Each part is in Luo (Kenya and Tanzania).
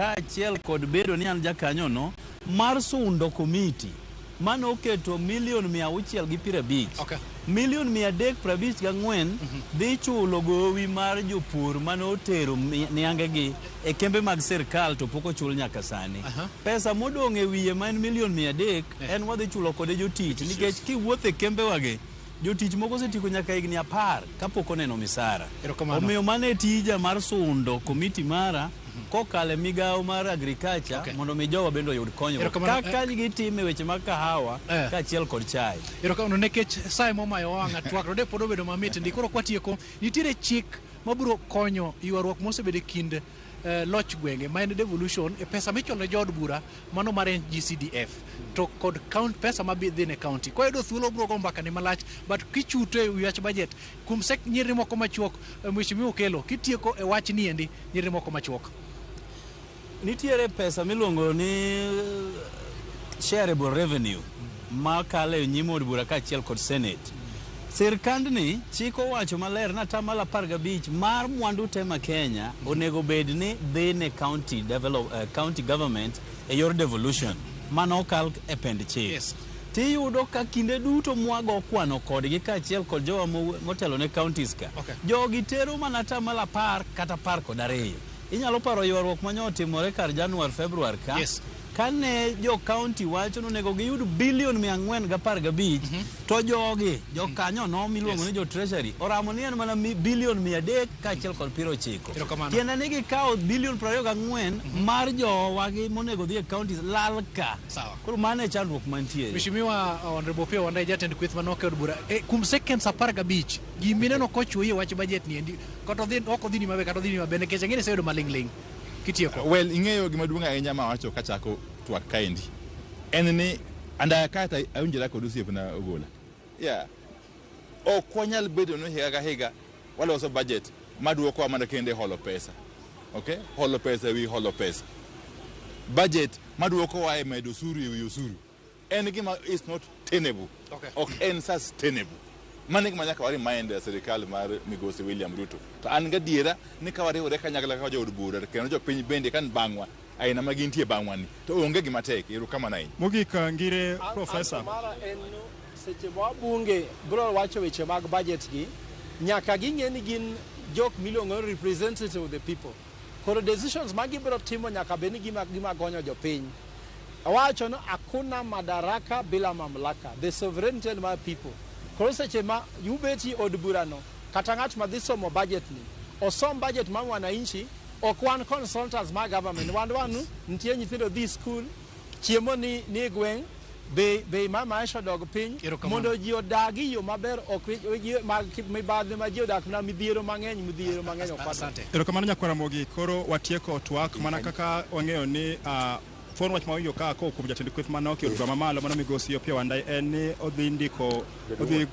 ka achiel kod bedo ni an jakanyo no mar sundo committee mano oketo $650,000. Okay. $354,000 dhi chulo gowi mar jopur mano otero niangegi e kembe mag sirkal to pok ochul nyaka sani. Pesa modong' e wiye ma en $300,000 en wadhi chulo kode jotich nikech kiwuotho e kembe wage jotich moko osetieko nyaka higni 10 kapok oneno misara. Omiyo mano e tija mar sundo komiti mara kokale migawo mar agriculture mondo mi jowa bendo yud konyruok kaka gitime weche mag kahawa kaachiel kod chai. Erokamano nekech sai momayo wang'a twak de pod obedo mamit ndi koro kwatieko nitiere chik mabiro konyo ywaruok mosebedo e kind loch gwenge ma en devolution e pesa michulo jod bura mano mar GCDF to kod pesa mabidhi ne county koyudo thuolo bro go mbaka ne malach but kichuto e wach budget kum sek nyiri moko machuok mheshimiwa okelo kitieko e wach ni endi nyiri moko machuok nitiere pesa miluongo ni shareable revenue ma kale nyimo od bura kaachiel kod senate. Sirkandni chiko wacho maler na tamala 15 mar mwandu tema Kenya onego bed ni dhi ne county government e yor devolution mano kal e pend chik. Yes. Tiyudo ka kinde duto mwago kwano kodgi kaachiel kod jowa motelo ne counties ka. Jogi tero mana tamala 10 kata 12. Inyalo paro ywaruok manyo otimore kar January February ka. Yes. Kane jo county wacho nego giyud $415 to jogi jo kanyo no miluongo ni jo treasury oramo ni en mana $300 kaachiel kod 90. Tiende ni gikawo $24 mar jowagi monego dhi e counties lalka. Koro mano e chandruok mantie. Mheshimiwa Honorable Pio Wandai jatend kweth manoke od bura kum seconds 15 gimineno kochwoye wach budget ni endi kata ok odhi ni mabe kata odhi ni mabe nikech ngene sebedo malingling. Well, ing'eyo gima duong' ahinya ma wacho kachako twak kaendi en ni andaya kata awinjora kod osiepna Ogola. Ok wanyal bedo ni higa ka higa waloso budget maduoko mana kende holo pesa. Okay? Holo pesa wi holo pesa. Budget maduoko wa e medo osuru ewi osuru. En gima is not tenable. Ok en sustainable. Mane gima nyaka wari mind sirikal mar migosi William Ruto. To an gadiera ni ka wariwore kanyakla ka jo od bura kendo jo piny bende kan bangwa aina ma gintie bangwa ni to onge gima tek iru kama nai. Mogik ngire professor. Mara en seche mo bunge bro wacho weche mag budget gi nyaka ging'e ni gin jok miluongo representative of the people. Koro decisions magi bro timo nyaka beni gima gonyo jo piny. Wacho no hakuna madaraka bila mamlaka. The sovereignty of my people. Koro seche ma yubeti od burano kata ng'at ma dhi somo budget ni osom budget ma wananchi ok wan consultants ma government wan nitie nyithindo dhi school chiemo ni gweng' be ma maisha dog piny mondo ji odagi yo maber ok mibadhi ma ji odak na midhiero mang'eny okwadwa. Erokamano nyakwara Mogi koro watieko twak mana kaka wang'eyo ni fon wach mawinjo ka kuom jatend kweth manoke od bura mamalo mano migosi Pio Wandai en ni odhi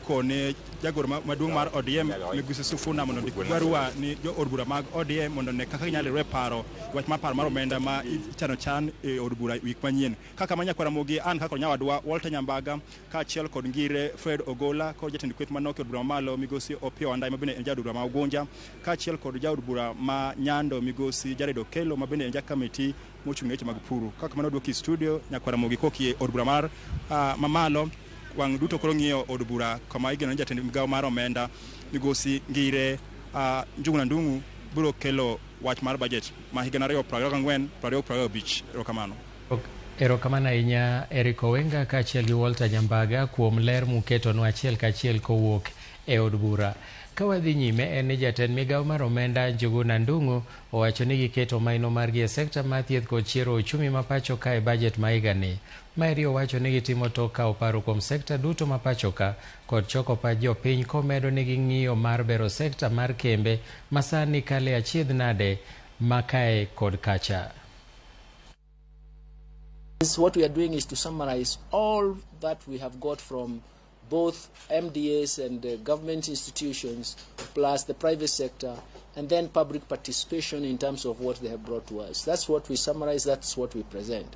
kone jagoro maduong' mar ODM migosi Sifuna mondo ndik barua ni jo od bura mag ODM mondo ne kaka nyalo paro wach mar omenda ma ichano chan e od bura wik manyien kaka manyakwara Mogi an kaka nyawadwa Walter Nyambaga kaachiel kod ngire Fred Ogola kod jatend kweth manoke od bura mamalo migosi Pio Wandai mabende en jaod bura ma Ugunja kaachiel kod jaod bura ma Nyando migosi Jared Okelo mabende en jakamiti mochung' weche mag puru kaka mano duoki studio nyakwara Mogi kokie od bura mar mamalo wang' duto koro ng'iyo od bura kama igeno jatend migawo mar omenda migosi ngire Njuguna Ndung'u biro kelo wach mar budget ma higa 2024-2025. Erokamano ahinya Eric Owenga kaachiel gi Walter Nyambaga kuom ler muketonwa achiel kaachiel kowuok e od bura. Kawadhi nyime en ni jatend migawo mar omenda Njuguna Ndung'u owacho ni giketo maino margi e sekta mar thieth kod chiero uchumi ma pacho ka e budget ma higani. Maeri owacho ni gitimo to ka oparo kuom sekta duto ma pacho ka kod choko pa jopiny komedo ni ging'iyo mar bero sekta mar kembe masani kale achiedh nade makae kod kacha. What we are doing is to summarize all that we have got from both MDAs and government institutions, plus the private sector, and then public participation in terms of what they have brought to us. That's what we summarize, that's what we present.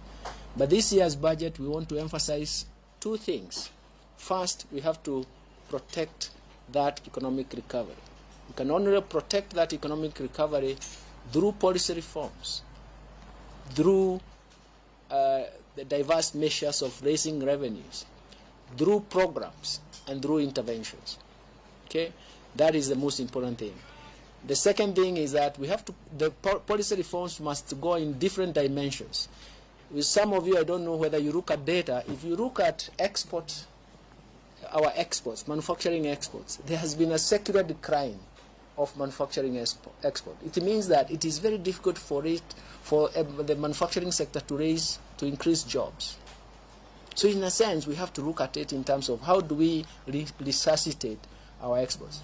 But this year's budget, we want to emphasize two things. First, we have to protect that economic recovery. We can only protect that economic recovery through policy reforms. through the diverse measures of raising revenues, through programs, and through interventions. Okay, that is the most important thing. The second thing is that we have to, the policy reforms must go in different dimensions. With some of you, I don't know whether you look at data. If you look at export, our exports, manufacturing exports, there has been a secular decline of manufacturing export. It means that it is very difficult for the manufacturing sector to increase jobs. So in a sense, we have to look at it in terms of how do we resuscitate our exports.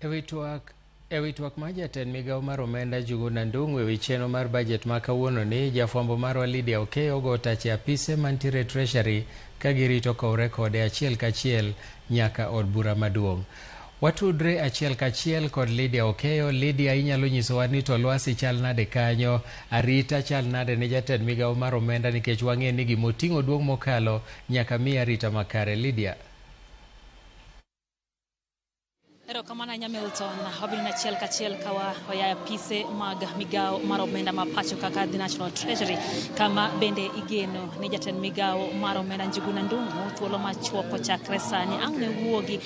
Ewi twak ma jatend migao mar omenda Njuguna Ndung'u ewi chenro mar budget ma kawuono ni jafwambo marwa Lydia Okeyo go tache apise mantiere Treasury ka girito kow rekode achiel kachiel nyaka od bura maduong'. Watudre achiel kachiel kod Lydia Okeyo. Lydia, inyalo nyisowa ni to lwasi chal nade kanyo, arita chal nade ne jatend migao mar omenda nikech wang'e ni gimoting'o duong' mokalo nyaka mi arita makare. Lydia. Erokamano ahinya Milton, wabiro achiel kachiel kawa oya apise mag migao mar omenda ma pacho kaka the National Treasury, kama bende igeno ni jatend migao mar omenda Njuguna Ndung'u thuolo machuok chakre sani ang' ne wuogi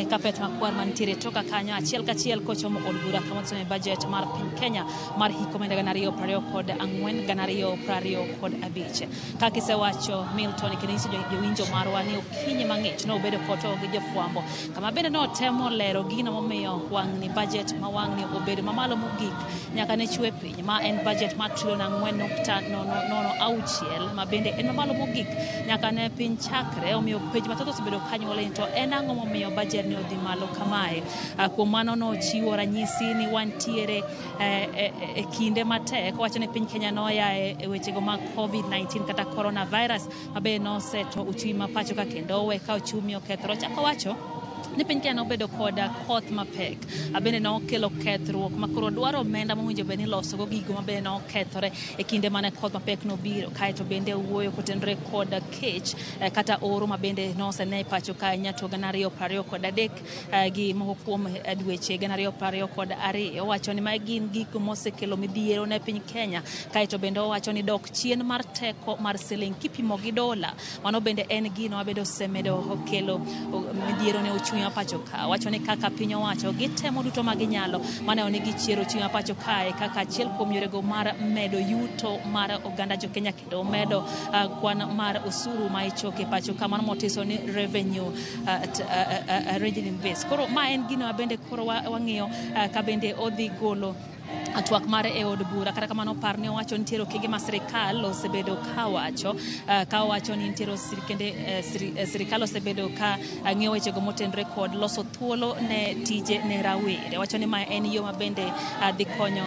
kapet makwar mantiere toka kanyo achiel kachiel kochomo od bura kama tsome budget mar piny Kenya mar hik omenda 2024-2025. Kaka isewacho Milton, kendo nyiso jowinjo marwa ni okinyi mang'ich no obedo koto gi jofwambo, kama bende no temo lero gino momiyo wang'ni budget ma wang'ni obedo mamalo mogik nyaka ne chwe piny, ma en budget mar $4.006 ma bende en mamalo mogik nyaka ne piny chakre. Omiyo penj mathoth osebedo kanyuole to en ang'o momiyo budget ne odhi malo kamae. Kuom mano nochiwo ranyisi ni wantiere e kinde matek, wacho ni piny Kenya noya e wechego mag COVID-19 kata coronavirus ma bende noseto uchumi ma pacho ka kendo we ka uchumi okethore. Chako wacho ni piny Kenya nobedo koda koth mapek, bende nokelo kethruok makoro dwaro omenda mowinjo bed ni losogo gigo ma bende nokethore e kinde mane koth mapek nobiro. Kaeto bende wuoyo kotenore koda kech kata oro ma bende nosene e pacho ka nyato 2023 gi moko kuom dweche 2022. Owacho ni ma gin gigo mosekelo midhiero ne piny Kenya. Kaeto bende owacho ni dok chien mar teko mar siling kipimo gi dola, mano bende en gino ma bende osemedo kelo midhiero ne uchumi pacho ka. Wacho ni kaka piny owacho gitemo duto ma ginyalo mane onegi chiero chieng' pacho kae kaka achiel kuom yorego mar medo yuto mar oganda jo Kenya kendo medo kwan mar osuru ma ichoke pacho ka, mano motiso ni revenue base. Koro ma en gino bende koro wang'iyo ka bende odhi golo atwak mare e od bura. Kata kamano par ne owacho nitiere okenge ma sirikal osebedo ka wacho ni nitiere sirikal osebedo ka ng'iyo wechego motenore kod loso thuolo ne tije ne rawere. Wacho ni ma en yo ma bende dhi konyo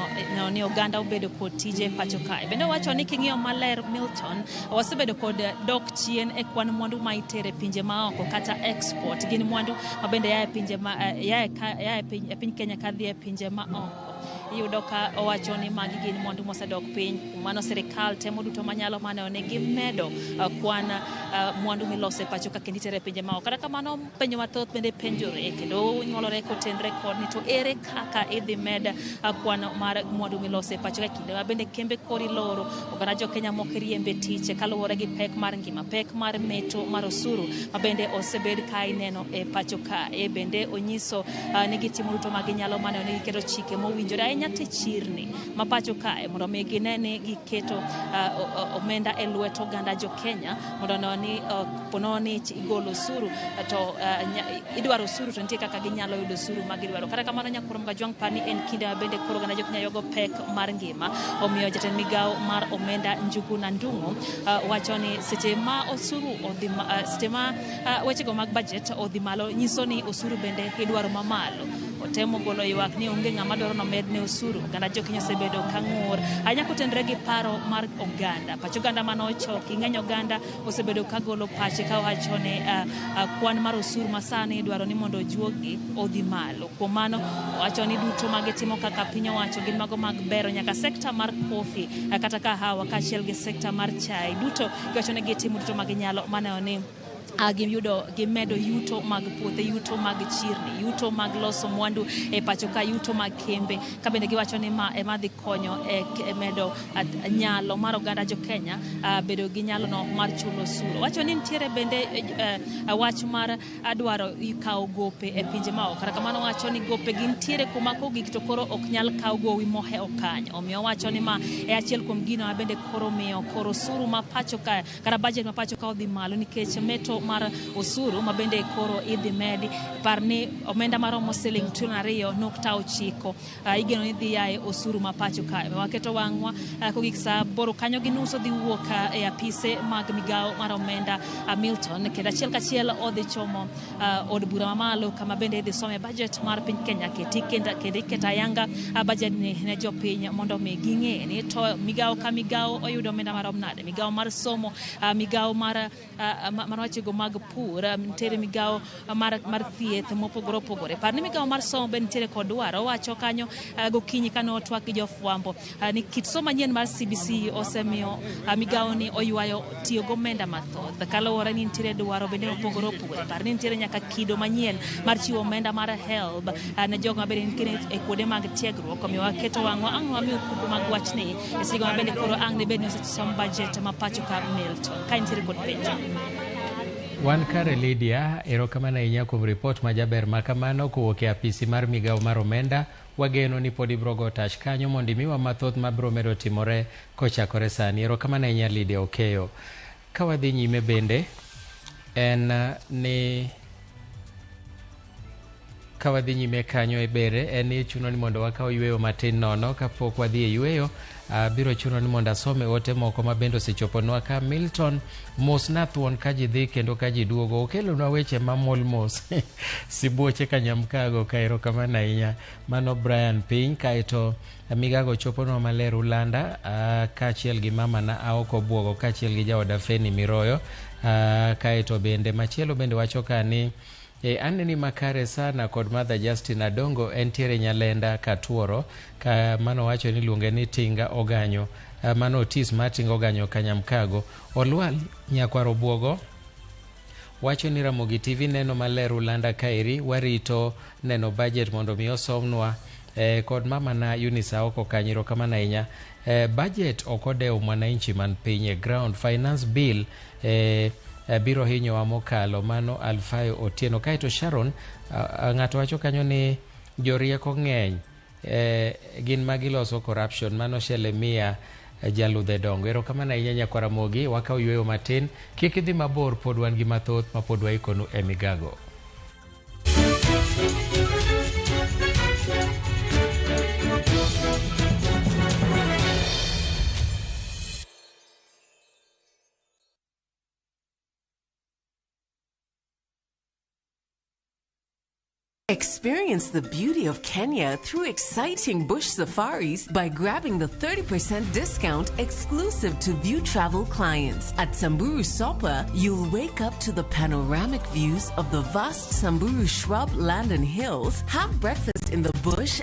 ni oganda obedo kod tije pacho kae. Bende wacho ni king'iyo maler Milton, wasebedo kod dok chien e kwan mwandu ma itere pinje maoko kata export. Gin mwandu ma bende yae pinje piny Kenya kadhi e pinje maoko. Iyudo ka owacho ni magi gin mwandu mosedok piny. Mano sirikal temo duto manyalo mane onegi medo kwan mwandu milose pacho ka kendo itere pinje maoko. Kata kamano penjo mathoth bende penjore kendo nyuolore kotenore kod ni to ere kaka idhi med kwan mar mwandu milose pacho ka kinde ma bende kembe kori loro oganda jo Kenya moko riembe tich kaluwore gi pek mar ngima, pek mar meto mar osuru ma bende osebed ka ineno e pacho ka. Bende onyiso ni gitimo duto ma ginyalo mane onegi keto chike mowinjore ahinya te chirni ma pacho kae mondo mi ginene giketo omenda e lwet oganda jo Kenya mondo ni pono ni igolo osuru to idwaro osuru to nitie kaka ginyalo yudo osuru ma gidwaro. Kata kamano nyakoro mga jwang' pani en kinde ma bende koro oganda jo Kenya yogo pek mar ngima. Omiyo jatend migao mar omenda Njuguna Ndung'u wacho ni seche ma osuru odhi seche ma wechego mag budget odhi malo nyiso ni osuru bende idwaro mamalo. Otemo golo ywak ni onge ng'ama dwaro nomed ne osuru. Oganda jo Kenya osebedo ka ng'ur ahinya kotenore gi paro mar oganda. Pacho oganda manochoki ng'eny oganda osebedo ka golo pache ka wacho ni kwan mar osuru masani idwaro ni mondo ojuogi odhi malo. Kuom mano wacho ni duto magitimo kaka piny owacho gin mago mag bero nyaka sekta mar kofi kata kahawa kaachiel gi sekta mar chai duto wacho ni gitimo duto maginyalo mane oni gimedo yuto mag puothe, yuto mag chirni, yuto mag loso mwandu e pacho ka, yuto mag kembe, ka bende giwacho ni ma ema dhi konyo e medo nyalo mar oganda jo Kenya bedo gi nyalo no mar chulo osuru. Wacho ni nitiere bende wach mar dwaro kawo gope e pinje maoko. Kata kamano wacho ni gope gi nitiere kuma kogik to koro ok nyal kawo gowi mohe okanyo. Omiyo wacho ni ma e achiel kuom gino ma bende koro miyo koro osuru ma pacho ka kata budget ma pacho ka odhi malo nikech meto mar osuru ma bende koro idhi medi par ni omenda maromo siling $2.9 igeno ni dhi yae osuru ma pacho ka. Waketo wang'wa kogik sa boro kanyo gi nuso dhi wuok e apise mag migao mar omenda Milton, kendo achiel kachiel odhi chomo od bura mamalo kama bende idhi some budget mar piny Kenya kendo iketa yanga budget ni ne jopiny mondo mi ging'e ni to migao ka migao oyudo omenda marom nade. Migao mar somo, migao mar wachego mag pur, nitiere migao mar thieth mopogore opogore. Par ni migao mar somo be nitiere kod dwaro. Wacho kanyo gokinyi kano otwak gi jofwambo ni kit somo manyien mar CBC osemiyo migao ni oywayo tiyo gomenda mathoth. Kaluwore ni nitiere dwaro bende mopogore opogore. Par ni nitiere nyaka kido manyien mar chiwo omenda mar HELB ne jogo mabende nikene e kuonde mag tiegruok. Omiyo waketo wang'wa ang' wamiyo kupo mag wachni e sigo mabende koro ang' ne bed ni osesom budget ma pacho ka Milton. Ka nitiere kod penjo. Wan kare Lydia, erokamano ahinya kuom ripot ma jaber ma kamano kowuok e apisi mar migao mar omenda. Wageno ni pod ibiro go tach kanyo mondo imiwa mathoth ma biro medo timore kochakore sani. Erokamano ahinya Lydia Okeyo. Ka wadhi nyime bende en ni ka wadhi nyime kanyo e bere en ni chuno ni mondo wakaw yweyo matin nono kapok wadhi e yweyo. Biro chuno ni mondo asome ote moko ma bende osechoponwa ka. Milton, mos na thuon ka ji dhi kendo ka ji duogo. Okelonwa weche mamol mos sibuoche ka nyamkago ka. Erokamano ahinya. Mano Brian Piny, kaeto migago choponwa maler Ulanda kaachiel gi mama na Aoko Buogo kaachiel gi jaoda Feni Miroyo. Kaeto bende machielo bende wacho ka ni aneni makare sana kod Mother Justin Adongo entiere Nyalenda Katuoro ka mano wacho ni luonge ni Tinga Oganyo mano Otis Martin Oganyo Kanyamkago. Olwal Nyakwaro Buogo wacho ni Ramogi TV neno maler Ulanda kaeri, warito neno budget mondo mi osomnwa kod mama na Eunice Aoko Kanyiro kama na inya budget okodeo mwananchi man pinye ground finance bill biro hinyo wa mokalo mano Alfayo Otieno. Kaeto Sharon ng'ato wacho kanyo ni jorieko ng'eny gin magiloso corruption mano Shelemia Jaludhe Dongo. Erokamano ahinya Nyakwara Mogi, wakaw yweyo matin kik idhi mabor, pod wan gi mathoth ma pod waikonu e migago. Experience the beauty of Kenya through exciting bush safaris by grabbing the 30% discount exclusive to View Travel clients. At Samburu Sopa, you'll wake up to the panoramic views of the vast Samburu shrub land and hills, have breakfast in the bush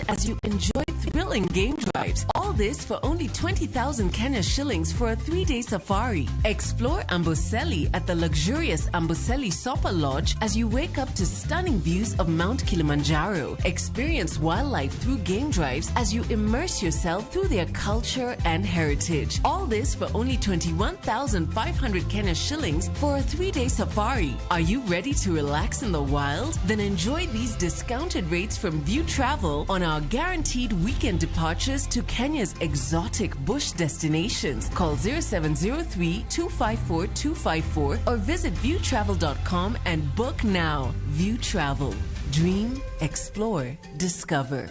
as you enjoy thrilling game drives. All this for only 20,000 Kenya shillings for a 3-day safari. Explore Amboseli at the luxurious Amboseli Sopa Lodge as you wake up to stunning views of Mount Kilimanjaro. Experience wildlife through game drives as you immerse yourself through their culture and heritage. All this for only 21,500 Kenya shillings for a 3-day safari. Are you ready to relax in the wild? Then enjoy these discounted rates from View Travel on our guaranteed weekend departures to Kenya's exotic bush destinations. Call 0703-254-254 or visit viewtravel.com and book now. View Travel. Dream, explore, discover.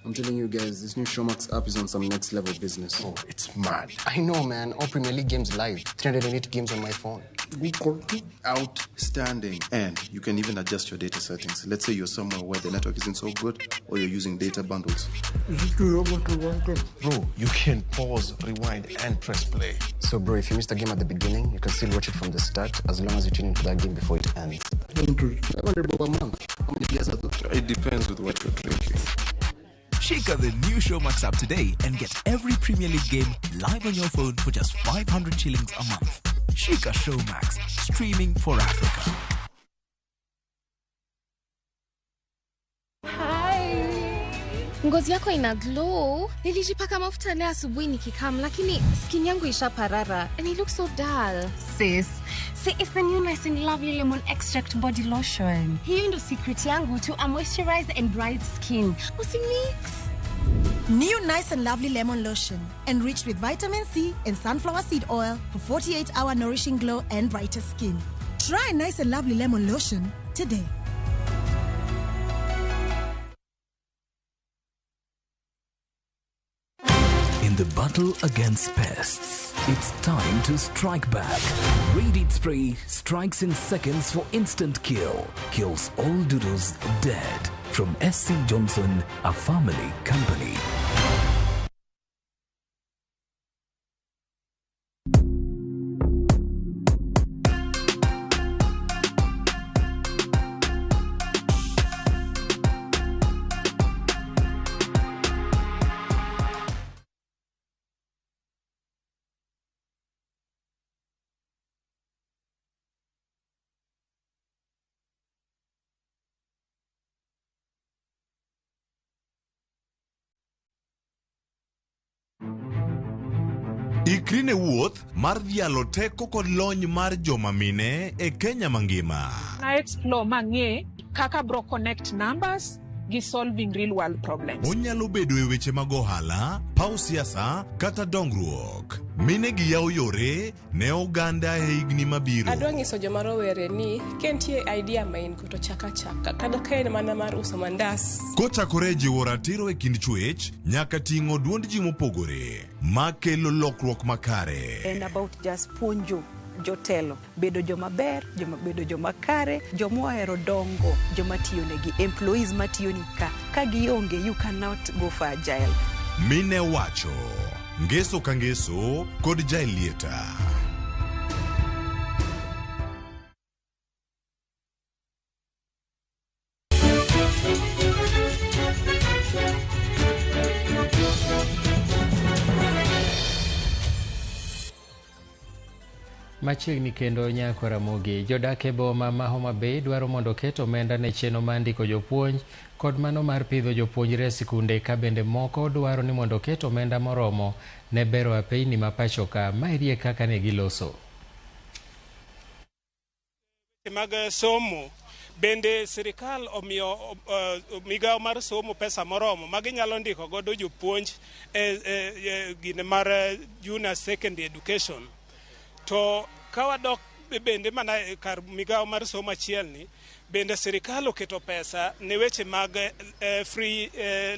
I'm telling you guys, this new Showmax app is on some next level business. Oh, it's mad. I know, man. All Premier League games live. 308 games on my phone. Good quality. Outstanding. And you can even adjust your data settings. Let's say you're somewhere where the network isn't so good or you're using data bundles. Bro, you can pause, rewind, and press play. So, bro, if you missed a game at the beginning, you can still watch it from the start as long as you tune into that game before it ends. $500 a month. How many years are those? It depends with what you're drinking. Shika the new Showmax app today and get every Premier League game live on your phone for just 500 shillings a month. Shika Showmax, streaming for Africa. Ngozi yako ina glow. Nilijipaka mafuta leo asubuhi nikikam, lakini skin yangu ishaparara and it looks so dull. Sis, see, it's the new Nice and Lovely Lemon Extract Body Lotion. Hiyo ndo secret yangu to a moisturized and bright skin. Usimix. New Nice and Lovely Lemon Lotion, enriched with vitamin C and sunflower seed oil for 48-hour nourishing glow and brighter skin. Try Nice and Lovely Lemon Lotion today. In the battle against pests, it's time to strike back. Raid Spray strikes in seconds for instant kill. Kills all doodles dead. From SC Johnson, a family company. Ikrine wuoth mar dhialo teko kod lony mar joma mine e Kenya mangima. Na explore mang'e kaka bro connect numbers gi solving real world problems. Onyalo bedo e weche mag ohala, paw siasa kata dongruok. Mine gi yawo yore ne oganda e higni mabiro. Adwa nyiso joma rowere ni kentie idea main to chaka kada kaen mana mar uso mandas. Kochakore jiwo ratiro e kind chwech nyaka ting'o duond ji mopogore makelo lokruok makare. And about just puonjo jotelo bedo joma ber, bedo joma kare, joma ohero dongo, joma tiyo negi, employees matiyo ni ka gionge, you cannot go for agile. Mine wacho ngeso ka ngeso kod jailieta. Machiegni kendo nyako Ramogi, jodak e boma ma Homa Bay dwaro mondo ket omenda ne chenro mar ndiko jopuonj kod mano mar pidho jopuonjre e sikunde, ka bende moko dwaro ni mondo ket omenda moromo ne bero apeyni ma pacho ka. Ma irie kaka ne giloso. Mag somo bende sirikal omiyo migawo mar somo pesa moromo ma ginyalo ndiko godo jopuonj gine mar junior secondary education. To kawadok bende mana kar migawo mar somo achiel ni bende sirikal oketo pesa ne weche mag free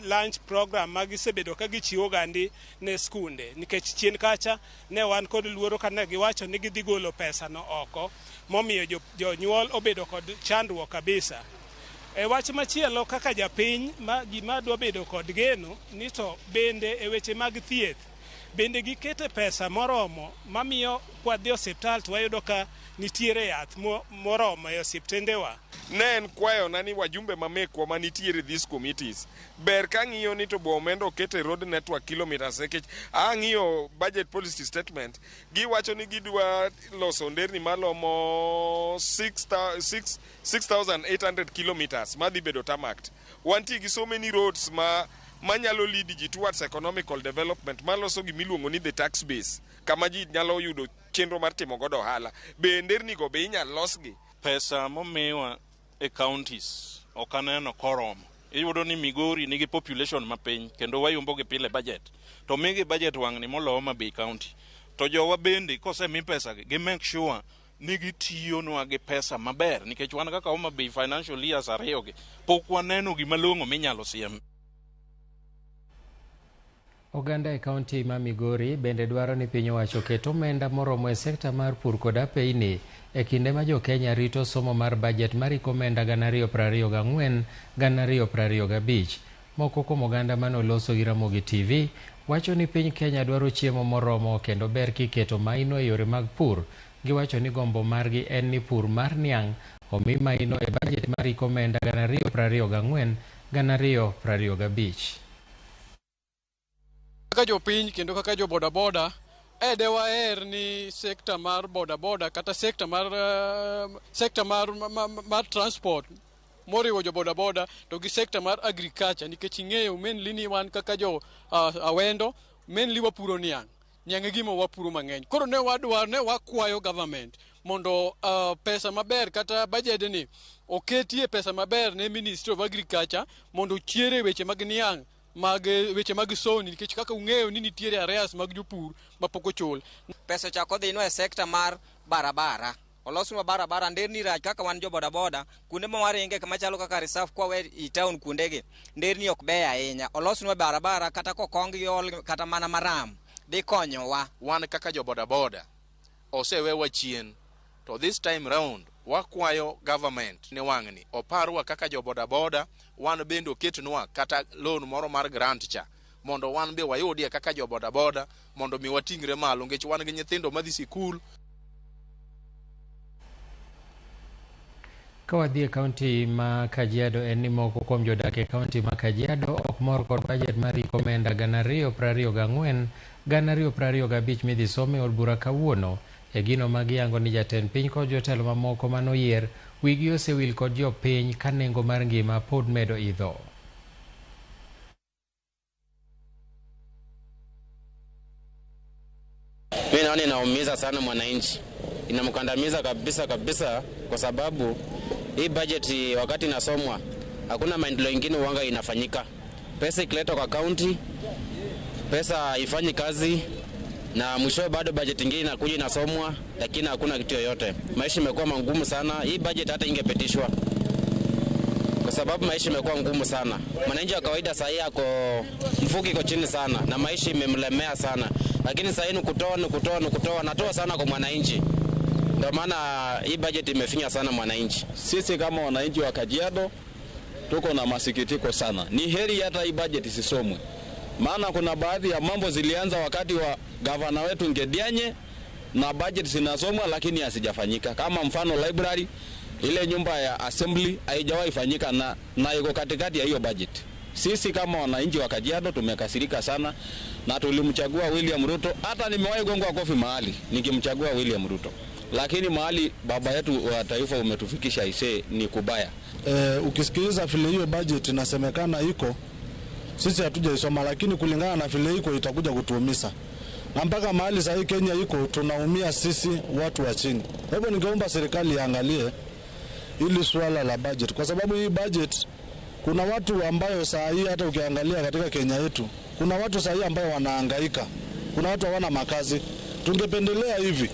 lunch program ma gisebedo ka gichiwo gandi ne skunde, nikech chien kacha ne wan kod luoro kana giwacho ni gidhi golo pesa no oko momiyo jonyuol obedo kod chandruok kabisa. E wach machielo kaka japiny gima dwa bedo kod geno ni to bende e weche mag thieth bende gikete pesa moromo mamiyo kwadhi osiptal to wayudo ka nitiere yath moromo e osiptendewa. Ne en kwayo na ni wajumbe mamekwa manitiere these committees ber ka ng'iyo ni to bo omendo kete road network kilometers ekech ang'iyo budget policy statement giwacho ni gidwa loso nderni malomo 6,800 kilometers madhi bedo tarmacked. Wanti gi so many roads manyalo lead ji towards economical development maloso gimiluongo ni the tax base kama ji nyalo yudo chenro mar timo godo ohala. Be nderni go be inyalo losgi. Pesa momiwa e counties okaneno koromo. Iyudo ni Migori nigi population mapiny kendo wayombo gi pile budget. To migi budget wang'ni molo Homa Bay County. To jowa bende kosemi pesa gi make sure ni gitiyo nwa gi pesa maber, nikech wan kaka Homa Bay financial years ariyo gi pok waneno gima long'o minyalo siem. Oganda e kaunti ma Migori bende dwaro ni piny owacho ket omenda moromo e sekta mar pur kod apeyni e kinde ma jo Kenya rito somo mar bajet mar omenda 2024-2025. Moko kuom oganda manoloso gi Ramogi TV wacho ni piny Kenya dwaro chiemo moromo kendo ber kiketo maino e yore mag pur. Giwacho ni gombo margi en ni pur mar niang' omi maino e bajet mar omenda 2024-2025. Kaka jo piny kendo kaka jo boda boda dewa ni sekta mar boda boda kata sekta mar transport moriwo jo boda boda to gi sekta mar agriculture nikech ing'eyo mainly ni wan kaka jo awendo mainly wapuro niang' gima wapuro mang'eny. Koro ne wakwayo government mondo pesa maber kata budget ni oketie pesa maber ne Ministry of Agriculture mondo chiere weche mag niang' weche mag soni nikech kaka ung'eyo ni nitiere areas mag jopur mapok ochul. Pesa chako dhi no e sekta mar barabara. Olosnwa barabara nderni rach kaka wan jo boda boda kuonde ma waringe kama chalo kaka reserve kwa we i town kuondege nderni ok beyo ahinya. Olosnwa barabara kata kokong yol kata mana maram dhi konyowa. Wan kaka jo boda boda osewewa chien to this time round wakwayo government ne wang'ni oparwa kaka jo boda boda wan bende oketnwa kata loan moro mar grant cha mondo wan be wayudie kaka jo boda boda mondo mi watingre malo ngech wan gi nyithindo madhi sikul. Kawadhi e kaunti ma Kajiado en ni moko kuom jodak e kaunti ma Kajiado ok mor kod bajet mar omenda 2024 2025 midhi some od bura kawuono e gino ma giyango ni jatend piny kod jotelo mamoko manoyier wigi osewil kod jopiny ka nengo mar ngima pod medo idho. Mimi naona inaumiza sana mwananchi, inamkandamiza kabisa kwa sababu hii budget wakati inasomwa hakuna maendeleo mengine uanga inafanyika. Pesa ikiletwa kwa county, pesa ifanyi kazi na mwisho bado budget nyingine inakuja inasomwa lakini hakuna kitu yoyote. Maisha imekuwa magumu sana. Hii budget hata ingepitishwa kwa sababu maisha imekuwa ngumu sana. Mwananchi wa kawaida sasa yako mfuko iko chini sana na maisha imemlemea sana. Lakini sasa hivi kutoa natoa sana kwa mwananchi. Ndio maana hii budget imefinya sana mwananchi. Sisi kama wananchi wa Kajiado tuko na masikitiko sana. Ni heri hata hii budget isisomwe. Maana kuna baadhi ya mambo zilianza wakati wa gavana wetu Ngedianye na budget zinasomwa lakini hasijafanyika. Kama mfano library, ile nyumba ya assembly haijawahi fanyika na iko katikati ya hiyo budget. Sisi kama wananchi wa Kajiado tumekasirika sana na tulimchagua William Ruto. Hata nimewahi gongwa kofi mahali nikimchagua William Ruto. Lakini mahali baba yetu wa taifa umetufikisha ise ni kubaya. Ukisikiliza vile hiyo budget inasemekana iko, sisi hatujaisoma lakini kulingana na vile iko itakuja kutuumiza. Na mpaka mahali sasa Kenya iko tunaumia sisi watu wa chini. Kwa hivyo ningeomba serikali iangalie ili swala la budget kwa sababu hii budget kuna watu ambayo saa hii hata ukiangalia katika Kenya yetu kuna watu saa hii ambao wanahangaika. Kuna watu hawana makazi. Tungependelea hivi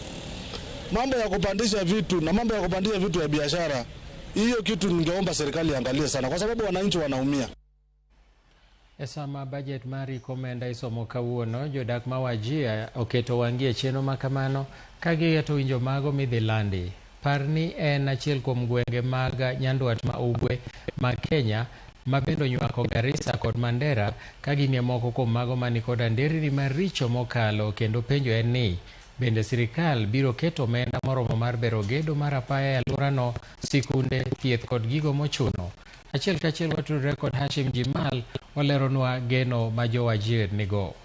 mambo ya kupandisha vitu na mambo ya kupandisha vitu ya biashara, hiyo kitu ningeomba serikali iangalie sana kwa sababu wananchi wanaumia. Esama budget mari komenda isomo kawuono jodak mawajia oketo wangie cheno makamano kagi to winjo mago midhi landi. Parni en achiel kuom gwenge mag nyandwat ma ugwe ma Kenya mabendo nywako Garissa kod Mandera kaginie moko kuom mago mani kod nderni maricho mokalo kendo penjo en ni bende sirikal biro keto omenda moromo mar bero gedo mar apaya e alworano, sikunde, thieth kod gigo mochuno. Achiel kachiel watudore kod Hashim Jimal waleronwa geno ma Wajir nigo.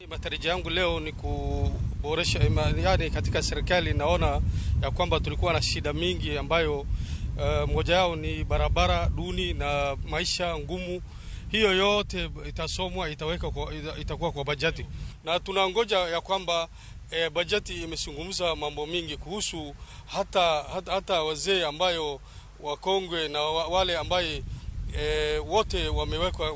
Matarajio yangu leo ni kuboresha yani katika serikali naona ya kwamba tulikuwa na shida mingi ambayo moja yao ni barabara duni na maisha ngumu. Hiyo yote itasomwa itakuwa kwa bajeti. Na tunangoja ya kwamba bajeti imezungumza mambo mingi kuhusu hata wazee ambayo wakongwe na wale ambaye wote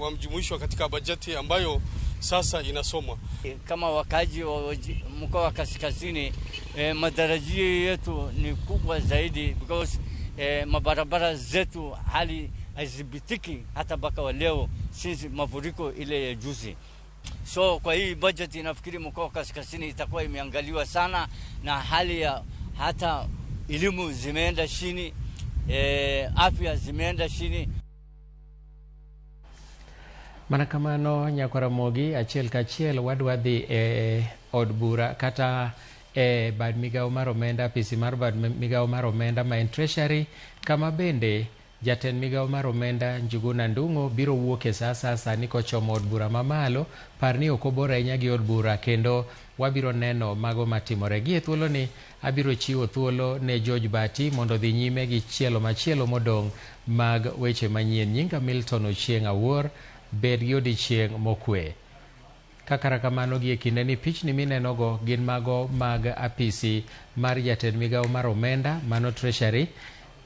wamejumuishwa katika bajeti ambayo sasa inasomwa. Kama wakaji wa mkoa wa Kaskazini, matarajio yetu ni kubwa zaidi because mabarabara zetu hali hazibitiki hata mpaka wa leo since mafuriko ile ya juzi. So kwa hii budget inafikiri mkoa wa Kaskazini itakuwa imeangaliwa sana na hali ya hata elimu zimeenda chini, afya zimeenda chini. Manakamano nyako Ramogi achiel kachiel wadwadhi od bura kata bad migao mar omenda, apisi mar bad migao mar omenda ma en treasury, kama bende jatend migao mar omenda Njuguna Ndung'o biro wuok e saa sani kochomo od bura mamalo. Par ni ok obor ahinya gi od bura, kendo wabiro neno mago matimore. Gi e thuolo ni abiro chiwo thuolo ne George Bati mondo dhi nyime gi chielo machielo modong' mag weche manyien. Nyinga Milton Ochieng' Awuor, bed gi odiochieng' mokwe. Kaka kamano gi e kinde ni pichni minenogo gin mago mag apisi mar jatend migao mar omenda, mano Treasury.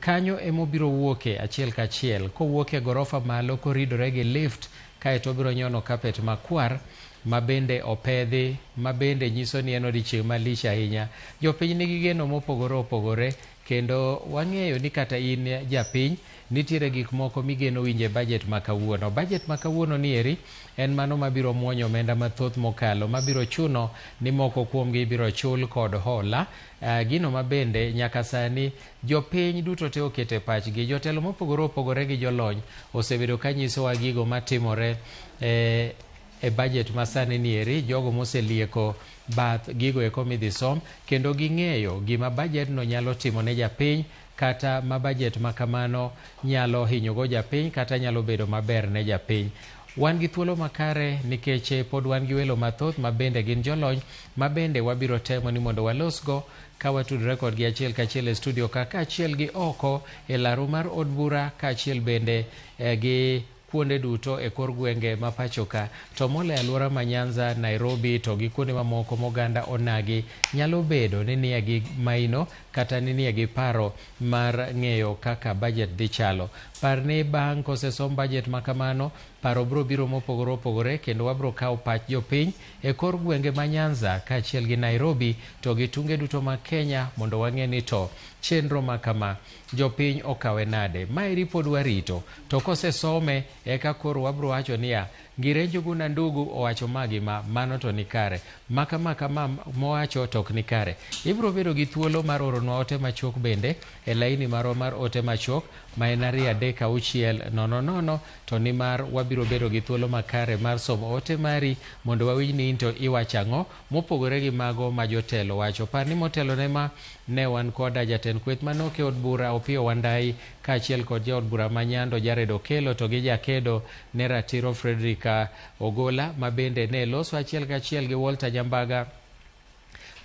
Kanyo emobiro wuoke achiel kachiel, kowuoke gorofa malo koridore gi lift, kaeto obiro nyono kapet makwar mabende opedhi, mabende nyiso ni en odiochieng' malich ahinya. Jopiny nigi geno mopogore opogore, kendo wang'eyo ni kata in japiny nitiere gik moko migeno winje budget ma kawuono. Budget ma kawuono ni eri en mano mabiro muonyo omenda mathoth mokalo, mabiro chuno ni moko kuomgi biro chul kod hola. Gino mabende nyaka sani jopiny duto te okete pachgi. Jotelo mopogore opogore gi jolony osebedo ka nyisowa gigo matimore e budget masani ni eri, jogo moselieko bath gigo eko midhi som, kendo ging'eyo gima budget no nyalo timo ne japiny, kata ma budget makamano nyalo hinyogo japiny, kata nyalo bedo maber ne japiny. Wan gi thuolo makare nikech pod wan gi welo mathoth mabende gin jolony, mabende wabiro temo ni mondo walosgo ka watudore kodgi achiel kachiel e studio kaka achiel gi oko e laro mar od bura, ka achiel bende gi kuonde duto e kor gwenge ma pacho ka, to mole alwora ma Nyanza, Nairobi to gi kuonde mamoko moganda onagi nyalo bedo ni nie gi maino kata ni nie gi paro mar ng'eyo kaka budget dhi chalo. Par ni bang' kosesom budget makamano, paro bro biro mopogore opogore, kendo wabro kawo pach jopiny e kor gwenge ma Nyanza ka achiel gi Nairobi to gi tunge duto ma Kenya, mondo wang'e ni to chenro makama jopiny okawe nade. Maeri pod warito, to kosesome eka koro wabro wacho niya, ngire Njuguna Ndung'o owacho magima, mano to ni kare, makama mowacho to ok ni kare. Ibro bedo gi thuolo mar oronwa ote machok bende e laini marwa mar ote machok ma en 23600, to ni mar wabiro bedo gi thuolo makare mar somo ote mari mondo wawinj ni into iwacho ang'o mopogore gi mago ma jotelo wacho. Par ni motelo ne ma ne wan koda jatend kweth manoke od bura Opiyo Wandayi, ka achiel kod jaod bura ma Nyando Jared Okelo, to gi jakedo ne ratiro Frederick Ogola, ma bende ne loso achiel kachiel gi Walter Nyambaga,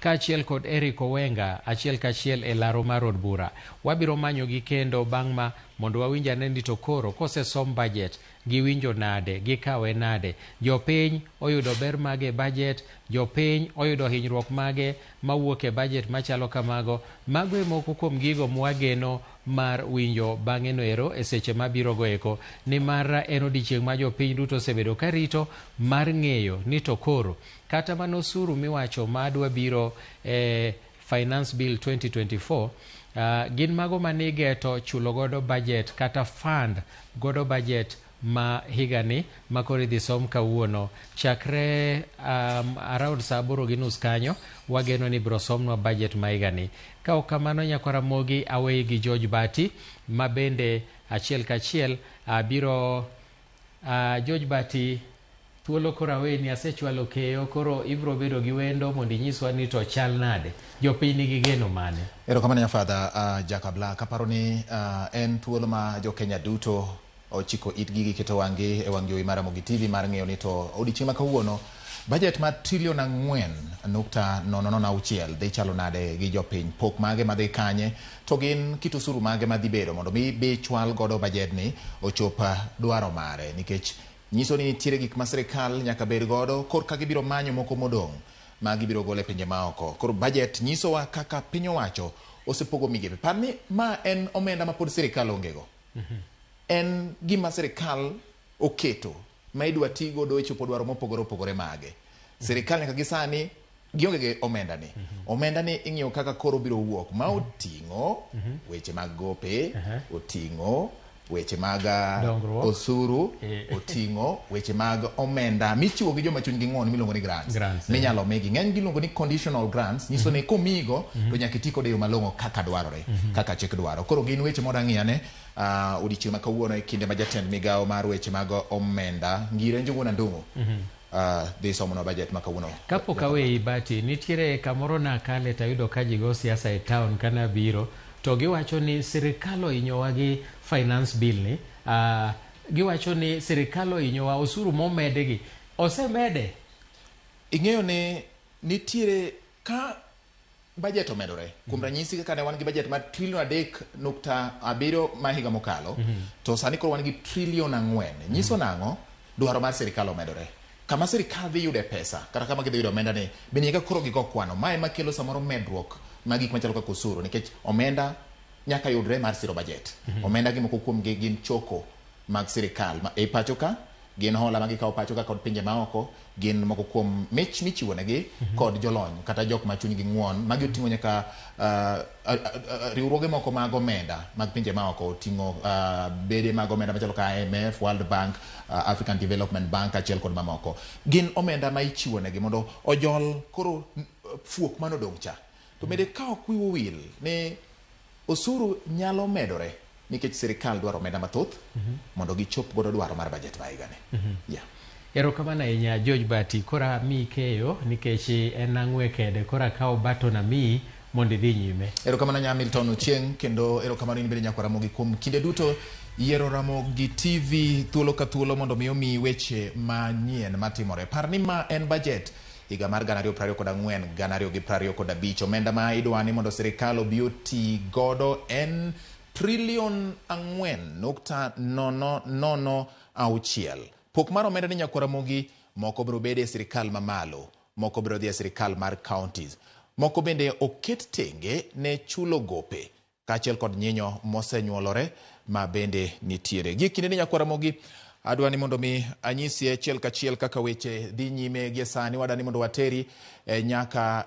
ka achiel kod Eric Owenga achiel kachiel e laro mar od bura. Wabiro manyo gi kendo bang' ma mondo wawinj ane ni to koro kosesom budget giwinjo nade, gikawe nade, jopiny oyudo ber mage e budget, jopiny oyudo hinyruok mage mawuok e budget machalo kamago. Mago e moko kuom gigo mwageno mar winjo bang'e no ero e seche mabiro go eko, ni mar en odiochieng' ma jopiny duto osebedo ka rito mar ng'eyo ni to koro kata mano osuru miwacho madwa biro Finance Bill 2024, gin mago manigeto chulo godo budget kata fund godo budget ma higani ma koro idhi som kawuono chakre around saa 8:30 kanyo. Wageno ni biro somnwa budget ma higani. Ka ok kamano, nyako Ramogi awei gi George Bati, ma bende achiel kachiel biro George Bati, thuolo koro awei ni asechwalo keyo, koro ibro bedo gi wendo mondo inyiswa ni to chal nade, jopiny nigi geno mane. Erokamano nyafadha Jakabla, kaparo ni en thuolo ma jo Kenya duto ochiko itgi giketo wang'gi e wang' jowi mar Ramogi TV mar ng'eyo ni to odiochieng' ma kawuono budget mar $4.006 dhi chalo nade gi jopiny, pok mage madhi kanye, to gin kit osuru mage madhi bedo mondo mi bi chwal godo budget ni ochop dwaro mare, nikech nyiso ni nitiere gik ma sirikal nyaka bed godo korka gibiro manyo moko modong' ma gibiro gole pinje maoko. Koro budget nyisowa kaka piny owacho osepogo migepe. Par ni ma en omenda ma pod sirikal ongego. En gima sirikal oketo ma idwa ti godo e chopo dwaro mopogore opogore mage. Sirikal nyaka gisani gionge gi omenda ni. Omenda ni ing'iyo kaka koro biro wuok ma oting'o weche mag gope, oting'o weche mag osuru, oting'o weche mag omenda michiwo gi joma chunygi ng'on miluongo ni grants. Minyalo migi ng'eny giluongo ni conditional grants, nyiso ni komigo to nyaka iti kode yo malong'o kaka dwarore, kaka chik dwaro. Koro gin weche modang'iyane odiochieng' ma kawuono e kinde ma jatend migao mar weche mag omenda Ngire Njuguna Ndung'o dhi somonwa budget ma kawuono. Kapok awei Bati, nitiere kamoro nakale tayudo ka ji go siasa e town kana biro, to giwacho ni sirikal ohinyowa gi finance bill ni giwacho ni sirikal ohinyowa osuru momedegi osemede. Ing'eyo ni nitiere ka budget omedore kuom ranyisi kaka ne wan gi budget mar trilion 3.7 ma higa mokalo to sani koro wan gi trilion 4. Nyiso nang'o? Dwaro mar sirikal omedore. Kama sirikal dhi yude pesa kata kama gidhi yudo omenda ni be nyaka koro gigo kwano. Mae ema kelo samoro medruok mag gik machalo kaka osuru nikech omenda nyaka yudre mar siro budget. Omenda gi moko kuom gi gin choko mag sirikal e pacho ka, gin hola magi kawo pacho ka kod pinje maoko, gin moko kuom mich michiwo negi kod jolony kata jok ma chunygi ng'won magi oting'o nyaka riwruoge moko mag omenda mag pinje maoko, oting'o bede mag omenda machalo ka IMF, World Bank, African Development Bank achiel kod mamoko. Gin omenda ma ichiwo negi mondo ojol koro fuok manodong' cha. To bende ka ok wiwa wil ni osuru nyalo medore nikech sirikal dwaro omenda mathoth mondo gichop godo dwaro mar budget ma higani. Erokamano ahinya George Bati, kora mi keyo nikech en ang'we kede kora kawo baton ami mondo idhi nyime. Erokamano nya Milton Ochieng kendo erokamano in bende nyaka Ramogi kuom kinde duto yiero Ramogi TV thuolo ka thuolo mondo mi omi weche manyien matimore. Par ni ma en budget higa mar 2024 2025. Omenda ma idwani mondo sirikal obi oti godo en trilion 4.006. Pok mar omenda ni nyaka Ramogi moko biro bede sirikal mamalo, moko biro dhi sirikal mar counties, moko bende oket tenge ne chulo gope kaachiel kod nyinyo mosenyuolore ma bende nitiere. Gi kinde ni nyaka Ramogi adwani mondo mi anyisi achiel kachiel kaka weche dhi nyime gi sani. Wadani mondo wateri nyaka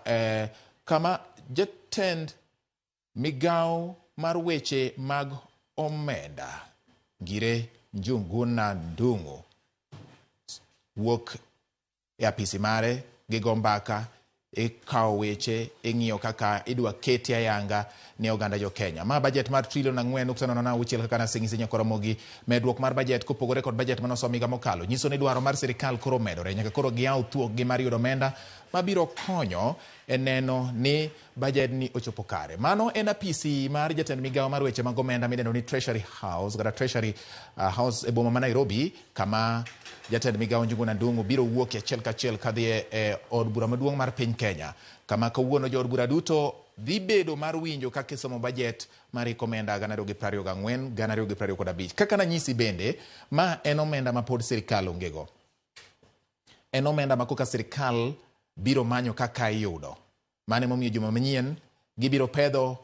kama jatend migao mar weche mag omenda Ngire Njuguna Ndung'u wuok e apisi mare gi gombaka ikawo weche ing'iyo kaka idwa keti ayanga ne oganda jo Kenya. Ma budget mar trilion 4.06 kaka nasing'isi nyaka Ramogi. Medruok mar budget kopogore kod budget manosom higa mokalo nyiso ni dwaro mar sirikal koro medore. Nyaka koro giyaw thuok gi mar yudo omenda mabiro konyo e neno ni budget ni ochopo kare. Mano en apisi mar jatend migao mar weche mag omenda midendo ni Treasury House kata Treasury House e boma ma Nairobi, kama jatend migao Njuguna Ndung'u biro wuok achiel kachiel kadhi e od bura maduong' mar piny Kenya, kama kawuono jo od bura duto dhi bedo mar winjo kaka isomo budget mar omenda 2024 2025. Kaka nanyisi bende ma en omenda ma pod sirikal ongego. En omenda ma koka sirikal biro manyo kaka iyudo. Mane momiyo juma manyien gibiro pedho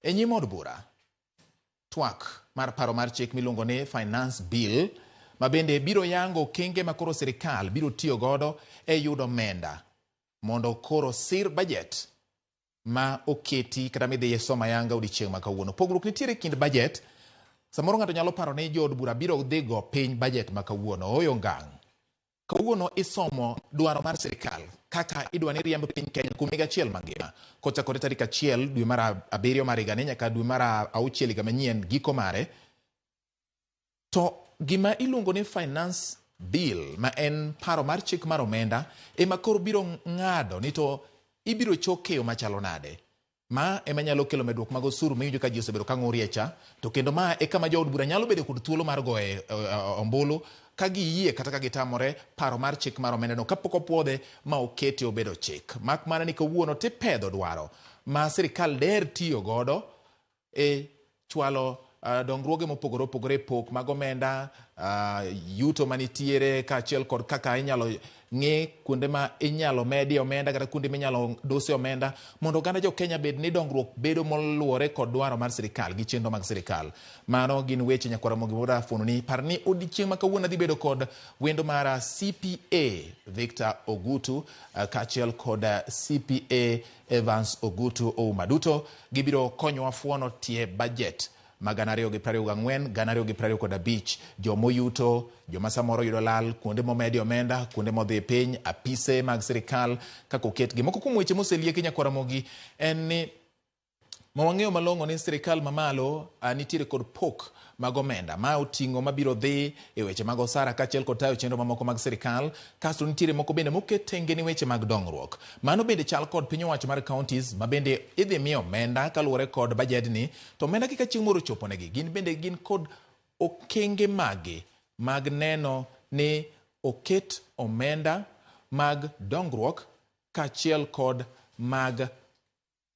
e nyim od bura twak mar paro mar chik miluongo ni finance bill, ma bende biro yango kenge ma koro sirikal biro tiyo godo e yudo omenda mondo koro sir budget ma oketi kata midhi soma yanga odiochieng' ma kawuono. Pogruok nitiere kind budget. Samoro ng'ato nyalo paro ni jo od bura biro dhi go piny budget ma kawuono. Oyo ngang'. Kawuono isomo dwaro mar sirikal kaka idwa ni riemb piny Kenya kuom higa achiel mangima kochakore tarik 1 dwe mar 7 mar higa ni nyaka dwe mar 6 higa manyien giko mare. To gima iluongo ni finance bill ma en paro mar chik mar omenda ema koro biro ng'ado ni to ibiro choke yo machalo nade. Ma ema nyalo kelo medruok mag osuru miwinjo ka ji osebedo ka ng'urie cha, to kendo ma e kama jo od bura nyalo bedo kod thuolo mar goye ombulu ka giyie kata ka gitamore paro mar chik mar omenda no kapok opuodhe ma okete obedo chik. Mak mana ni kawuono tipedho dwaro ma sirikal der tiyo godo e chwalo dongruoge mopogore opogore, pok mag omenda, yuto manitiere kaachiel kod kaka inyalo ng'e kuonde ma inyalo medi omenda kata kuonde minyalo dusi omenda mondo oganda jo Kenya bed ni dongruok bedo moluwore kod dwaro mar sirikal gi chenro mag sirikal. Mano gin weche nyaka Ramogi moda funo ni par ni odiochieng' ma kawuono dhi bedo kod wendo mar CPA Victor Ogutu kaachiel kod CPA Evans Ogutu Ouma. Duto gibiro konyowa fuono tie budget ma 2024 2025. Jomoyuto, joma samoro yudo lal, kuonde momedi omenda, kuonde modhi piny, apise mag sirikal, kako ketgi. Moko kuom weche moselieki nyaka Ramogi en ni Mawang'eyo malong'o ni sirikal mamalo nitiere kod pok mag omenda ma oting'o mabiro dhi e weche mag osara kaachiel kod tayo chenro mamoko mag sirikal, kasto nitiere moko bende moket tenge ni weche mag dongruok. Mano bende chal kod piny owacho mar counties ma bende idhi miyo omenda kaluwore kod bajedni, to omenda kaka chieng' moro choponegi gin bende gin kod okenge magi mag neno ni oket omenda mag dongruok kaachiel kod mag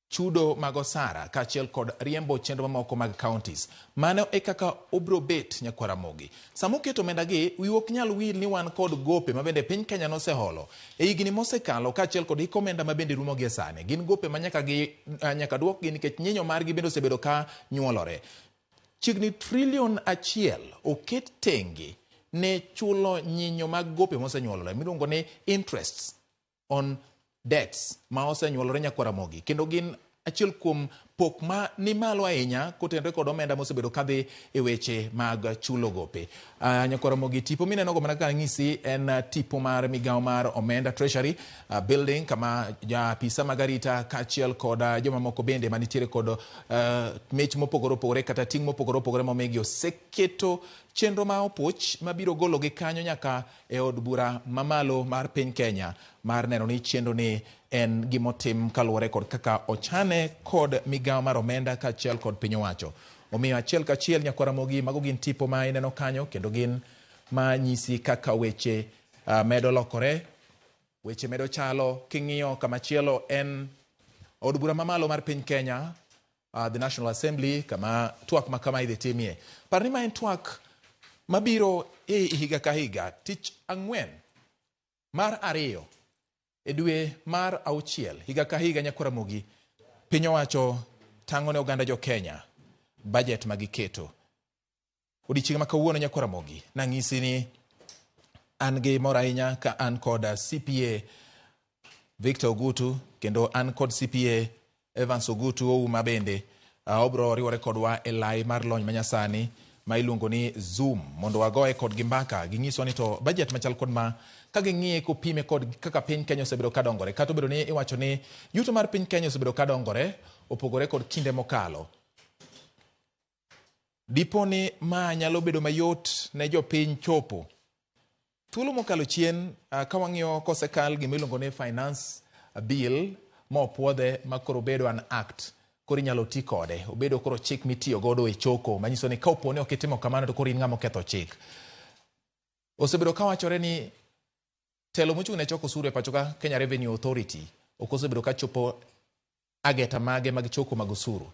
chudo mag osara kaachiel kod riembo chenro mamoko mag counties. Mano e kaka obro bet Ramogi. Sama oketo omenda gi, wiwok nyal wil ni wan kod gope ma bende piny Kenya noseholo e higni mosekalo kaachiel kod hik omenda ma bende rumo gi sani. Gin gope ma nyaka duok gi nikech nyinyo margi bende osebedo ka nyuolore. Chiegni $1 trillion oket tenge ne chulo nyinyo mag gope mosenyuolore miluongo ni interests on debts ma osenyuolore Ramogi, kendo gin achiel kuom pok ma ni malo ahinya kotenore kod omenda mosebedo kadhi e weche mag chulo gope. Ramogi, tipo mineno go mana ka ng'isi en tipo mar migawo mar omenda Treasury building, kama japisa mag arita kaachiel kod joma moko bende manitiere kod mich mopogore opogore kata ting' mopogore opogore momigi oseketo chenro ma opuch mabiro golo gi kanyo nyaka e od bura mamalo mar piny Kenya mar neno ni chenro ni en gimotim kaluwore kod kaka ochane kod migawo mar omenda kaachiel kod piny owacho. Omiyo achiel kachiel Ramogi, mago gin tipo ma ineno kanyo kendo gin ma nyisi kaka weche medo lokore, weche medo chalo. King'iyo kamachielo en od bura mamalo mar piny Kenya, the National Assembly, kama twak ma kama idhi timie. Parni ma en twak mabiro higa ka higa, tich ang'wen mar 2 e dwe mar 6 higa ka higa Ramogi, piny owacho tang'o ne oganda jo Kenya budget magiketo. Odiochieng' ma kawuono Ramogi, nang'isi ni an gi mor ahinya ka an kod CPA Victor Ogutu kendo an kod CPA Evans Ogutu ouma bende obro riwore kodwa e lai mar lony manyasani ma iluongo ni Zoom mondo wagoye kod gi mbaka ging'iswa ni to budget machal kod ma ka ging'iye kopime kod kaka piny Kenya osebedo ka dongore, kata obedo ni iwacho ni yuto mar piny Kenya osebedo ka dongore opogore kod kinde mokalo. Dipo ni ma nyalo bedo mayot ne jopiny chopo. Thuolo mokalo chien ka wang'iyo kosekal gimiluongo ni finance bill ma opuodhe ma koro bedo an act, koro inyalo ti kode, obedo koro chik mitiyo godo e choko, manyiso ni ka opone ok itimo kamano to koro in ng'ama oketho chik. Osebedo ka wachore ni telo mochung' ne choko osuru e pachoka, Kenya Revenue Authority, ok osebedo ka chopo ageta mage mag choko mag osuru.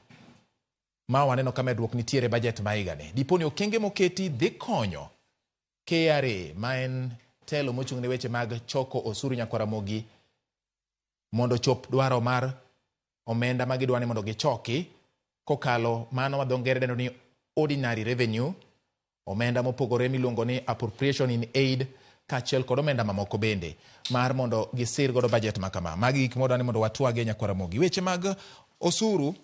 Ma waneno ka medruok nitiere budget ma higani. Diponi okenge moketi dhi konyo KRA, ma en telo mochung' ne weche mag choko osuru Ramogi, mondo chop dwaro mar omenda ma gidwani mondo gichoki kokalo mano ma dho ngere dendo ni ordinary revenue, omenda mopogore miluongo ni appropriation in aid, kaachiel kod omenda mamoko bende mar mondo gisir godo budget ma kama. Magi gik modwani mondo watwage Ramogi. Weche mag osuru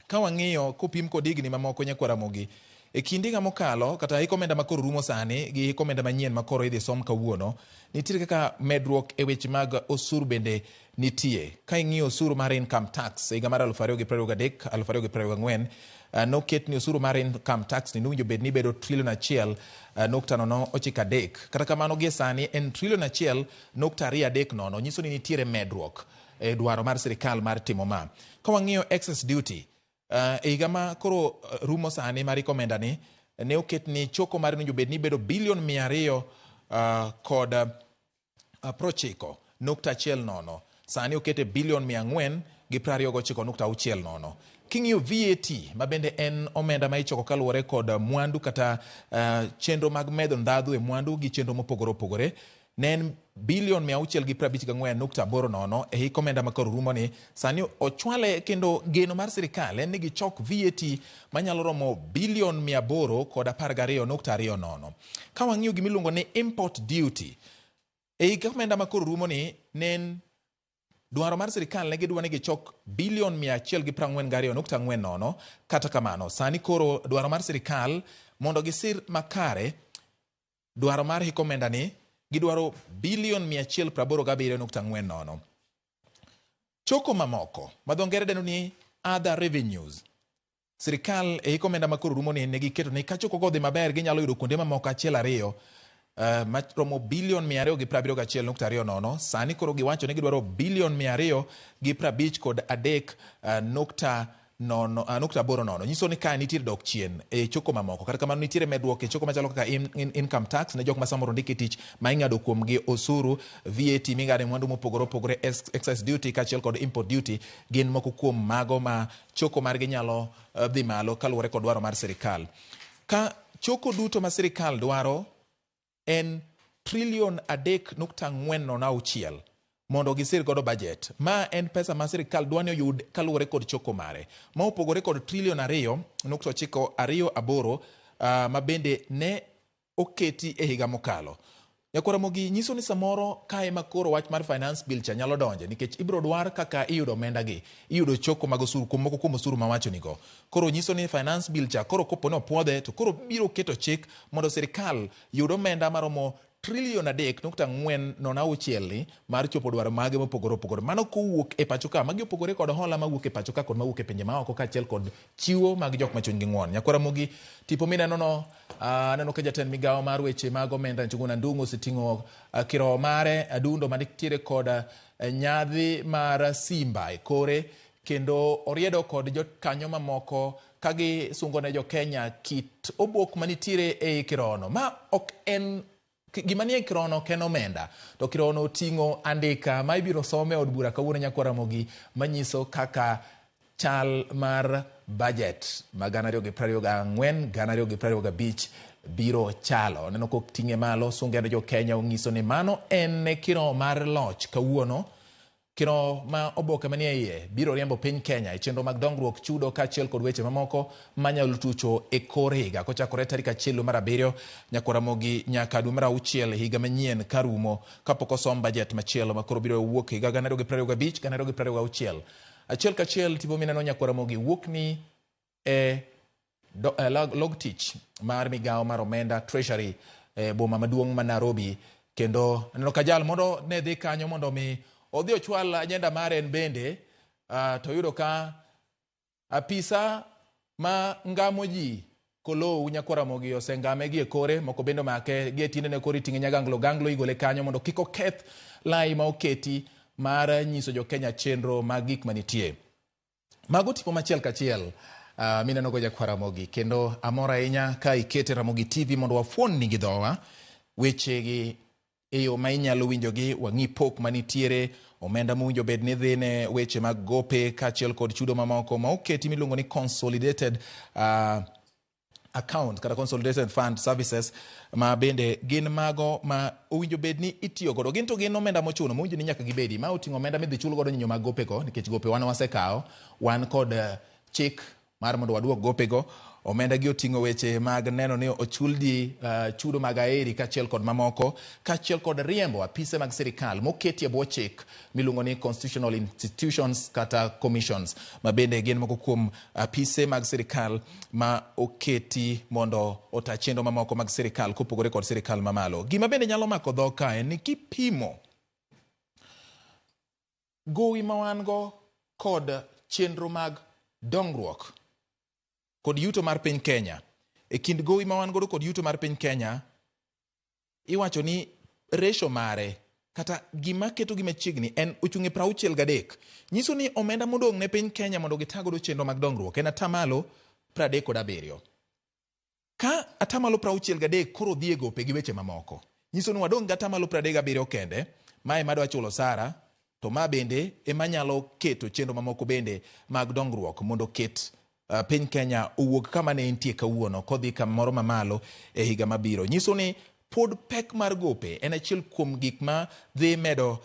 ka wang'iyo kopim kod higni mamoko Ramogi, e kinde higa mokalo kata hik omenda ma koro rumo sani gi hik omenda manyien ma koro idhi som kawuono, nitiere kaka medruok e weche mag osuru bende nitie. Ka ing'iyo osuru mar income tax higa mar 2023 2024, noket ni osuru mar income tax ni nowinjo bed ni bedo $1.9 trillion. Kata kamano gie sani en $1.2 trillion, nyiso ni nitiere medruok e dwaro mar sirikal mar timo ma. Ka wang'iyo excess duty, e higa ma koro rumo sani mar omenda ni ne oket ni choko mar nowinjo bed ni bedo $200 kod 90.1. Sani okete $429.60. King'iyo VAT ma bende en omenda ma ichoko kaluwore kod mwandu kata chenro mag medo ndhadhu e mwandu gi chenro mopogore opogore, ne en $554.80 e hik omenda ma koro rumo ni. Sani ochwale kendo geno mar sirikal en ni gichok VAT manyalo romo $812.20. Ka wang'iyo gimiluongo ni import duty, e hik omenda ma koro rumo ni ne dwaro mar sirikal ne gidwa ni gichok $142.40. Kata kamano sani koro dwaro mar sirikal mondo gisir makare dwaro mar hik omenda ni gidwaro $187.40. Choko mamoko ma dho ngere dendo ni other revenues. Sirikal e omenda makoro rumo ni negiketo ni kachoko kodhi maber ginyalo yudo kuonde mamoko achiel ariyo maromo bilion 271.200 sani koro giwacho ni gidwaro bilion 253.8 nyiso ni ka nitiere dok chien e choko mamoko kata kamano nitiere medruok e choko machalo kaka income tax ne jok ma samoro ndiki tich ma ing'ado kuomgi osuru VAT ming'ado mwandu mopogore opogore excess duty kaachiel kod import duty gin moko kuom mago ma choko margi nyalo dhi malo kaluwore kod dwaro mar sirikal. Ka choko duto ma sirikal dwaro en trilion 3.496 mondo gisir godo budget. Ma en pesa ma sirikal dwani oyud kaluwore kod choko mare. Ma opogore kod trilion 2.928 ma bende ne oketi e higa mokalo. Nyakora Ramogi nyiso ni samoro kae makoro wach mar finance bill cha nyalo donje nikech ibro dwar kaka iyudo omenda gi iyudo choko mag osuru moko kuom osuru ma wacho nigo. Koro nyiso ni finance bill cha koro kopo no puodhe to koro biro keto chik mondo sirikal yud omenda maromo trilion 3.496 mar chopo dwaro mage mopogore opogore. Mano kowuok e pacho ka magi opogore kod hola mawuok e pacho ka kod mawuok e pinje maoko kaachiel kod chiwo mag jok ma chunygi ng'won. Nyakora Ramogi tipo mineno aneno ka jatend migawo mar weche mag omenda Njuguna Ndung'u oseting'o kirowo mare adundo manitiere kod nyadhi mar simba e kore kendo oriedo kod jokanyo mamoko kagi sungo ne jo Kenya kit obok manitiere e kirono ma ok en gima nie kirono ken omenda to kirono oting'o andika ma ibiro some od bura kawuono Nyakora Ramogi manyiso kaka chal mar budget ma 2024-2025 biro chalo. Neno ko ting'e malo sunge jo Kenya onyiso ni mano en kirowo mar loch kawuono. Kirowo ma oboke manie iye biro riembo piny Kenya e chenro mag dongruok chudo kaachiel kod weche mamoko manyalo tucho e kor higa kochakore tarik 1 mar 7 Nyakora Ramogi nyaka dwe mar 6 higa manyien karumo kapok osom budget machielo makoro biro wuok higa 2025-2026. Achiel kachiel tipo mineno Nyakora Ramogi wuok ni log tich mar migawo mar omenda Treasury boma maduong' ma Nairobi kendo neno ka jal mondo ne dhi kanyo mondo mi odhi ochwal agenda mare en bende to yudo ka apisa ma ngamo ji Kolou Nyakora Ramogi osengame gi e kore moko bendo make gi tinde ne kori ting'e ganglo igole kanyo mondo kik oketh lai ma oketi mar nyiso jo Kenya chenro mag gik manitie. Mago tipo machiel kachiel mineno go Nyakora Ramogi kendo amora ahinya ka ikete Ramogi TV mondo wafuon ni gi dhowa weche gi eyo ma inyalo winjogi wang'i pok manitiere omenda mowinjo bed ni dhi ne weche mag gope kaachiel kod chudo mamoko ma oketi miluongo ni consolidated account kata consolidated fund services ma bende gin mago ma owinjo bed ni itiyo godo. Gin to gin omenda mochuno mowinjo ni nyaka gibedi ma oting'o omenda midhi chul godo nyinyo mag gopego nikech gope wan wasekawo wan kod chik mar mondo waduok gopego. Omenda gi oting'o weche mag neno ni ochul di chudo mag aeri kaachiel kod mamoko kaachiel kod riembo apise mag sirikal moketi e bwo chik miluongo ni constitutional institutions kata commissions ma bende gin moko kuom apise mag sirikal ma oketi mondo ota chenro mamoko mag sirikal kopogore kod sirikal mamalo. Gima bende nyalo mako dhok ka en ni kipimo gowi ma wan go kod chenro mag dongruok kod yuto mar piny Kenya. E kind gowi ma wan godo kod yuto mar piny Kenya iwacho ni ratio mare kata gima keto gi machiegni en ochung'e 63. Nyiso ni omenda modong' ne piny Kenya mondo gitagodo chenro mag dongruok en atamalo 37. Ka atamalo 63 koro dhi e gope gi weche mamoko. Nyiso ni wadong' gi atamalo 37 kende mae madwa chulo sara to ma bende emanyalo keto chenro mamoko bende mag dongruok mondo ket piny Kenya owuok kama ne entie kawuono kodhi kamoro mamalo e higa mabiro. Nyiso ni pod pek mar gope en achiel kuom gik ma dhi medo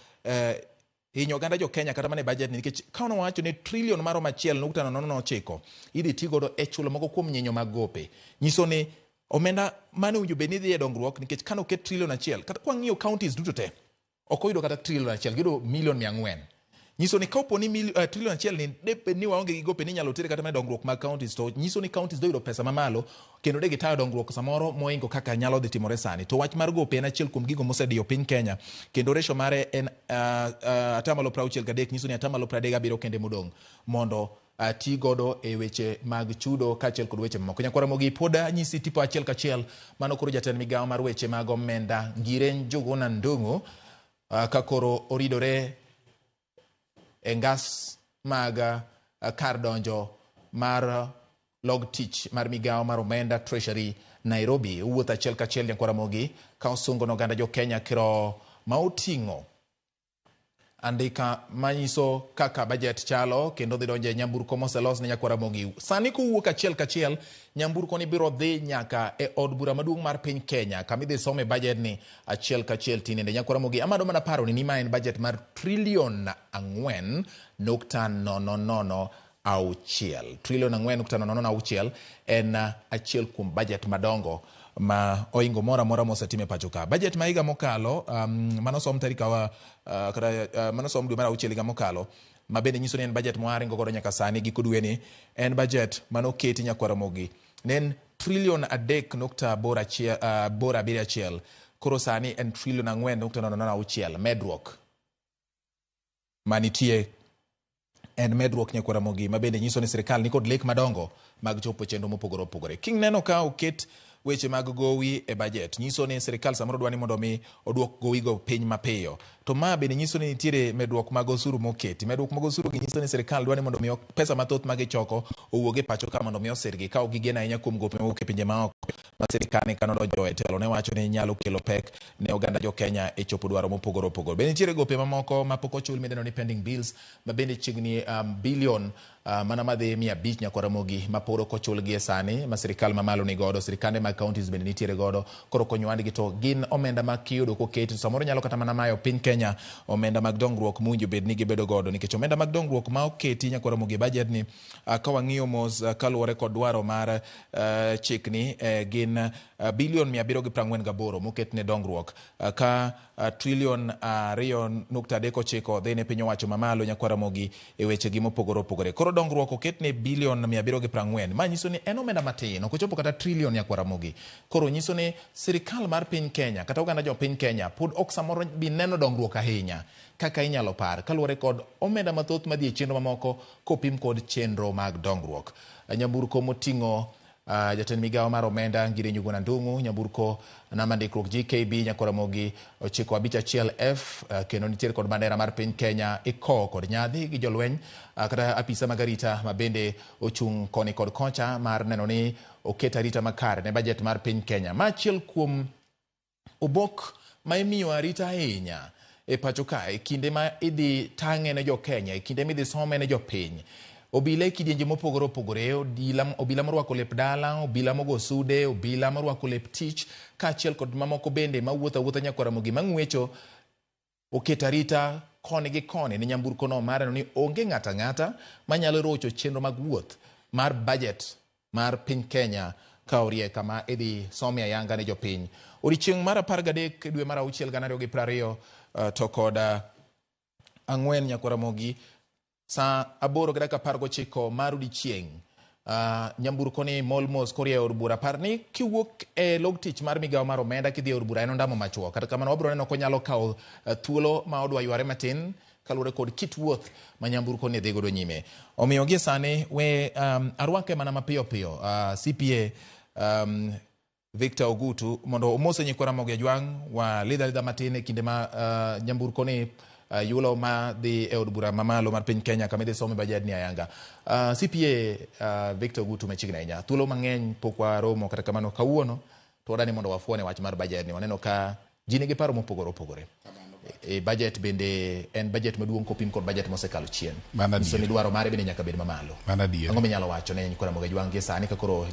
hinyo oganda jo Kenya kata mane budget ni nikech ka ono wacho ni trilion maro 1.009 idhi tigodo e chulo moko kuom nyinyo mag gope. Nyiso ni omenda mane owinjo bed ni dhi e dongruok nikech kano ket trilion 1 kata kwa ng'iyo counties duto te ok oyudo kata trilion 1 gido milion 400. Nyiso ni kaupo ni trilion 1 ni waonge gi gope ni nyalo tere kata dongruok mag counties to nyiso ni counties do yudo pesa mamalo kendo de gitayo dongruok samoro moingo kaka nyalo dhi timore sani. To wach mar gope en achiel kuom gigo mosediyo piny Kenya kendo ratio mare en atamalo 63. Nyiso ni atamalo 37 kende modong' mondo ti godo e weche mag chudo kaachiel kod weche mamoko. Nyakwaramogi pod nyisi tipo achiel kachiel mano koro jatend migawo mar weche mag omenda Ngire Njuguna Ndung'u ka koro oridore e ngas mag kar donjo mar log tich mar migawo mar omenda Treasury Nairobi. Wuoth achiel kachiel Nyakwaramogi ka osungo n'oganda jo Kenya kiro ma oting'o andika manyiso kaka budget chalo kendo dhi donje nyamburko moselos ne Nyakwaramogi. Sani kowuok achiel kachiel nyamburko ni biro dhi nyaka e od bura maduong' mar piny Kenya kama idhi some budget ni achiel kachiel tinende. Nyakwaramogi amado mana paro ni ma en budget mar trilion 4.006 trilion 4.006 en achiel kuom budget madongo ma oingo mora mosetime pacho ka. Budget ma higa mokalo manosom tarika manosom dwe mar auchiel higa mokalo ma bende nyiso ni en budget moaringo godo nyaka sani giko dwe ni en budget manoketi Nyakwaramogi nen trilion 3.871 koro sani en trilion 4.006 medruok manitie en medruok Nyakwaramogi ma bende nyiso ni sirikal ni kod lek madongo mag chopo chenro mopogore opogore. King neno ka oket weche mag gowi e budget nyiso ni sirikal samoro dwani mondo mi oduok gowi go piny mapiyo. To ma bende nyiso ni nitiere medruok mag osuru moketi. Medruok mag osuru gi nyiso ni sirikal dwani mondo mi pesa mathoth mag choko owuoge pacho ka mondo mi osirgi ka ogigena ahinya kuom gope mawuok e pinje maoko. Ma sirikal ne kano donjo e telo ne wacho ni nyalo kelo pek ne oganda jo Kenya e chopo dwaro mopogore opogore. Bende nitiere gope mamoko ma pok ochul midendo ni pending bills ma bende chigni billion mana madhi 500 Nyakwaramogi ma pod ok ochul gi e sani ma sirikal mamalo ni godo. Sirikande mag counties bende nitiere godo koro konywandgi to gin omenda ma kiyudo koketi samoro nyalo kata mana mayo piny Kenya omenda mag dongruok munjo bed ni gibedo godo nikech omenda mag dongruok ma oketi Nyakwaramogi budget ni ka wang'iyo mos kaluwore kod dwaro mar chikni gin bilion 748 moket ne dongruok ka trilion 2.39 dhi ne piny owacho mamalo Nyakwaramogi e weche gi mopogore opogore. Koro dongruok oket ne bilion 740 ma nyiso ni en omenda matin ok ochopo kata trilion Nyakwaramogi. Koro nyiso ni sirikal mar piny Kenya kata oganda jo piny Kenya pod ok samoro bi neno dongruok ahinya kaka inyalo par kaluwore kod omenda mathoth madhi e chenro mamoko kopim kod chenro mag dongruok. Nyamburko moting'o jatend migawo mar omenda Ngire Njuguna Ndung'u nyamburko namba ndikruok GKB Nyakwaramogi 951F kendo nitiere kod bandera mar piny Kenya iko kod nyadhi gi jolweny kata apisa magarita ma bende ochung' koni kod kocha mar neno ni oket arita makare ne budget mar piny Kenya. Ma achiel kuom obok ma imiyo arita ahinya e pacho ka e kinde ma idhi tang'e ne jo Kenya e kinde ma idhi some ne jo piny. Obila kidienje mopogore opogore obila morwako lep dala obila mogo sude obila morwako lep tich kaachiel kod mamoko bende mawuotho awuotha Nyakwaramogi mang'wecho oketo arita koni gi koni ne nyamburko no mar ni onge ng'ata ng'ata manyalo rocho chenro mag wuoth mar budget mar piny Kenya ka orie kama idhi some ayanga ne jopiny. Odiechieng' mar 13 dwe mar 6 2020 to kod ang'wen Nyakwaramogi sa 8:19 mar odiechieng' nyamburko ni molmos korie od bura par ni kiwuok e log tich mar migawo mar omenda kidhi od bura en ondamo machuok kata kamano wabro neno ko nyalo kawo thuolo ma odwa yware matin kaluwore kod kit wuoth ma nyamburko ni dhi godo nyime. Omiyo gie sani we arwake mana mapiyo piyo CPA Victor Ogutu mondo omose Nyakwaramogi ajwang' wa lidha matin e kinde ma nyamburko ni yulo ma dhi e od bura mamalo mar piny Kenya kama idhi some budget ni ayanga. CPA Victor Ogutu machiegni ahinya thuolo mang'eny pok waromo kata kamano kawuono to wadani mondo wafuone wach mar budget ni waneno ka ji nigi paro mopogore opogore. Budget bende en budget maduong' kopim kod budget mosekalo chien. Nyiso ni dwaro mare bende nyaka bed mamalo. Ang'o minyalo wacho ne Nyakwaramogi ajwang' gie sani ka koro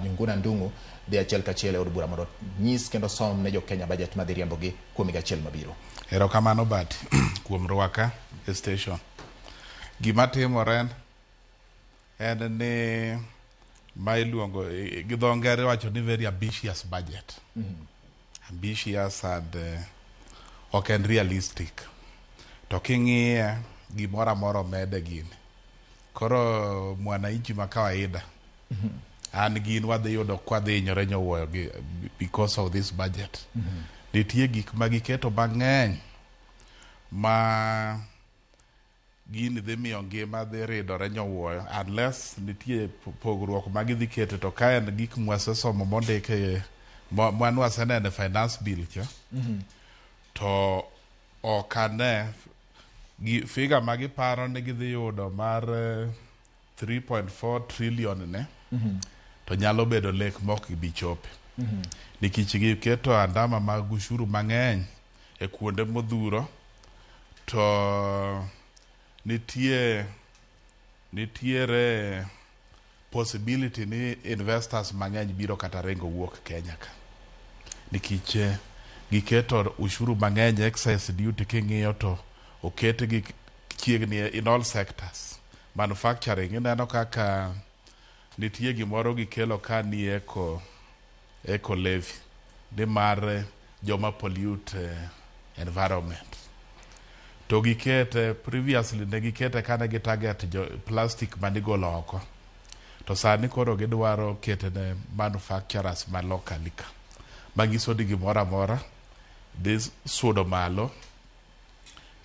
Njuguna Ndung'u dhi achiel kachiel e od bura mondo nyis kendo som ne jo Kenya budget madhi riembogi kuom higa achiel mabiro. Erokamano Bat kuom rwaka e station. Gima timore en ni ma iluongo gi dho ngere wacho ni very ambitious budget. Ambitious and ok en realistic. To king'iye gimoro amora omede gini. Koro mwananchi ma kawaida an gin wadhi yudo kwadhi hinyore nyowuoyo because of this budget. Nitie gik ma giketo mang'eny ma gini dhi miyo ngima dhi ridore nyowuoyo unless nitie pogruok ma gidhi keto to ka en gik mwasesomo mondike mwan wasenene finance bill cha to ok ane figa ma giparo ni gidhi yudo mar 3.4 trillion ne to nyalo bedo lek mok gibi chope nikech giketo andama mag ushuru mang'eny e kuonde modhuro to nitiere possibility ni investors mang'eny biro kata rengo wuok Kenya ka nikech giketo ushuru mang'eny excess duty king'iyo to oketgi chiegni in all sectors. Manufacturing ineno kaka nitie gimoro gikelo ka ni eco levy ni mar joma pollute environment to gikete previously ne gikete kane gi target plastic manigolo oko to sani koro gidwaro kete ne manufacturers ma locally ka magiso ni gimoro amora dhi sudo malo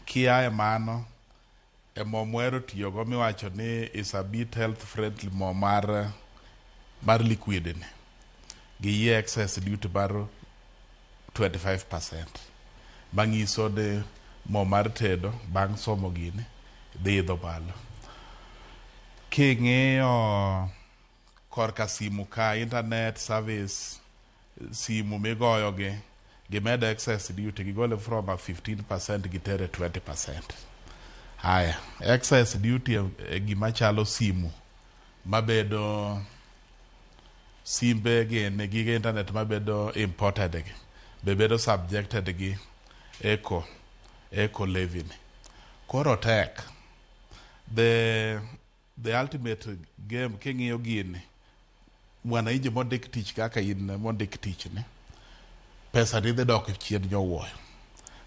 kiaye mano mo mwero tiyogo miwacho ni is a bit health friendly mo mar liquid ne gi excess duty bar 25% bangiso de mo mar tedo bang somo gini dhi idho malo king'iyo korka simu ka internet service simu migoyogi gimedo excess duty gigole from a 15% gitere 20%. Haya, excess duty gima chalo simu mabedo simbe gene gige internet mabedo imported bebedo subjected gi eco levy. Koro tek the ultimate game king'iyo gini mwananchi mondik tich kaka in mondik tich ne pesa dhi dok chien nyowuoyo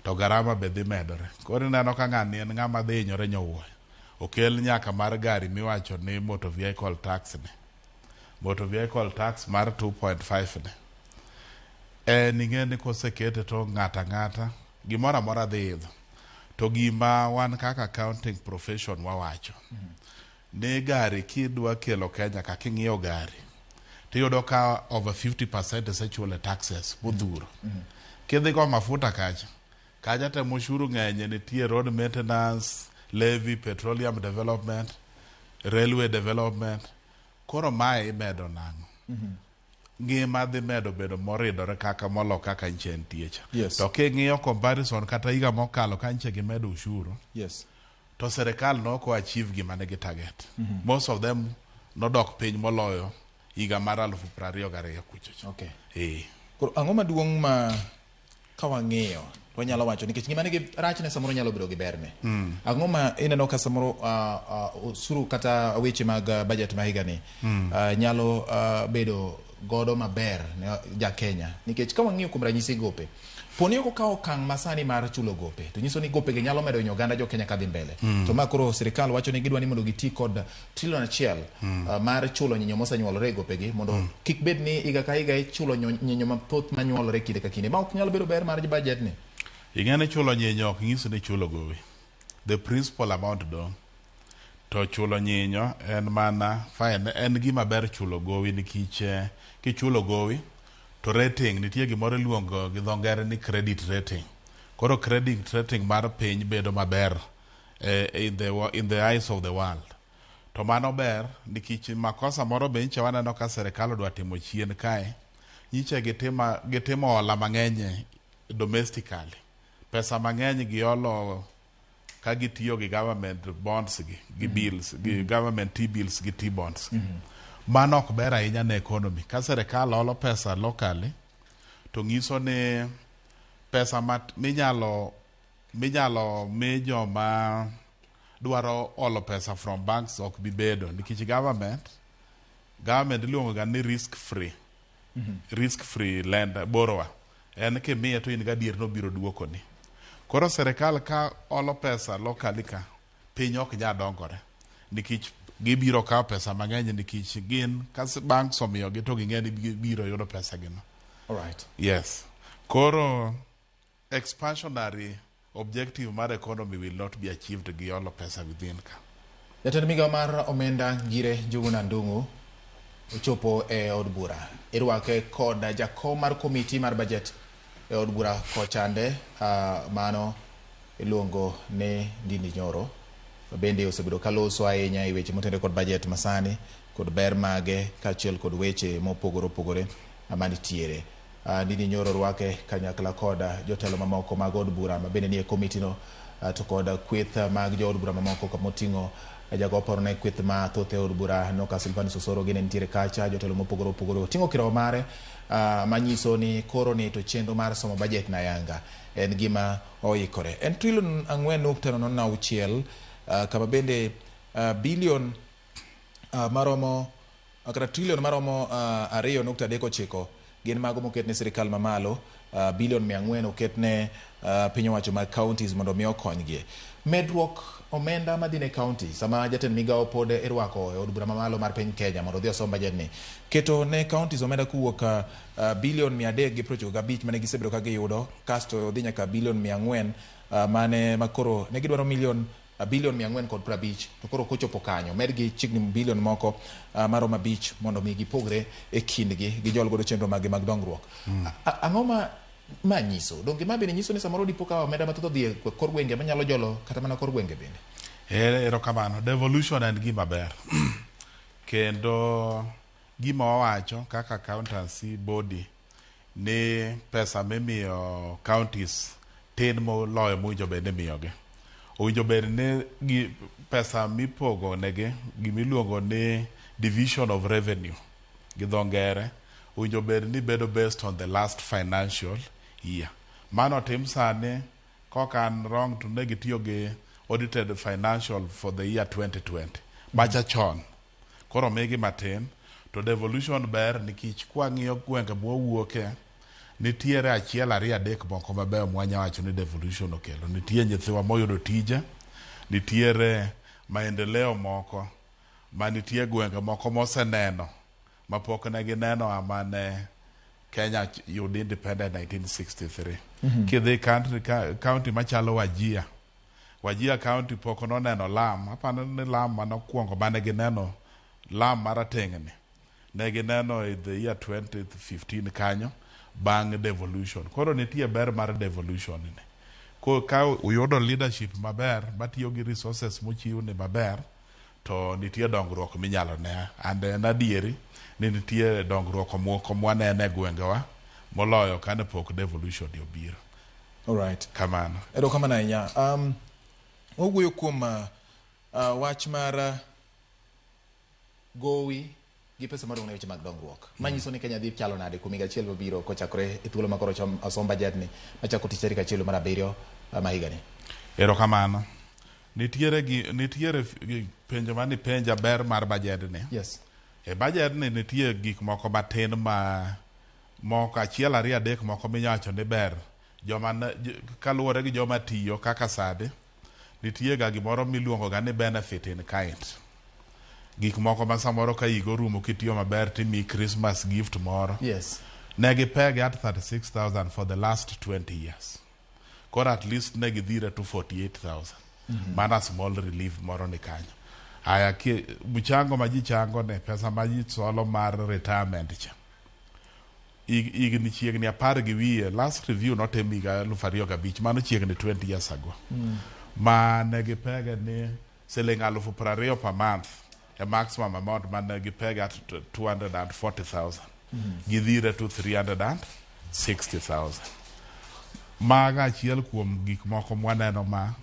to garama be dhi medore. Koro neno ka ng'ani en ng'ama dhi hinyore nyowuoyo okel nyaka mar gari miwacho ni motor vehicle tax ne motor vehicle tax mar 2.5 ne ning'eni kosekete to ng'ata gimoro amora dhi idho to gima wan kaka accounting profession wawacho ne gari kidwa kelo Kenya ka king'iyo gari tiyudo ka over 50% sexual taxes modhuro kidhi go mafuta kaja te ushuru ng'enye nitie road maintenance levy petroleum development railway development koro mae imedo nang'o ngima dhi medo bedo moridore kaka molo kaka nche ntiecha to king'iyo comparison kata higa mokalo ka nche gimedo ushuru to serikal noko achieve gima ne gi target most of them nodok piny moloyo higa mar 2022 kucho. Koro ang'o maduong' ma kawang'iyo wanyalo wacho nikech gima nigi rachne samoro nyalo bedo gi berne ang'o ma ineno ka samoro usuru kata weche mag budget ma higa ni nyalo bedo godo maber ne ja Kenya nikech ka wang'iyo kuom ranyisi gope poni oko kawo okang' masani mar chulo gope to nyiso ni gope gi nyalo medo nyoganda jo Kenya kadhi mbele to ma koro sirikal wacho ni gidwa ni mondo giti kod trillion achiel mar chulo nyinyo mosenyuolore gope gi mondo kik bed ni higa ka higa chulo nyinyo mathoth manyuolore kinde ka kinde ma ok nyalo bedo ber mar budget ni ing'eni chulo nyinyo ok nyiso ni chulo gowi the principal amount do to chulo nyinyo en mana fine en gima ber chulo gowi nikech kichulo gowi to rating nitie gimoro luongo gi dho ngere ni credit rating koro credit rating mar piny bedo maber in the eyes of the world to mano ber nikech makosa moro be nche waneno ka serikal odwa timo chien kae nyiche gitimo hola mang'eny domestically pesa mang'eny giolo ka gitiyo gi government bonds gi bills gi government T-bills gi T-bonds mano ok ber ahinya ne economy ka serikal olo pesa locally to nyiso ni pesa minyalo mi joma dwaro olo pesa from banks ok bi bedo nikech government iluongo ga ni risk free lender borrower en kimiye to in gadier no biro duoko ni koro serikal ka olo pesa locally ka piny ok nya dongore nikech gibiro kawo pesa mang'eny nikech gin ka banks omiyogi to ging'e ni biro yudo pesa gino. Alright. Yes. Koro expansionary objective mar economy will not be achieved gi olo pesa within ka. Jatend migao mar omenda Ngire Njuguna Ndung'u ochopo e od bura. Irwake kod jakom mar komiti mar budget e od bura kochande mano iluongo ne Ndindi Nyoro. Bende osebedo kaloso ahinya e weche motende kod budget masani kod ber mage kaachiel kod weche mopogore opogore manitiere. Ndindi Nyoro rwake kanyakla kod jotelo mamoko mag od bura mabende nie komiti no to kod kweth mag jo od bura mamoko kamoting'o jagoparo ne kweth ma thoth e od bura Noka Silvanus Osoro gine nitiere kacha jotelo mopogore opogore oting'o kirawo mare manyiso ni koro ni to chenro mar somo budget na yanga en gima oikore. En trilion 4.06 kama bende bilion maromo kata trilion maromo 2.39 gin mago moket ne sirikal mamalo, bilion 400 oket ne piny owacho mag counties mondo mi okonygie. Medruok omenda madhine county sama jatend migao pod irwako e od bura mamalo mar piny Kenya mondo odhi osom budget ni keto ne counties omenda kuwuok bilion 395 mane gisebedo ka giyudo kasto odhi nyaka bilion 400 mane makoro ne gidwaro bilion 450 to koro kochopo kanyo medgi chiegni bilion moko maromo 5 mondo mi gipogre e kindgi gi jol godo chenro mag dongruok. Ang'o ma nyiso donge ma bende nyiso ni samoro dipo ka omenda mathoth odhi e kor gwenge manyalo jolo kata mana kor gwenge bende. Erokamano, devolution en gima ber kendo gima wawacho kaka accountancy body ni pesa mimiyo counties tin moloyo mowinjo bende miyogi. Owinjo bende ne gi pesa mipogo negi gimiluongo ni division of revenue gi dho ngere owinjo bende ni bedo based on the last financial year. Mano tim sani kokan wrong to negitiyo gi audited financial for the year 2020 macha chon koro migi matin to devolution ber nikech kwang'iyo gwenge mwawuoke nitiere 1, 2, 3 moko mabeyo mwanya wacho ni devolution okelo. Nitie nyithiwa moyudo tije, nitiere maendeleo moko manitie gwenge moko moseneno mapok ne gineno amane Kenya yud independent 1963. Kidhi county machalo Wajir county pok noneno lam. Apano ni lam manokwongo mane gineno lam marateng'ni ne gineno in the year 2015 kanyo bang devolution. Koro nitie ber mar devolution ni. Ko ka uyudo leadership maber matiyo gi resources mochiw ni maber to nitie dongruok minyalo ne. And nadieri ni nitie dongruok moko mwanene e gwengewa moloyo kane pok devolution obiro. Alright. Kamano. Erokamano ahinya. Owuoyo kuom wach mar gowi gi pesa maduong' ne weche mag dongruok. Manyiso ni Kenya dhi chalo nade kuom higa achiel mabiro kochakore e thuolo makoro osom budget ni machako tich tarik 1 mar 7 ma higa ni. Erokamano. Nitiere penjo mani penja ber mar budget ni. Yes. E budget ni nitie gik moko matin ma moko 1, 2, 3 moko minyacho ni ber. Joma kaluwore gi joma tiyo kaka sade nitie ga gimoro miluongo ga ni benefit in kind. Gik moko ma samoro ka higa rumo kitiyo maber timi Christmas gift moro. Yes. Negi peg at 36,000 for the last 20 years. Kora at least negi dhire to 48,000. Mana small relief moro ni kanyo. Aya mchango maji chango ne pesa maji solo mar retirement cha. Igni chiegni 10 gi wiye last review notemi ga 2005 mano chiegni 20 years ago. Ma negi pege ni siling 20,000 per month. A maximum amount man gipeg at 240,000. Gidhire to 360,000. Maga achiel kuom gik moko mwaneno ma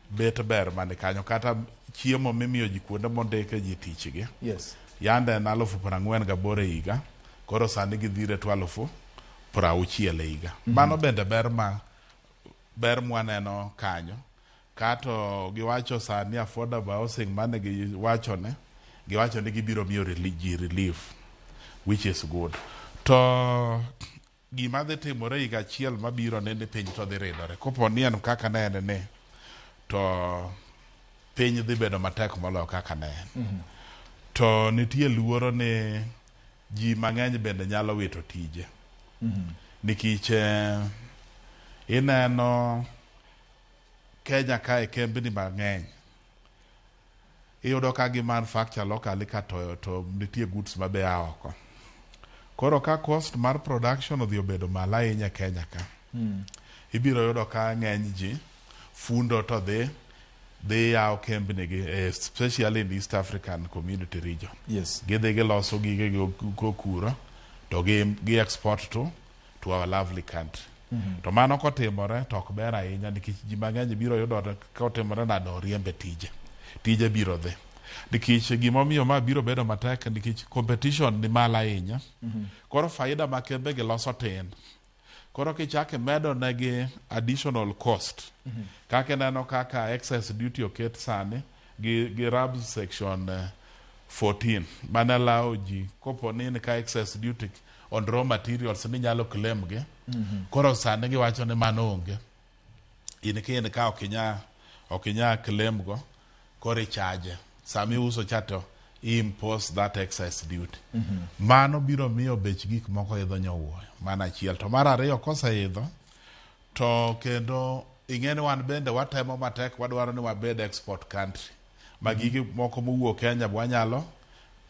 bet ber mane kanyo kata chiemo mimiyo ji kuonde mondike ji tichgi. Yes. Yande en 48,000 higa. Koro sani gidhire to 60,000 higa. Mano bende ber mwaneno kanyo. Kato giwacho sani affordable housing mane giwacho ni gibiro miyo relief, which is good. To gima dhi timore higa achiel mabiro nene piny to dhi ridore. Kopo ni en kaka ne en ne to piny dhi bedo matek moloyo kaka ne en. To nitie luoro ni ji mang'eny bende nyalo wito tije. Nikech ineno Kenya kae kembni mang'eny iyudo ka gi manufacture locally ka to nitie goods mabe oko. Koro ka cost mar production odhi obedo malo ahinya Kenya ka, ibiro yudo ka ng'eny ji fundo to dhi yawo kembni gi, especially in East African Community region. Yes. Gidhi giloso gige kuro to gi export to our lovely country. To mano kotimore to ok ber ahinya nikech ji mang'eny biro yudo ka otimore nado riembe tije biro dhi. Nikech gimomiyo ma biro bedo matek nikech competition ni malo ahinya. Koro faida ma kembe giloso tin. Koro kichake medo negi additional cost. Kaka neno kaka excess duty oket sani gi RAB section 14 mana lao ji kopo ni ka excess duty on raw materials ni nyalo claim gi. Koro sani giwacho ni mano onge. In ka okinya claim go koro charge. Sami uso chato impose that excess duty. Mano biro miyo bech gik moko idho nyowuoyo. Mana achiel. To mar ariyo koseidho to kendo ing'eni wan bende watemo matek wadwaro ni wabed export country. Magigi moko mowuok Kenya wanyalo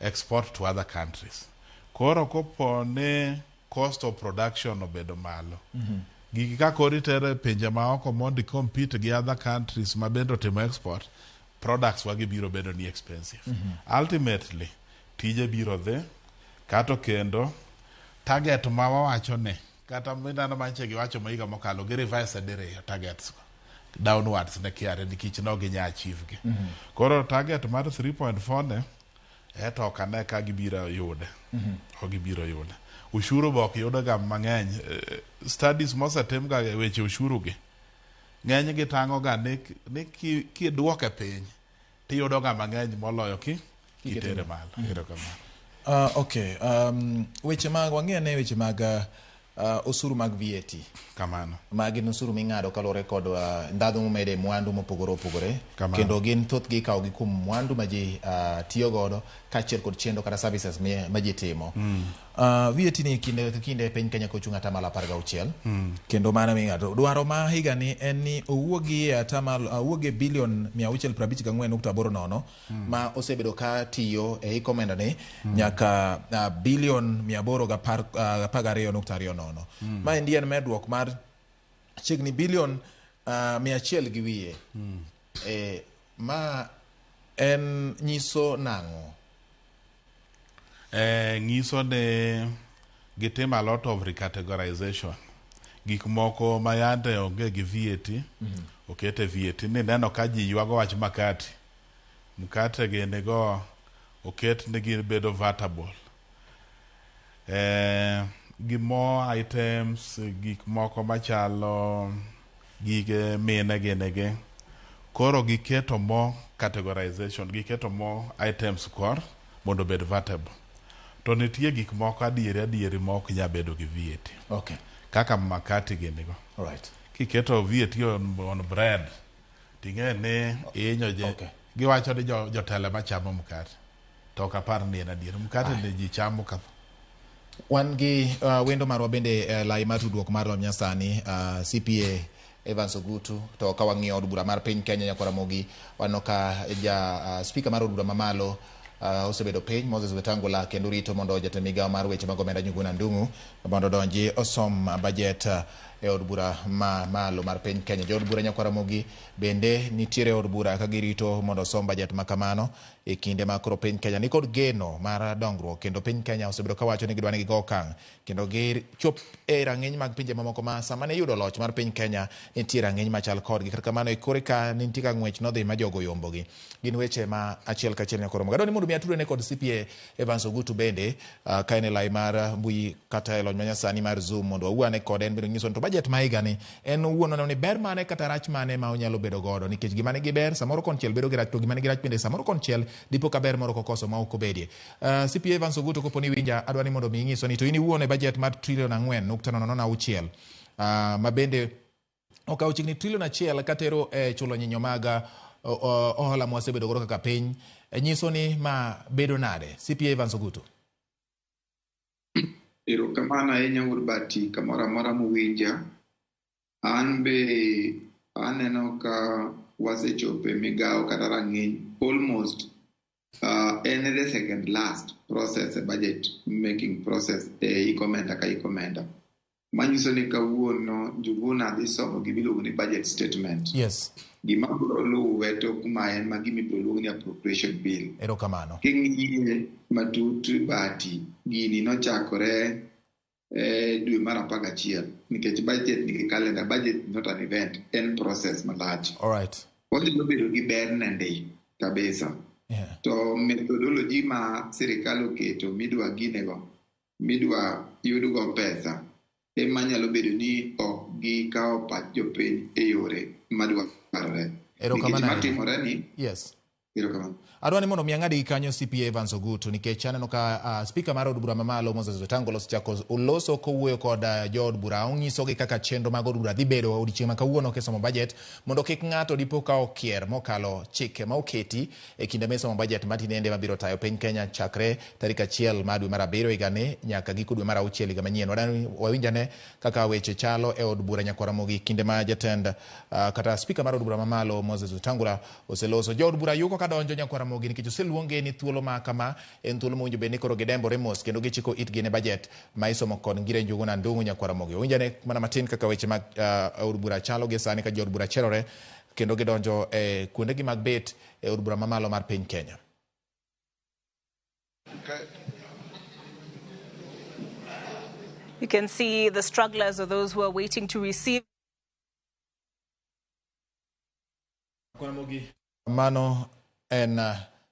export to other countries. Koro kopo ne cost of production obedo malo. Gigi ka kori tere pinje maoko mondo compete gi other countries ma bende timo export, products wagi biro bedo ni expensive. Ultimately, tije biro dhi, kato kendo, target ma wawacho ne, kata mindano manche giwacho maiga mokalo, gi revise diriyo targets downwards ne kiare nikech no ginya achieve gi. Koro target mar 3.4 ne, eto okane ka gibiro yude. Gibiro yude. Ushuru bok yude ga mang'eny. Studies mosetim ga weche ushuru gi. Ng'eny gi tango ga ni kiduoke piny tiyudo ga mang'eny moloyo kitere malo. Okay. Weche mag wang'ene weche mag osuru mag VAT. Kamano. Magi osuru ming'ado kalore kod ndadhu mumede mwandu mopogore opogore. Kendo gin thoth gi kawo gi kuom mwandu ma ji tiyo godo kaachiel kod chenro kata services ma ji timo. VAT ni kinde piny Kenya kochung' atamalo 16. Kendo mano ming'ado. Dwaro ma higa ni en ni owuogie bilion 654.80 ma osebedo ka tiyo e ikomenda ni nyaka bilion 812.20. Ma endi en medruok mar chiegni bilion 100 gi wiye. Ma en nyiso nang'o? Nyiso ne gitimo a lot of recategorization. Gik moko ma yande onge gi VAT, okete VAT. Ni neno ka ji ywago wach mkate gene go oket ni bedo vatable. Gimo items, gik moko machalo gige mine gene. Koro giketo mo categorization, giketo mo items kor mondo bed vatable. To nitie gik moko adieri moko nya bedo gi VAT. Okay. Kaka makati gene go. Alright. Kiketo VAT on bread, ting'e ni inyo je. Okay. Giwacho ni jotele machamo mkate. To kapar ni en adieri. Mkate ni ji chamo ka. Wan gi wendo marwa bende lai mar tudruok mar nyasani CPA Evans Ogutu to ka wang'iyo od bura mar piny Kenya nyaka Ramogi wano ka speaker mar od bura mamalo osebedo piny Moses Wetangula kendo rito mondo jatend migawo mar weche mag omenda Njuguna Ndung'u mondo donji osom bajet e od bura malo mar piny Kenya. Jo od bura nyaka Ramogi bende nitiere od bura ka girito mondo osom bajet ma kamano e kinde ma koro piny Kenya ni kod geno mar dongruok kendo piny Kenya osebedo ka wacho ni gidwa ni gigo okang' kendo gichop e rang'iny mag pinje mamoko ma sama ne yudo loch mar piny Kenya nitie rang'iny machal kodgi kata kamano e kore ka nitie ka ng'wech nodhi ma jogo yombogi. Gin weche ma achiel kachiel nyaka Ramogi. Adwani mondo mi atudre ne kod CPA Evans Ogutu bende ka en e lai mar mbui kata e lony manyasani mar Zoom mondo wawuane kod en biro nyiso to bajet ma higa ni en wuono ni ber mane kata rach mane ma onyalo bedo godo nikech gima ne giber samoro konchiel bedo gi rach to gima ne gi rach bende samoro konchiel dipo ka ber moro kokoso ma ok obedie. CPA Evans Ogutu kopo ni winja adwani mondo mi nyiso ni to in iwuone bajet mar trilion 4.06 ma bende okawo chiegni trilion 1 katero e chulo nyinyo mag ohala mwasebedo godo kaka piny nyiso ni ma bedo nade. CPA Evans Ogutu. Erokamano ahinya wuod Bati kamoro amora mowinja. An be aneno ka wasechope migao kata rang'iny almost in the second last process, a budget making process, ikomenda ka ikomenda. Manyiso ni kawuono Njuguna dhi somo gimiluongo ni budget statement. Yes. Gima biro luwe tok ma en ma gima ibiro luongo ni appropriation bill. Erokamano. King'iye matut bati gini nochakore dwe mar 11 nikech budget nigi calendar. Budget not an event, en process malach. All right. Onyalo bedo gi ber nende kabisa. To methodology ma sirikal oketo midwa ginego, midwa yudgo pesa, ema nyalo bedo ni ok gikawo pach jopiny e yore madwarore. Erokamano. Matimore ni yes. Erokamano. Adwani mondo mi ang'adi gi kanyo CPA Evans Ogutu nikech aneno ka speaker mar od bura mamalo Moses Wetang'ula osechako oloso kowuoyo kod jood bura. Onyisogi kaka chenro mag od bura dhi bedo odiochieng' ma kawuono kisomo budget mondo kik ng'ato dipo ka okier mokalo chike ma oketi e kinde misomo budget matinende mabiro tayo piny Kenya chakre tarik 1 mar dwe mar 7 higani nyaka giko dwe mar 6 higa manyien. Wawinjane kaka weche chalo e od bura nyakwara Ramogi kinde ma jatend kata speaker mar od bura mamalo Moses Wetang'ula oseloso. Jood bura yuko ka donjo nyakwara Ramogi nikech oseluonge ni thuolo ma kama en thuolo mowinjo bed ni koro gidembore mos kendo gichiko itgi ne budget ma isomo kod Ngire Njuguna Ndung'u nyakwara Ramogi. Owinjane mana matin kaka weche mag od bura chalo gi sani ka jood bura cherore kendo gidonjo e kuondegi mag bet e od bura mamalo mar piny Kenya. You can see the strugglers or those who are waiting to receive. Mano en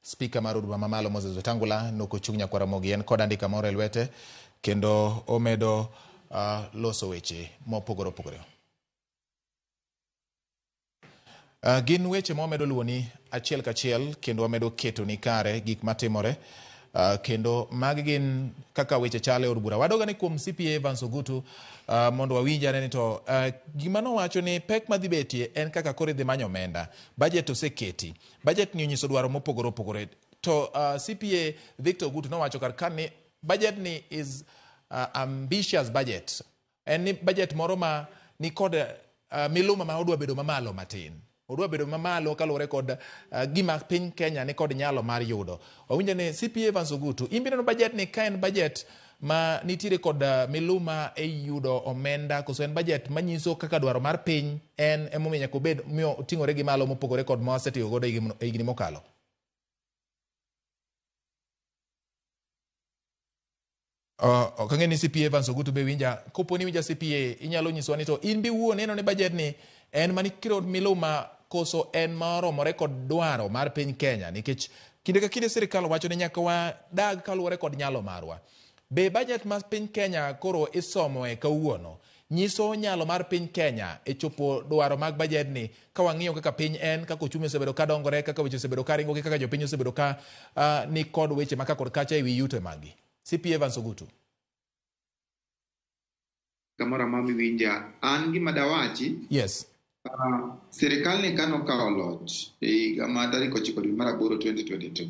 speaker mar od bura mamalo Moses Wetang'ula nokochung' nyakwara Ramogi en kod andika moro e lwete kendo omedo loso weche mopogore opogore. Gin weche ma omedo luwo ni achiel kachiel kendo omedo keto ni kare gik matimore kendo mag gin kaka weche chale od bura. Wadoga ni kuom CPA Evans Ogutu mondo wawinjane ni to gima nowacho ni pek madhi betie en kaka kore dhi manyo omenda. Budget oseketi. Budget ni onyiso dwaro mopogore opogore. To CPA Victor Ogutu nowacho kar kan budget ni is ambitious budget. En ni budget moro ma ni kod miluma ma odwa bedo mamalo matin. Odwa bedo mamalo kaluwore kod gima piny Kenya ni kod nyalo mar yudo. Owinjane CPA Evans Ogutu imbineno budget ni ka en budget ma nitiere kod miluma e yudo omenda koso en budget manyiso kaka dwaro mar piny en emomiyo nyaka obed miyo oting'ore gi malo mopogore kod ma wasetiyo godo e higni mokalo. Ok ang'e ni CPA Evans Ogutu be winja. Kopo ni winja CPA inyalo nyiswa ni to in bi wuo neno ni budget ni en manikiro miluma koso en maromore kod dwaro mar piny Kenya nikech kinde ka kinde sirikal wacho ni nyaka wadag kaluwore kod nyalo marwa. Be budget mar piny Kenya koro isomo e kawuono nyiso nyalo mar piny Kenya e chopo dwaro mag budget ni ka wang'iyo kaka piny en kaka ochumi osebedo ka dongore kaka weche osebedo ka ringo kaka jopiny osebedo ka ni kod weche maka kod kacha e wi yuto magi. CPA Evans Ogutu. Kamora mami winja an gima dawachi. Yes. Sirikal ni kano kawo loch e higa ma tarik 9 dwe mar 8 2022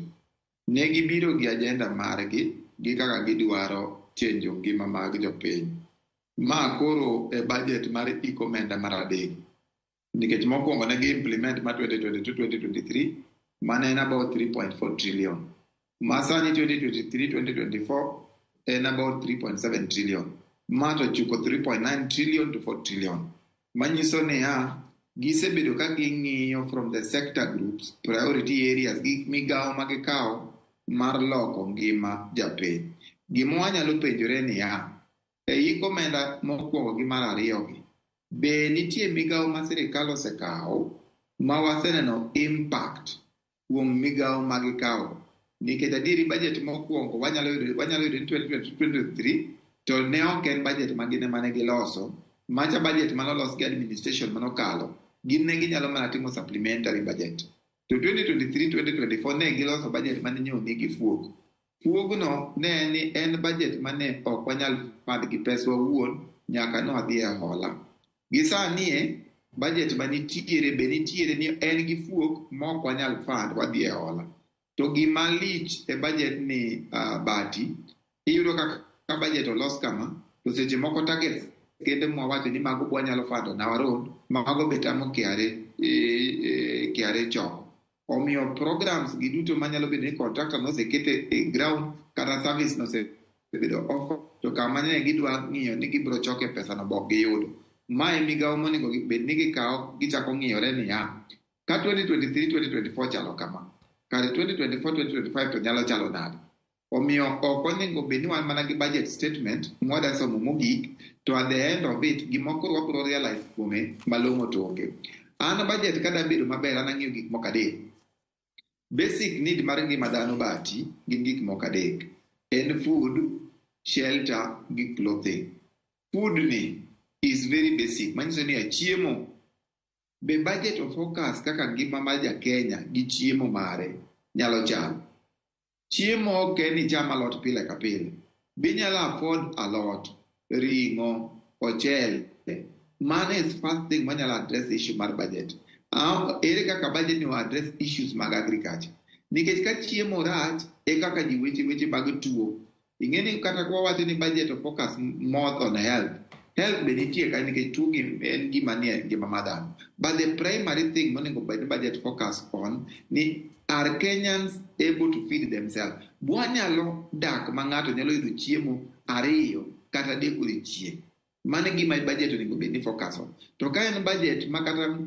ne gibiro gi agenda margi gi kaka gidwaro chenjo ngima mag jopiny. Ma koro e budget mar ikomenda mar adek nikech mokwongo ne gi implement ma 2022-2023 mane en about 3.4 trillion. Ma sani 2023-2024 en about 3.7 trillion. Ma to chuko 3.9 trillion to 4 trillion. Manyiso ni gisebedo ka ging'iyo from the sector groups, priority areas, gi migawo magikawo mar loko ngima japiny. Gima wanyalo penjore ni e ikomenda mokwongo gi mar ariyo gi, be nitie migawo ma sirikal osekawo ma waseneno impact kuom migawo magikawo? Nikech adieri budget mokwongo wanyalo yudo 2023 to ne ok en budget magine mane giloso. Macha budget manolos gi administration manokalo gin ne ginyalo mana timo supplementary budget. To 2023-2024 ne giloso budget mane nyoni gi fuok. Fuogno ne ni en budget mane ok wanyal fund gi pesa wawuon nyaka no adhi e hola. Gisani budget manitiere be nitiere ni en gi fuok mok wanyal fund wadhi e hola. To gima lich e budget ni bati iyudo ka budget olos kama to seche moko target kende mwawacho ni mago bwanyalo fando na waron mago betamo kiare choko. Omiyo programs giduto manyalo bedo ni contractor nosekete e ground kata service nosebedo offer to kama ne gidwa ng'iyo ni gibiro choke pesa no bok giyudo. Mae migawo monego bed ni gikawo gichako ng'iyore niya ka 2023-2024 chalo kama kare 2024-2025 to nyalo chalo nade. Omiyo ok onego bed ni wan mana gi budget statement mwadasomo mogik to at the end of it gimoko wabiro realize kuome malong'o to onge. An budget kada bedo maber an ang'iyo gik moko adek. Basic need mar ngima dhano bati gin gik moko adek. En food, shelter gi clothing. Food ni is very basic. Manyiso ni chiemo be budget of focus kaka ngima mar Kenya gi chiemo mare nyalo chalo. Chiemo ok ni chama lot pile ka pile. Binyalo afford a lot, ring'o, ochele. Man is first thing manyalo address issue mar budget. Ere kaka budget ni address issues mag agriculture. Nikech ka chiemo rach e kaka ji weche mag tuo. Ing'eni kata kwa wacho ni budget of focus more on health. Health be nitie ka nikech tuo en gima nie ngima madhano. But the primary thing monego budget focus on ni are Kenyans able to feed themselves? Bwanyalo dak ma ng'ato nyalo yudo chiemo ariyo kata adek odiochieng'. Mane gima budget onego bed ni focus on. To ka en budget ma kata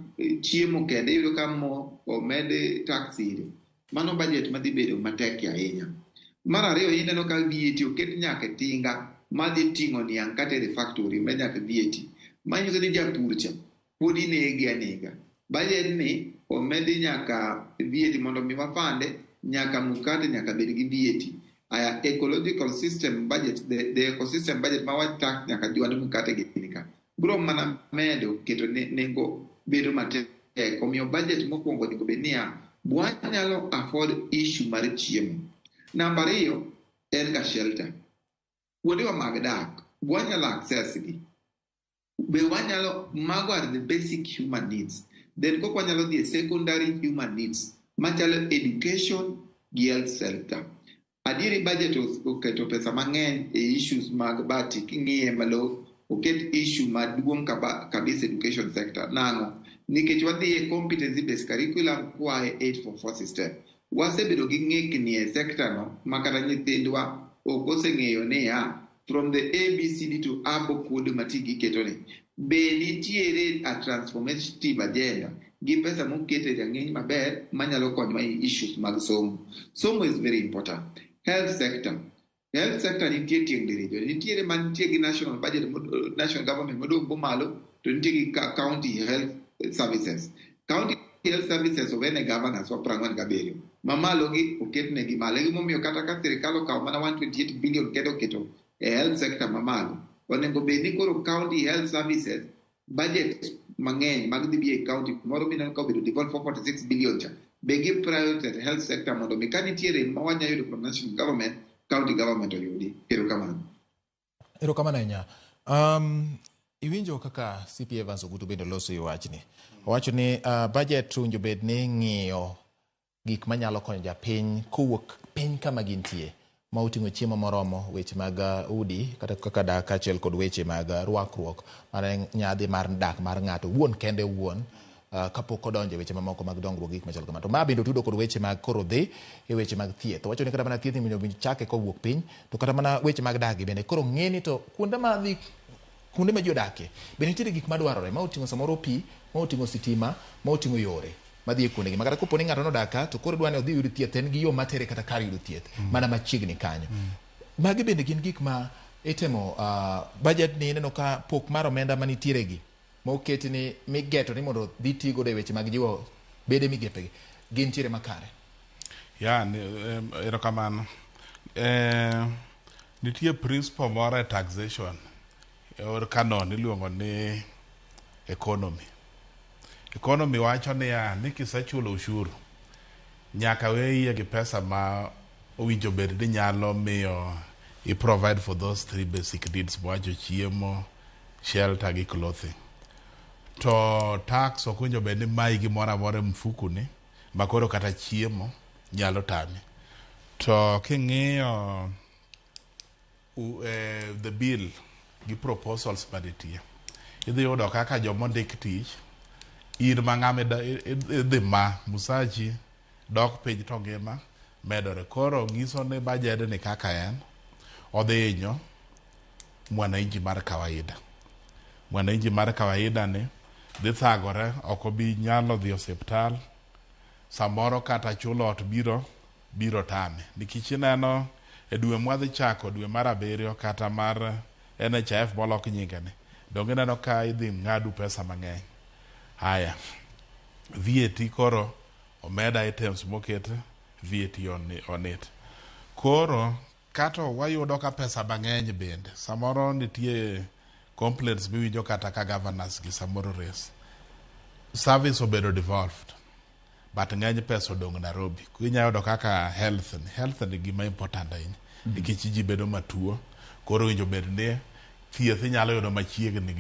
chiemo kende yudo ka mo omede tax ire. Mano budget madhi bedo matek ahinya. Mar ariyo ineno ka VAT oket nyaka tinga madhi ting'o niang' kata e factory ma nyaka VAT. Manyiso ni japur cha pod inege anega. Budget ni omedi nyaka VAT mondo mi wafande nyaka mukate nyaka bed gi VAT. Aya ecological system budget, the ecosystem budget ma wata nyaka juande mukate ginika. Bro mana medo keto nengo bedo matek. Omiyo budget mokwongo onego bed niya bwanyalo afford issue mar chiemo. Namba ariyo en ga shelter. Kuondewa mag dak bwanyalo access gi. Be wanyalo mago are the basic human needs. Then koko wanyalo dhi secondary human needs machalo education gi health center. Adieri budget oketo pesa mang'eny e issues mag bati king'iye malo oket issue maduong' kabisa education sector. Nang'o? Nikech wadhi e competency based curriculum kwae 844 system. Wasebedo gi ng'ikni e sector no makata nyithindwa ok oseng'eyo niya from the ABCD to abo kuonde matigi ketone. Be nitiere a transformative agenda gi pesa mokete jang'eny maber manyalo konyo e issues mag somo. Somo is very important. Health sector. Health sector nitie tieng' dirijo. Nitiere mantie gi national budget, national government modong' bomalo to nitie gi county health services. County health services owene governors wa 47. Mamalo gi oketne gi malo. Gimomiyo kata ka sirikal okawo mana 128 billion keto e health sector mamalo. Onego bed ni koro county health services budget mang'eny mag dhi bi e county moro mineno ka obedo devolve 446 billion cha. Be gi priority health sector mondo mi ka nitiere ma wanya yudo from national government, county government oyudi. Erokamano. Erokamano ahinya. Iwinjo kaka CP Evans Ogutu bende loso wachni. Owacho ni budget winjo bed ni ng'iyo gik manyalo konyo japiny kowuok piny kama gintie. Ma uting'o chiemo moromo, weche mag udi kata kaka dak kaachiel kod weche mag rwakruok mar nyadhi mar dak mar ng'ato wuon kende wuon kapok odonjo weche mamoko mag dongruok gik machalo kamano. To ma bende tudo kod weche mag koro dhi e weche mag thieth. Wacho ni kata mana thieth winjo chake kowuok piny to kata mana weche mag dak bende koro ng'eni to kuonde ma ji odakie bende nitiere gik madwarore ma oting'o samoro pi, ma oting'o sitima, ma oting'o yore madhi e kuondegi. Makata kopo ni ng'ato nodaka to koro dwani odhi yudo thieth en gi yo matere kata kar yudo thieth mana machiegni kanyo. Magi bende gin gik ma itemo budget ni ineno ka pok mar omenda manitiere gi ma oketi ni migeto ni mondo dhi tigo e weche mag jiwo bede migepegi gintiere makare. Ya erokamano. Nitie principle moro e taxation or canon iluongo ni economy. Economy wacho ni kisechulo ushuru nyaka weye gi pesa ma owinjo bed ni nyalo miyo i provide for those three basic needs wacho chiemo, shelter gi clothing. To tax ok owinjo bed ni mai gimoro amora mfuku ni makoro kata chiemo nyalo tami. To king'iyo the bill gi proposals manitie. Idhi yudo kaka jomondik tich, ir mang'ame idhi ma Musachi dok piny to ngima medore. Koro ng'iso ni bajed ni kaka en odhi hinyo mwananchi mar kawaida. Mwananchi mar kawaida ni dhi thagore, ok obi nyalo dhi osiptal, samoro kata chulo ot biro tame. Nikech ineno e dwe mwadhi chako, dwe mar 7 kata mar NHIF molok nyingene, donge neno ka idhi ng'adu pesa mang'eny. Haya, VAT koro omeda items moket VAT on it. Koro kato wayudo ka pesa mang'eny bende. Samoro nitie complaints miwinjo kata ka governors gi samoro res. Service obedo devolved, but ng'eny pesa odong Nairobi. Kuinya yudo kaka health ni gima important ahinya. Nikech ji bedo matuo, koro winjo bedne thieth inyalo yudo machiegni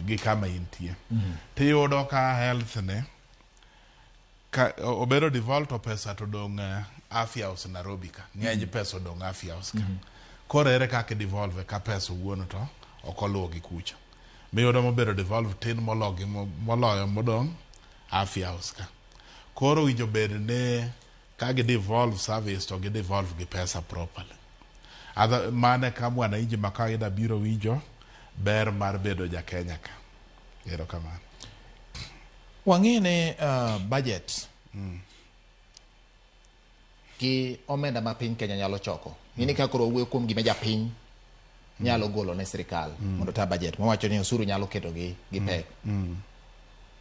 gi kama intie. Tiyudo ka health ne obedo devolved to pesa to dong afya house Nairobi ka. Ng'eny pesa odong afya house ka. Koro ere kaka devolve ka pesa wuon to okoluwo gi kucha. Miyudo mobedo devolve tin moloyo modong afya house ka. Koro winjo bedne ka gi devolve service to gi devolve gi pesa properly. Mane ka mwananchi ma kawaida biro winjo ber mar bedo ja Kenya ka. Ero kamano. Wang'ene budget ki omenda ma piny Kenya nyalo choko. Ng'ini ka koro wuoyo kuom gima japiny nyalo golo ne sirikal mondo ta budget. Mawacho ni osuru nyalo keto gi pek.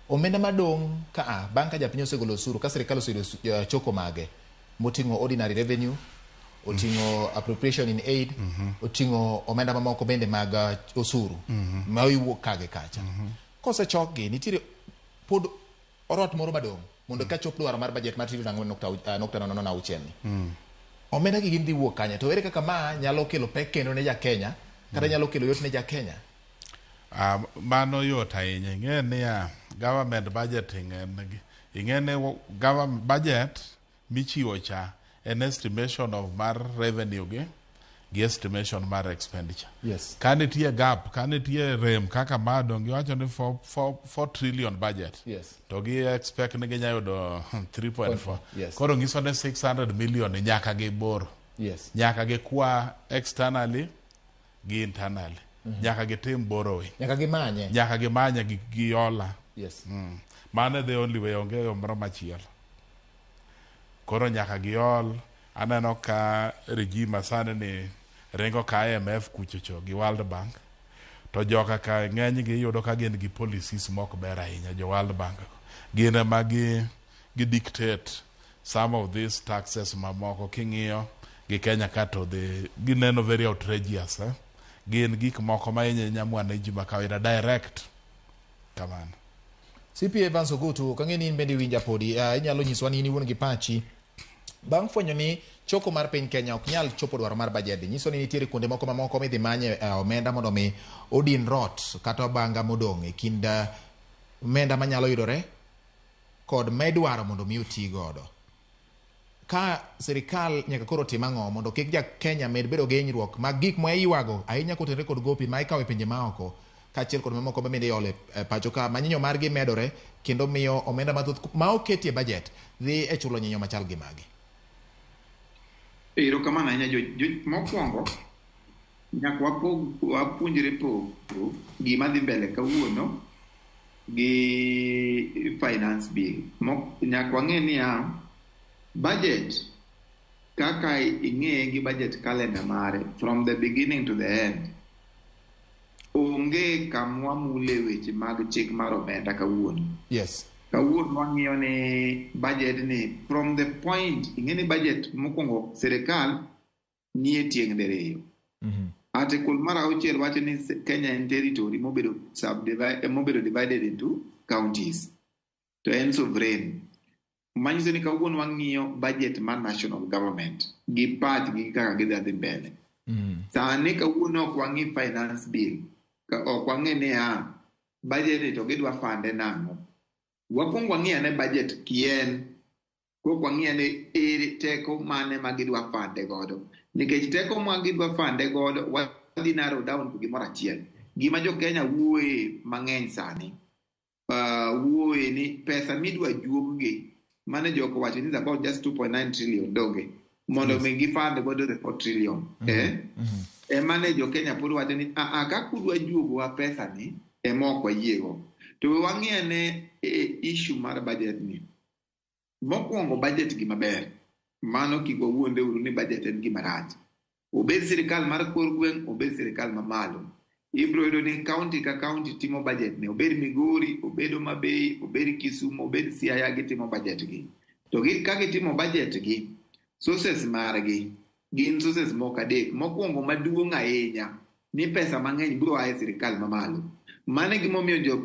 Omenda madong ka bang' ka japiny osegolo osuru, ka sirikal oseyudo choko mage moting'o ordinary revenue, oting'o appropriation in aid, oting'o omenda mamoko bende mag osuru ma iwuok kage kacha. Kosechokgi nitiere pod orot moro madong mondo ka chop dwaro mar budget mar trilion 4.06 ni. Omenda gi gin dhi wuok kanya, to ere kaka ma nyalo kelo pek kendo ne ja Kenya kata nyalo kelo yot ne ja Kenya? Mano yot ahinya. Ing'e niya, government budgeting ing'e government budget michiwo cha an estimation of mar revenue gi estimation mar expenditure. Yes. Ka nitie gap, ka nitie rem kaka madong giwacho ni 4 trillion budget. Yes. To gi expect ni ginya yudo 3.4. Yes. Koro ngiso ni 600 million nyaka gi boro. Yes. Nyaka gi kwa externally gi internally. Nyaka gi tim borrowing. Nyaka gi manye gi ola. Yes. Mane the only way, onge yo moro machielo. Koro nyaka gi ol. Aneno ka regime sane ni rengo ka IMF kuchocho gi World Bank. To joka ka ng'eny gi yudo ka gin gi policies mok ber ahinya jo World Bank. Gin ema gi dictate some of these taxes mamoko king'iyo gi Kenya ka to gineno very outrageous. Gin gik moko ma inya mwananchi ma kawaida direct kamano. CPA Evans Ogutu, kang'eni in bende winja podi, inyalo nyiswa ni in iwuon gi pachi. Bang' fwenyo ni choko mar piny Kenya ok nyal chopo dwaro mar budget, nyiso ni nitiere kuonde moko mamoko midhi manye omenda mondo mi odin rot kata banga modong' e kind omenda manyalo yudore kod medwaro mondo mi oti godo. Ka sirikal nyaka koro tim ang'o mondo kik ja Kenya med bedo gi hinyruok mag gik ma iwago ahinya kotenore kod gopi ma ikawo e pinje maoko, kaachiel kod mamoko bende iole pacho ka manyinyo margi medore kendo miyo omenda mathoth ma oketie budget dhi e chulo nyinyo machal gi magi. Erokamano ahinya mokwongo nyaka wapuonjre pogo gima dhi mbele kawuono gi finance bill. Nyaka wang'e niya, budget kaka ing'e gi budget calendar mare from the beginning to the end, onge kamwa mule weche mag chik mar omenda kawuono. Yes. Kawuono wang'iyo ni budget ni from the point, ing'e ni budget mokwongo sirikal nie tieng' diriyo. Article mar 6 wacho ni Kenya en territory mobedo divided into counties to en sovereign. Manyiso ni kawuono wang'iyo budget mar national government gi pach gi kaka gidhi mbele. Sani kawuono ok wang'i finance bill, ok wang'e ni budget to gidwa fande nang'o. Wakwongo wang'iyo ne budget kien, kok wang'iyo ni ere teko mane ma gidwa fande godo. Nikech teko ma gidwa fande godo wadhi narrow down to gimoro achiel. gima jo Kenya wuoye mang'eny sani wuoye ni pesa midwa juoggi mane joko wacho ni about just 2.9 trillion doge mondo mi gifund godo the 4 trillion mane jo Kenya pod wacho ni kakudwa juogowa pesa ni emok wayiego. To wang'iane issue mar budget ni. Mokwongo budget gima ber, mano kik wawuonde uru ni budget en gima rach. Obed sirikal mar kor gweng', obed sirikal mamalo. Ibro yudo ni county ka county timo budget ne, obed Migori, obed Homa Bay, obed Kisumu, obed Siaya gitimo budget gi. To ka gitimo budget gi, sources margi gin sources moko adek. Mokwongo maduong' ahinya ni pesa mang'eny biro ae sirikal mamalo. Mane gimomiyo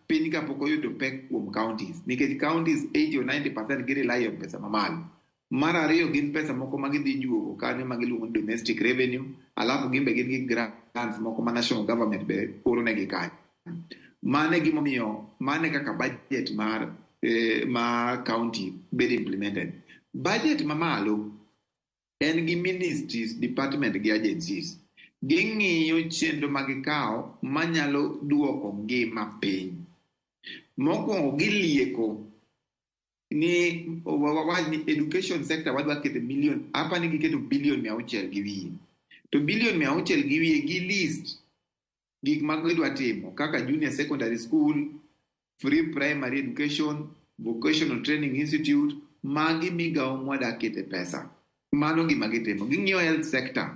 piny kapok oyudo pek kuom counties, nikech counties 80 or 90% girely on pesa mamalo. Mar ariyo gin pesa moko magidhi juogo kanyo magiluongo domestic revenue, alafu gimbe gin gi grants moko ma national government be oro negi kanyo. Mane gimomiyo, mane kaka budget mar county bed implemented. Budget mamalo en gi ministries, department gi agencies. Ging'iyo chenro magikawo manyalo duoko ngima piny. Mokwongo gilieko ni education sector wadwa keto million, hapa ni giketo bilion 600 gi wiye. To bilion 600 gi wiye gi list gik magidwa timo kaka junior secondary school, free primary education, vocational training institute, magi migawo mwada kete pesa. Mano gima gitimo. Ging'iyo health sector.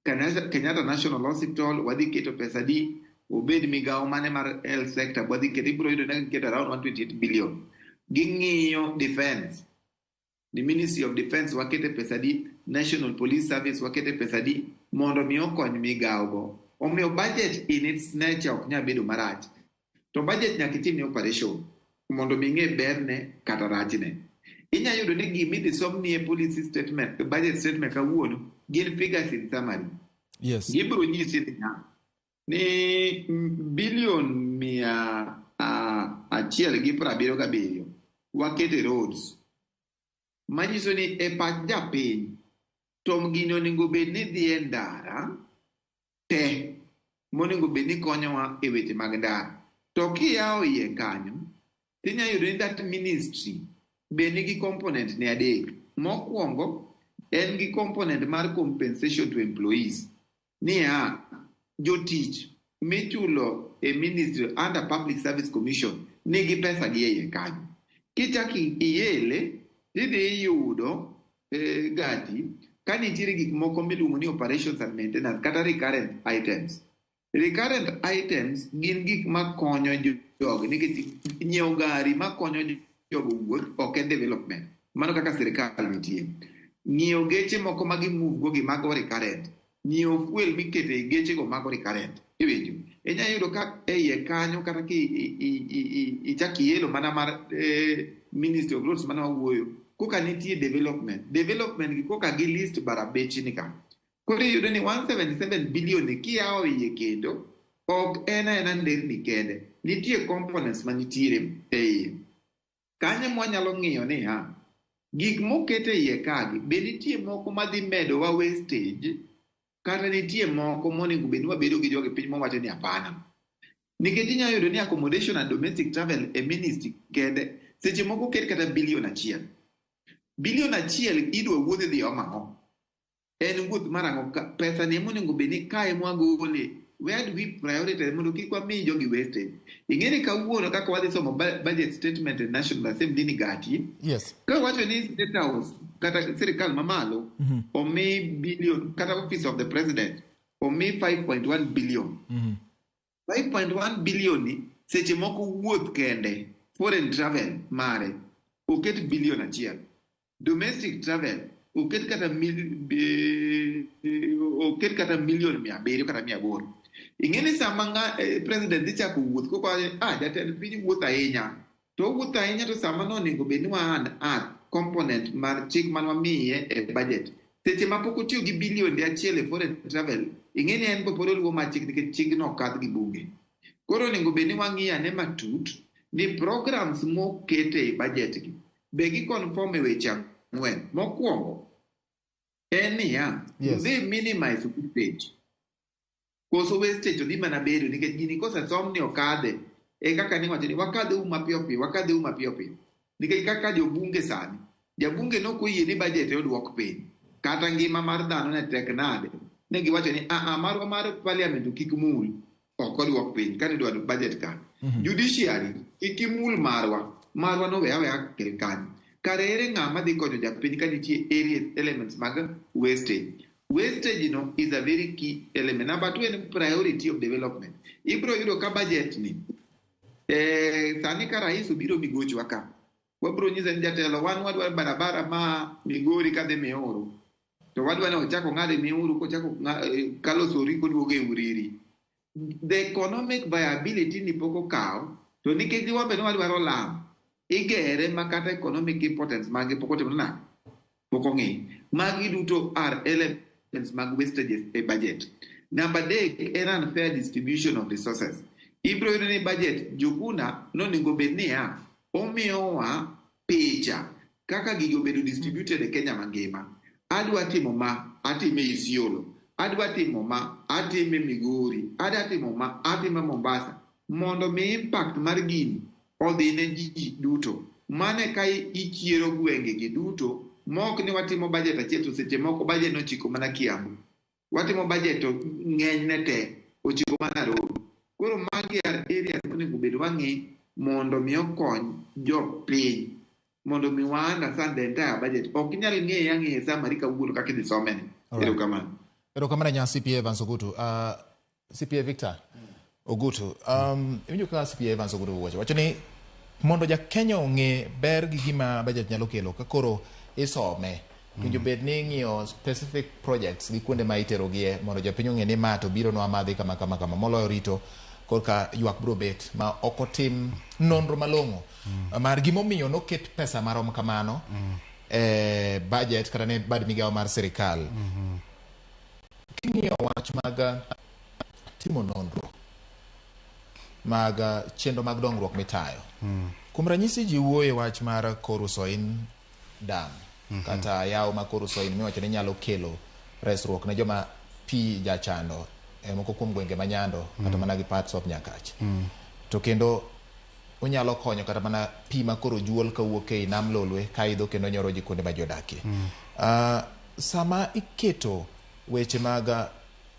Kenyatta National Hospital wadhi keto pesa di, obed migawo mane mar health sector wadhi keto, ibro yudo ne keto around 128 billion. Ging'iyo defense, the Ministry of Defense wakete pesa di, National Police Service wakete pesa di, mondo mi okony migawo go. Omiyo budget in its nature ok nya bedo marach. To budget nyaka itim ni operation mondo mi ng'e berne kata rachne. Inya yudo ni gimidhi somnie policy statement, budget statement kawuono gin figures in summary. Yes. Gibro nyisi ni bilion 177 wakete roads. Manyiso ni e pach japiny tom gini onego bed ni dhi e ndara te monego bed ni konyowa e weche mag ndara. To kiyawo iye kanyo, tinya yudo ni that ministry be nigi component ne adek. Mokwongo en gi component mar compensation to employees. Niya, jotich michulo e ministry under Public Service Commission nigi pesa gi iye kanyo. Kichaki iyele, tidhi yudo gati ka nitiere gik moko miluongo ni operations and maintenance kata recurrent items. Recurrent items gin gik makonyo jogo, nikech nyiewo gari makonyo jogo wuoth ok en development. Mano kaka sirikal nitie. Nyiewo geche moko magi-move go gi mago recurrent. Nyiewo fuel mikete geche go mago recurrent. Iwinjo. Inya yudo ka iye kanyo kata ki ichaki yelo mana mar Ministry of Roads mana wawuoyo. Koka nitie development. Development gi koka gi list barabechi ni ka. Koro yudo ni 177 billion kiyawo iye kendo ok ena nderni kende. Nitie components manitiere e iye. Kanyo mwanyalo ng'iyo ni gik mokete iye kagi be nitie moko madhi medo wa wastage kata nitie moko monego bed ni wabedo gi jogi piny mowacho ni hapana. Nikech inyalo yudo ni accommodation and domestic travel e ministry kende seche moko ket kata bilion 1. Bilion 1 idwa wuodhe dhi omang'o. En wuoth marang'o pesa ni monego bed ni kae mwagole. Where do we prioritize mondo kik wami jogi wastage? Ing'eni kawuono kaka wadhi somo budget statement e National Assembly ni gati. Yes. Ka wacho ni State House kata sirikal mamalo omi billion kata Office of the President omi 5.1 billion. 5.1 billion ni seche moko wuoth kende foreign travel mare oket bilion 1. Domestic travel oket kata milion 700 kata 800. Ing'eni sama president dhi chako wuoth koko jatend piny wuoth ahinya. To wuoth ahinya to sama nonego bed ni wan component mar chik manwamiye e budget. Seche ma pok otiyo gi bilion 1 e foreign travel, ing'eni en poporo luwo machik nikech chigno okadh gi bunge. Koro onego bed ni wang'iyo ane matut ni programs mokete e budget gi be gi conform e weche ang'wen. Mokwongo en niya, they minimize wastage. Koso wastage odhi mana bedo nikech gini kosesom ni okadhe e kaka ni wacho ni wakadhe uma piyo piyo nikech kaka jobunge sani jabunge nokoyie ni budget oduok piny kata ngima mar dhano ne tek nade ne giwacho ni marwa mar parliament kik mul ok oduok piny kane idwa budget ka judiciary kik imul marwa no weya kel kanyo kare ere ng'ama dhi konyo japiny ka nitie elements mag wastage no is a very key element. Number 2 en priority of development. Ibro yudo ka budget ni sani ka rais obiro migochwa ka wabro nyisa ni jatelo wadwa barabara ma Migori kadhi Miuru to wadwa ni ochako ng'ade Miuru kochako kalo Sori koduogo e Uriri. The economic viability ni poko kaw to nikech wambe no wadwaro lam igere makata economic importance magi poko timo na poko ng'i magi duto are elements mag wastages e budget. Number 3 en unfair distribution of resources. Ibro yudo ni budget jokuna nonego bednia omiyowa picha kaka gigo bedo distributed e Kenya mangima. Adwa timo ma atime Isiolo, adwa timo ma atime Migori, adwa timo ma atime Mombasa mondo mi impact mar gini odhi ne ji duto. Mane ka ichiero gwenge gi duto mok ni watimo budget achiel to seche moko budget no chiko mana Kiambu. Watimo budget to ng'eny ne te ochiko mana Nairobi. Koro magi area monego bed wang'i mondo mi okony jopiny mondo mi wa understand the entire budget. Ok inyal ng'e summary kawuono kaka idhi someni. Erokamano nya CPA Evans Ogutu. CPA Victor Ogutu. Iwinjo ka CPA Evans Ogutu wacho ni mondo ja Kenya ong'e ber gi gima budget nyalo kelo ka koro isome. Kinjo bed ni ng'iyo specific projects gi kuonde ma iterogie mondo japiny ong'e ni ma to biro no amadhi kama moloyo rito korka ywak bro bet ma okotim nonro malong'o mar gimomiyo noket pesa marom kamano budget kata ne bad migawo mar sirikal. King'iyo wach mag timo nonro mag chenro mag dongruok mitayo kuom ranyisi ji wuoye wach mar Korusoin dam kata yawo ma Korusoin miwacho ni nyalo kelo resruok ne joma pi jachando moko kuom gwenge manyando kata mana gi parts of Nyakach to kendo onyalo konyo kata mana pi ma koro juol kawuok e nam Lolwe kaidho kendo nyoro ji kuonde ma jodakie. Sama iketo weche mag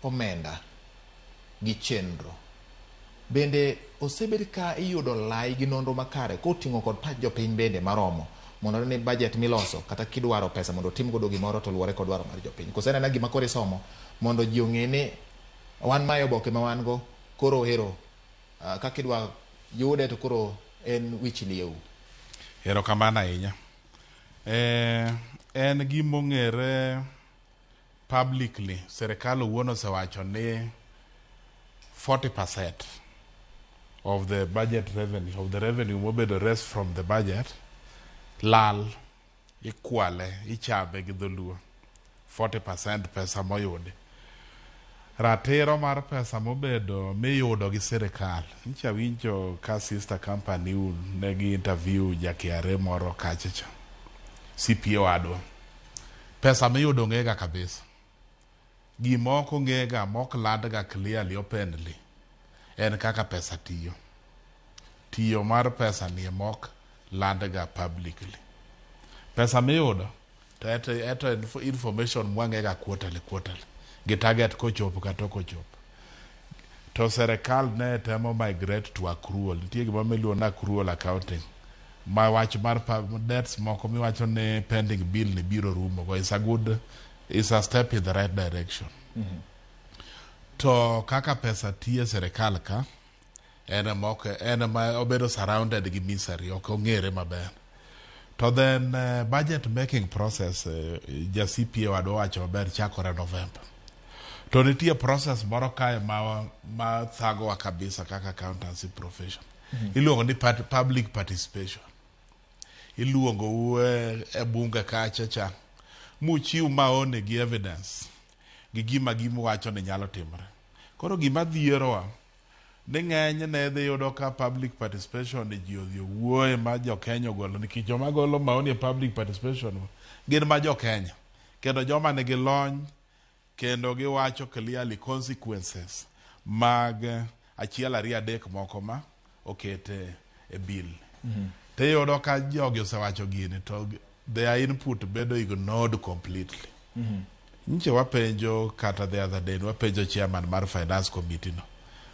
omenda gi chenro bende osebed ka iyudo lai gi nonro makare koting'o kod pach jopiny bende maromo mondo ni budget miloso kata kidwaro pesa mondo tim godo gimoro to luwore kod dwaro mar jopiny. Kosenena gima koro isomo mondo ji ong'e ni wan mayo oboke ma wan go koro hero kaka idwa yude to koro en wich lieu. Erokamano ahinya. En gimong'ere publicly serikal owuon osewacho ni 40% of the budget revenue, of the revenue mobedo rest from the budget lal ikwale ichabe gi dholuo 40% pesa moyudi. Ratiro mar pesa mobedo miyudo gi sirikal ncha winjo ka sister company negi interview jakiare moro kachacha CPA wadwa pesa miyudo ng'ega kabisa gimoko ng'ega mok landga clearly openly en kaka pesa tiyo mar pesa ni mok landga publicly pesa miyudo to eto information mwang'ega quarterly gi target kochopo kata okochopo to serikal ne temo migrate to accrual. Nitie gima miluongo na accrual accounting ma wach mar debts moko miwacho ni pending bill ni biro rumo go is a step in the right direction. To kaka pesa tiye serikal ka en ma obedo surrounded gi misery ok ong'ere maber. To then budget making process ja CPA wadwa wacho maber chakore November. To nitie process moro kae ma thagowa kabisa kaka accountancy profession. Iluongo ni public participation. Iluongo e bunge kachacha muchiw maone gi evidence gi gima wacho ni nyalo timore. Koro gima dhierowa ni ng'eny ne dhi yudo ka public participation ji odhi wuoye ma jo Kenya ogolo nikech joma golo maoni e public participation gin ma jo Kenya kendo joma nigi lony kendo giwacho clearly consequences mag achiel ariyo adek moko ma okete e bill. Te yudo ka jogi osewacho gini to their input bedo ignored completely. Nche wapenjo kata the other day wapenjo chairman mar finance committee no.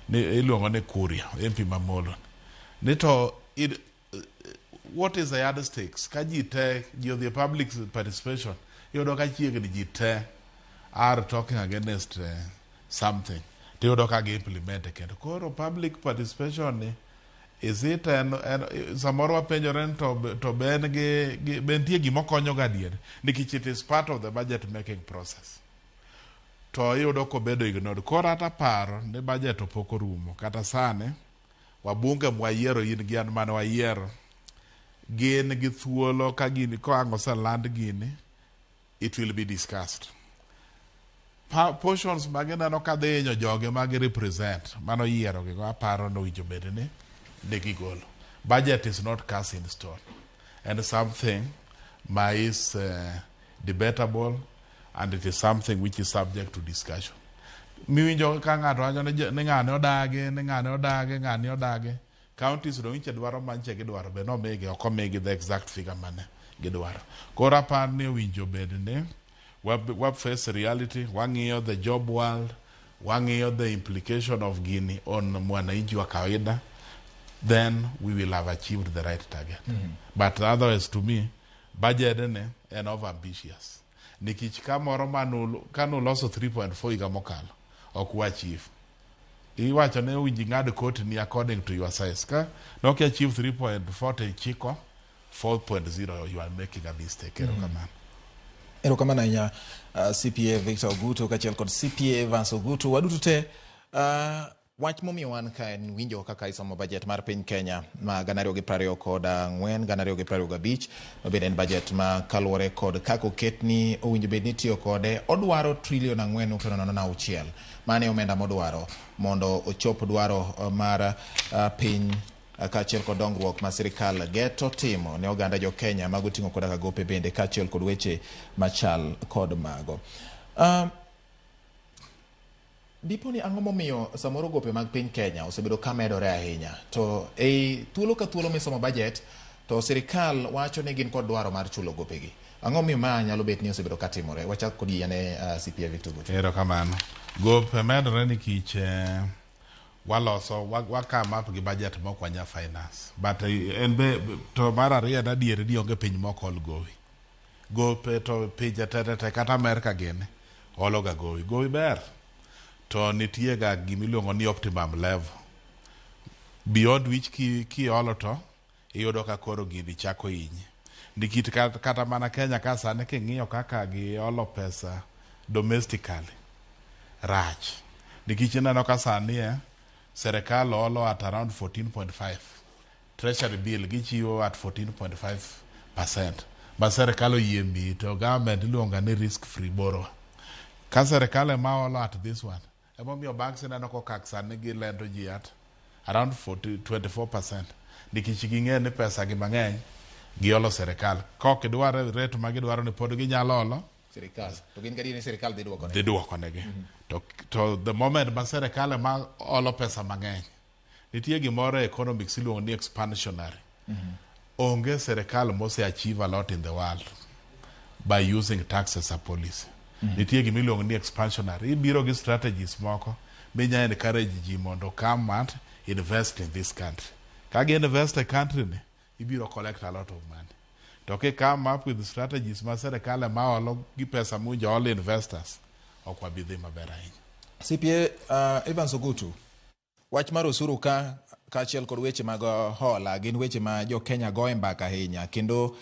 Ni iluongo ne Kuria, MP Mamolo. Nito what is the other stakes? Ka ji te, the public participation, yudo ka chiegni ji te are talking against something. Te yudo ka gi implement kendo. Koro public participation ni is it samoro wapenjoren to bentie gima konyo gadier nikech it is part of the budget making process. To yudo ko bedo ignored. Koro ata paro ni budget opoko rumo kata sane wabunge mwayiero in gi an mane wayiero gin gi thuolo ka gini ko ango sa land gini it will be discussed. Portions magineno ka dhinyo joge magi represent mano yiero gi aparo no winjo bedene dekigolo. Budget is not cast in stone and something is debatable and it is something which is subject to discussion. Miwinjo ka ng'ato wacho ni ng'ane odage counties do winche dwaro manche gidwaro be no mege ok omegi the exact figure mane gidwaro. Koro aparo ni winjo bedene what face reality, wang'iyo the job world, wang'iyo the implication of gini on mwananchi wa kawaida, then we will have achieved the right target. But otherwise, to me, budget is over ambitious. Nikich kamoro kanu loso 3.4 iga mokalo ok achieve. Iwacho ne winji ng'ad court ni according to your size. Ka no ki achieve 3.4 chiko 4.0 you are making a mistake. Erokamano ahinya CPA Victor Ogutu kachiel kod CPA Evans Ogutu waduto te wach momiyo wan ka en winjo kaka isomo budget mar piny Kenya ma 2024 2025 mabende en budget ma kaluwore kod kako ketni owinjo bed ni tiyo kode odwaro trilion 4.6 mane omenda modwaro mondo ochop dwaro mar piny kachiel kod dongruok ma sirikal geto timo ne oganda jo Kenya mago ting'o koda ka gope bende kachiel kod weche machal kod mago. Diponi ang'o momiyo samoro gope mag piny Kenya osebedo ka medore ahinya to thuolo ka thuolo misomo budget to sirikal wacho ni gin kod dwaro mar chulo gopegi. Ang'o momiyo ma nyalo bet ni osebedo ka timore? Wachak kod yane CPA Victor Ogutu. Erokamano. Gope medore nikech waloso wakam up gi budget moko wanya finance but to mar ariyo adier ni onge piny moko ol gope to pinje tete kata Amerika gene ologa gowi ber to nitie ga gimiluongo ni optimum level beyond which ki olo to iyudo ka koro gini chako inyi nikit kata mana Kenya ka sane king'iyo kaka gi olo pesa domestically rach nikech neno ka sani serikal olo at around 14.5 treasury bill gichiwo at 14.5% but serikal oyie to government iluonga ni risk free borrower ka serikal ma olo at this one emomiyo banks neno kokak sani gilendo ji at around 24% nikech ging'e ni pesa gi mang'eny giolo serikal kok idwaro rate ma gidwaro ni pod ginyalo olo serikal to gin gadi ni serikal dhi duoko negi to the moment ma serikal ma olo pesa mang'eny nitie gimoro economics iluongo ni expansionary onge serikal mose achieve a lot in the world by using tax as a policy nitie gimiluongo ni expansionary ibiro gi strategies moko minya encourage ji mondo come and invest in this country ka gi invest in country ni ibiro collect a lot of money to ke come up with strategies ma serikal ma olo gi pesa munja all investors okwa bidhi maber ahinya. CPA Evans Ogutu, wach mar osuru kachiel kod weche mag hola gin weche ma jo Kenya goe mbaka ahinya kendo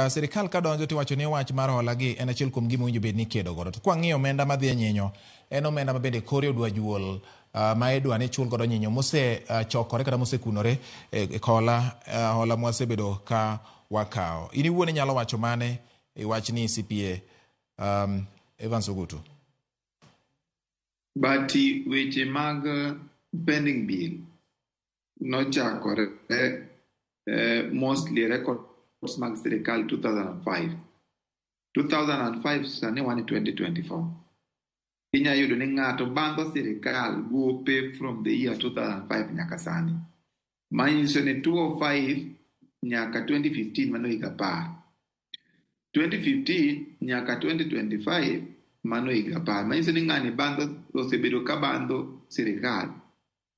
sirikal ka donjo tiwacho ni wach mar hola gi en achiel kuom gima winjo bed ni kedo godo to kwa ng'iyo omenda madhi e nyinyo en omenda ma bende kore odwa juol ma idwa ni chul godo nyinyo mose chokore kata mose kunore hola mwasebedo ka wakao. Ini wuone nyalo wacho mane e wach ni CPA Evans Ogutu? Bati weche mag pending bill nochakore mostly records mag sirikal 2005 sani wan 2024 inya yudo ni ng'ato bandho sirikal gope from the year 2005 nyaka sani. Manyiso ni 2005 nyaka 2015 mano higa 2015 nyaka 2025 mano higa 10. Manyiso ni ng'ani bandho osebedo ka bandho sirikal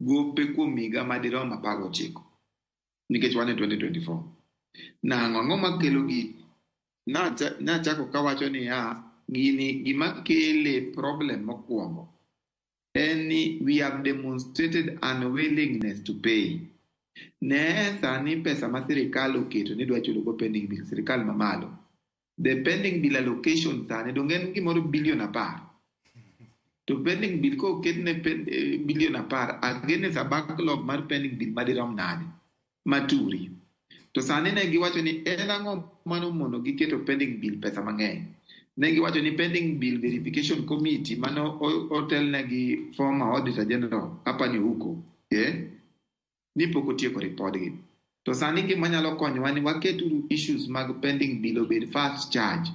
gope kuom higa madirom 19 nikech wan e 2024. Ang'o makelo gini? Nachako kawacho ni gini gima kele problem mokwongo en ni we have demonstrated unwillingness to pay. Ne sani pesa ma sirikal oketo ni dwa chulo go pending bill, sirikal mamalo. The pending bill allocation sani dongen gimoro bilion 10. To pending bill ko oketne bilion 10 against a backlog mar pending bill madirom nade maturi. To sani ne giwacho ni en ang'o mano mono giketo pending bill pesa mang'eny. Ne giwacho ni pending bill verification committee mano otelnegi former auditor general hapa ni huko ni pok otieko ripodgi. To sani gima nyalo konyowa ni waketuru issues mag pending bill obed fast charge.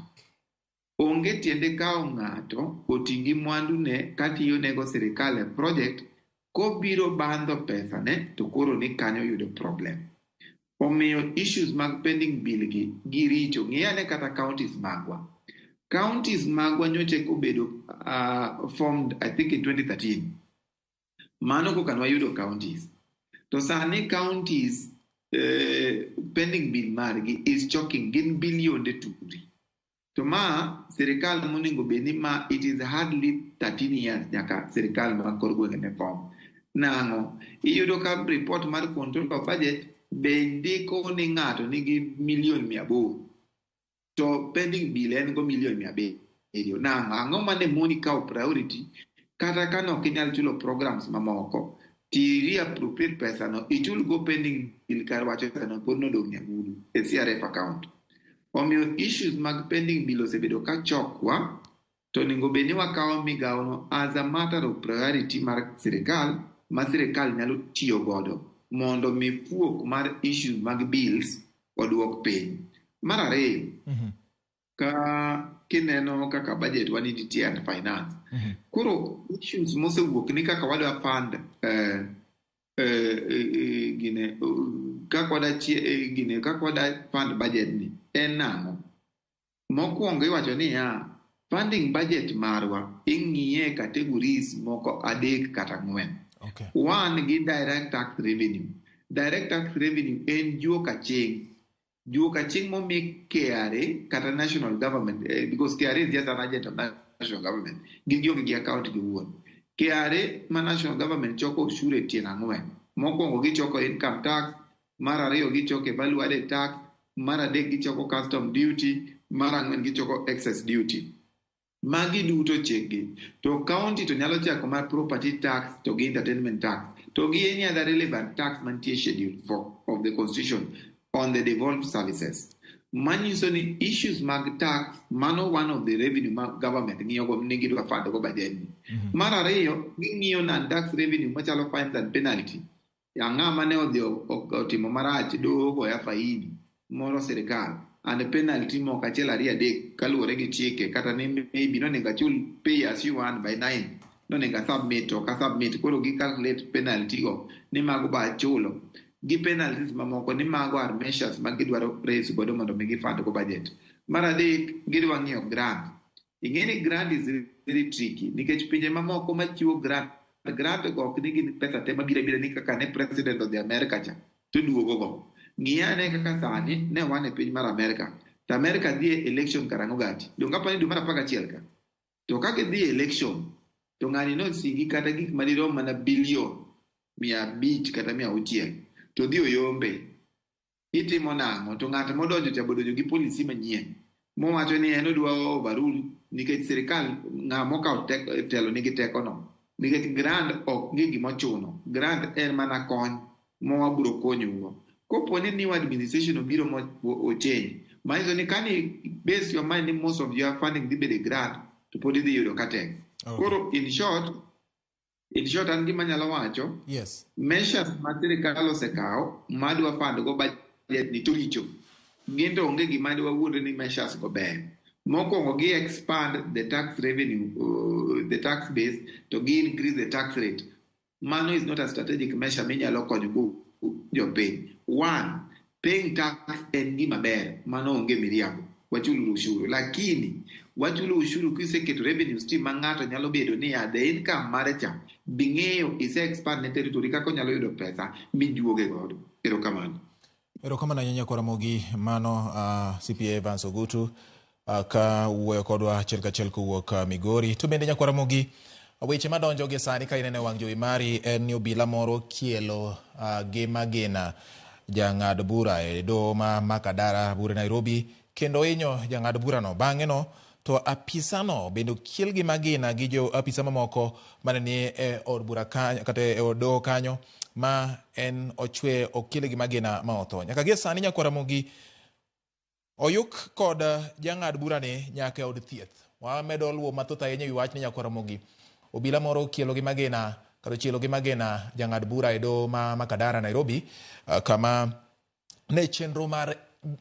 Onge tiende kao ng'ato otingi mwandu ne katiyo nego sirikal e project kobiro bandho pesa ne to koro ni kanyo yudo problem. Omiyo issues mag pending bill gi richo. Ng'iyane kata counties magwa. Counties magwa nyoche kobedo formed I think in 2013. Mano kokanwa yudo counties. To sani counties pending bill margi is choking gin bilionde turi. To ma sirikal moningo beni ma it is hardly 13 years nyaka sirikal ma korgwenge ne form. Nang'o iyudo ka report mar control of budget bende ko ni ng'ato nigi milion 100 to pending bill en go milion 100. Ang'o mane moni kao priority kata kano kinyal chulo programs mamoko ti reappropriate pesa no ichul go pending bill kar wacho pesa no pod nodong' nyagudu e CRF account. Omiyo issues mag pending bill osebedo ka chokwa to ningo beni wakao migao no as a matter of priority mar sirikal ma sirikal nyalo tiyo godo mondo mifuok mar issues mag bills oduok piny. Mar ariyo, ka kineno kaka budget wanititie and finance. Koro issues mosewuok ni kaka wadwa fund gine kaka wada fund budget ni en nang'o. Mokwongo iwacho ni funding budget marwa ing'iye categories moko 3 kata 4. One gi direct tax revenue. Direct tax revenue en juo kaching momi KRA kata national government because KRA is just an agent of national government. Gigionge gi account gi wuon. KRA ma national government choko ushuru e tieng' 4. Mokwongo gichoko income tax, mar ariyo gichoko value added tax, mar adek gichoko custom duty, mar ang'wen gichoko excess duty. Magi duto chegi. To county to nyalo chako mar property tax to gi entertainment tax. To gi any other relevant tax mantie schedule of the constitution on the devolved services. Manyiso ni issues mag tax mano one of the revenue mag government ng'iyo go nigi dwa fund go budget ni. Mar ariyo ging'iyo non-tax revenue machalo fines and penalty. Ang'ama ne odhi otimo marach dogo ya faini moro sirikal and penalty moko achiel 2 3 kaluwore gi chike kata ni maybe nonego achul pay as you earn by 9 nonego submit to ka submit koro gi calculate penalty go ni mago ba chulo gi penalties mamoko ni mago are measures ma gidwaro raise godo mondo mi gifund go budget. Mar adek gidwa ng'iyo grant. Ing'eni grant is very tricky nikech pinje mamoko machiwo grant go ok nigi pesa te mabiro ni kaka ne president of the America cha to duogo go. Ng'iyane kaka sani ne wan e piny mar America. To America dhi election karang'o gati. Donga pa ni dwe mar 11 ka. To kaka dhi election to ng'ani no sigi kata gik madirom mana bilion 500 kata 600 to dhi oyombe. Itimo nang'o to ng'at modonjo chabodojo gi polisi manyien. Mowacho ni en odwa overrule nikech sirikal ng'amo ka telo nigi teko no. Nikech grant ok gi gima chuno. Grant en mana kony mowa biro konyo. Koponi new administration obiro o change. Manyiso ni kani base your mind in most of your funding dhi bede grant to pod idhi yudo katek. Koro in short an gima nyalo wacho measures ma sirikal osekao madwa fund go budget ni to richo. Ginto onge gima dwa wuondo ni measures go ber. Mokwongo gi expand the tax revenue the tax base to increase the tax rate. Mano is not a strategic measure minyalo konyo jopiny. One, paying tax en gima ber, mano onge miriambo. Wachulu ushuru. Lakini, wachulu ushuru kiseketo revenue stream ma ng'ato nyalo bedo ni the income mare cha bing'eyo ise expand ne territory kako nyalo yudo pesa mijuoge godo. Erokamano. Erokamano ahinya Ramogi, mano CPA Evans Ogutu ka wuoyo kodwa achiel kachiel kowuok Migori. To bende Ramogi, weche madonjo gi sani ka inene wang' jowi mari en ni obila moro kielo gi magina jang'ad bura e doho ma Makadara bura Nairobi kendo inyo jang'ad bura no. Bang'e no to apisa no bendo kiel gi magina gi jo apisa mamoko mane ni e od bura kanyo kata e doho kanyo ma en ochwe okiel gi magina ma otho. Nyaka gi sani Ramogi oyuk kod jang'ad bura ni nyaka od thieth. Wamedo luwo mathoth ahinya wi wach ni Ramogi. Obila moro kielo gi magina kata chielo gi magina jang'ad bura e doho ma Makadara Nairobi kama ne chenro mar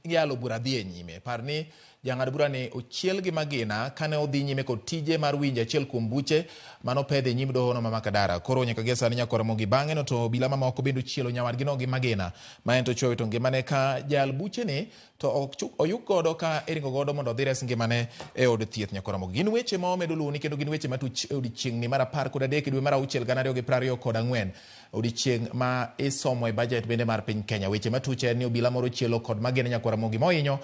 yalo bura dhi e nyime. Parni jang'ad bura ni ochiel gi magina kane odhi nyime kod tije mar winjo achiel kuom buche mano pedhe nyim doho no ma Makadara. Koro nyaka gi sani Ramogi bang'e no to obila mamoko bendo chielo nyawadgi no gi magina ma en to chwowe to ngimane ka jal buche ni to oyuk godo ka eringo godo mondo odhi res ngimane e od thieth Ramogi. Gin weche ma omedo luwo ni kendo gin weche matuch odiochieng' ni mar 13 dwe mar 6 2024 odiochieng' ma isomo e budget bende mar piny Kenya. Weche matuche ni obila moro chielo kod magina Ramogi mohinyo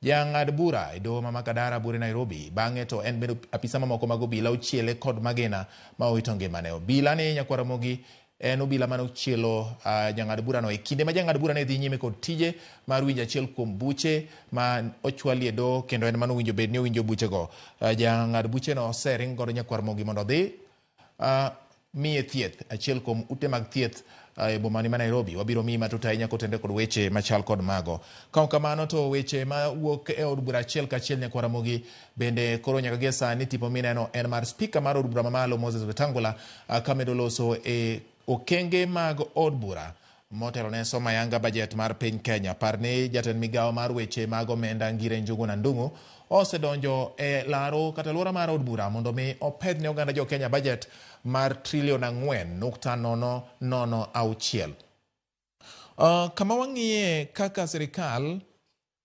jang'ad bura e doho ma Makadara bura Nairobi. Bang'e to en bendo apisa mamoko mag obila ochiele kod magina ma owito ngimane. Obila ni Ramogi en obila mane ochielo jang'ad bura no e kinde ma jang'ad bura ne dhi nyime kod tije mar winjo achiel kuom buche ma ochwalie doho kendo en mano winjo bed ni owinjo buche go. Jang'ad buche no osering godo Ramogi mondo dhi miye thieth achiel kuom ute mag thieth e bomani ma Nairobi. Wabiro miyi matut ahinya kotende kod weche machal kod mago. Ka kamano to weche ma wuok e od bura achiel kachiel Ramogi bende koro nyaka gi sani tipo mineno en mar spika mar od bura mamalo Moses Wetangula kamedo loso e okenge mag od bura motelo ne soma yanga budget mar piny Kenya. Parni jatend migawo mar weche mag omenda Ngire Njuguna Ndung'u osedonjo e laro kata luora mar od bura mondo mi opedh ne oganda jo Kenya budget mar $4.006 trillion. Kama wang'iye kaka sirikal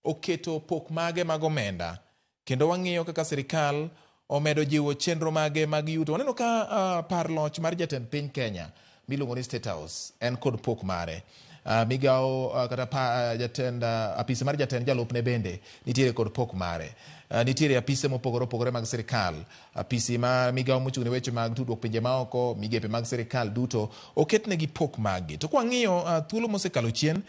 oketo pok mage mag omenda kendo wang'iyo kaka sirikal omedo jiwo chenro mage mag yuto. Waneno ka par loch mar jatend piny Kenya miluongo ni State House en kod pok mare. Migawo kata jatend apisa mar jatend jalupne bende nitiere kod pok mare. Nitiere apise mopogore mag sirikal, apisi ma migawo mochung'ne weche mag tudruok pinje maoko, migepe mag sirikal duto oketnegi pok magi. To kwang'iyo thuolo mosekalo chien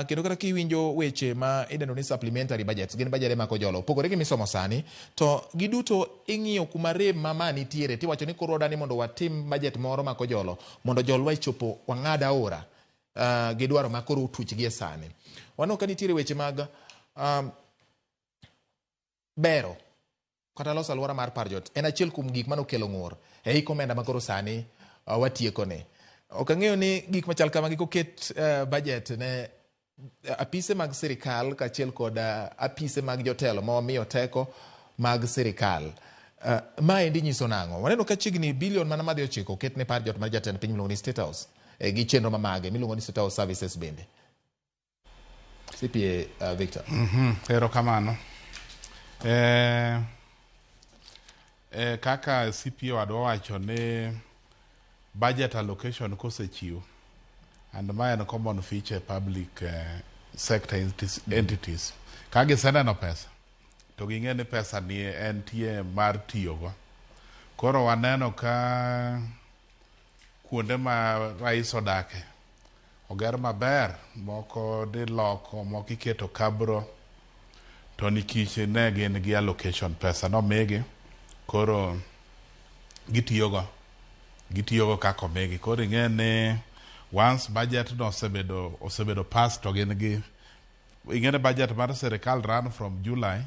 kendo kata kiwinjo weche ma idendo ni supplementary budgets gin bajede ma kojolo opogore gi misomo sani to giduto ing'iyo kuma rem ma nitiere tiwacho ni koro dani mondo watim budget moro ma kojolo mondo jolwa ichopo wang'ada ora gi dwaro ma koro utuch gi e sani. Wano ka nitiere weche mag bero kata loso alwora mar parjot en achiel kuom gik manokelo ng'ur e hik omenda ma koro sani watieko ne. Ok ang'eyo ni gik machal kamagi koket budget ne apise mag sirikal kaachiel kod apise mag jotelo ma wamiyo teko mag sirikal. Ma endi nyiso nang'o? Waneno ka chiegni bilion mana madhi 9 oket ne parjot mar jatend piny miluongo ni State House gi chenro mamage miluongo ni State House Services bende. CPA Victor. Erokamano. Kaka CPO wadwa wacho ni budget allocation kosechiw and ma en common feature public sector entities ka giseneno pesa to ging'e ni pesa ni en tie mar tiyogo. Koro waneno ka kuonde ma rais odake oger maber, moko diloko, moko iketo kabro to nikech ne gin gi allocation pesa no migi koro gitiyogo kako migi. Koro ing'e ni once budget no osebedo pass to gin gi ing'e ni budget mar sirikal run from July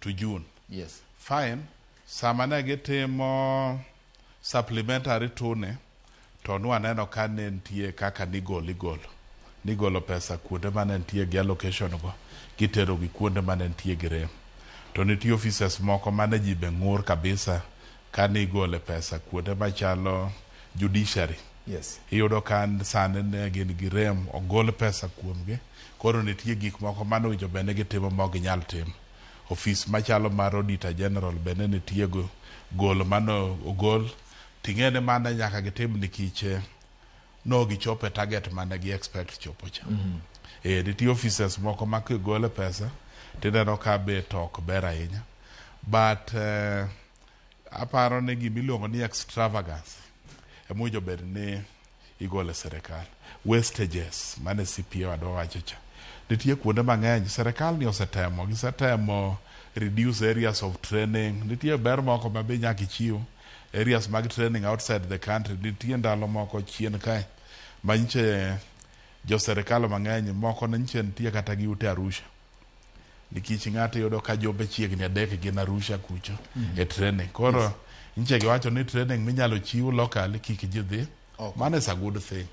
to June. Yes. Fine. Sama ne gitimo supplementary tune to nwaneno ka ne nitie kaka nigolo pesa kuonde ma ne nitie gi allocation go kitero gi kuonde ma ne nitie gi rem. To nitie offices moko mane ji be ng'ur kabisa kani igole pesa kuonde machalo judiciary. Yes. Iyudo kan sane ne gin gi rem ogol pesa kuomgi, koro nitie gik moko mano winjo bende gitimo ma ok ginyal timo. Ofis machalo mar Auditor General bende nitie gol mano ogol, ting'ene mana nyaka gitim nikech no gichope target mana gi expect chopo cha. Nitie offices moko ma kigole pesa tineno ka be tok ber ahinya, but aparo ni gimiluongo ni extravagance emujo bed ni igole serikal. Wastages mane CPA wadwa wacho cha, nitie kuonde mang'eny serikal ni gisetemo reduce areas of training. Nitie ber moko ma be nyaka ichiw areas mag training outside the country. Nitie ndalo moko chien kae manyiche jo serikal mang'eny moko nyiche nitie kata gi ute Arusha, nikech ng'ato yudo ka jombe chiegni adek gin Arusha kucho e training. Koro nyiche giwacho ni training minyalo chiw locally kik ji dhi. Man is a good thing.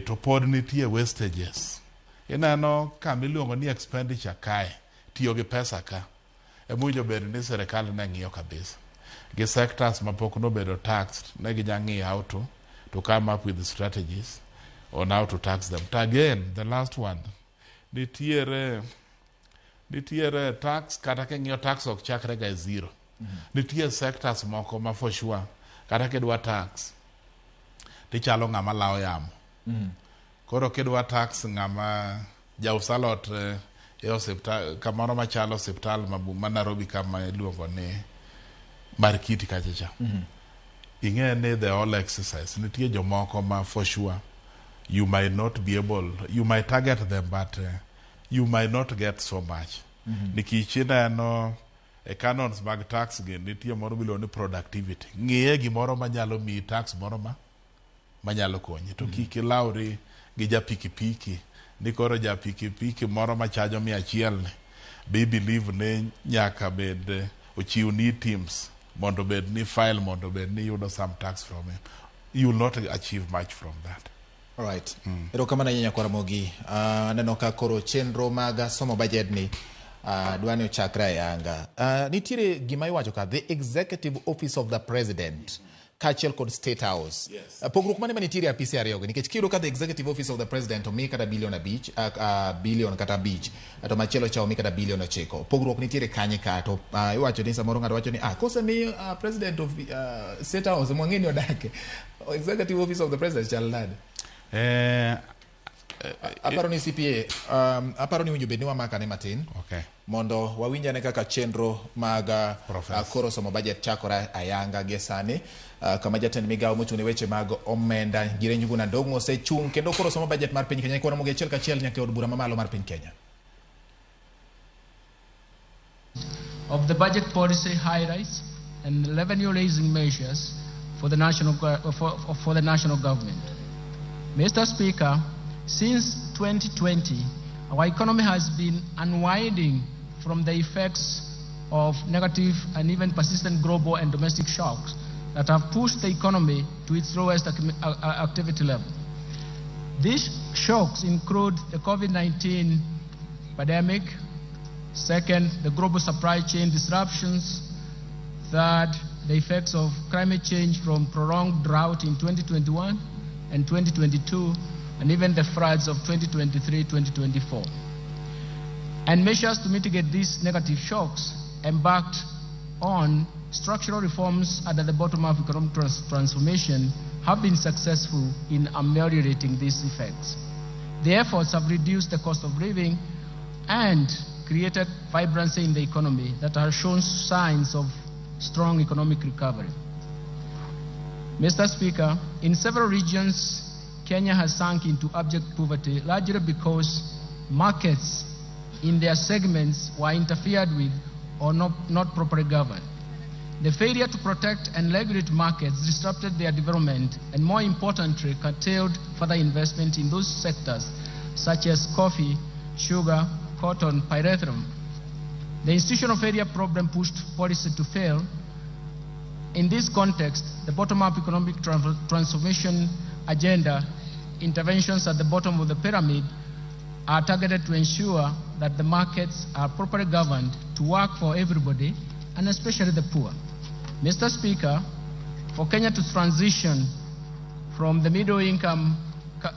To pod nitie wastages. Ineno kamiluongo ni expenditure kae, tiyo gi pesa ka emujo bed ni serikal ne ng'iyo kabisa gi sectors mapok nobedo taxed, ne ginya ng'iyo how to come up with strategies on how to tax them. But again, the last one, nitiere tax kata king'iyo tax ok chakre ga zero. Nitie sectors moko ma for sure kata kidwa tax tichalo ng'ama lao yamo. Koro kidwa tax ng'ama jausalot e osiptal kamoro machalo osiptal ma Nairobi kama iluongo ni Marikiti kachacha. Ing'e ni the whole exercise nitie jomoko ma for sure you might not be able, you might target them, but you might not get so much. Nikech ineno e canons mag tax gi nitie moro miluongo ni productivity. Ng'iye gimoro manyalo miyi tax moro manyalo konyi. To kik ilawri gi ja pikipiki ni koro ja pikipiki moro machajo 100 be believe ni nyaka bed ochiw ni teams mondo bed ni file mondo bed ni yudo some tax from him. You will not achieve much from that. All right. Erokamano ahinya kwa Ramogi. Aneno ka koro chenro mag somo budget ni dwani ochakre ayanga. Nitiere gima iwacho ka the executive office of the president kachiel kod state house. Pogruok mane manitiere apise ariyogo nikech kiyudo ka the executive office of the president omi kata billion kata abich to machielo cha omi kata billion 9. Pogruok nitiere kanye ka to iwacho ni samoro ng'ato wacho ni kose mi president of state house mwang'eni odake executive office of the president chal nade. Aparo ni CPA aparo ni winjo bed ni wamakane matin. Okay. Mondo wawinjane kaka chenro mag koro somo budget chakore ayanga gi sani kama jatend migawo mochung' ne weche mag omenda Ngire Njuguna Ndong'o osechung' kendo koro somo budget mar piny Kenya kwa Ramogi achiel kachiel nyaka od bura mamalo mar piny Kenya. Of the budget policy highlights and revenue raising measures for the national government. Mr. Speaker, since 2020, our economy has been unwinding from the effects of negative and even persistent global and domestic shocks that have pushed the economy to its lowest activity level. These shocks include the COVID-19 pandemic, second, the global supply chain disruptions, third, the effects of climate change from prolonged drought in 2021 and 2022, and even the floods of 2023-2024. And measures to mitigate these negative shocks embarked on structural reforms under the bottom-up economic transformation have been successful in ameliorating these effects. The efforts have reduced the cost of living and created vibrancy in the economy that have shown signs of strong economic recovery. Mr. Speaker, in several regions, Kenya has sunk into abject poverty, largely because markets in their segments were interfered with or not properly governed. The failure to protect and regulate markets disrupted their development and, more importantly, curtailed further investment in those sectors such as coffee, sugar, cotton, pyrethrum. The institutional failure problem pushed policy to fail. In this context, the bottom-up economic transformation agenda interventions at the bottom of the pyramid are targeted to ensure that the markets are properly governed to work for everybody, and especially the poor. Mr. Speaker, for Kenya to transition from the middle income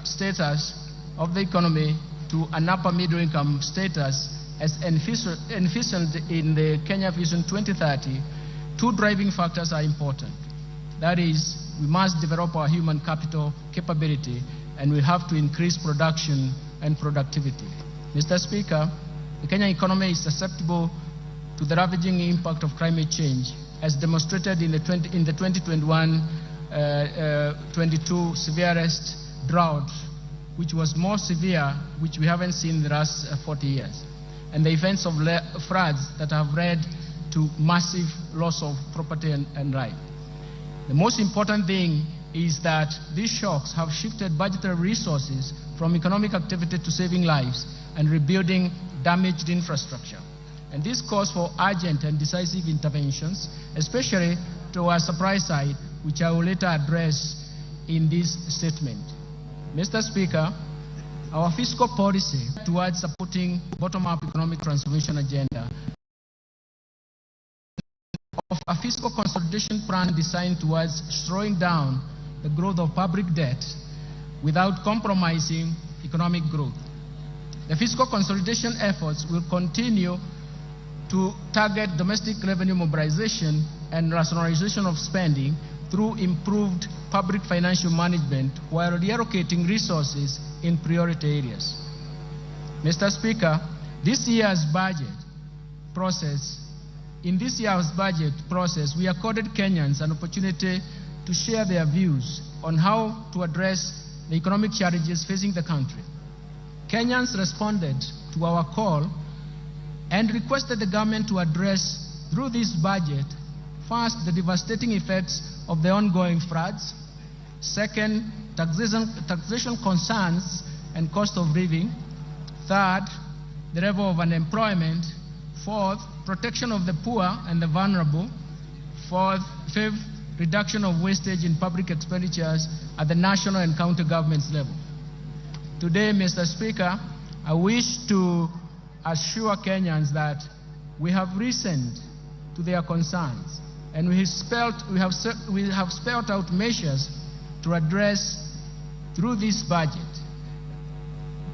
status of the economy to an upper middle income status as envisioned in the Kenya Vision 2030, two driving factors are important. That is, we must develop our human capital capability, and we have to increase production and productivity. Mr. Speaker, the Kenyan economy is susceptible to the ravaging impact of climate change, as demonstrated in the 2021-22 severest drought, which was more severe, which we haven't seen in the last 40 years, and the events of floods that have led to massive loss of property and life. The most important thing is that these shocks have shifted budgetary resources from economic activity to saving lives and rebuilding damaged infrastructure. And this calls for urgent and decisive interventions, especially to our supply side, which I will later address in this statement. Mr. Speaker, our fiscal policy towards supporting bottom-up economic transformation agenda of a fiscal consolidation plan designed towards slowing down the growth of public debt without compromising economic growth. The fiscal consolidation efforts will continue to target domestic revenue mobilization and rationalization of spending through improved public financial management while reallocating resources in priority areas. Mr. Speaker, in this year's budget process, we accorded Kenyans an opportunity to share their views on how to address the economic challenges facing the country. Kenyans responded to our call and requested the government to address, through this budget, first, the devastating effects of the ongoing floods; second, taxation concerns and cost of living; third, the level of unemployment; fourth, protection of the poor and the vulnerable; fifth, reduction of wastage in public expenditures at the national and county governments level. Today, Mr. Speaker, I wish to assure Kenyans that we have listened to their concerns, and we have spelled out measures to address through this budget.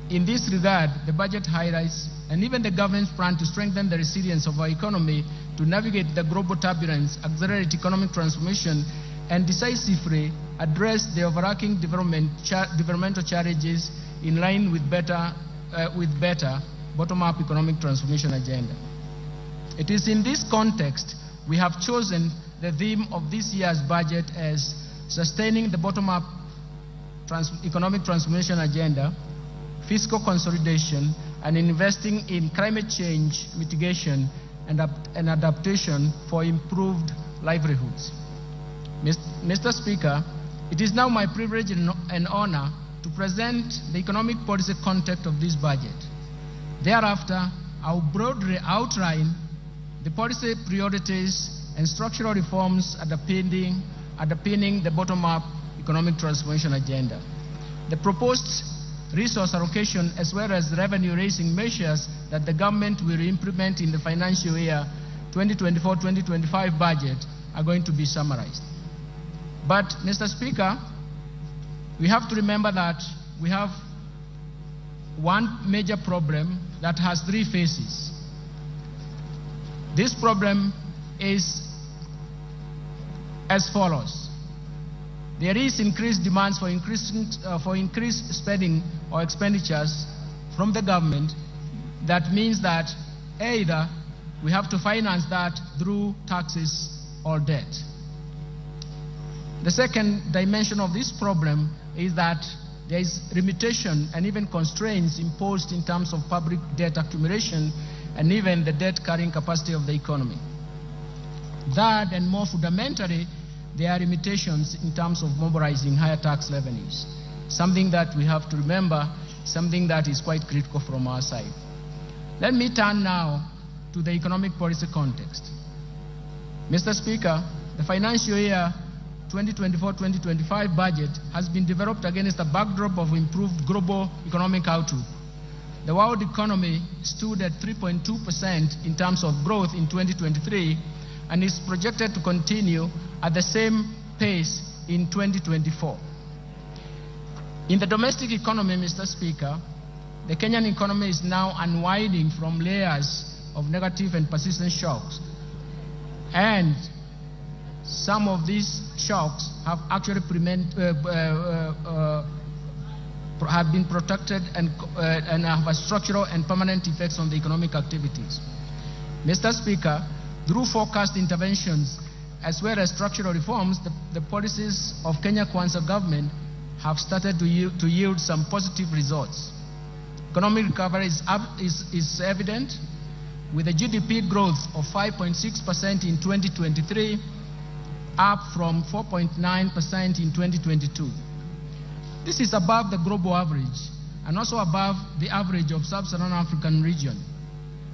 In this regard, the budget highlights and even the government's plan to strengthen the resilience of our economy to navigate the global turbulence, accelerate economic transformation, and decisively address the overarching developmental challenges in line with better bottom-up economic transformation agenda. It is in this context we have chosen the theme of this year's budget as sustaining the bottom-up economic transformation agenda, fiscal consolidation, and investing in climate change mitigation and adaptation for improved livelihoods. Mr. Speaker, it is now my privilege and honor to present the economic policy context of this budget. Thereafter, I will broadly outline the policy priorities and structural reforms underpinning the bottom-up economic transformation agenda. The proposed resource allocation as well as revenue-raising measures that the government will implement in the financial year 2024-2025 budget are going to be summarized. But, Mr. Speaker, we have to remember that we have one major problem that has three phases. This problem is as follows. There is increased demands for increased spending or expenditures from the government. That means that either we have to finance that through taxes or debt. The second dimension of this problem is that there is limitation and even constraints imposed in terms of public debt accumulation and even the debt carrying capacity of the economy. Third, and more fundamentally, there are limitations in terms of mobilizing higher tax revenues, something that we have to remember, something that is quite critical from our side. Let me turn now to the economic policy context. Mr. Speaker, the financial year 2024-2025 budget has been developed against a backdrop of improved global economic outlook. The world economy stood at 3.2% in terms of growth in 2023, and is projected to continue at the same pace in 2024. In the domestic economy, Mr. Speaker, the Kenyan economy is now unwinding from layers of negative and persistent shocks, and some of these shocks have actually have been protected and have a structural and permanent effects on the economic activities. Mr. Speaker, through forecast interventions as well as structural reforms, the policies of Kenya Kwanza government have started to yield some positive results. Economic recovery is evident, with a GDP growth of 5.6% in 2023, up from 4.9% in 2022. This is above the global average and also above the average of sub-Saharan African region.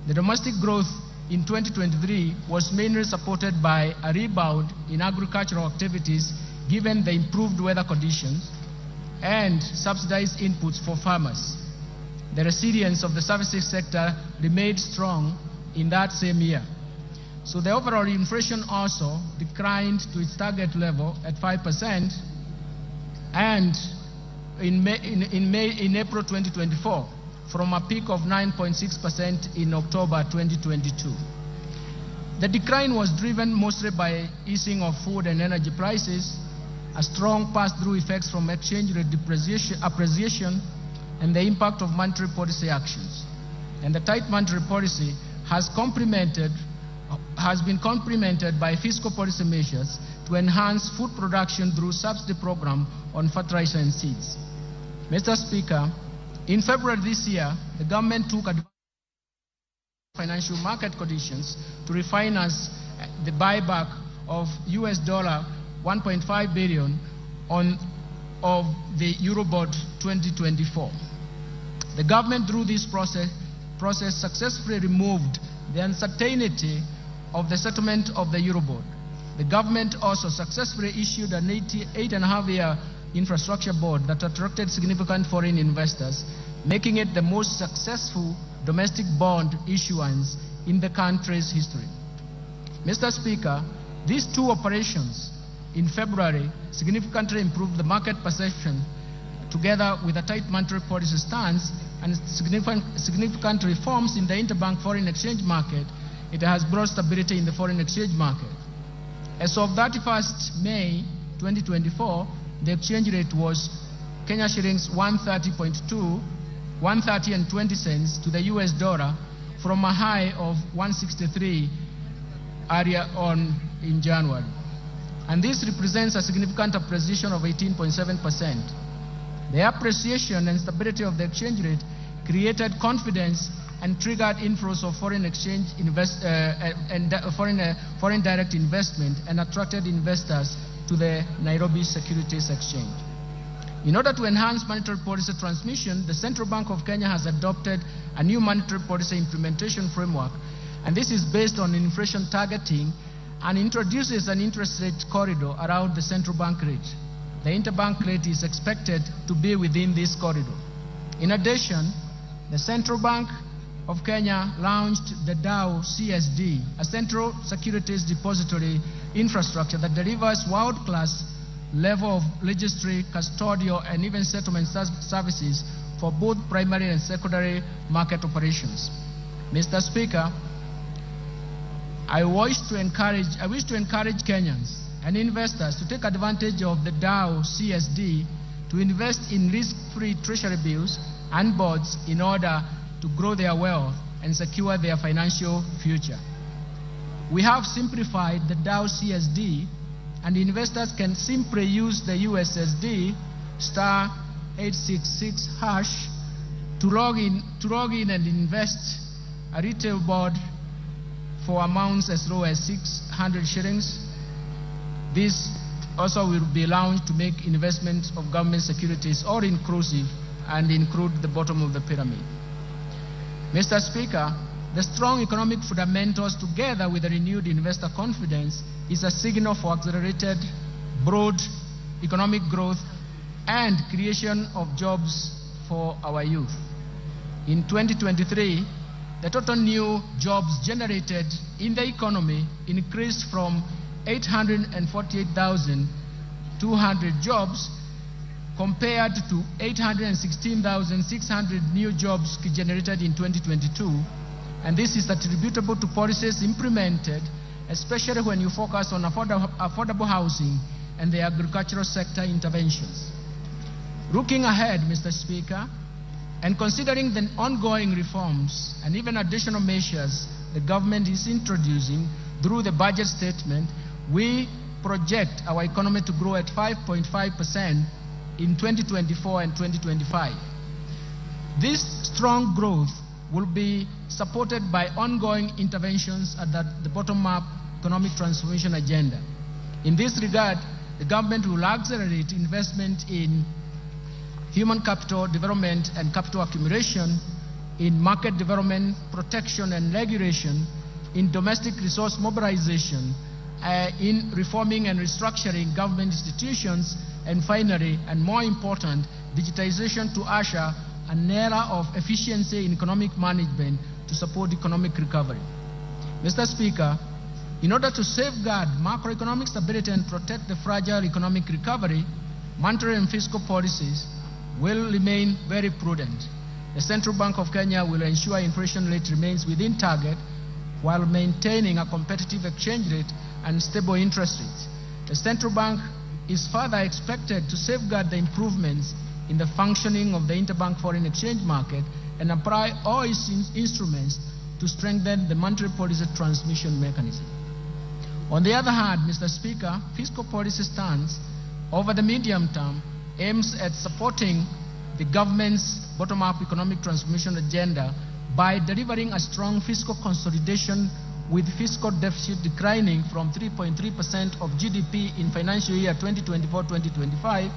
The domestic growth in 2023 was mainly supported by a rebound in agricultural activities given the improved weather conditions and subsidized inputs for farmers. The resilience of the services sector remained strong in that same year. So the overall inflation also declined to its target level at 5%, and in April 2024 from a peak of 9.6% in October 2022. The decline was driven mostly by easing of food and energy prices, a strong pass-through effects from exchange rate appreciation, and the impact of monetary policy actions. And the tight monetary policy has been complemented by fiscal policy measures to enhance food production through subsidy program on fertilizer and seeds. Mr. Speaker, in February this year, the government took advantage of financial market conditions to refinance the buyback of US $1.5 billion of the Eurobond 2024. The government, through this process successfully removed the uncertainty of the settlement of the Eurobond. The government also successfully issued an 8.5-year infrastructure bond that attracted significant foreign investors, making it the most successful domestic bond issuance in the country's history. Mr. Speaker, these two operations in February significantly improved the market perception, together with a tight monetary policy stance and significant reforms in the interbank foreign exchange market. It has brought stability in the foreign exchange market. As of 31st May 2024, the exchange rate was Kenya shillings 130.20 to the US dollar, from a high of 163 earlier on in January. And this represents a significant appreciation of 18.7%. The appreciation and stability of the exchange rate created confidence and triggered inflows of foreign exchange foreign direct investment, and attracted investors to the Nairobi Securities Exchange. In order to enhance monetary policy transmission, the Central Bank of Kenya has adopted a new monetary policy implementation framework, and this is based on inflation targeting and introduces an interest rate corridor around the central bank rate. The interbank rate is expected to be within this corridor. In addition, the Central Bank of Kenya launched the DAO CSD, a central securities depository infrastructure that delivers world-class level of registry, custodial, and even settlement services for both primary and secondary market operations. Mr. Speaker, I wish to encourage Kenyans and investors to take advantage of the DAO CSD to invest in risk-free treasury bills and bonds in order to grow their wealth and secure their financial future. We have simplified the DAO CSD, and investors can simply use the USSD *866# to log in and invest a retail bond for amounts as low as 600 shillings. This also will be allowed to make investments of government securities all inclusive and include the bottom of the pyramid. Mr. Speaker, the strong economic fundamentals, together with the renewed investor confidence, is a signal for accelerated, broad economic growth and creation of jobs for our youth. In 2023, the total new jobs generated in the economy increased from 848,200 jobs compared to 816,600 new jobs generated in 2022. And this is attributable to policies implemented, especially when you focus on affordable housing and the agricultural sector interventions. Looking ahead, Mr. Speaker, and considering the ongoing reforms and even additional measures the government is introducing through the budget statement, we project our economy to grow at 5.5% in 2024 and 2025. This strong growth will be supported by ongoing interventions at the bottom-up economic transformation agenda. In this regard, the government will accelerate investment in human capital development and capital accumulation, in market development, protection and regulation, in domestic resource mobilization, in reforming and restructuring government institutions, and finally, and more important, digitization to usher an era of efficiency in economic management to support economic recovery. Mr. Speaker, in order to safeguard macroeconomic stability and protect the fragile economic recovery, monetary and fiscal policies will remain very prudent. The Central Bank of Kenya will ensure inflation rate remains within target while maintaining a competitive exchange rate and stable interest rates. The Central Bank is further expected to safeguard the improvements in the functioning of the interbank foreign exchange market and apply all its instruments to strengthen the monetary policy transmission mechanism. On the other hand, Mr. Speaker, fiscal policy stance over the medium term aims at supporting the government's bottom-up economic transformation agenda by delivering a strong fiscal consolidation with fiscal deficit declining from 3.3% of GDP in financial year 2024-2025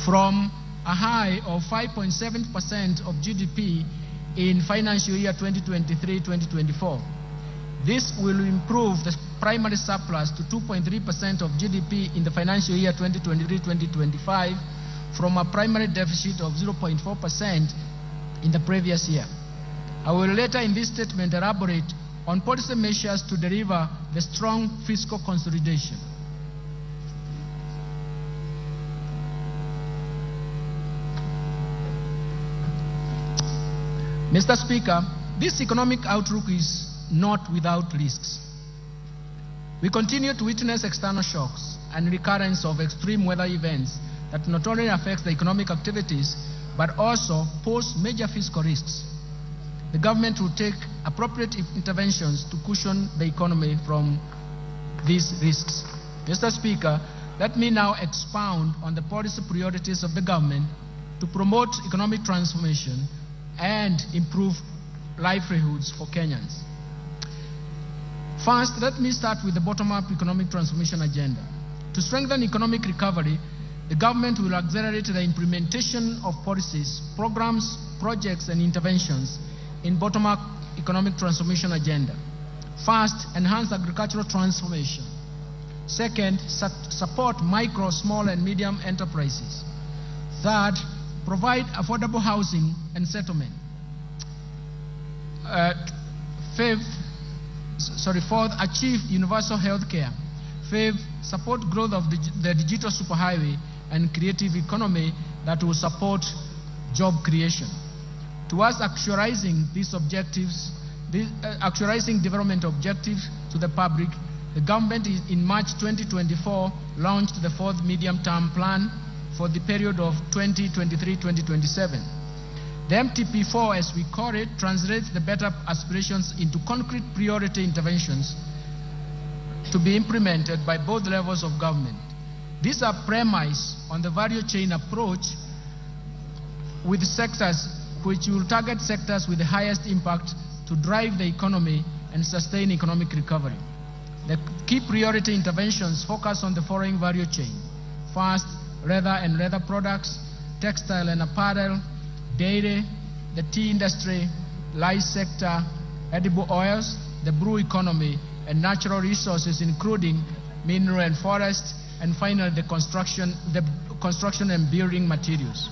from a high of 5.7% of GDP in financial year 2023-2024. This will improve the primary surplus to 2.3% of GDP in the financial year 2023-2025 from a primary deficit of 0.4% in the previous year. I will later in this statement elaborate on policy measures to deliver the strong fiscal consolidation. Mr. Speaker, this economic outlook is not without risks. We continue to witness external shocks and recurrence of extreme weather events that not only affect the economic activities, but also pose major fiscal risks. The government will take appropriate interventions to cushion the economy from these risks. Mr. Speaker, let me now expound on the policy priorities of the government to promote economic transformation and improve livelihoods for Kenyans. First, let me start with the bottom-up economic transformation agenda. To strengthen economic recovery, the government will accelerate the implementation of policies, programs, projects, and interventions in bottom-up economic transformation agenda. First, enhance agricultural transformation. Second, support micro, small, and medium enterprises. Third, provide affordable housing and settlement. Fourth, achieve universal health care. Fifth, support growth of the digital superhighway and creative economy that will support job creation. Towards actualizing these objectives, actualizing development objectives to the public, the government in March 2024 launched the fourth medium-term plan for the period of 2023-2027. The MTP4, as we call it, translates the better aspirations into concrete priority interventions to be implemented by both levels of government. These are premised on the value chain approach with sectors which will target sectors with the highest impact to drive the economy and sustain economic recovery. The key priority interventions focus on the following value chain. First, leather and leather products, textile and apparel, dairy, the tea industry, lice sector, edible oils, the brew economy, and natural resources including mineral and forest, and finally the construction and building materials.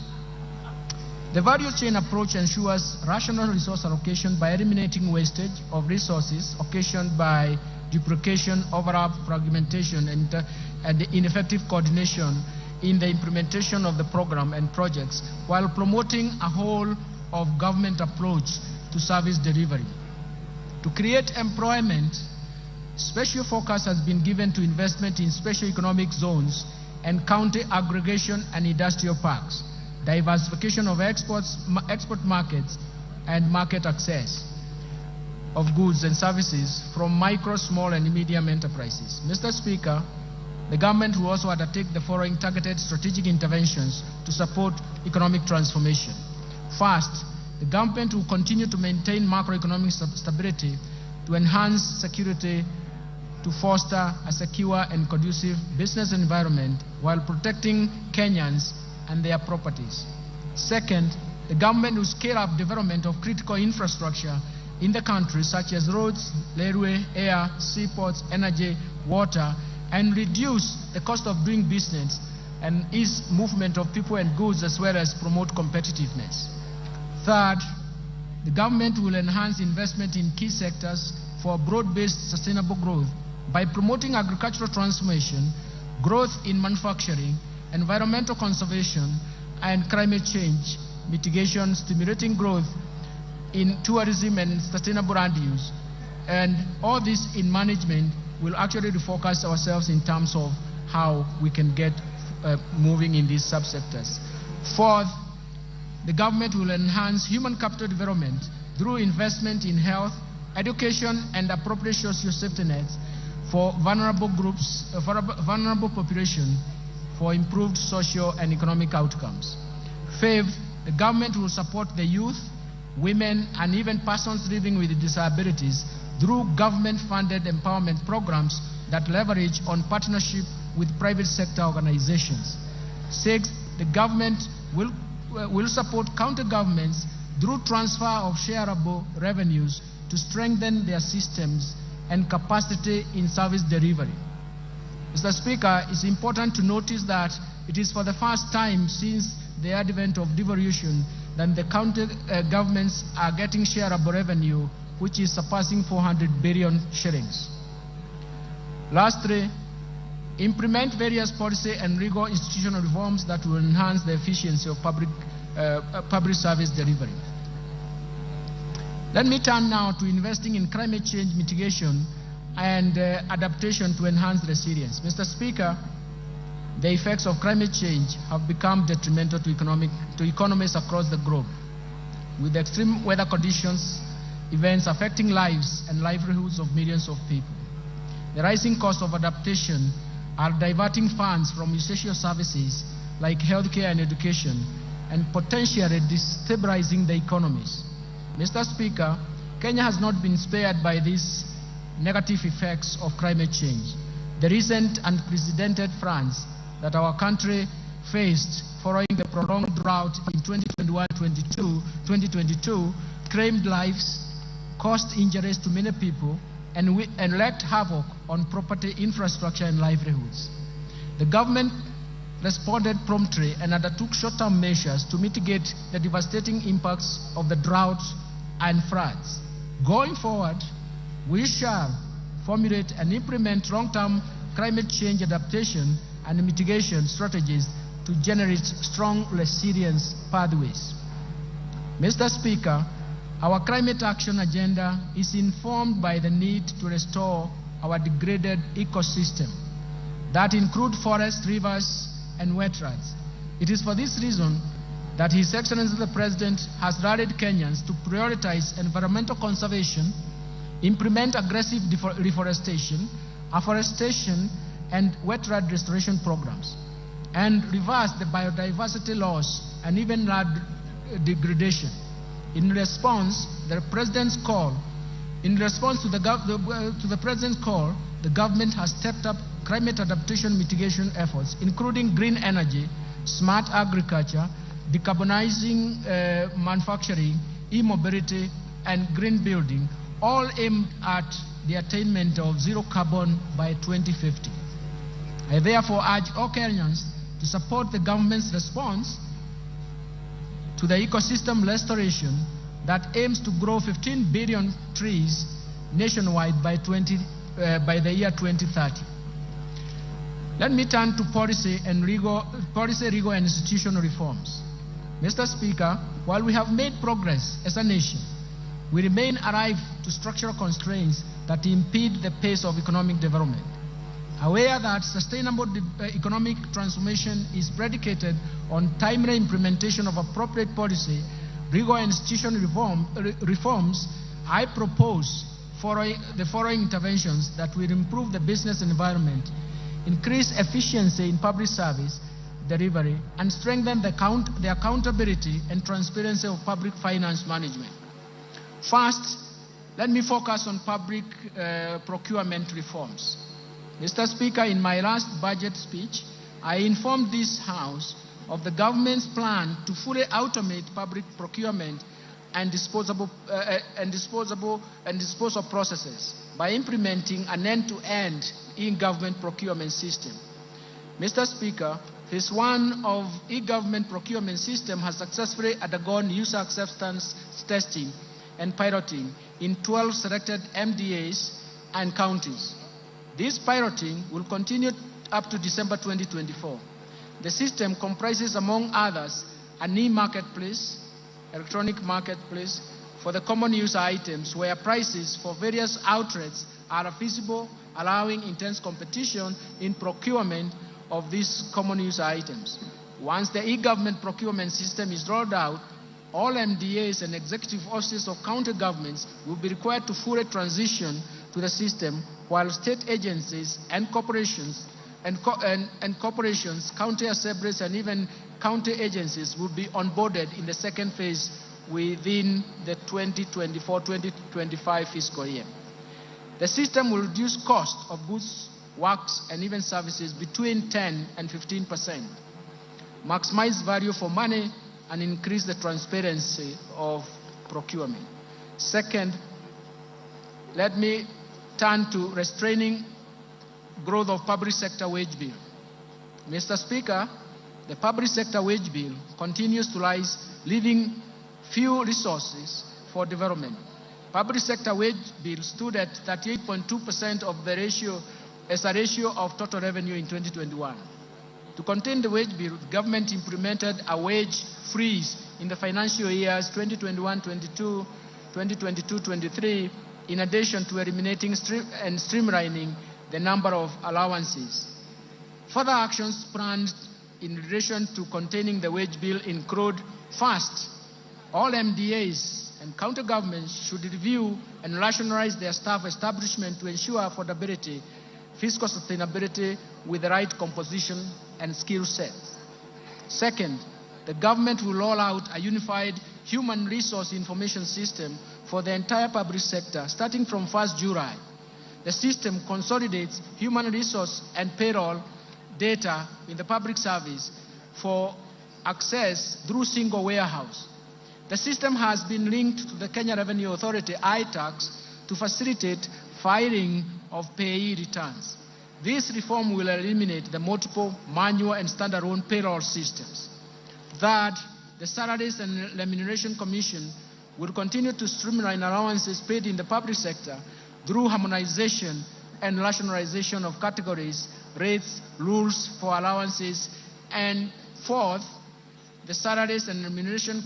The value chain approach ensures rational resource allocation by eliminating wastage of resources occasioned by duplication, overlap, fragmentation, and ineffective coordination in the implementation of the program and projects, while promoting a whole of government approach to service delivery. To create employment, special focus has been given to investment in special economic zones and county aggregation and industrial parks, diversification of export markets, and market access of goods and services from micro, small, and medium enterprises. Mr. Speaker, the government will also undertake the following targeted strategic interventions to support economic transformation. First, the government will continue to maintain macroeconomic stability to enhance security, to foster a secure and conducive business environment while protecting Kenyans and their properties. Second, the government will scale up development of critical infrastructure in the country, such as roads, railway, air, seaports, energy, water, and reduce the cost of doing business and ease movement of people and goods, as well as promote competitiveness. Third, the government will enhance investment in key sectors for broad-based sustainable growth by promoting agricultural transformation, growth in manufacturing, environmental conservation, and climate change mitigation, stimulating growth in tourism and sustainable land use. And all this in management will actually refocus ourselves in terms of how we can get moving in these subsectors. Fourth, the government will enhance human capital development through investment in health, education, and appropriate social safety nets for vulnerable groups, vulnerable population, for improved social and economic outcomes. Fifth, the government will support the youth, women, and even persons living with disabilities through government-funded empowerment programs that leverage on partnership with private sector organizations. Sixth, the government will support county governments through transfer of shareable revenues to strengthen their systems and capacity in service delivery. Mr. Speaker, it's important to notice that it is for the first time since the advent of devolution that the county governments are getting shareable revenue, which is surpassing 400 billion shillings. Lastly, implement various policy and legal institutional reforms that will enhance the efficiency of public service delivery. Let me turn now to investing in climate change mitigation and adaptation to enhance resilience. Mr. Speaker, the effects of climate change have become detrimental to economies across the globe, with extreme weather conditions, events affecting lives and livelihoods of millions of people. The rising cost of adaptation are diverting funds from essential services like healthcare and education, and potentially destabilizing the economies. Mr. Speaker, Kenya has not been spared by these negative effects of climate change. The recent unprecedented floods that our country faced following the prolonged drought in 2021-2022 claimed lives, caused injuries to many people, and wreaked havoc on property, infrastructure, and livelihoods. The government responded promptly and undertook short-term measures to mitigate the devastating impacts of the drought and floods. Going forward, we shall formulate and implement long-term climate change adaptation and mitigation strategies to generate strong resilience pathways. Mr. Speaker, our climate action agenda is informed by the need to restore our degraded ecosystem that include forests, rivers, and wetlands. It is for this reason that His Excellency the President has rallied Kenyans to prioritize environmental conservation, implement aggressive reforestation, afforestation, and wetland restoration programs, and reverse the biodiversity loss and even land degradation. In response to the President's call, the government has stepped up climate adaptation mitigation efforts, including green energy, smart agriculture, decarbonizing manufacturing, e-mobility, and green building, all aimed at the attainment of zero carbon by 2050. I therefore urge all Kenyans to support the government's response to the ecosystem restoration that aims to grow 15 billion trees nationwide by the year 2030. Let me turn to policy rigor and institutional reforms. Mr. Speaker, while we have made progress as a nation, we remain alive to structural constraints that impede the pace of economic development. Aware that sustainable economic transformation is predicated on timely implementation of appropriate policy, rigor and institutional reforms, I propose the following interventions that will improve the business environment, increase efficiency in public service delivery, and strengthen the accountability and transparency of public finance management. First, let me focus on public procurement reforms. Mr. Speaker, in my last budget speech, I informed this House of the government's plan to fully automate public procurement and disposal processes by implementing an end-to-end e-government procurement system. Mr. Speaker, Phase 1 of e-government procurement system has successfully undergone user acceptance testing and piloting in 12 selected MDAs and counties. This piloting will continue up to December 2024. The system comprises, among others, an e-marketplace, electronic marketplace, for the common user items where prices for various outlets are feasible, allowing intense competition in procurement of these common user items. Once the e-government procurement system is rolled out, all MDAs and executive offices of county governments will be required to fully transition to the system, while state agencies and corporations, county assemblies, and even county agencies will be onboarded in the second phase within the 2024-2025 fiscal year. The system will reduce cost of goods, works, and even services between 10 and 15%, maximize value for money, and increase the transparency of procurement. Second, let me turn to restraining growth of public sector wage bill. Mr. Speaker, the public sector wage bill continues to rise, leaving few resources for development. Public sector wage bill stood at 38.2% of the ratio as a ratio of total revenue in 2021. To contain the wage bill, the government implemented a wage freeze in the financial years 2021-22, 2022-23, in addition to eliminating and streamlining the number of allowances. Further actions planned in relation to containing the wage bill include: first, all MDAs and county governments should review and rationalize their staff establishment to ensure affordability, fiscal sustainability with the right composition and skill sets. Second, the government will roll out a unified human resource information system for the entire public sector starting from 1st July. The system consolidates human resource and payroll data in the public service for access through single warehouse. The system has been linked to the Kenya Revenue Authority iTax to facilitate filing of payee returns. This reform will eliminate the multiple manual and standalone payroll systems. Third, the Salaries and Remuneration Commission will continue to streamline allowances paid in the public sector through harmonization and rationalization of categories, rates, rules for allowances. And fourth, the Salaries and Remuneration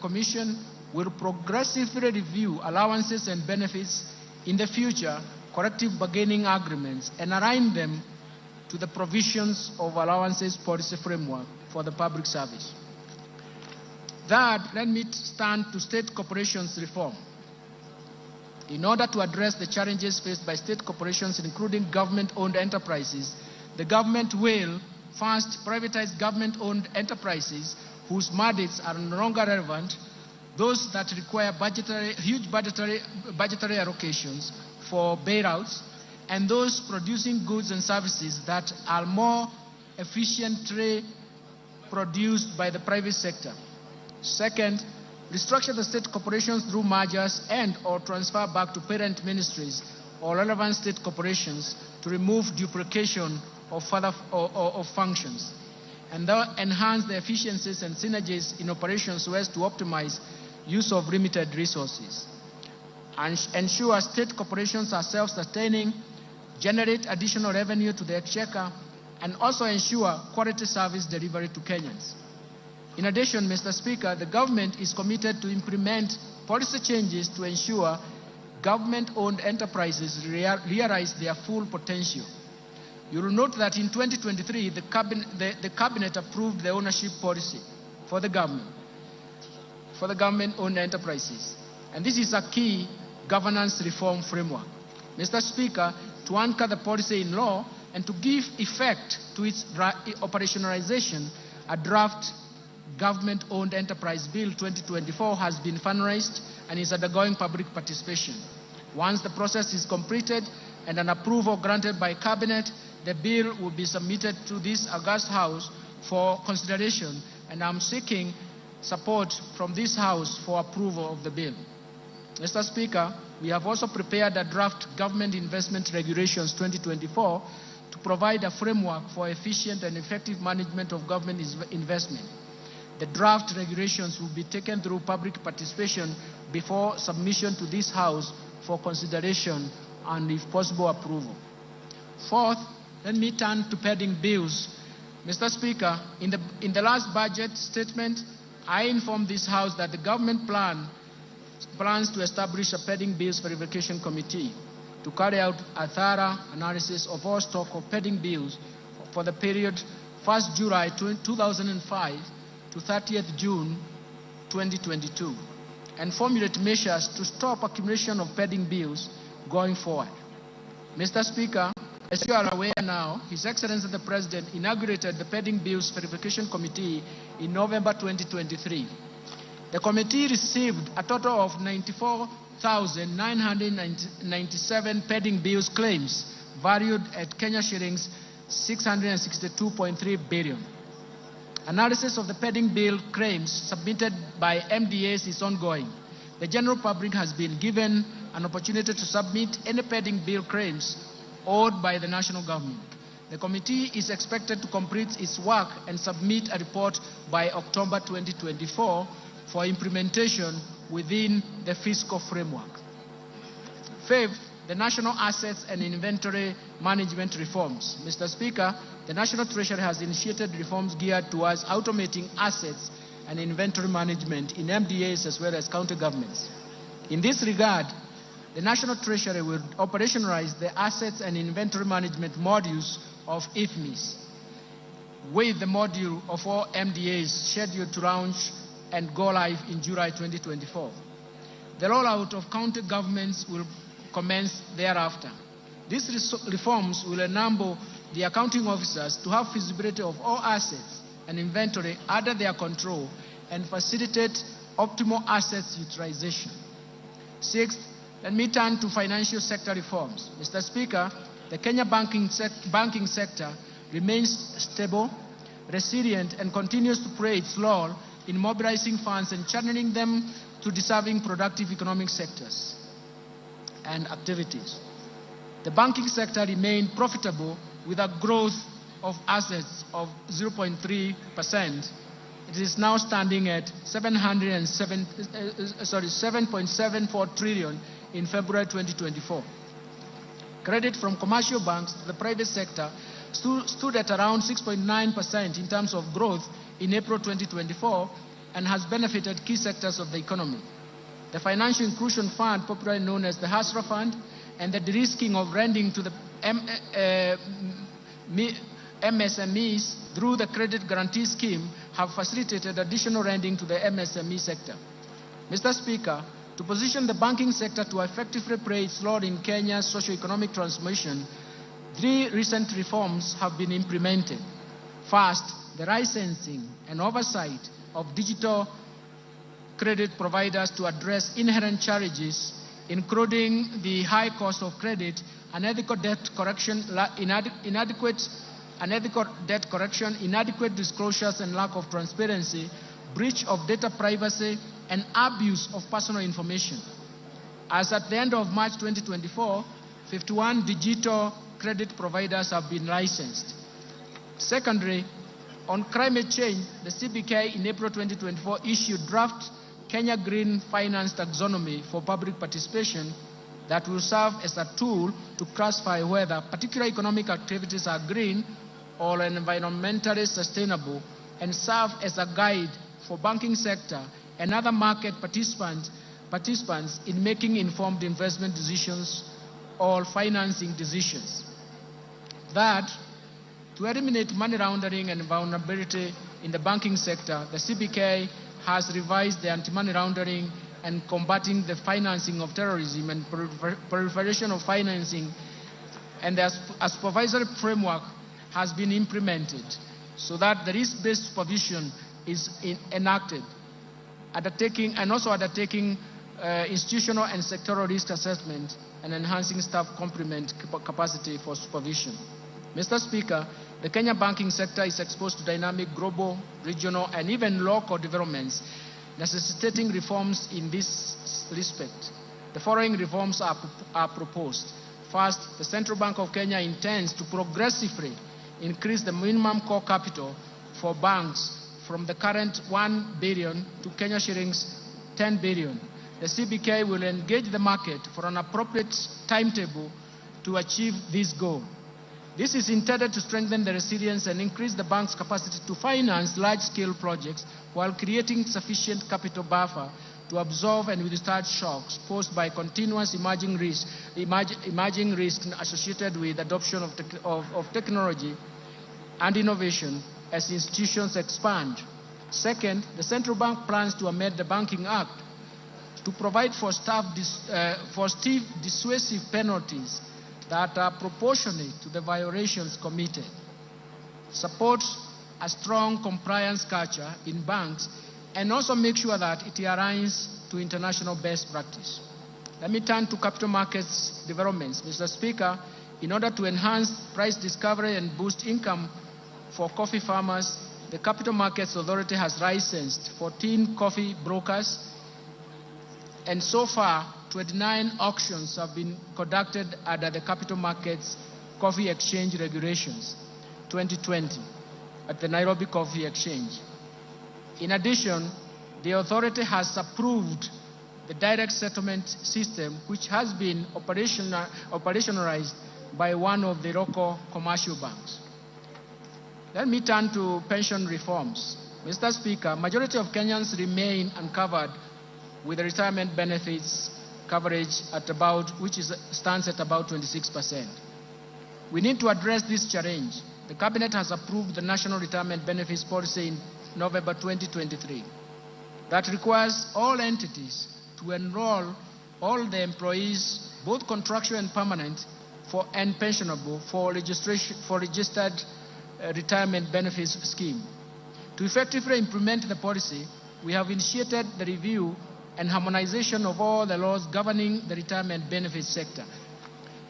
Commission will progressively review allowances and benefits in the future, collective bargaining agreements, and align them to the provisions of allowances policy framework for the public service. Third, let me turn to state corporations reform. In order to address the challenges faced by state corporations, including government-owned enterprises, the government will first privatize government-owned enterprises whose mandates are no longer relevant, those that require huge budgetary allocations for bailouts, and those producing goods and services that are more efficiently produced by the private sector. Second, restructure the state corporations through mergers and or transfer back to parent ministries or relevant state corporations to remove duplication of functions. and enhance the efficiencies and synergies in operations so as to optimize use of limited resources, and ensure state corporations are self-sustaining, generate additional revenue to the exchequer, and also ensure quality service delivery to Kenyans. In addition, Mr. Speaker, the government is committed to implement policy changes to ensure government-owned enterprises realize their full potential. You will note that in 2023, the cabinet approved the ownership policy for the government-owned enterprises. And this is a key governance reform framework. Mr. Speaker, to anchor the policy in law and to give effect to its operationalization, a draft Government-Owned Enterprise Bill 2024 has been fundraised and is undergoing public participation. Once the process is completed and an approval granted by Cabinet, the bill will be submitted to this august House for consideration, and I'm seeking support from this House for approval of the bill. Mr. Speaker, we have also prepared a draft Government Investment Regulations 2024 to provide a framework for efficient and effective management of government investment. The draft regulations will be taken through public participation before submission to this House for consideration and, if possible, approval. Fourth, let me turn to pending bills. Mr. Speaker, in the last budget statement, I informed this House that the government plans to establish a pending bills verification committee to carry out a thorough analysis of all stock of pending bills for the period 1st July 2005 to 30th June 2022, and formulate measures to stop accumulation of pending bills going forward. Mr. Speaker, as you are aware now, His Excellency the President inaugurated the pending bills verification committee in November 2023. The committee received a total of 94,997 pending bills claims valued at Kenya shillings 662.3 billion. Analysis of the pending bill claims submitted by MDAs is ongoing. The general public has been given an opportunity to submit any pending bill claims owed by the national government. The committee is expected to complete its work and submit a report by October 2024 for implementation within the fiscal framework. Fifth, the national assets and inventory management reforms. Mr. Speaker, the National Treasury has initiated reforms geared towards automating assets and inventory management in MDAs as well as county governments. In this regard, the National Treasury will operationalize the assets and inventory management modules of IFMIS, with the module of all MDAs scheduled to launch and go live in July 2024. The rollout of county governments will commence thereafter. These reforms will enable the accounting officers to have visibility of all assets and inventory under their control and facilitate optimal assets utilization. Sixth, let me turn to financial sector reforms. Mr. Speaker, the Kenya banking sector remains stable, resilient, and continues to play its role in mobilizing funds and channeling them to deserving productive economic sectors and activities. The banking sector remained profitable with a growth of assets of 0.3%. It is now standing at 7.74 trillion in February 2024. Credit from commercial banks to the private sector stood at around 6.9% in terms of growth in April 2024 and has benefited key sectors of the economy. The Financial Inclusion Fund, popularly known as the HASRA Fund, and the de-risking of lending to the MSMEs through the Credit Guarantee Scheme have facilitated additional lending to the MSME sector. Mr. Speaker, to position the banking sector to effectively play its role in Kenya's socio-economic transformation, 3 recent reforms have been implemented. First, the licensing and oversight of digital credit providers to address inherent challenges, including the high cost of credit, inadequate debt correction, inadequate disclosures and lack of transparency, breach of data privacy, and abuse of personal information. As at the end of March 2024, 51 digital credit providers have been licensed. Secondly, On climate change, the CBK in April 2024 issued draft Kenya Green Finance Taxonomy for public participation that will serve as a tool to classify whether particular economic activities are green or environmentally sustainable, and serve as a guide for banking sector and other market participants in making informed investment decisions or financing decisions. That, to eliminate money laundering and vulnerability in the banking sector, the CBK has revised the anti-money laundering and combating the financing of terrorism and proliferation of financing, and a supervisory framework has been implemented so that the risk-based supervision is enacted, undertaking institutional and sectoral risk assessment and enhancing staff complement capacity for supervision. Mr. Speaker, the Kenya banking sector is exposed to dynamic global, regional, and even local developments, necessitating reforms in this respect. The following reforms are proposed. First, the Central Bank of Kenya intends to progressively increase the minimum core capital for banks from the current 1 billion to Kenya shillings 10 billion. The CBK will engage the market for an appropriate timetable to achieve this goal. This is intended to strengthen the resilience and increase the bank's capacity to finance large-scale projects while creating sufficient capital buffer to absorb and withstand shocks posed by continuous emerging risks associated with adoption of technology and innovation as institutions expand. Second, the central bank plans to amend the Banking Act to provide for stiff dissuasive penalties that are proportionate to the violations committed, support a strong compliance culture in banks, and also make sure that it aligns to international best practice. Let me turn to capital markets developments. Mr. Speaker, in order to enhance price discovery and boost income for coffee farmers, the Capital Markets Authority has licensed 14 coffee brokers, and so far 29 auctions have been conducted under the Capital Markets Coffee Exchange Regulations 2020 at the Nairobi Coffee Exchange. In addition, the authority has approved the direct settlement system, which has been operationalized by one of the local commercial banks. Let me turn to pension reforms. Mr. Speaker, majority of Kenyans remain uncovered with the retirement benefits coverage at stands at about 26%. We need to address this challenge. The Cabinet has approved the National Retirement Benefits Policy in November 2023 that requires all entities to enroll all the employees, both contractual and permanent, and pensionable for registered retirement benefits scheme. To effectively implement the policy, we have initiated the review and harmonization of all the laws governing the retirement benefits sector.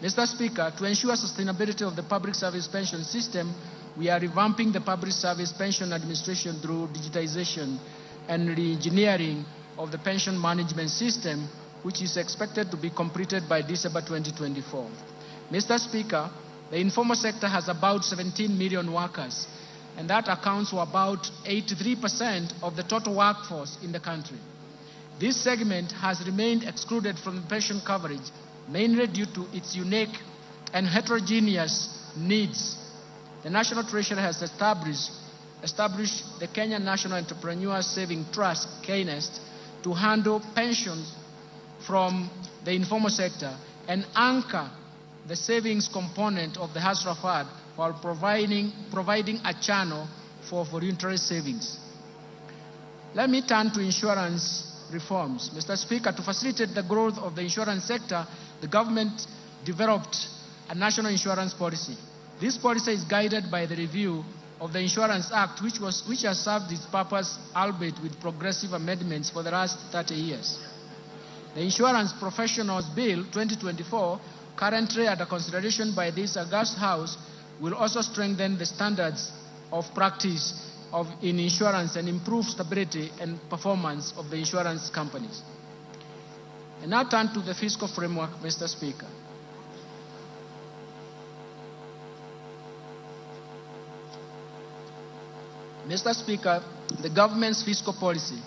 Mr. Speaker, to ensure sustainability of the public service pension system, we are revamping the public service pension administration through digitization and re-engineering of the pension management system, which is expected to be completed by December 2024. Mr. Speaker, the informal sector has about 17 million workers, and that accounts for about 83% of the total workforce in the country. This segment has remained excluded from the pension coverage, mainly due to its unique and heterogeneous needs. The National Treasury has established the Kenya National Entrepreneur Saving Trust, KNEST, to handle pensions from the informal sector and anchor the savings component of the Hustler Fund while providing a channel for voluntary savings. Let me turn to insurance reforms. Mr. Speaker, to facilitate the growth of the insurance sector, the government developed a national insurance policy. This policy is guided by the review of the Insurance Act, which has served its purpose, albeit with progressive amendments, for the last 30 years. The Insurance Professionals Bill 2024, currently under consideration by this august House, will also strengthen the standards of practice in insurance and improve stability and performance of the insurance companies. And now turn to the fiscal framework, Mr. Speaker. Mr. Speaker, the government's fiscal policy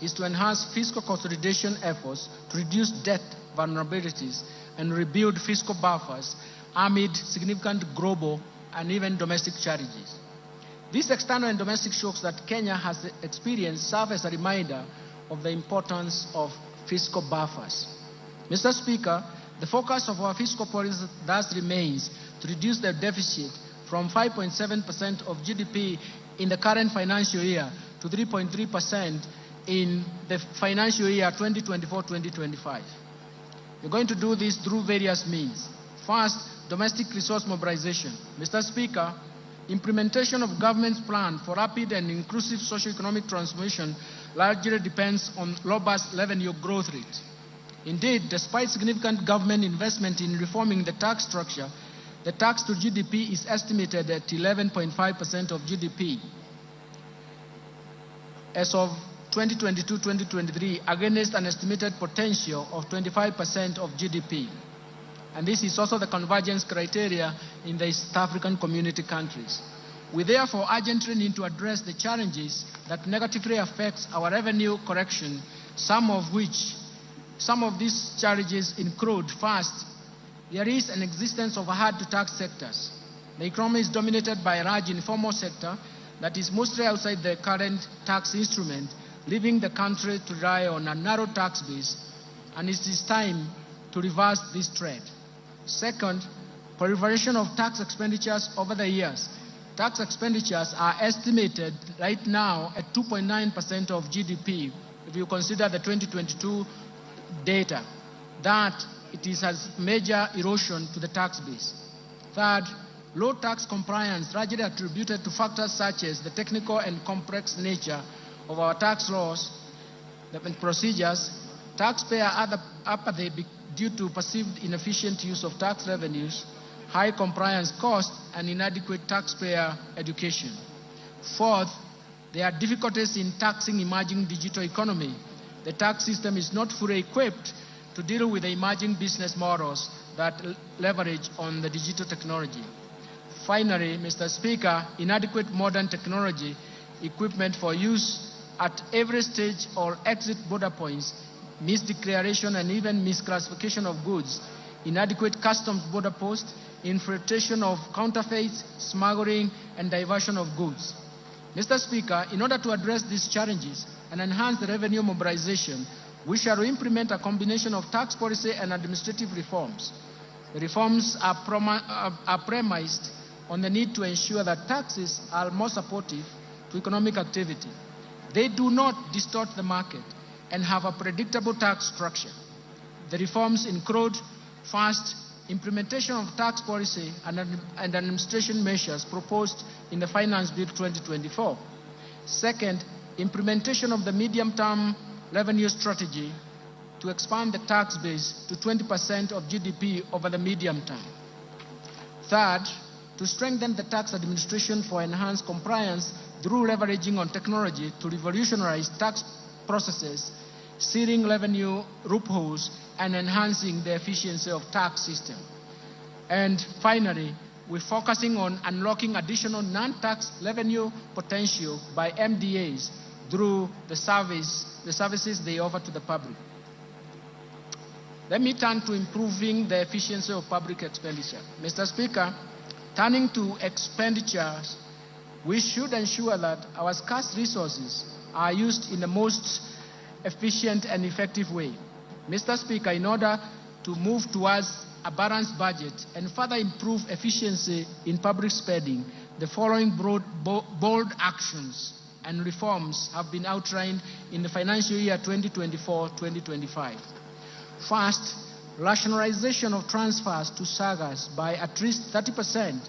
is to enhance fiscal consolidation efforts to reduce debt vulnerabilities and rebuild fiscal buffers amid significant global and even domestic challenges. These external and domestic shocks that Kenya has experienced serve as a reminder of the importance of fiscal buffers. Mr. Speaker, the focus of our fiscal policy thus remains to reduce the deficit from 5.7% of GDP in the current financial year to 3.3% in the financial year 2024-2025. We're going to do this through various means. First, domestic resource mobilization. Mr. Speaker, implementation of government's plan for rapid and inclusive socio-economic transformation largely depends on robust revenue growth rate. Indeed, despite significant government investment in reforming the tax structure, the tax to GDP is estimated at 11.5% of GDP as of 2022-2023 against an estimated potential of 25% of GDP. And this is also the convergence criteria in the East African community countries. We therefore urgently need to address the challenges that negatively affects our revenue correction, some of these challenges include, first, there is an existence of hard-to-tax sectors. The economy is dominated by a large informal sector that is mostly outside the current tax instrument, leaving the country to rely on a narrow tax base, and it is time to reverse this trend. Second, proliferation of tax expenditures over the years. Tax expenditures are estimated right now at 2.9% of GDP if you consider the 2022 data. That it has major erosion to the tax base. Third, low tax compliance largely attributed to factors such as the technical and complex nature of our tax laws and procedures, taxpayer apathy due to perceived inefficient use of tax revenues, high compliance costs, and inadequate taxpayer education. Fourth, there are difficulties in taxing emerging digital economy. The tax system is not fully equipped to deal with the emerging business models that leverage on the digital technology. Finally, Mr. Speaker, inadequate modern technology equipment for use at every stage or exit border points, misdeclaration and even misclassification of goods, inadequate customs border posts, infiltration of counterfeits, smuggling, and diversion of goods. Mr. Speaker, in order to address these challenges and enhance the revenue mobilization, we shall implement a combination of tax policy and administrative reforms. The reforms are premised on the need to ensure that taxes are more supportive to economic activity. They do not distort the market and have a predictable tax structure. The reforms include, first, implementation of tax policy and administration measures proposed in the Finance Bill 2024. Second, implementation of the medium-term revenue strategy to expand the tax base to 20% of GDP over the medium term. Third, to strengthen the tax administration for enhanced compliance through leveraging on technology to revolutionize tax processes, sealing revenue loopholes, and enhancing the efficiency of tax system. And finally, we're focusing on unlocking additional non-tax revenue potential by MDAs through the services they offer to the public. Let me turn to improving the efficiency of public expenditure. Mr. Speaker, turning to expenditures, we should ensure that our scarce resources are used in the most efficient and effective way. Mr. Speaker, in order to move towards a balanced budget and further improve efficiency in public spending, the following bold actions and reforms have been outlined in the financial year 2024-2025. First, rationalization of transfers to SAGAs by at least 30%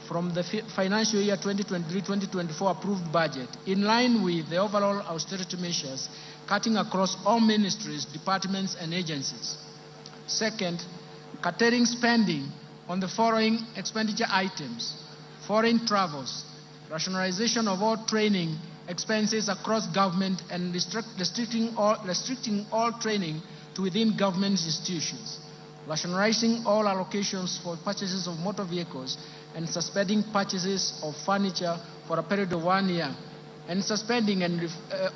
from the financial year 2023-2024 approved budget, in line with the overall austerity measures, cutting across all ministries, departments, and agencies. Second, curtailing spending on the following expenditure items: foreign travels, rationalization of all training expenses across government, and restricting all training to within government institutions. rationalizing all allocations for purchases of motor vehicles, and suspending purchases of furniture for a period of 1 year, and suspending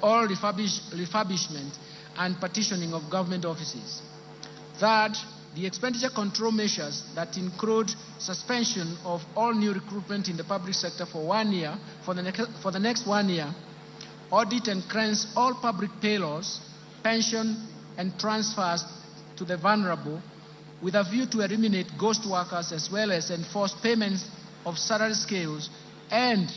all refurbishment and partitioning of government offices. Third, the expenditure control measures that include suspension of all new recruitment in the public sector for 1 year, for the next 1 year, audit and cleanse all public payrolls, pension, and transfers to the vulnerable, with a view to eliminate ghost workers as well as enforce payments of salary scales and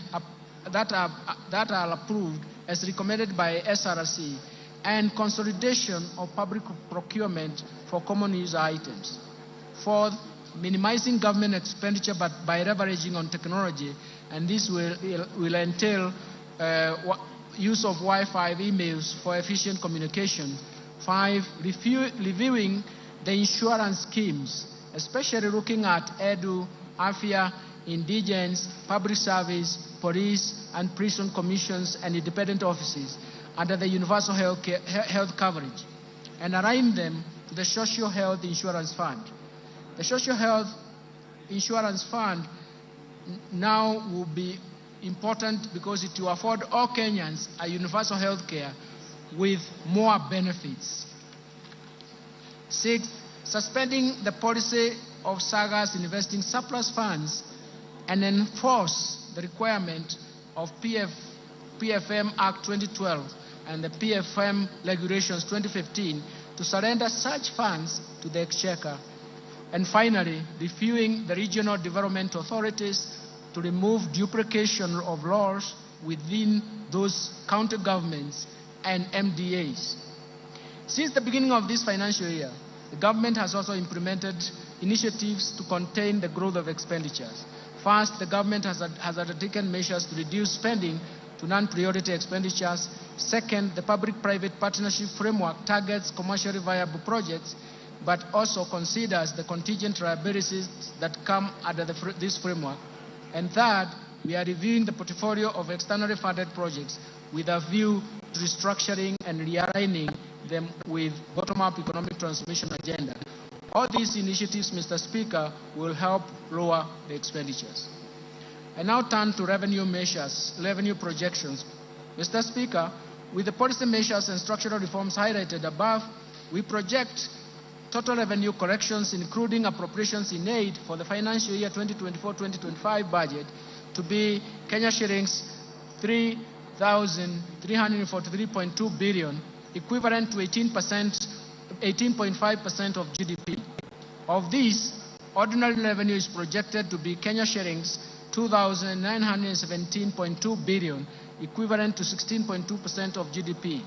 that are approved as recommended by SRC, and consolidation of public procurement for common user items. Fourth, minimizing government expenditure by leveraging on technology, and this will entail use of Wi-Fi emails for efficient communication. 5, reviewing the insurance schemes, especially looking at EDU, AFIA, indigence, public service, police, and prison commissions and independent offices under the universal health coverage, and align them to the Social Health Insurance Fund. The Social Health Insurance Fund now will be important because it will afford all Kenyans a universal health care with more benefits. 6, suspending the policy of SAGAs investing surplus funds and enforce the requirement of PFM Act 2012 and the PFM Regulations 2015 to surrender such funds to the Exchequer. And finally, reviewing the regional development authorities to remove duplication of laws within those county governments and MDAs. Since the beginning of this financial year, the government has also implemented initiatives to contain the growth of expenditures. First, the government has undertaken measures to reduce spending to non-priority expenditures. Second, the public-private partnership framework targets commercially viable projects, but also considers the contingent liabilities that come under this framework. And third, we are reviewing the portfolio of externally funded projects with a view to restructuring and realigning them with bottom-up economic transformation agenda. All these initiatives, Mr. Speaker, will help lower the expenditures. I now turn to revenue measures, revenue projections. Mr. Speaker, with the policy measures and structural reforms highlighted above, we project total revenue corrections, including appropriations in aid for the financial year 2024-2025 budget, to be Kenya shillings 3,343.2 billion, equivalent to 18.5% of GDP. Of this, ordinary revenue is projected to be Kenya shillings 2,917.2 billion, equivalent to 16.2% of GDP.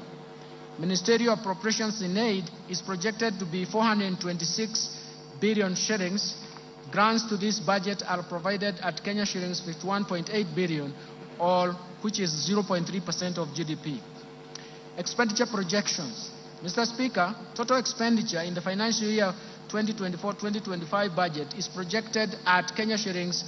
Ministerial appropriations in aid is projected to be 426 billion shillings. Grants to this budget are provided at Kenya shillings 51.8 billion, or which is 0.3% of GDP. Expenditure projections. Mr. Speaker, total expenditure in the financial year 2024-2025 budget is projected at Kenya shillings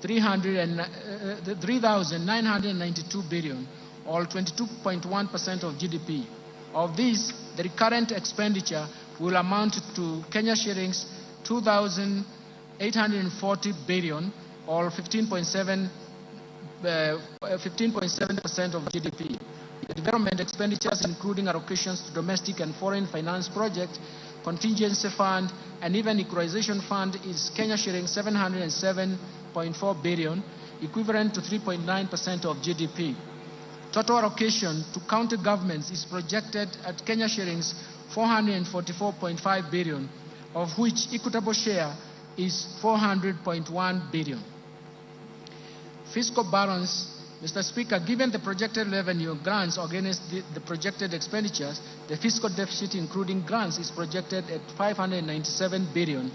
3,992 billion, or 22.1% of GDP. Of this, the recurrent expenditure will amount to Kenya shillings 2,840 billion, or 15.7% of GDP. The development expenditures, including allocations to domestic and foreign finance projects, contingency fund, and even equalization fund, is Kenya shillings 707.4 billion, equivalent to 3.9% of GDP. Total allocation to county governments is projected at Kenya shillings 444.5 billion, of which equitable share is 400.1 billion. Fiscal balance. Mr. Speaker, given the projected revenue grants against the projected expenditures, the fiscal deficit including grants is projected at 597 billion,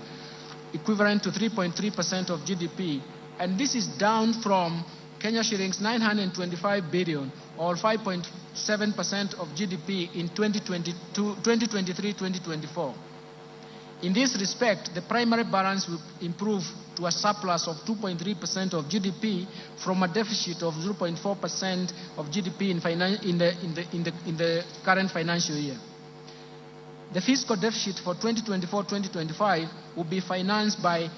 equivalent to 3.3% of GDP, and this is down from Kenya shillings 925 billion, or 5.7% of GDP in 2023-2024. In this respect, the primary balance will improve to a surplus of 2.3% of GDP from a deficit of 0.4% of GDP in the current financial year. The fiscal deficit for 2024-2025 will be financed by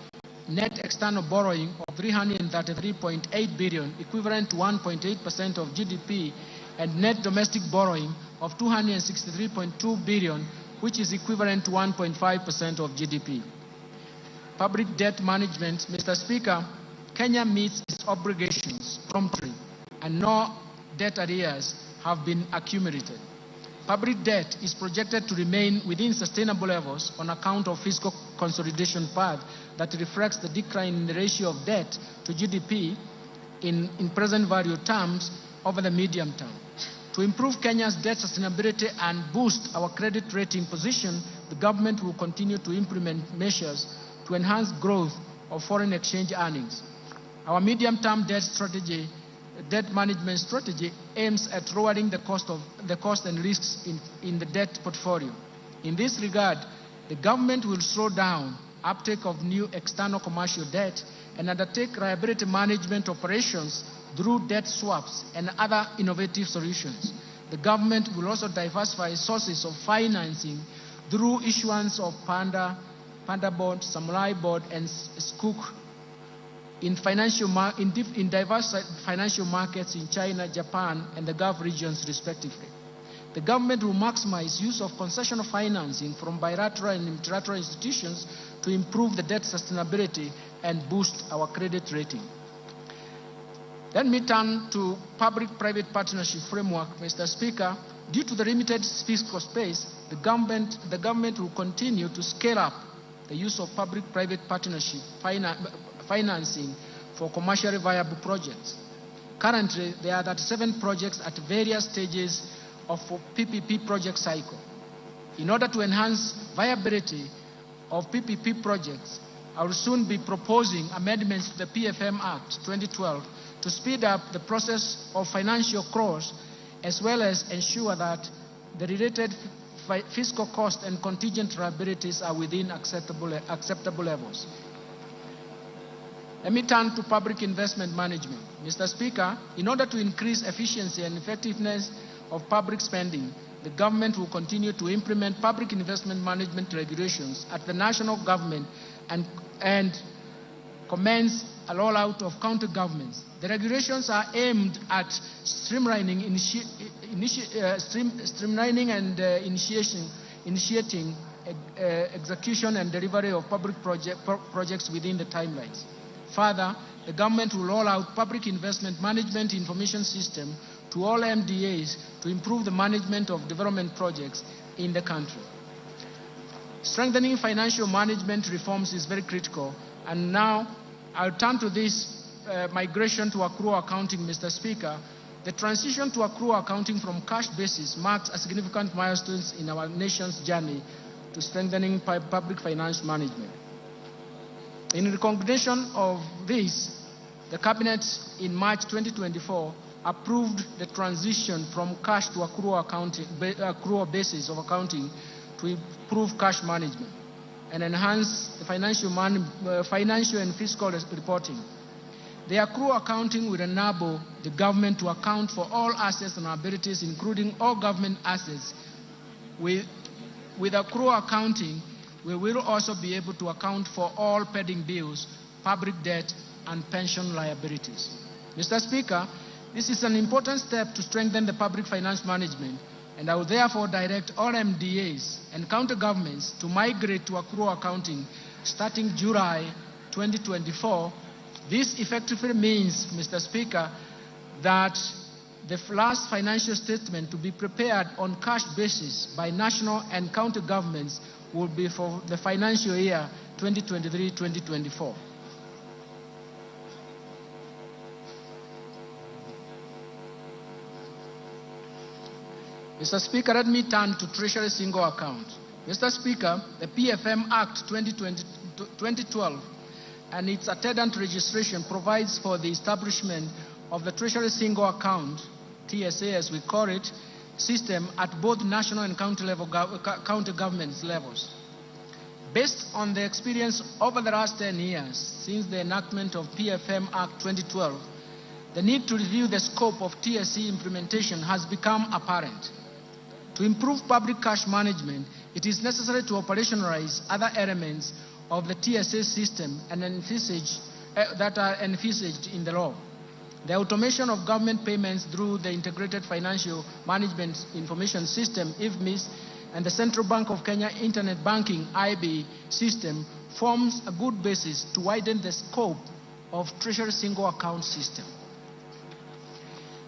net external borrowing of 333.8 billion, equivalent to 1.8% of GDP, and net domestic borrowing of 263.2 billion, which is equivalent to 1.5% of GDP. Public debt management, Mr. Speaker, Kenya meets its obligations promptly, and no debt arrears have been accumulated. Public debt is projected to remain within sustainable levels on account of fiscal consolidation path that reflects the decline in the ratio of debt to GDP in present value terms over the medium term. To improve Kenya's debt sustainability and boost our credit rating position, the government will continue to implement measures to enhance growth of foreign exchange earnings. Our medium-term debt management strategy aims at lowering the cost and risks in the debt portfolio. In this regard, the government will slow down uptake of new external commercial debt and undertake liability management operations through debt swaps and other innovative solutions. The government will also diversify sources of financing through issuance of Panda bond, Samurai bond, and Sukuk in diverse financial markets in China, Japan, and the Gulf regions respectively. The government will maximize use of concessional financing from bilateral and multilateral institutions to improve the debt sustainability and boost our credit rating. Let me turn to public-private partnership framework, Mr. Speaker. Due to the limited fiscal space, the government will continue to scale up the use of public-private partnership financing for commercially viable projects. Currently, there are 37 projects at various stages of PPP project cycle. In order to enhance viability of PPP projects, I will soon be proposing amendments to the PFM Act 2012 to speed up the process of financial close, as well as ensure that the related fiscal cost and contingent liabilities are within acceptable levels. Let me turn to public investment management. Mr. Speaker, in order to increase efficiency and effectiveness of public spending, the government will continue to implement public investment management regulations at the national government and commence a rollout of county governments. The regulations are aimed at streamlining and initiating execution and delivery of public projects within the timelines. Further, the government will roll out public investment management information system to all MDAs to improve the management of development projects in the country. Strengthening financial management reforms is very critical, and now I'll turn to this migration to accrual accounting, Mr. Speaker. The transition to accrual accounting from cash basis marks a significant milestone in our nation's journey to strengthening public finance management. In recognition of this, the Cabinet in March 2024 approved the transition from cash to accrual basis of accounting to improve cash management and enhance the financial and fiscal reporting. The accrual accounting will enable the government to account for all assets and liabilities, including all government assets. With accrual accounting, we will also be able to account for all pending bills, public debt, and pension liabilities. Mr. Speaker, this is an important step to strengthen the public finance management, and I will therefore direct all MDAs and county governments to migrate to accrual accounting starting July 2024. This effectively means, Mr. Speaker, that the last financial statement to be prepared on cash basis by national and county governments will be for the financial year 2023-2024. Mr. Speaker, let me turn to Treasury Single Account. Mr. Speaker, the PFM Act 2012 and its attendant registration provides for the establishment of the Treasury Single Account, TSA as we call it, system at both national and county government levels. Based on the experience over the last 10 years since the enactment of PFM Act 2012, the need to review the scope of TSE implementation has become apparent. To improve public cash management, it is necessary to operationalize other elements of the TSA system and that are envisaged in the law. The automation of government payments through the Integrated Financial Management Information System, IFMIS, and the Central Bank of Kenya Internet Banking, IB, system forms a good basis to widen the scope of Treasury Single Account System.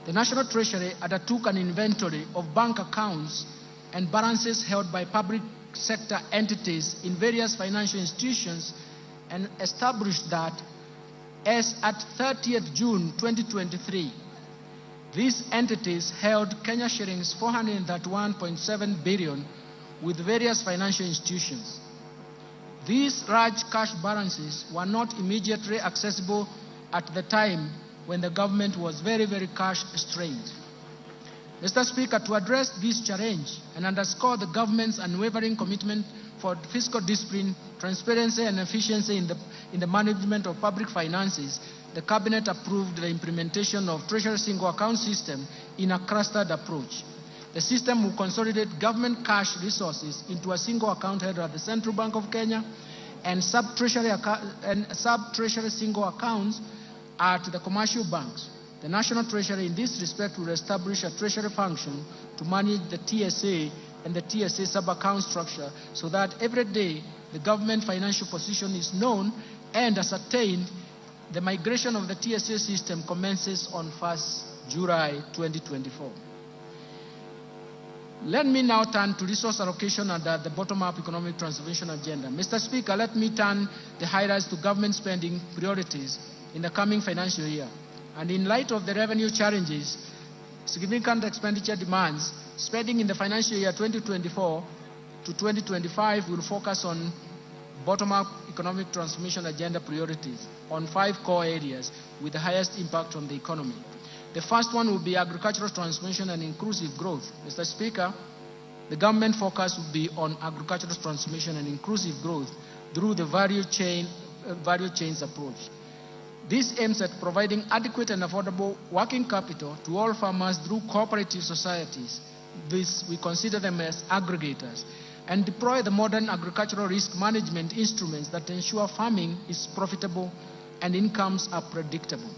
The National Treasury undertook an inventory of bank accounts and balances held by public sector entities in various financial institutions and established that as at 30th June 2023, these entities held Kenya shillings 431.7 billion with various financial institutions. These large cash balances were not immediately accessible at the time when the government was very, very cash strained. Mr. Speaker, to address this challenge and underscore the government's unwavering commitment for fiscal discipline, transparency, and efficiency in the management of public finances, the Cabinet approved the implementation of Treasury Single Account System in a clustered approach. The system will consolidate government cash resources into a single account held at the Central Bank of Kenya and sub-treasury single accounts at the commercial banks. The National Treasury in this respect will establish a treasury function to manage the TSA and the TSA sub-account structure so that every day the government financial position is known and ascertained. The migration of the TSA system commences on 1st July 2024. Let me now turn to resource allocation under the bottom-up economic transformation agenda. Mr. Speaker, let me turn the highlights to government spending priorities in the coming financial year. And in light of the revenue challenges, significant expenditure demands, spending in the financial year 2024 to 2025 will focus on bottom-up economic transformation agenda priorities on 5 core areas with the highest impact on the economy. The first one will be agricultural transformation and inclusive growth. Mr. Speaker, the government focus will be on agricultural transformation and inclusive growth through the value chains approach. This aims at providing adequate and affordable working capital to all farmers through cooperative societies. This, we consider them as aggregators, and deploy the modern agricultural risk management instruments that ensure farming is profitable and incomes are predictable.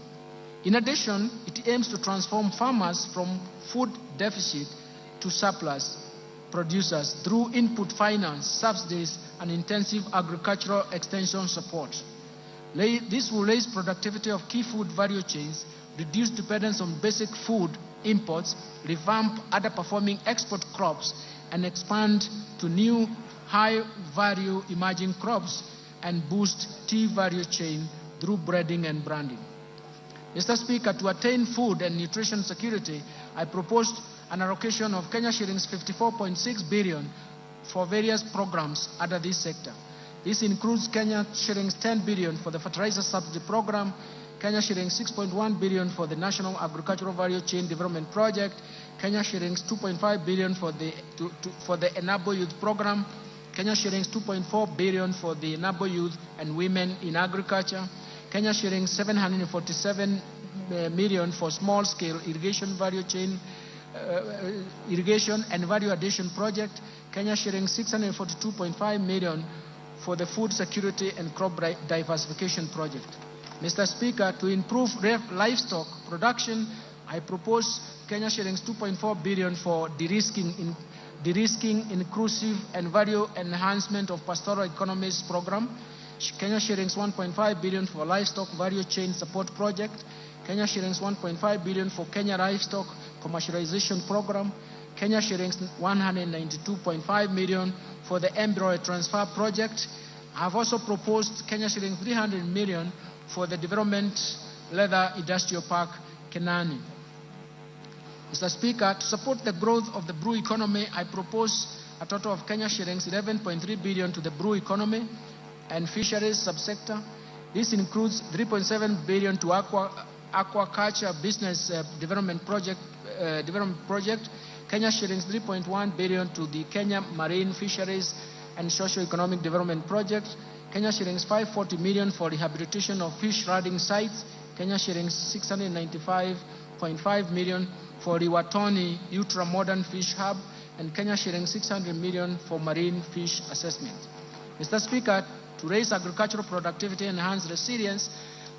In addition, it aims to transform farmers from food deficit to surplus producers through input finance, subsidies, and intensive agricultural extension support. This will raise productivity of key food value chains, reduce dependence on basic food imports, revamp underperforming export crops, and expand to new high-value emerging crops, and boost tea value chain through breeding and branding. Mr. Speaker, to attain food and nutrition security, I proposed an allocation of Kenya shillings 54.6 billion for various programs under this sector. This includes Kenya shillings 10 billion for the fertilizer subsidy program, Kenya shillings 6.1 billion for the National Agricultural Value Chain Development Project, Kenya shillings 2.5 billion for the Enable Youth Program, Kenya shillings 2.4 billion for the Enable Youth and Women in Agriculture, Kenya shillings 747 million for small-scale irrigation value chain, irrigation and value addition project, Kenya shillings 642.5 million for the food security and crop diversification project. Mr. Speaker, to improve livestock production, I propose Kenya shillings 2.4 billion for de-risking, inclusive and value enhancement of pastoral economies program, Kenya shillings 1.5 billion for livestock value chain support project, Kenya shillings 1.5 billion for Kenya livestock commercialization program, Kenya shillings 192.5 million for the embryo transfer project. I have also proposed Kenya shillings 300 million for the development leather industrial park, Kenani. Mr. Speaker, to support the growth of the brew economy, I propose a total of Kenya shillings 11.3 billion to the brew economy and fisheries subsector. This includes 3.7 billion to aquaculture business development project, Kenya shillings 3.1 billion to the Kenya Marine Fisheries and Socio-Economic Development Project, Kenya shillings 540 million for rehabilitation of fish riding sites, Kenya shillings 695.5 million for Riwatoni Ultra Modern Fish Hub, and Kenya shillings 600 million for marine fish assessment. Mr. Speaker, to raise agricultural productivity and enhance resilience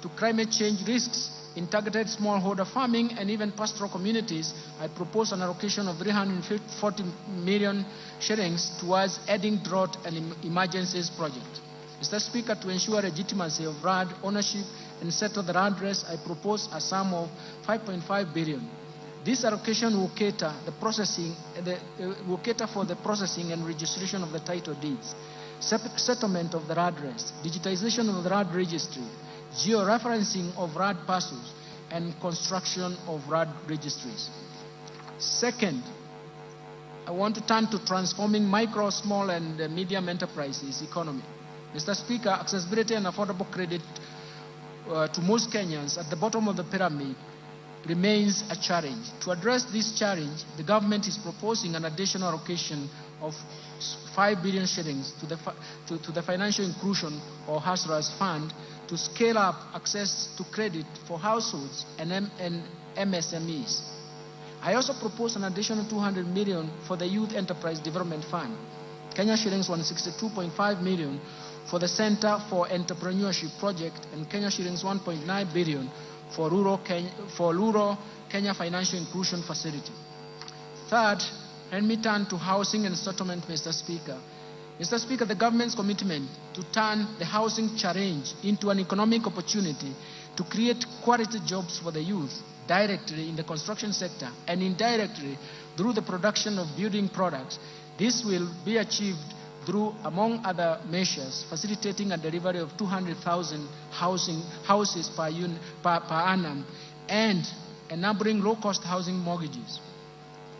to climate change risks in targeted smallholder farming and even pastoral communities, I propose an allocation of 340 million shillings towards adding drought and emergencies project. Mr. Speaker, to ensure legitimacy of RAD ownership and settle the RAD race, I propose a sum of 5.5 billion. This allocation will cater for the processing and registration of the title deeds, settlement of the RAD race, digitization of the RAD registry, georeferencing of RAD parcels, and construction of RAD registries. Second, I want to turn to transforming micro, small, and medium enterprises economy. Mr. Speaker, accessibility and affordable credit to most Kenyans at the bottom of the pyramid remains a challenge. To address this challenge, the government is proposing an additional allocation of 5 billion shillings to the Financial Inclusion or HASRAS Fund to scale up access to credit for households and MSMEs. I also propose an additional 200 million for the Youth Enterprise Development Fund, Kenya shillings 162.5 million for the Center for Entrepreneurship Project, and Kenya shillings 1.9 billion for rural Kenya Financial Inclusion Facility. Third, let me turn to housing and settlement, Mr. Speaker. Mr. Speaker, the government's commitment to turn the housing challenge into an economic opportunity to create quality jobs for the youth directly in the construction sector and indirectly through the production of building products. This will be achieved through, among other measures, facilitating a delivery of 200,000 houses per annum and enabling low-cost housing mortgages.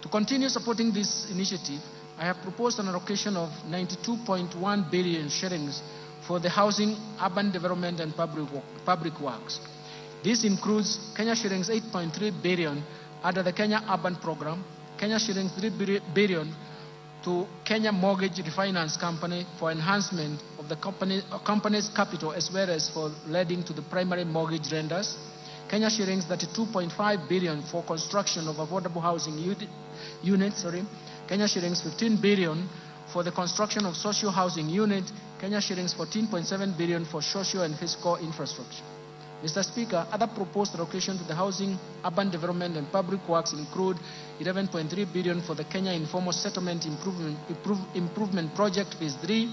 To continue supporting this initiative, I have proposed an allocation of 92.1 billion shillings for the housing, urban development, and public works. This includes Kenya shillings 8.3 billion under the Kenya Urban Program, Kenya shillings 3 billion to Kenya Mortgage Refinance Company for enhancement of the company's capital as well as for lending to the primary mortgage lenders, Kenya shillings 32.5 billion for construction of affordable housing units, Kenya shillings 15 billion for the construction of social housing unit, Kenya shillings 14.7 billion for social and fiscal infrastructure. Mr. Speaker, other proposed allocation to the housing, urban development, and public works include 11.3 billion for the Kenya Informal Settlement Improvement Project Phase 3,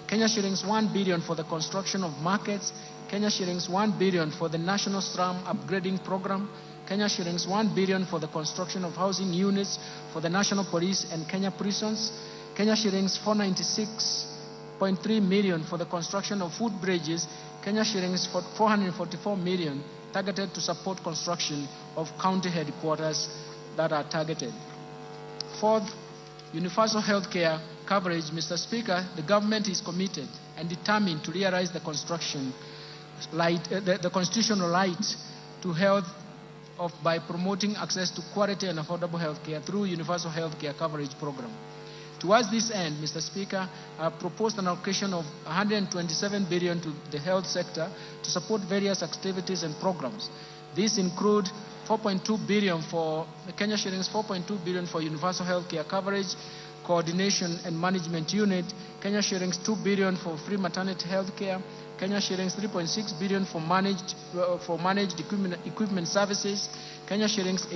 Kenya shillings 1 billion for the construction of markets, Kenya shillings 1 billion for the National Slum Upgrading Program, Kenya shillings 1 billion for the construction of housing units for the National Police and Kenya prisons, Kenya shillings 496.3 million for the construction of food bridges, Kenya shillings 444 million targeted to support construction of county headquarters that are targeted. Fourth, universal health care coverage. Mr. Speaker, the government is committed and determined to realize the constitutional right to health by promoting access to quality and affordable health care through universal health care coverage program. Towards this end, Mr. Speaker, I have proposed an allocation of 127 billion to the health sector to support various activities and programs. These include 4.2 billion for Kenya shillings 4.2 billion for universal health care coverage, coordination and management unit, Kenya shillings 2 billion for free maternity health care, Kenya shillings 3.6 billion for managed equipment services, Kenya shillings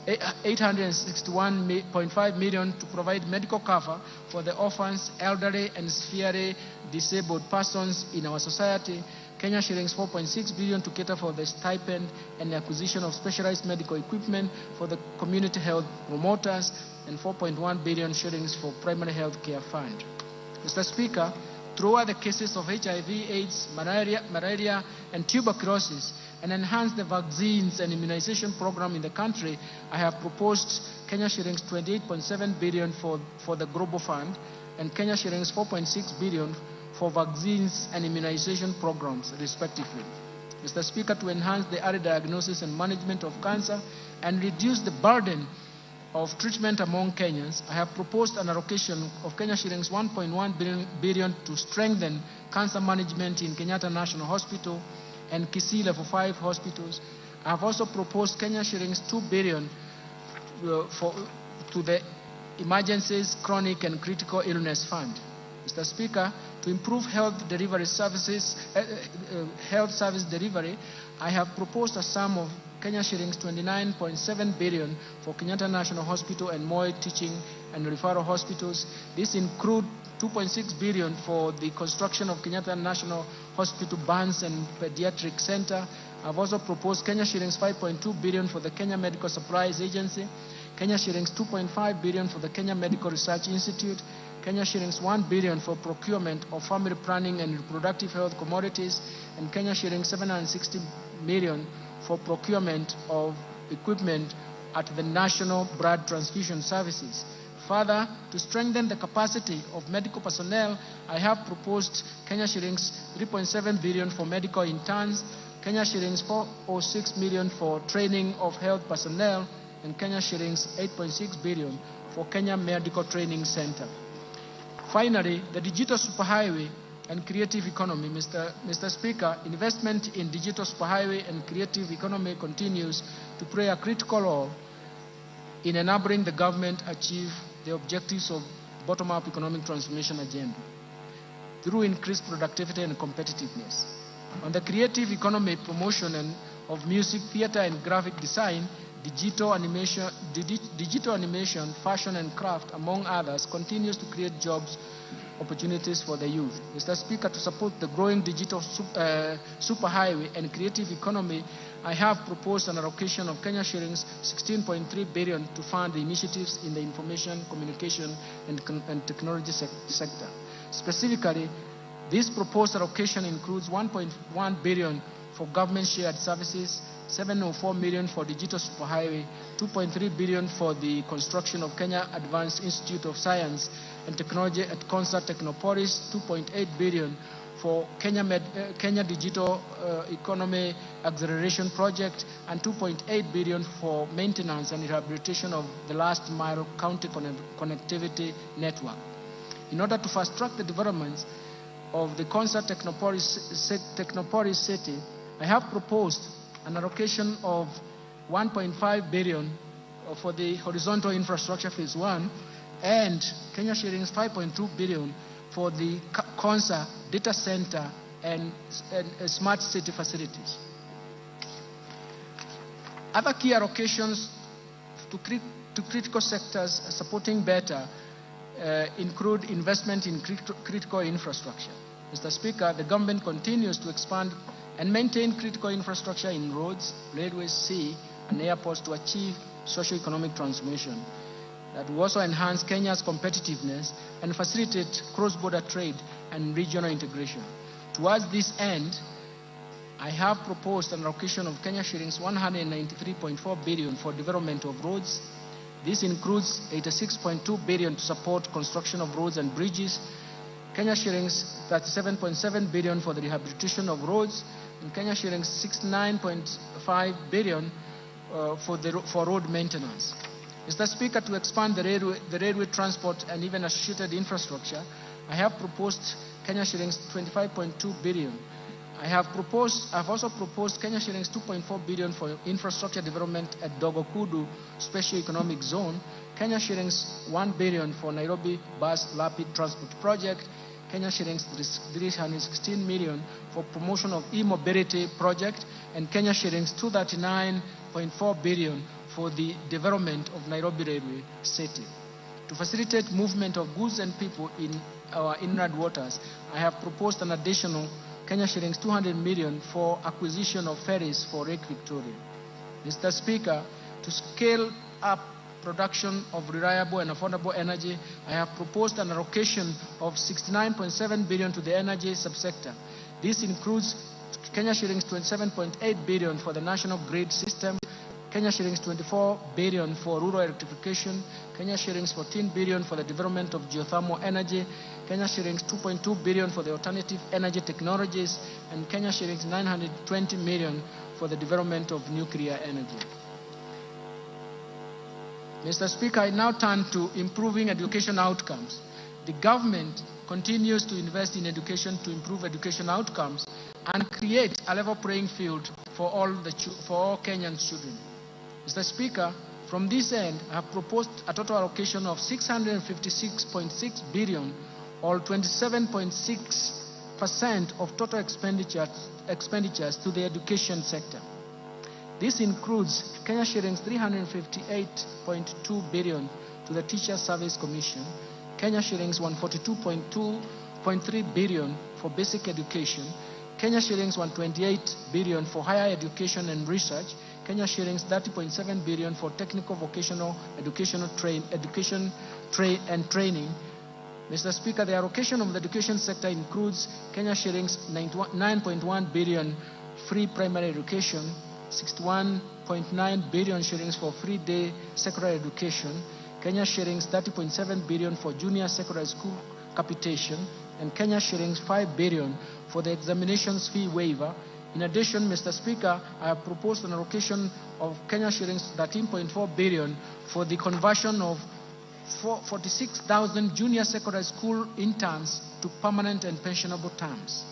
861.5 million to provide medical cover for the orphans, elderly, and severely disabled persons in our society, Kenya shillings 4.6 billion to cater for the stipend and the acquisition of specialized medical equipment for the community health promoters, and 4.1 billion shillings for primary health care fund. Mr. Speaker, throughout the cases of HIV, AIDS, malaria, and tuberculosis, and enhance the vaccines and immunization program in the country, I have proposed Kenya shillings 28.7 billion for the Global Fund and Kenya shillings 4.6 billion for vaccines and immunization programs, respectively. Mr. Speaker, to enhance the early diagnosis and management of cancer and reduce the burden of treatment among Kenyans, I have proposed an allocation of Kenya shillings 1.1 billion to strengthen cancer management in Kenyatta National Hospital and Kisii Level 5 hospitals. I have also proposed Kenya shillings 2 billion to the Emergencies, Chronic and Critical Illness Fund. Mr. Speaker, to improve health delivery services, health service delivery, I have proposed a sum of Kenya shillings 29.7 billion for Kenyatta National Hospital and Moi Teaching and Referral Hospitals. This includes 2.6 billion for the construction of Kenyatta National Hospital Burns and Pediatric Center. I've also proposed Kenya shillings 5.2 billion for the Kenya Medical Supplies Agency, Kenya shillings 2.5 billion for the Kenya Medical Research Institute, Kenya shillings 1 billion for procurement of family planning and reproductive health commodities, and Kenya shillings 760 million for procurement of equipment at the National Blood Transfusion Services. Further, to strengthen the capacity of medical personnel, I have proposed Kenya shillings 3.7 billion for medical interns, Kenya shillings 406 million for training of health personnel, and Kenya shillings 8.6 billion for Kenya Medical Training Center. Finally, the digital superhighway and creative economy. Mr. Speaker, investment in digital superhighway and creative economy continues to play a critical role in enabling the government achieve the objectives of bottom-up economic transformation agenda through increased productivity and competitiveness. On the creative economy promotion of music, theater, and graphic design, digital animation, fashion, and craft, among others, continues to create jobs opportunities for the youth. Mr. Speaker, to support the growing digital superhighway and creative economy, I have proposed an allocation of Kenya shillings 16.3 billion to fund the initiatives in the information, communication, and technology sector. Specifically, this proposed allocation includes 1.1 billion for government shared services, 704 million for digital superhighway, 2.3 billion for the construction of Kenya Advanced Institute of Science and Technology at Concert Technopolis, 2.8 billion for Kenya Digital Economy Acceleration Project, and 2.8 billion for maintenance and rehabilitation of the last mile county connectivity network. In order to fast-track the developments of the Concert Technopolis city, I have proposed an allocation of 1.5 billion for the horizontal infrastructure phase 1 and Kenya shillings 5.2 billion for the Concert data center and smart city facilities. Other key allocations to critical sectors supporting better include investment in critical infrastructure. Mr. Speaker, the government continues to expand and maintain critical infrastructure in roads, railways, sea, and airports to achieve socio-economic transformation that will also enhance Kenya's competitiveness and facilitate cross-border trade and regional integration. Towards this end, I have proposed an allocation of Kenya shillings 193.4 billion for development of roads. This includes 86.2 billion to support construction of roads and bridges, Kenya shillings 37.7 billion for the rehabilitation of roads, and Kenya shillings 69.5 billion for road maintenance. Mr. Speaker, to expand the railway transport and even associated infrastructure, I have proposed Kenya shillings 25.2 billion. I have also proposed Kenya shillings 2.4 billion for infrastructure development at Dogokudu Special Economic Zone, Kenya shillings 1 billion for Nairobi Bus Rapid Transport Project, Kenya shillings 316 million for promotion of e-mobility project, and Kenya shillings 239.4 billion for the development of Nairobi Railway City. To facilitate movement of goods and people in our inland waters, I have proposed an additional Kenya shillings 200 million for acquisition of ferries for Lake Victoria. Mr. Speaker, to scale up production of reliable and affordable energy, I have proposed an allocation of 69.7 billion to the energy subsector. This includes Kenya shillings 27.8 billion for the national grid system, Kenya shillings 24 billion for rural electrification, Kenya shillings 14 billion for the development of geothermal energy, Kenya shillings 2.2 billion for the alternative energy technologies, and Kenya shillings 920 million for the development of nuclear energy. Mr. Speaker, I now turn to improving education outcomes. The government continues to invest in education to improve education outcomes and create a level playing field for all Kenyan children. Mr. Speaker, From this end, I have proposed a total allocation of 656.6 billion, or 27.6% of total expenditures to the education sector. This includes Kenya shillings 358.2 billion to the Teacher Service Commission, Kenya shillings 142.3 billion for basic education, Kenya shillings 128 billion for higher education and research, Kenya shillings 30.7 billion for technical vocational education and training. Mr. Speaker, the allocation of the education sector includes Kenya shillings 9.1 billion free primary education, 61.9 billion shillings for free day secondary education, Kenya shillings 30.7 billion for junior secondary school capitation, and Kenya shillings 5 billion for the examinations fee waiver. In addition, Mr. Speaker, I have proposed an allocation of Kenya shillings 13.4 billion for the conversion of 46,000 junior secondary school interns to permanent and pensionable terms.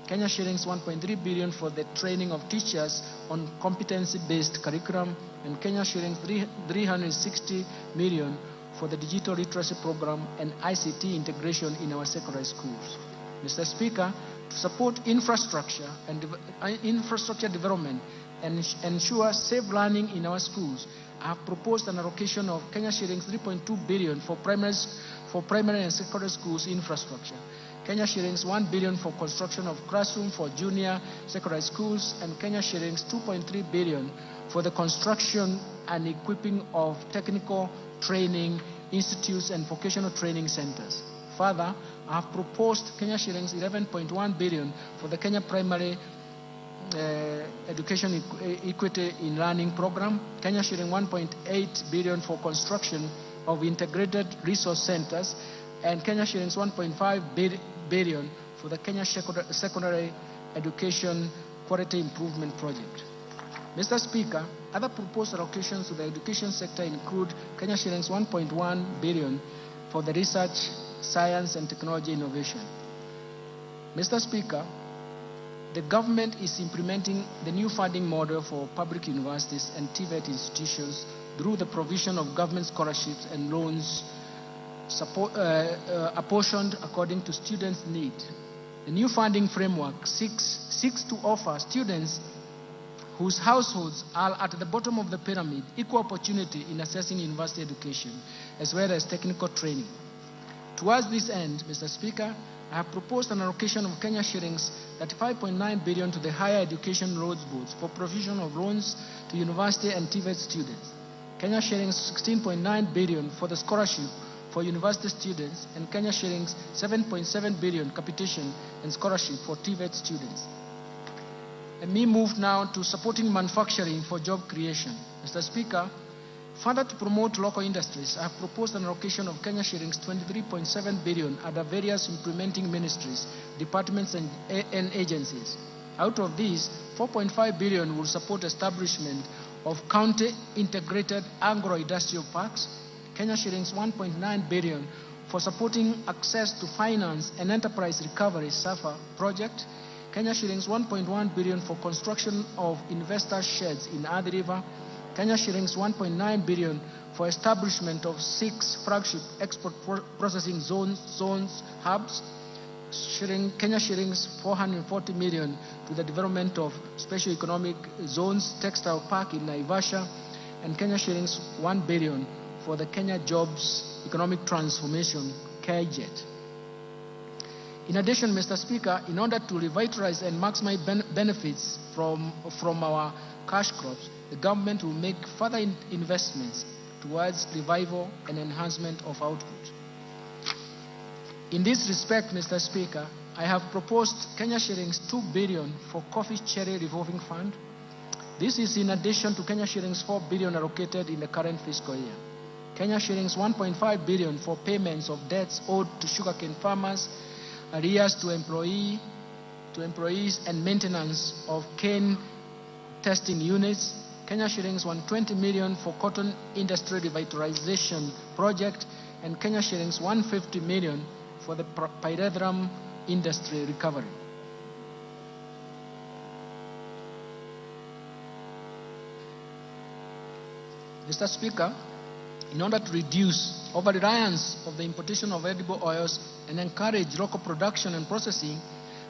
Kenya shillings 1.3 billion for the training of teachers on competency-based curriculum, and Kenya shillings 360 million for the digital literacy program and ICT integration in our secondary schools. Mr. Speaker, to support infrastructure and infrastructure development and ensure safe learning in our schools, I have proposed an allocation of Kenya shillings 3.2 billion for primary and secondary schools infrastructure, Kenya shillings 1 billion for construction of classroom for junior secondary schools, and Kenya shillings 2.3 billion for the construction and equipping of technical training institutes and vocational training centers. Further, I have proposed Kenya shillings 11.1 billion for the Kenya Primary Education Equity in Learning Program, Kenya shilling 1.8 billion for construction of integrated resource centers, and Kenya shillings 1.5 billion for the Kenya Secondary Education Quality Improvement Project. Mr. Speaker, other proposed allocations to the education sector include Kenya shillings 1.1 billion for the research, science and technology innovation. Mr. Speaker, the government is implementing the new funding model for public universities and TVET institutions through the provision of government scholarships and loans apportioned according to students' need. The new funding framework seeks to offer students whose households are at the bottom of the pyramid equal opportunity in accessing university education as well as technical training. Towards this end, Mr. Speaker, I have proposed an allocation of Kenya shillings 35.9 billion to the higher education loans boards for provision of loans to university and TVET students, Kenya shillings 16.9 billion for the scholarship for university students, and Kenya shillings 7.7 billion capitation and scholarship for TVET students. Let me move now to supporting manufacturing for job creation. Mr. Speaker, further to promote local industries, I have proposed an allocation of Kenya shillings 23.7 billion under various implementing ministries, departments and agencies. Out of these, 4.5 billion will support establishment of county integrated agro-industrial parks, Kenya shillings 1.9 billion for supporting access to finance and enterprise recovery SAFA project, Kenya shillings 1.1 billion for construction of investor sheds in Athi River, Kenya shillings 1.9 billion for establishment of 6 flagship export processing zones hubs, Kenya shillings 440 million to the development of special economic zones textile park in Naivasha, and Kenya shillings 1 billion for the Kenya Jobs Economic Transformation KJET. In addition, Mr. Speaker, in order to revitalize and maximize benefits from our cash crops, the government will make further investments towards revival and enhancement of output. In this respect, Mr. Speaker, I have proposed Kenya shillings 2 billion for Coffee Cherry Revolving Fund. This is in addition to Kenya shillings 4 billion allocated in the current fiscal year. Kenya shillings 1.5 billion for payments of debts owed to sugarcane farmers, arrears to employees and maintenance of cane testing units, Kenya shillings 120 million for cotton industry revitalization project, and Kenya shillings 150 million for the pyrethrum industry recovery. Mr. Speaker, in order to reduce over-reliance of the importation of edible oils and encourage local production and processing,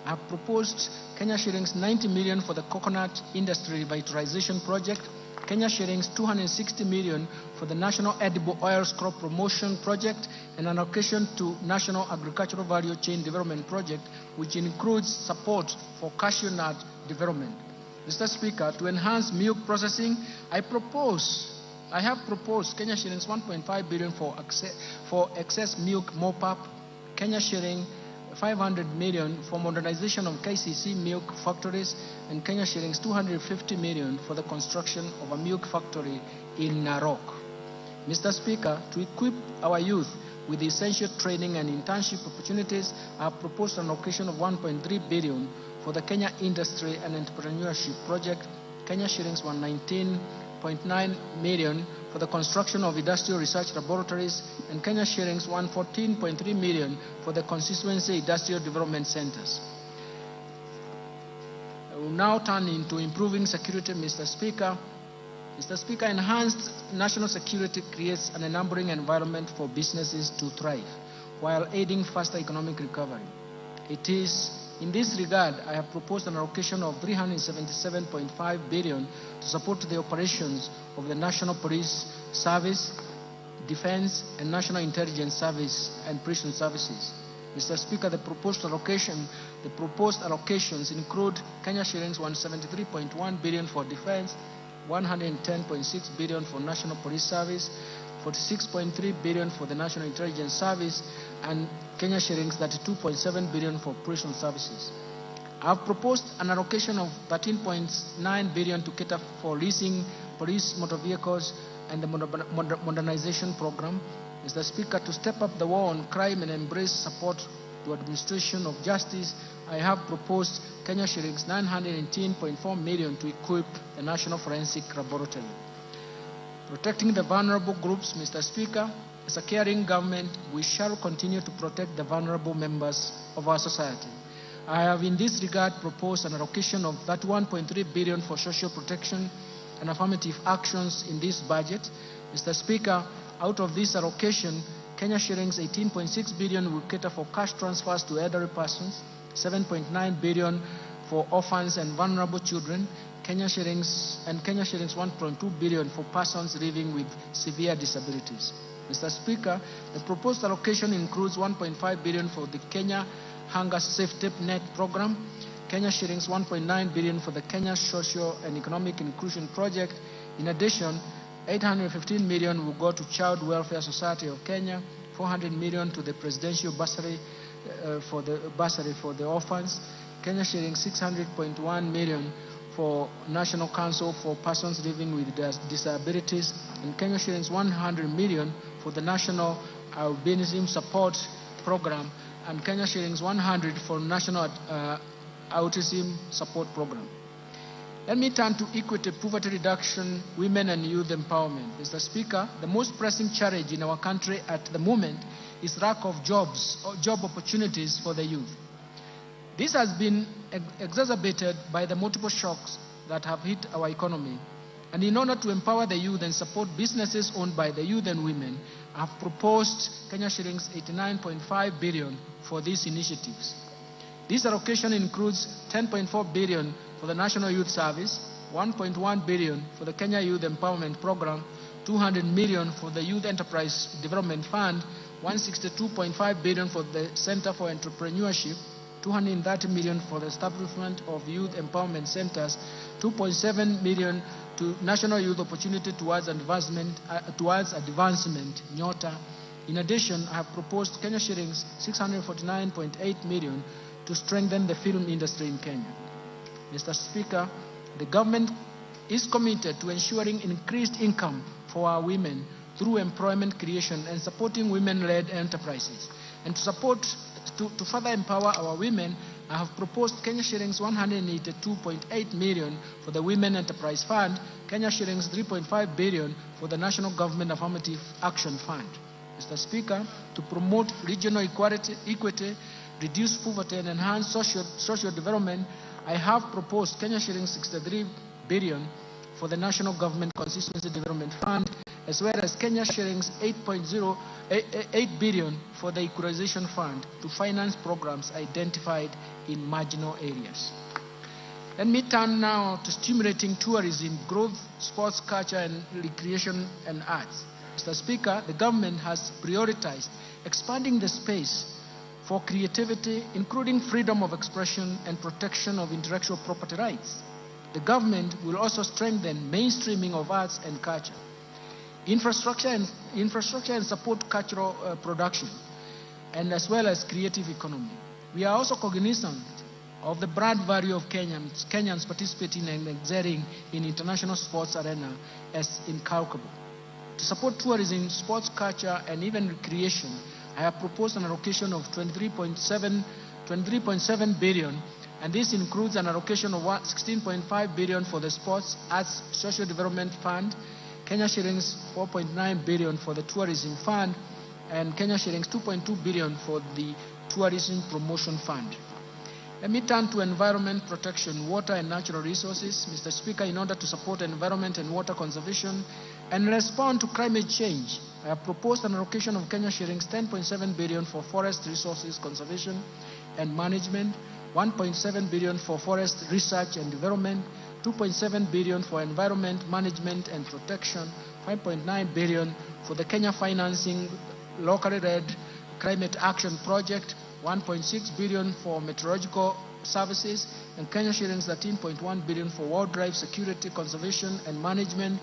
I have proposed Kenya shillings 90 million for the coconut industry revitalization project, Kenya shillings 260 million for the National Edible Oils Crop Promotion Project, and an allocation to National Agricultural Value Chain Development Project, which includes support for cashew nut development. Mr. Speaker, to enhance milk processing, I have proposed Kenya shillings 1.5 billion for excess milk mop-up, Kenya shilling 500 million for modernization of KCC milk factories, and Kenya shillings 250 million for the construction of a milk factory in Narok. Mr. Speaker, to equip our youth with essential training and internship opportunities, I have proposed an allocation of 1.3 billion for the Kenya Industry and Entrepreneurship Project, Kenya shillings 119.9 million for the construction of industrial research laboratories, and Kenya shillings 114.3 million for the constituency industrial development centers. I will now turn into improving security, Mr. Speaker. Mr. Speaker, enhanced national security creates an enabling environment for businesses to thrive while aiding faster economic recovery. It is in this regard, I have proposed an allocation of 377.5 billion to support the operations of the National Police Service, Defense, and National Intelligence Service and Prison Services. Mr. Speaker, the proposed allocations include Kenya shillings 173.1 billion for defense, 110.6 billion for National Police Service, 46.3 billion for the National Intelligence Service, and Kenya shillings 32.7 billion for prison services. I have proposed an allocation of 13.9 billion to cater for leasing police motor vehicles and the modernization program. Mr. Speaker, to step up the war on crime and embrace support to administration of justice, I have proposed Kenya shillings 918.4 million to equip the National Forensic Laboratory. Protecting the vulnerable groups, Mr. Speaker, as a caring government, we shall continue to protect the vulnerable members of our society. I have in this regard proposed an allocation of 31.3 billion for social protection and affirmative actions in this budget. Mr. Speaker, out of this allocation, Kenya shillings 18.6 billion will cater for cash transfers to elderly persons, 7.9 billion for orphans and vulnerable children, Kenya shillings 1.2 billion for persons living with severe disabilities. Mr. Speaker, the proposed allocation includes 1.5 billion for the Kenya Hunger Safety Net Program, Kenya shillings 1.9 billion for the Kenya Social and Economic Inclusion Project. In addition, 815 million will go to Child Welfare Society of Kenya, 400 million to the Presidential Bursary for the orphans, Kenya shillings 600.1 million for National Council for Persons Living with Disabilities, and Kenya shillings 100 million for the National Albinism Support Program, and Kenya shillings 100 for National Autism Support Program. Let me turn to equity, poverty reduction, women and youth empowerment. Mr. Speaker, the most pressing challenge in our country at the moment is lack of jobs or job opportunities for the youth. This has been exacerbated by the multiple shocks that have hit our economy. And in order to empower the youth and support businesses owned by the youth and women, I have proposed Kenya shillings 89.5 billion for these initiatives. This allocation includes 10.4 billion for the National Youth Service, 1.1 billion for the Kenya Youth Empowerment Program, 200 million for the Youth Enterprise Development Fund, 162.5 billion for the Center for Entrepreneurship, 230 million for the establishment of youth empowerment centers, 2.7 million to National Youth Opportunity towards advancement, NYOTA. In addition, I have proposed Kenya shillings 649.8 million to strengthen the film industry in Kenya. Mr. Speaker, the government is committed to ensuring increased income for our women through employment creation and supporting women-led enterprises. And to further empower our women, I have proposed Kenya shillings 182.8 million for the Women Enterprise Fund, Kenya shillings 3.5 billion for the National Government Affirmative Action Fund. Mr. Speaker, to promote regional equity, reduce poverty, and enhance social development, I have proposed Kenya shillings 63 billion for the National Government Constituency Development Fund, as well as Kenya shillings 8 billion for the Equalization Fund to finance programs identified in marginal areas. Let me turn now to stimulating tourism, growth, sports, culture, and recreation and arts. Mr. Speaker, the government has prioritized expanding the space for creativity, including freedom of expression and protection of intellectual property rights. The government will also strengthen mainstreaming of arts and culture, infrastructure and support cultural production, and as well as creative economy. We are also cognizant of the brand value of Kenyans participating and exerting in international sports arena as incalculable. To support tourism, sports, culture, and even recreation, I have proposed an allocation of 23.7 billion, and this includes an allocation of 16.5 billion for the Sports, Arts, Social Development Fund, Kenya shillings 4.9 billion for the Tourism Fund, and Kenya shillings 2.2 billion for the Tourism Promotion Fund. Let me turn to environment protection, water and natural resources. Mr. Speaker, in order to support environment and water conservation and respond to climate change, I have proposed an allocation of Kenya shillings 10.7 billion for forest resources conservation and management, 1.7 billion for forest research and development, 2.7 billion for environment management and protection, 5.9 billion for the Kenya Financing Locally Led Climate Action Project, 1.6 billion for meteorological services, and Kenya shillings 13.1 billion for wildlife security, conservation, and management.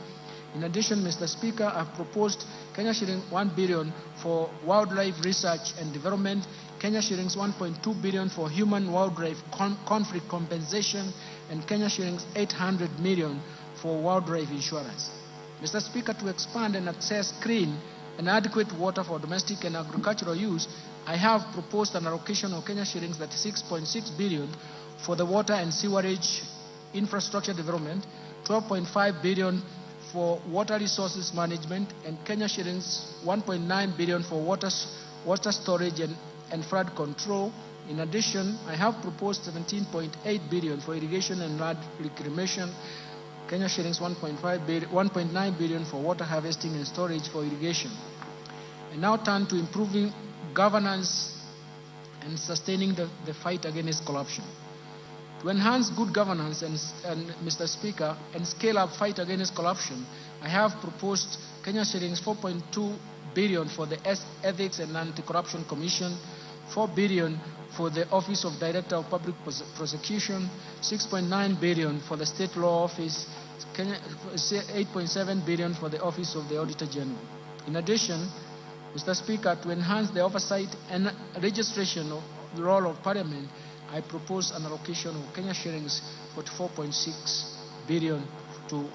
In addition, Mr. Speaker, I have proposed Kenya shillings 1 billion for wildlife research and development, Kenya shillings 1.2 billion for human-wildlife conflict compensation, and Kenya shillings 800 million for wildlife insurance. Mr. Speaker, to expand and access clean and adequate water for domestic and agricultural use, I have proposed an allocation of Kenya shillings 36.6 billion for the water and sewerage infrastructure development, 12.5 billion for water resources management, and Kenya shillings 1.9 billion for water storage and flood control. In addition, I have proposed 17.8 billion for irrigation and land reclamation, Kenya shillings 1.9 billion for water harvesting and storage for irrigation. And now turn to improving governance and sustaining the fight against corruption. To enhance good governance and Mr. Speaker, and scale up fight against corruption, I have proposed Kenya shillings 4.2 billion for the Ethics and Anti-Corruption Commission, 4 billion for the Office of Director of Public Prosecution, 6.9 billion for the State Law Office, 8.7 billion for the Office of the Auditor General. In addition, Mr. Speaker, to enhance the oversight and registration of the role of Parliament, I propose an allocation of Kenya shillings 44.6 billion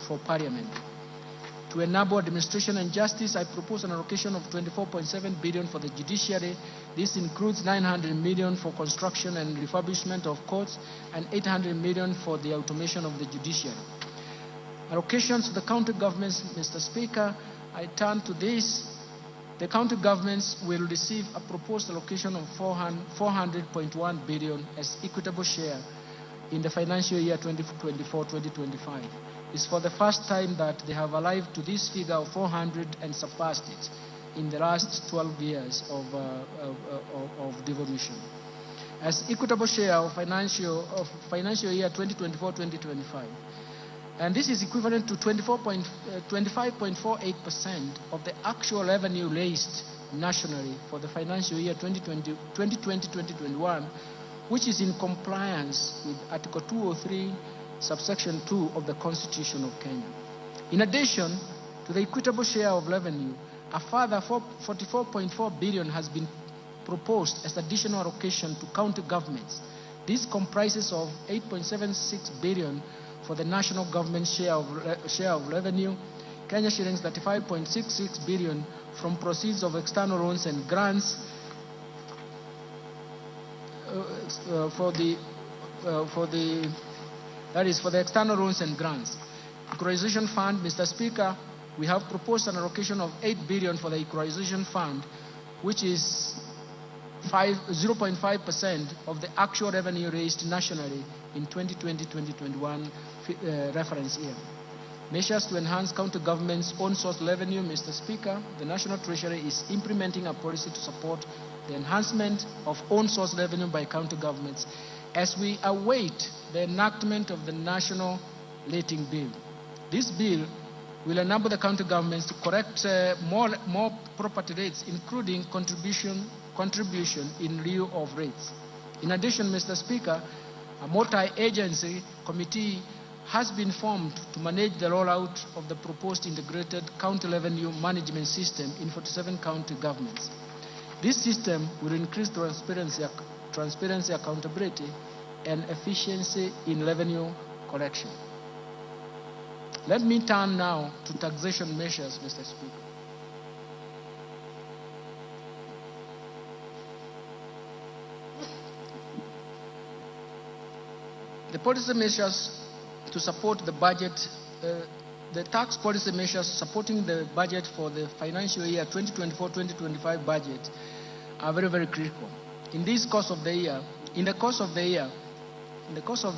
for Parliament. To enable administration and justice, I propose an allocation of 24.7 billion for the judiciary. This includes 900 million for construction and refurbishment of courts and 800 million for the automation of the judiciary. Allocations to the county governments, Mr. Speaker, I turn to this. The county governments will receive a proposed allocation of 400.1 billion as equitable share in the financial year 2024-2025. It's for the first time that they have arrived to this figure of 400 and surpassed it in the last 12 years of devolution. As equitable share of financial year 2024-2025. And this is equivalent to 25.48% of the actual revenue raised nationally for the financial year 2020-2021, which is in compliance with Article 203, subsection 2 of the Constitution of Kenya. In addition to the equitable share of revenue, a further 44.4 billion has been proposed as additional allocation to county governments. This comprises of 8.76 billion for the national government share of revenue, Kenya shillings 35.66 billion from proceeds of external loans and grants for the external loans and grants. Equalization Fund, Mr. Speaker, we have proposed an allocation of 8 billion for the Equalization Fund, which is 0.5% of the actual revenue raised nationally in 2020-2021 reference year. Measures to enhance county government's own source revenue. Mr. Speaker, the National Treasury is implementing a policy to support the enhancement of own source revenue by county governments as we await the enactment of the National Rating Bill. This bill will enable the county governments to correct more property rates, including contribution in lieu of rates. In addition, Mr. Speaker, a multi-agency committee has been formed to manage the rollout of the proposed integrated county revenue management system in 47 county governments. This system will increase transparency, accountability, and efficiency in revenue collection. Let me turn now to taxation measures, Mr. Speaker. The policy measures to support the budget, the tax policy measures supporting the budget for the financial year 2024-2025 budget are very, very critical. In the course of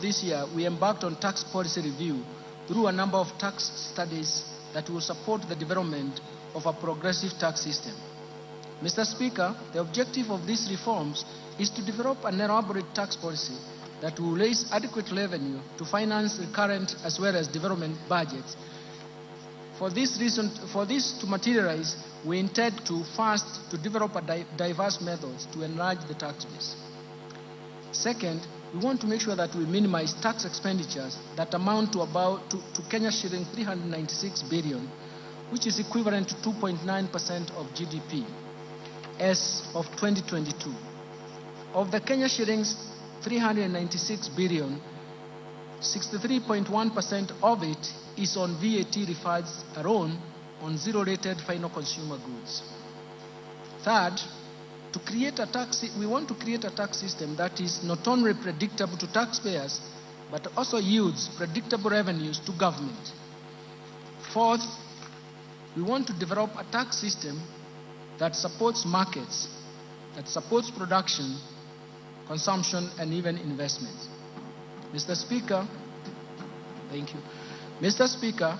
this year, we embarked on tax policy review through a number of tax studies that will support the development of a progressive tax system. Mr. Speaker, the objective of these reforms is to develop an elaborate tax policy that will raise adequate revenue to finance recurrent as well as development budgets. For this to materialize, we intend to first to develop diverse methods to enlarge the tax base. Second, we want to make sure that we minimize tax expenditures that amount to Kenya shilling 396 billion, which is equivalent to 2.9% of GDP as of 2022. Of the Kenya shillings 396 billion, 63.1% of it is on VAT refunds alone on zero-rated final consumer goods. Third, we want to create a tax system that is not only predictable to taxpayers, but also yields predictable revenues to government. Fourth, we want to develop a tax system that supports markets, that supports production, consumption, and even investments. Mr. Speaker, thank you. Mr. Speaker,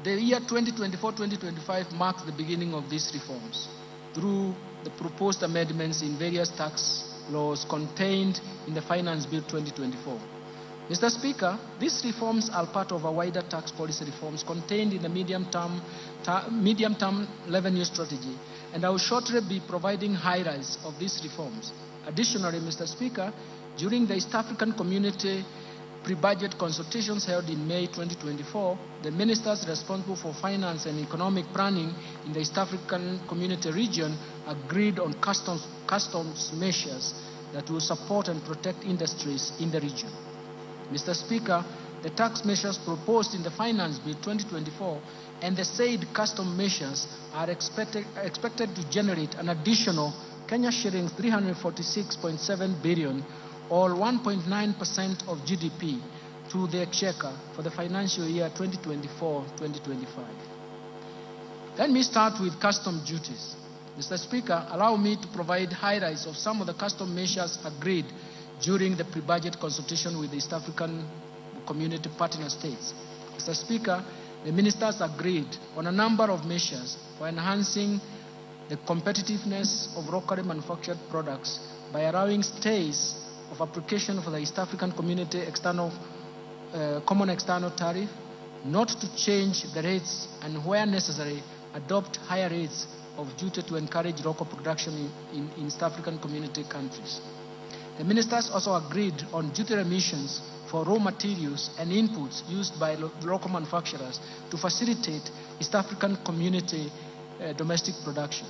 the year 2024-2025 marks the beginning of these reforms through the proposed amendments in various tax laws contained in the Finance Bill 2024. Mr. Speaker, these reforms are part of a wider tax policy reforms contained in the medium-term revenue strategy, and I will shortly be providing highlights of these reforms. Additionally, Mr. Speaker, during the East African Community pre-budget consultations held in May 2024, the ministers responsible for finance and economic planning in the East African Community region agreed on customs measures that will support and protect industries in the region. Mr. Speaker, the tax measures proposed in the Finance Bill 2024 and the said custom measures are expected to generate an additional Kenya shillings 346.7 billion or 1.9% of GDP to the exchequer for the financial year 2024-2025. Let me start with custom duties. Mr. Speaker, allow me to provide highlights of some of the custom measures agreed during the pre-budget consultation with the East African Community partner states. Mr. Speaker, the ministers agreed on a number of measures for enhancing the competitiveness of locally manufactured products by allowing stays of application for the East African Community Common External Tariff, not to change the rates, and where necessary, adopt higher rates of duty to encourage local production in East African Community countries. The ministers also agreed on duty remissions for raw materials and inputs used by local manufacturers to facilitate East African Community domestic production.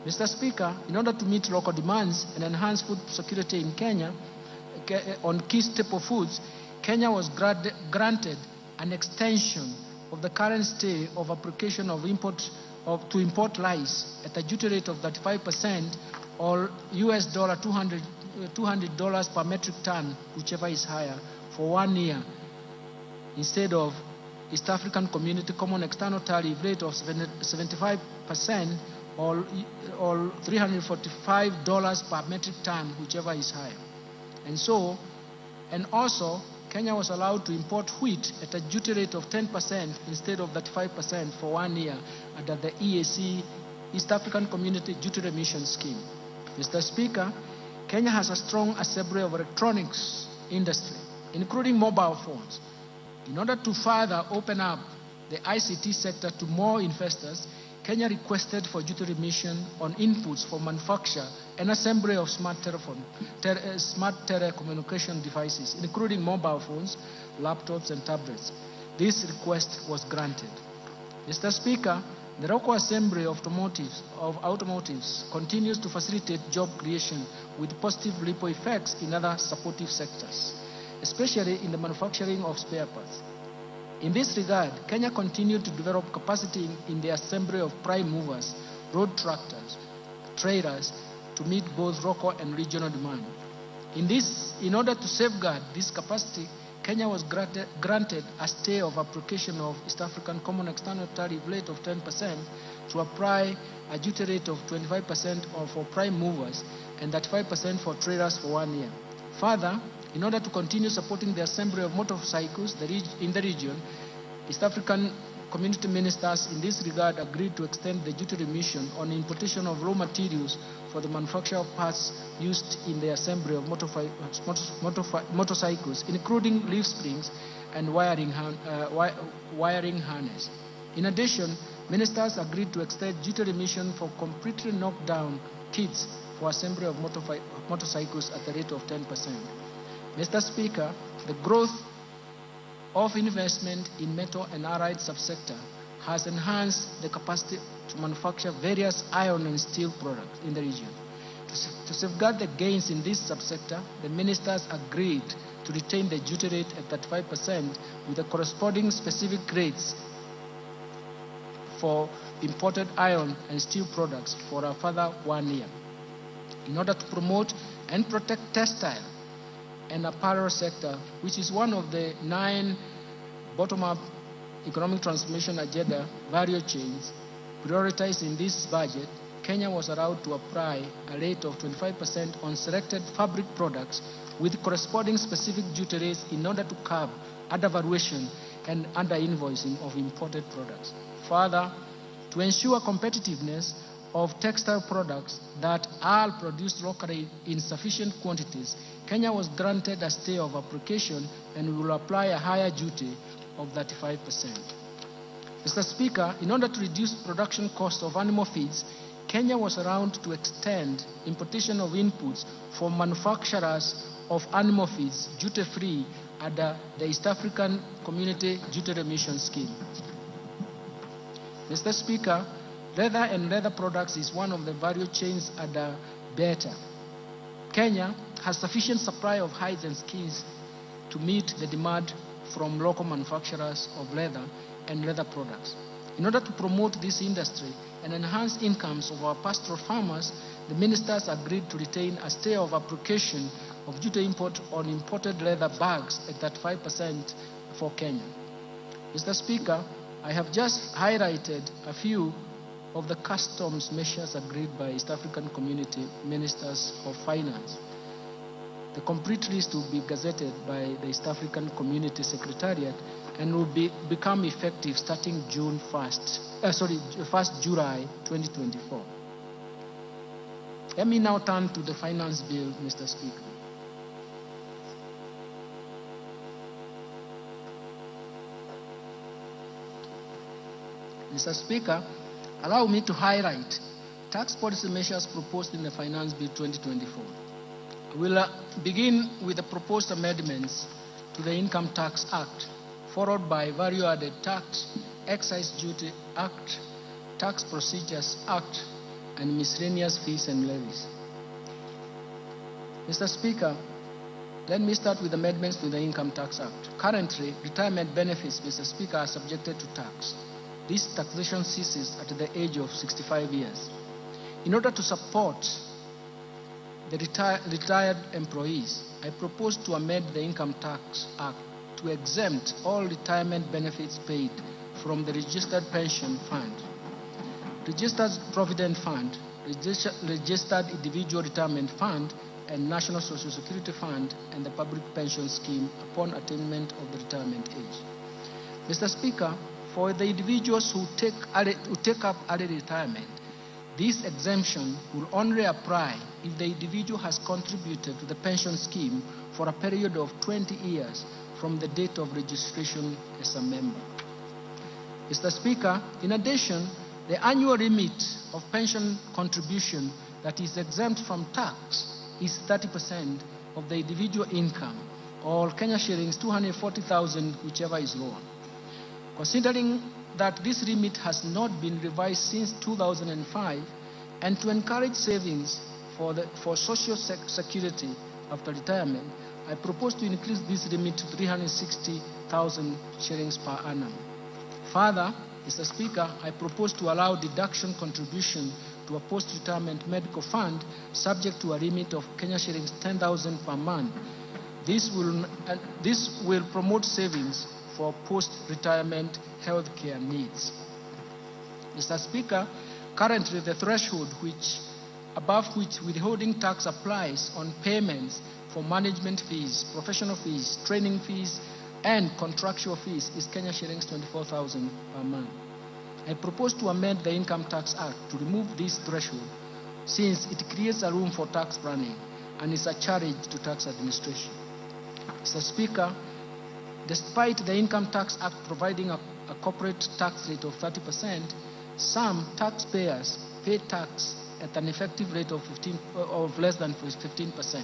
Mr. Speaker, in order to meet local demands and enhance food security in Kenya on key staple foods, Kenya was granted an extension of the current stay of application of to import rice at a duty rate of 35% or $200 per metric ton, whichever is higher, for 1 year, instead of East African Community Common External Tariff rate of 75% or $345 per metric ton, whichever is higher. And also, Kenya was allowed to import wheat at a duty rate of 10% instead of 35% for 1 year under the EAC, East African Community Duty Remission Scheme. Mr. Speaker, Kenya has a strong assembly of electronics industry, including mobile phones. In order to further open up the ICT sector to more investors, Kenya requested for duty remission on inputs for manufacture and assembly of smart telecommunication devices, including mobile phones, laptops, and tablets. This request was granted. Mr. Speaker, the local assembly of automotives continues to facilitate job creation with positive ripple effects in other supportive sectors, especially in the manufacturing of spare parts. In this regard, Kenya continued to develop capacity in the assembly of prime movers, road tractors, trailers, to meet both local and regional demand. In order to safeguard this capacity, Kenya was granted a stay of application of East African Common External Tariff rate of 10% to apply a duty rate of 25% for prime movers and 35% for trailers for 1 year. Further, in order to continue supporting the assembly of motorcycles in the region, East African community ministers in this regard agreed to extend the duty remission on importation of raw materials for the manufacture of parts used in the assembly of motorcycles, including leaf springs and wiring harness. In addition, ministers agreed to extend duty remission for completely knocked down kits for assembly of motorcycles at the rate of 10%. Mr. Speaker, the growth of investment in metal and allied subsector has enhanced the capacity to manufacture various iron and steel products in the region. To safeguard the gains in this subsector, the ministers agreed to retain the duty rate at 35% with the corresponding specific rates for imported iron and steel products for a further 1 year. In order to promote and protect textile and apparel sector, which is one of the 9 bottom-up economic transformation agenda value chains prioritized in this budget, Kenya was allowed to apply a rate of 25% on selected fabric products with corresponding specific duty rates in order to curb undervaluation and under-invoicing of imported products. Further, to ensure competitiveness of textile products that are produced locally in sufficient quantities, Kenya was granted a stay of application and will apply a higher duty of 35%. Mr. Speaker, in order to reduce production costs of animal feeds, Kenya was allowed to extend importation of inputs for manufacturers of animal feeds duty-free under the East African Community Duty Remission Scheme. Mr. Speaker, leather and leather products is one of the value chains under BETA. Kenya has sufficient supply of hides and skins to meet the demand from local manufacturers of leather and leather products. In order to promote this industry and enhance incomes of our pastoral farmers, the ministers agreed to retain a stay of application of duty import on imported leather bags at 35% for Kenya. Mr. Speaker, I have just highlighted a few of the customs measures agreed by East African Community Ministers of Finance. The complete list will be gazetted by the East African Community Secretariat and will become effective starting June 1st July 2024. Let me now turn to the finance bill, Mr. Speaker. Mr. Speaker, allow me to highlight tax policy measures proposed in the Finance Bill 2024. We'll begin with the proposed amendments to the Income Tax Act, followed by Value-Added Tax, Excise Duty Act, Tax Procedures Act, and miscellaneous fees and levies. Mr. Speaker, let me start with amendments to the Income Tax Act. Currently, retirement benefits, Mr. Speaker, are subjected to tax. This taxation ceases at the age of 65 years. In order to support the retired employees, I propose to amend the Income Tax Act to exempt all retirement benefits paid from the Registered Pension Fund, Registered Provident Fund, Registered Individual Retirement Fund, and National Social Security Fund and the Public Pension Scheme upon attainment of the retirement age. Mr. Speaker, for the individuals who take up early retirement, this exemption will only apply if the individual has contributed to the pension scheme for a period of 20 years from the date of registration as a member. Mr. Speaker, in addition, the annual limit of pension contribution that is exempt from tax is 30% of the individual income, or Kenya shillings 240,000, whichever is lower. Considering that this limit has not been revised since 2005, and to encourage savings for social security after retirement, I propose to increase this limit to 360,000 shillings per annum. Further, Mr. Speaker, I propose to allow deduction contribution to a post-retirement medical fund subject to a limit of Kenya shillings 10,000 per month. This will promote savings for post-retirement healthcare needs. Mr. Speaker, currently the threshold above which withholding tax applies on payments for management fees, professional fees, training fees, and contractual fees is Kenya shillings 24,000 per month. I propose to amend the Income Tax Act to remove this threshold, since it creates a room for tax planning and is a challenge to tax administration. Mr. Speaker, despite the Income Tax Act providing a corporate tax rate of 30%, some taxpayers pay tax at an effective rate of less than 15%.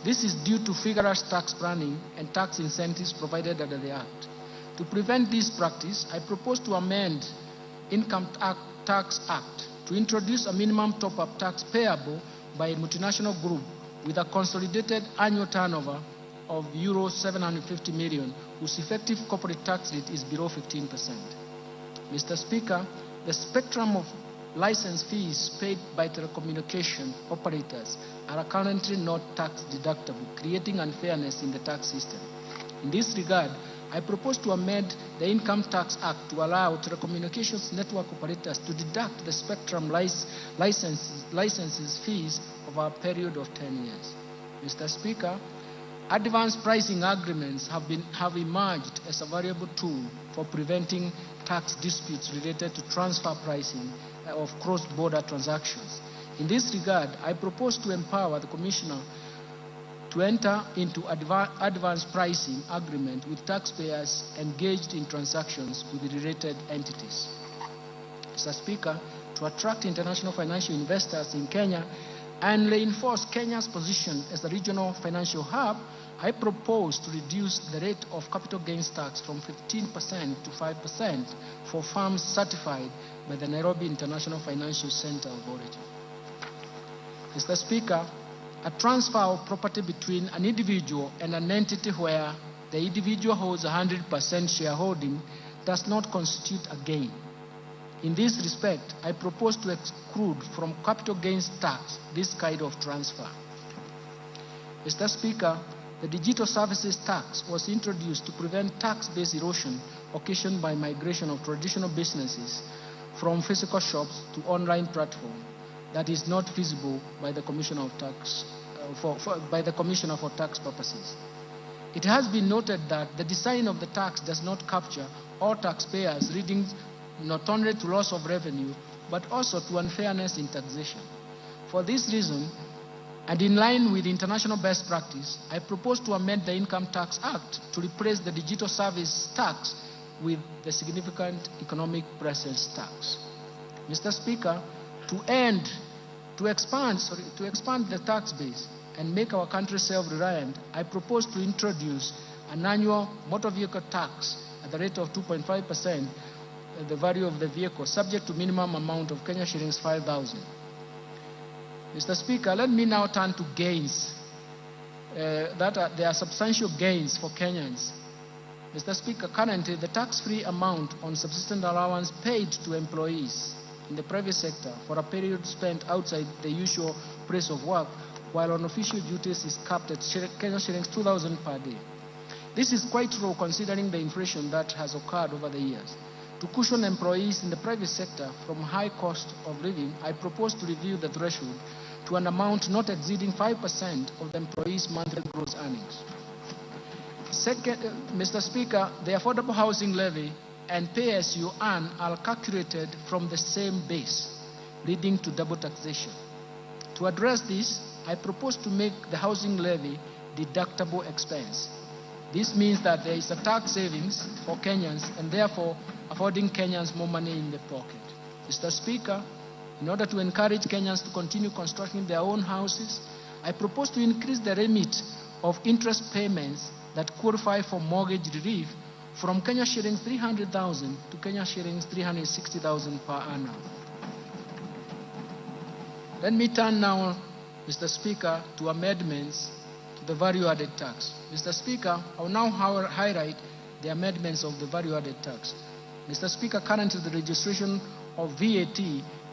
This is due to vigorous tax planning and tax incentives provided under the Act. To prevent this practice, I propose to amend Income Tax Act to introduce a minimum top-up tax payable by a multinational group with a consolidated annual turnover of Euro 750 million, whose effective corporate tax rate is below 15%. Mr. Speaker, the spectrum of license fees paid by telecommunication operators are currently not tax deductible, creating unfairness in the tax system. In this regard, I propose to amend the Income Tax Act to allow telecommunications network operators to deduct the spectrum licenses fees over a period of 10 years. Mr. Speaker, advance pricing agreements have emerged as a valuable tool for preventing tax disputes related to transfer pricing of cross-border transactions. In this regard, I propose to empower the Commissioner to enter into advance pricing agreement with taxpayers engaged in transactions with related entities. Mr. Speaker, to attract international financial investors in Kenya and reinforce Kenya's position as a regional financial hub, I propose to reduce the rate of capital gains tax from 15% to 5% for firms certified by the Nairobi International Financial Center Authority. Mr. Speaker, a transfer of property between an individual and an entity where the individual holds 100% shareholding does not constitute a gain. In this respect, I propose to exclude from capital gains tax this kind of transfer. Mr. Speaker, the Digital Services Tax was introduced to prevent tax-based erosion occasioned by migration of traditional businesses from physical shops to online platform that is not feasible by the Commissioner of Tax for tax purposes. It has been noted that the design of the tax does not capture all taxpayers, leading not only to loss of revenue but also to unfairness in taxation. For this reason, and in line with international best practice, I propose to amend the Income Tax Act to replace the Digital Service Tax with the Significant Economic Presence Tax. Mr. Speaker, to expand the tax base and make our country self-reliant, I propose to introduce an annual motor vehicle tax at the rate of 2.5%, the value of the vehicle, subject to minimum amount of Kenya shillings 5,000. Mr. Speaker, let me now turn to gains. There are substantial gains for Kenyans. Mr. Speaker, currently the tax-free amount on subsistence allowance paid to employees in the private sector for a period spent outside the usual place of work while on official duties is capped at Kenya shillings 2,000 per day. This is quite low considering the inflation that has occurred over the years. To cushion employees in the private sector from high cost of living, I propose to review the threshold to an amount not exceeding 5% of the employee's monthly gross earnings. Second, Mr. Speaker, the affordable housing levy and pay as you earn are calculated from the same base, leading to double taxation. To address this, I propose to make the housing levy deductible expense. This means that there is a tax savings for Kenyans and therefore affording Kenyans more money in the pocket. Mr. Speaker, in order to encourage Kenyans to continue constructing their own houses, I propose to increase the limit of interest payments that qualify for mortgage relief from Kenya shillings 300,000 to Kenya shillings 360,000 per annum. Let me turn now, Mr. Speaker, to amendments to the value-added tax. Mr. Speaker, I will now highlight the amendments of the value-added tax. Mr. Speaker, currently the registration of VAT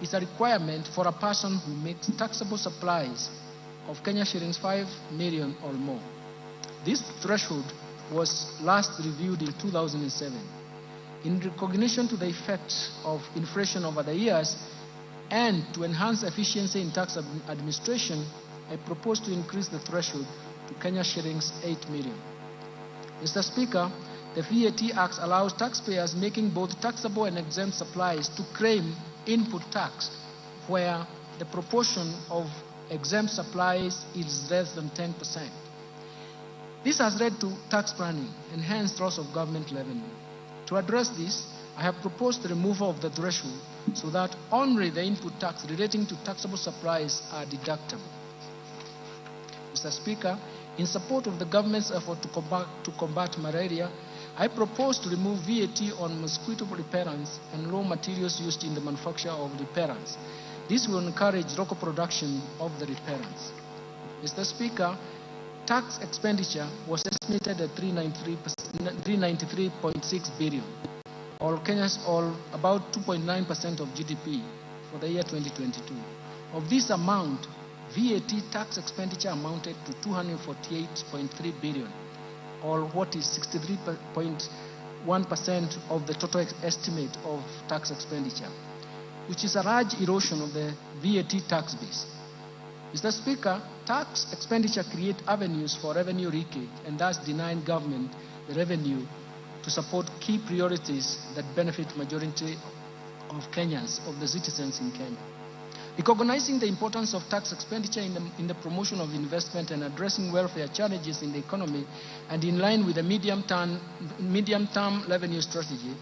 is a requirement for a person who makes taxable supplies of Kenya shillings 5 million or more. This threshold was last reviewed in 2007. In recognition to the effects of inflation over the years and to enhance efficiency in tax administration, I propose to increase the threshold to Kenya shillings 8 million. Mr. Speaker, the VAT Act allows taxpayers making both taxable and exempt supplies to claim input tax where the proportion of exempt supplies is less than 10%. This has led to tax planning and hence loss of government revenue. To address this, I have proposed the removal of the threshold so that only the input tax relating to taxable supplies are deductible. Mr. Speaker, in support of the government's effort to combat malaria, I propose to remove VAT on mosquito repellents and raw materials used in the manufacture of repellents. This will encourage local production of the repellents. Mr. Speaker, tax expenditure was estimated at 393.6 billion, or about 2.9% of GDP for the year 2022. Of this amount, VAT tax expenditure amounted to 248.3 billion, or what is 63.1% of the total estimate of tax expenditure, which is a large erosion of the VAT tax base. Mr. Speaker, tax expenditure creates avenues for revenue leakage and thus denying government the revenue to support key priorities that benefit majority of Kenyans, of the citizens in Kenya. Recognizing the importance of tax expenditure in the promotion of investment and addressing welfare challenges in the economy, and in line with the medium-term revenue strategy,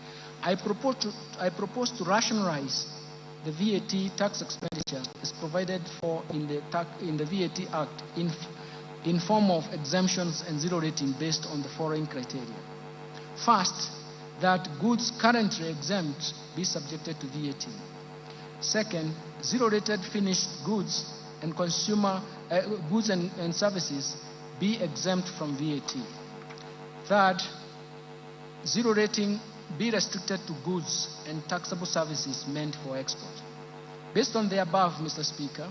I propose to rationalize the VAT tax expenditure as provided for in the VAT Act in form of exemptions and zero rating based on the following criteria. First, that goods currently exempt be subjected to VAT. Second, zero-rated finished goods and consumer goods and services be exempt from VAT. Third, zero rating be restricted to goods and taxable services meant for export. Based on the above, Mr. Speaker,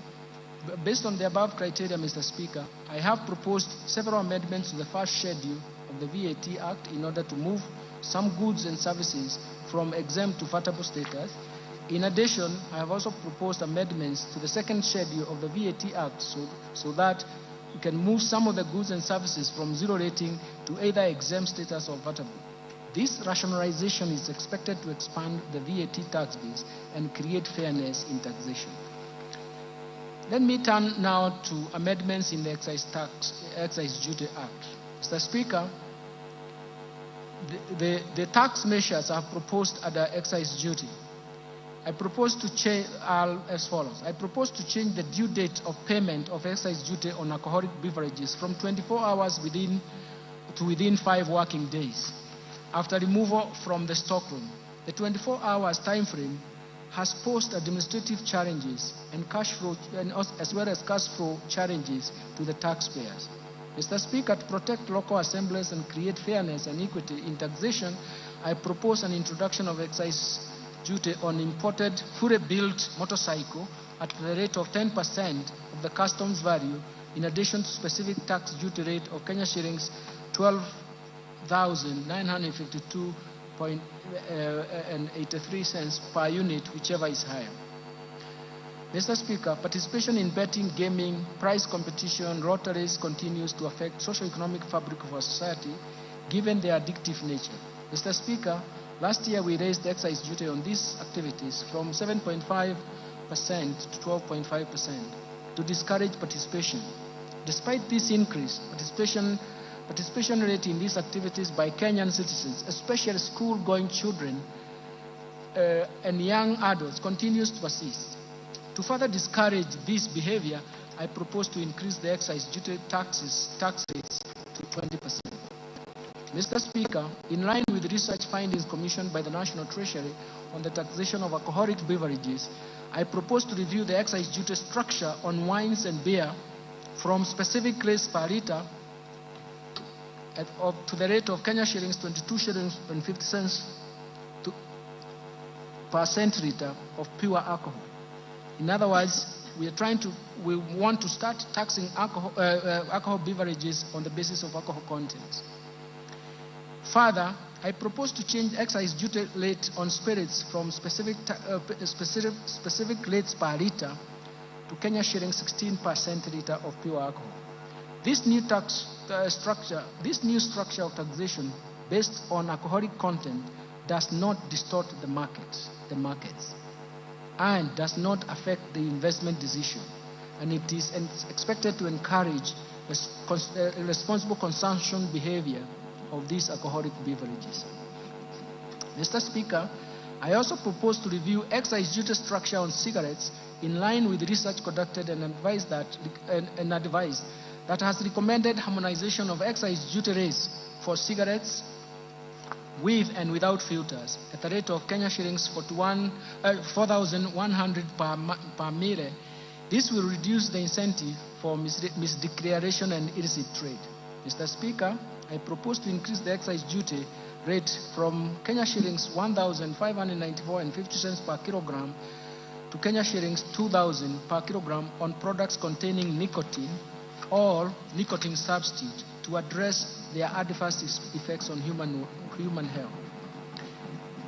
criteria, Mr. Speaker, I have proposed several amendments to the first schedule of the VAT Act in order to move some goods and services from exempt to vatable status. In addition, I have also proposed amendments to the second schedule of the VAT Act so that we can move some of the goods and services from zero rating to either exempt status or vatable. This rationalization is expected to expand the VAT tax base and create fairness in taxation. Let me turn now to amendments in the Excise Duty Act. Mr. Speaker, the tax measures I have proposed under excise duty, I propose to change as follows. I propose to change the due date of payment of excise duty on alcoholic beverages from 24 hours to within 5 working days after removal from the stockroom. The 24 hours time frame has posed administrative challenges and cash flow, as well as cash flow challenges to the taxpayers. Mr. Speaker, to protect local assemblies and create fairness and equity in taxation, I propose an introduction of excise duty on imported fully built motorcycle at the rate of 10% of the customs value, in addition to specific tax duty rate of Kenya shillings 12,952.83 per unit, whichever is higher. Mr. Speaker, participation in betting, gaming, prize competition, lotteries continues to affect socio-economic fabric of our society, given their addictive nature. Mr. Speaker, last year we raised the excise duty on these activities from 7.5% to 12.5% to discourage participation. Despite this increase, participation rate in these activities by Kenyan citizens, especially school-going children and young adults, continues to persist. To further discourage this behavior, I propose to increase the excise duty tax rates to 20%. Mr. Speaker, in line with research findings commissioned by the National Treasury on the taxation of alcoholic beverages, I propose to review the excise duty structure on wines and beer from specific rates per litre to the rate of Kenya shillings 22 shillings and 50 cents per centiliter of pure alcohol. In other words, we want to start taxing alcohol beverages on the basis of alcohol content. Further, I propose to change excise duty rate on spirits from specific rates per litre to Kenya shillings 16 per centiliter of pure alcohol. This new structure of taxation based on alcoholic content does not distort the markets, and does not affect the investment decision, and it is expected to encourage responsible consumption behavior of these alcoholic beverages. Mr. Speaker, I also propose to review excise duty structure on cigarettes in line with research conducted and advised that has recommended harmonization of excise duty rates for cigarettes with and without filters at the rate of Kenya shillings 4,100 per mille. This will reduce the incentive for misdeclaration and illicit trade. Mr. Speaker, I propose to increase the excise duty rate from Kenya shillings 1,594.50 cents per kilogram to Kenya shillings 2,000 per kilogram on products containing nicotine or nicotine substitute to address their adverse effects on human health.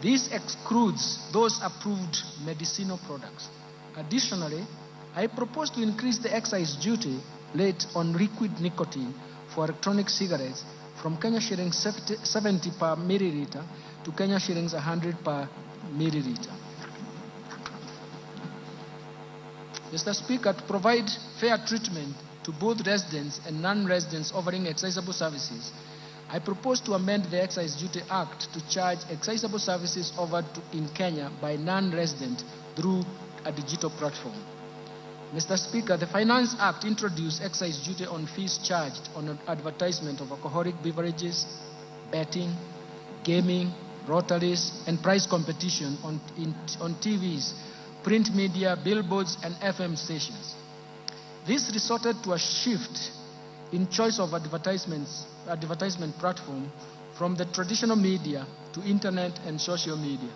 This excludes those approved medicinal products. Additionally, I propose to increase the excise duty rate on liquid nicotine for electronic cigarettes from Kenya shillings 70 per milliliter to Kenya shillings 100 per milliliter. Mr. Speaker, to provide fair treatment to both residents and non-residents offering excisable services, I propose to amend the Excise Duty Act to charge excisable services offered in Kenya by non-residents through a digital platform. Mr. Speaker, the Finance Act introduced excise duty on fees charged on advertisement of alcoholic beverages, betting, gaming, lotteries, and prize competition on TVs, print media, billboards, and FM stations. This resulted to a shift in choice of advertisement platform from the traditional media to internet and social media.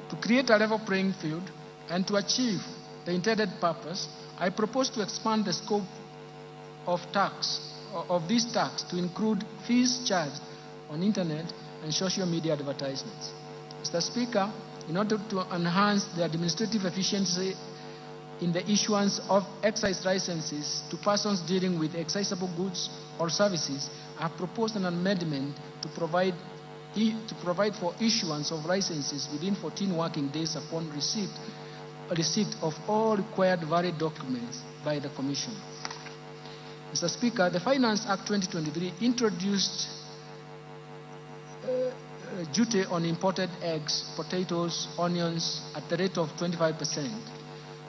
To create a level playing field and to achieve the intended purpose, I propose to expand the scope of this tax to include fees charged on internet and social media advertisements. Mr. Speaker, in order to enhance the administrative efficiency in the issuance of excise licenses to persons dealing with excisable goods or services, I have proposed an amendment to provide for issuance of licenses within 14 working days upon receipt of all required valid documents by the Commission. Mr. Speaker, the Finance Act 2023 introduced duty on imported eggs, potatoes, onions at the rate of 25%.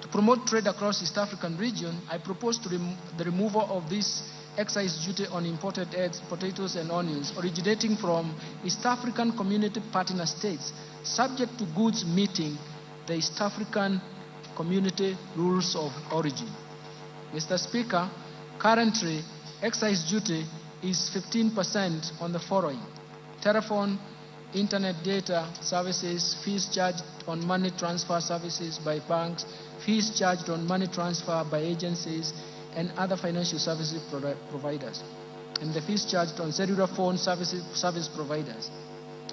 To promote trade across East African region, I propose the removal of this excise duty on imported eggs, potatoes, and onions originating from East African Community Partner States, subject to goods meeting the East African Community Rules of Origin. Mr. Speaker, currently, excise duty is 15% on the following: telephone, internet data services, fees charged on money transfer services by banks, fees charged on money transfer by agencies and other financial services providers, and the fees charged on cellular phone service providers.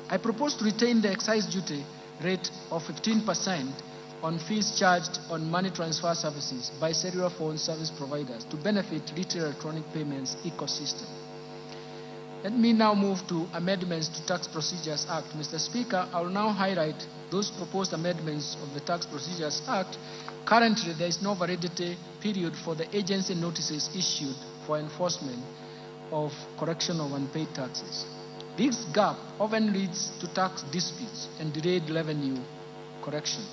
I propose to retain the excise duty rate of 15% on fees charged on money transfer services by cellular phone service providers to benefit retail electronic payments ecosystem. Let me now move to amendments to Tax Procedures Act. Mr. Speaker, I will now highlight those proposed amendments of the Tax Procedures Act. Currently, there is no validity period for the agency notices issued for enforcement of correction of unpaid taxes. This gap often leads to tax disputes and delayed revenue correction.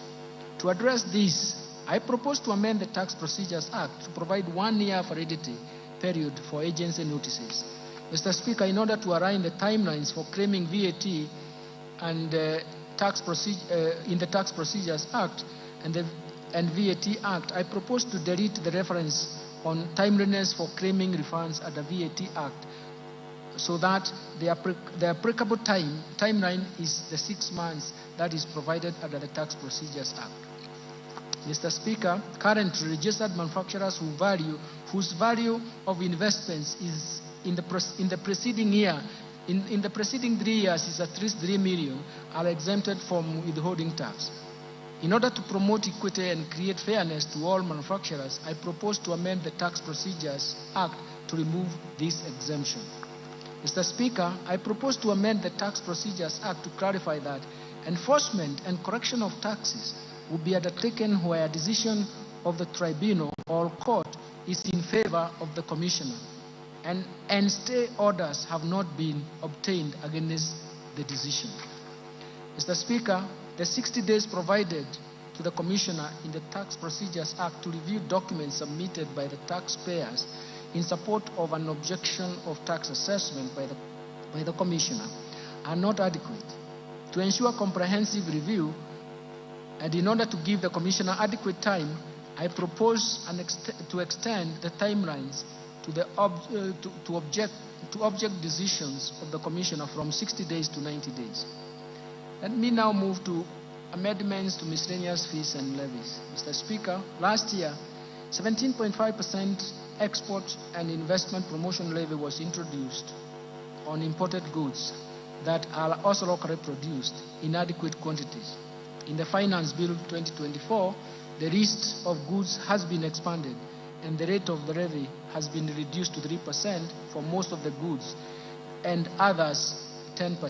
To address this, I propose to amend the Tax Procedures Act to provide 1 year validity period for agency notices. Mr. Speaker, in order to align the timelines for claiming VAT and in the Tax Procedures Act and VAT Act, I propose to delete the reference on timeliness for claiming refunds at the VAT Act, so that the applicable timeline is the 6 months that is provided under the Tax Procedures Act. Mr. Speaker, currently registered manufacturers whose value of investments is in the preceding year, in the preceding 3 years is at least 3 million, are exempted from withholding tax. In order to promote equity and create fairness to all manufacturers, I propose to amend the Tax Procedures Act to remove this exemption. Mr. Speaker, I propose to amend the Tax Procedures Act to clarify that enforcement and correction of taxes will be undertaken where a decision of the tribunal or court is in favor of the commissioner, and stay orders have not been obtained against the decision. Mr. Speaker, the 60 days provided to the commissioner in the Tax Procedures Act to review documents submitted by the taxpayers in support of an objection of tax assessment by the commissioner are not adequate. To ensure comprehensive review, and in order to give the commissioner adequate time, I propose to extend the timelines to object decisions of the commissioner from 60 days to 90 days. Let me now move to amendments to miscellaneous fees and levies. Mr. Speaker, last year, 17.5% export and investment promotion levy was introduced on imported goods that are also locally produced in adequate quantities. In the Finance Bill 2024, the list of goods has been expanded and the rate of the levy has been reduced to 3% for most of the goods and others 10%.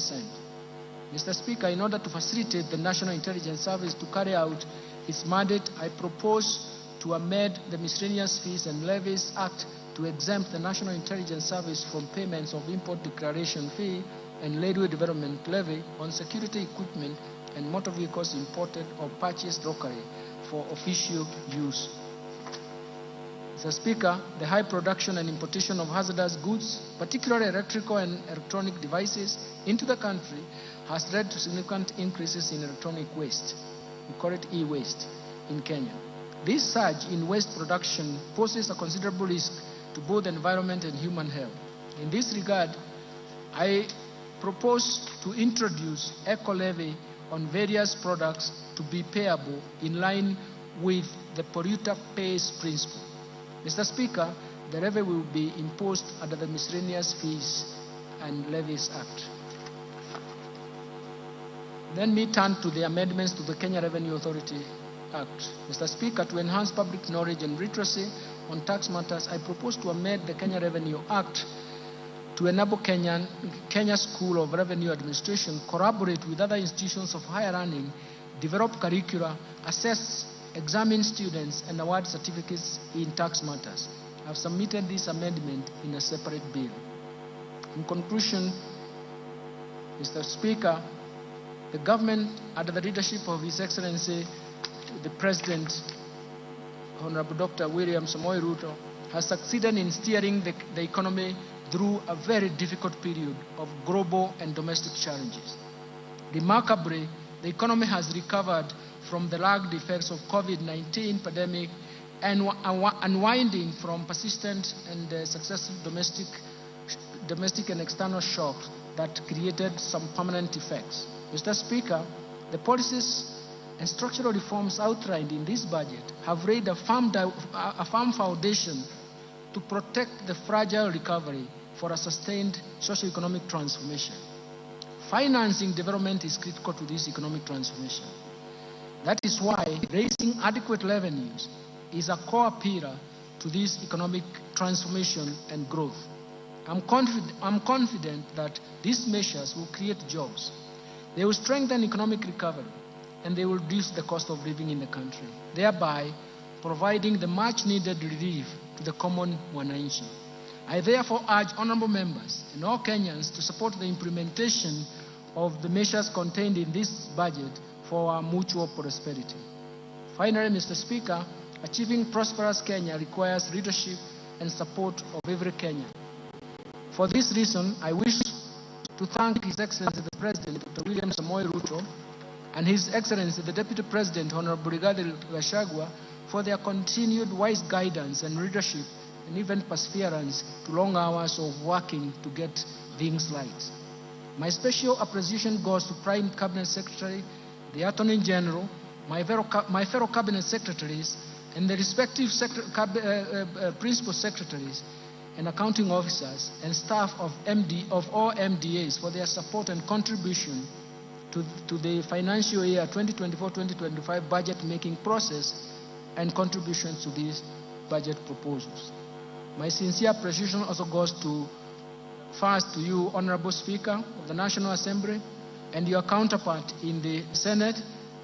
Mr. Speaker, in order to facilitate the National Intelligence Service to carry out its mandate, I propose to amend the Miscellaneous Fees and Levies Act to exempt the National Intelligence Service from payments of import declaration fee and railway development levy on security equipment and motor vehicles imported or purchased locally for official use. Mr. Speaker, the high production and importation of hazardous goods, particularly electrical and electronic devices, into the country has led to significant increases in electronic waste. We call it e-waste in Kenya. This surge in waste production poses a considerable risk to both the environment and human health. In this regard, I propose to introduce eco-levy on various products to be payable in line with the polluter pays principle. Mr. Speaker, the levy will be imposed under the Miscellaneous Fees and Levies Act. Let me turn to the amendments to the Kenya Revenue Authority Act. Mr. Speaker, to enhance public knowledge and literacy on tax matters, I propose to amend the Kenya Revenue Act to enable Kenya School of Revenue Administration collaborate with other institutions of higher learning, develop curricula, assess, examine students, and award certificates in tax matters. I have submitted this amendment in a separate bill. In conclusion, Mr. Speaker, the government, under the leadership of His Excellency, the President, Honorable Dr. William Samoei Ruto, has succeeded in steering the economy through a very difficult period of global and domestic challenges. Remarkably, the economy has recovered from the lagged effects of COVID-19 pandemic and unwinding from persistent and successive domestic and external shocks that created some permanent effects. Mr. Speaker, the policies and structural reforms outlined in this budget have laid a firm foundation to protect the fragile recovery for a sustained socio-economic transformation. Financing development is critical to this economic transformation. That is why raising adequate revenues is a core pillar to this economic transformation and growth. I'm confident that these measures will create jobs. They will strengthen economic recovery, and they will reduce the cost of living in the country, thereby providing the much-needed relief to the common wananchi. I therefore urge honorable members and all Kenyans to support the implementation of the measures contained in this budget for our mutual prosperity. Finally, Mr. Speaker, achieving prosperous Kenya requires leadership and support of every Kenyan. For this reason, I wish to thank His Excellency the President, Dr. William Samoei Ruto, and His Excellency the Deputy President, Honorable Rigathi Gachagua, for their continued wise guidance and leadership and even perseverance to long hours of working to get things right. My special appreciation goes to Prime Cabinet Secretary, the Attorney General, my fellow Cabinet Secretaries, and the respective Principal Secretaries and accounting officers and staff of all MDAs for their support and contribution to the financial year 2024-2025 budget making process and contributions to these budget proposals. My sincere appreciation also goes first to you, Honorable Speaker of the National Assembly, and your counterpart in the Senate,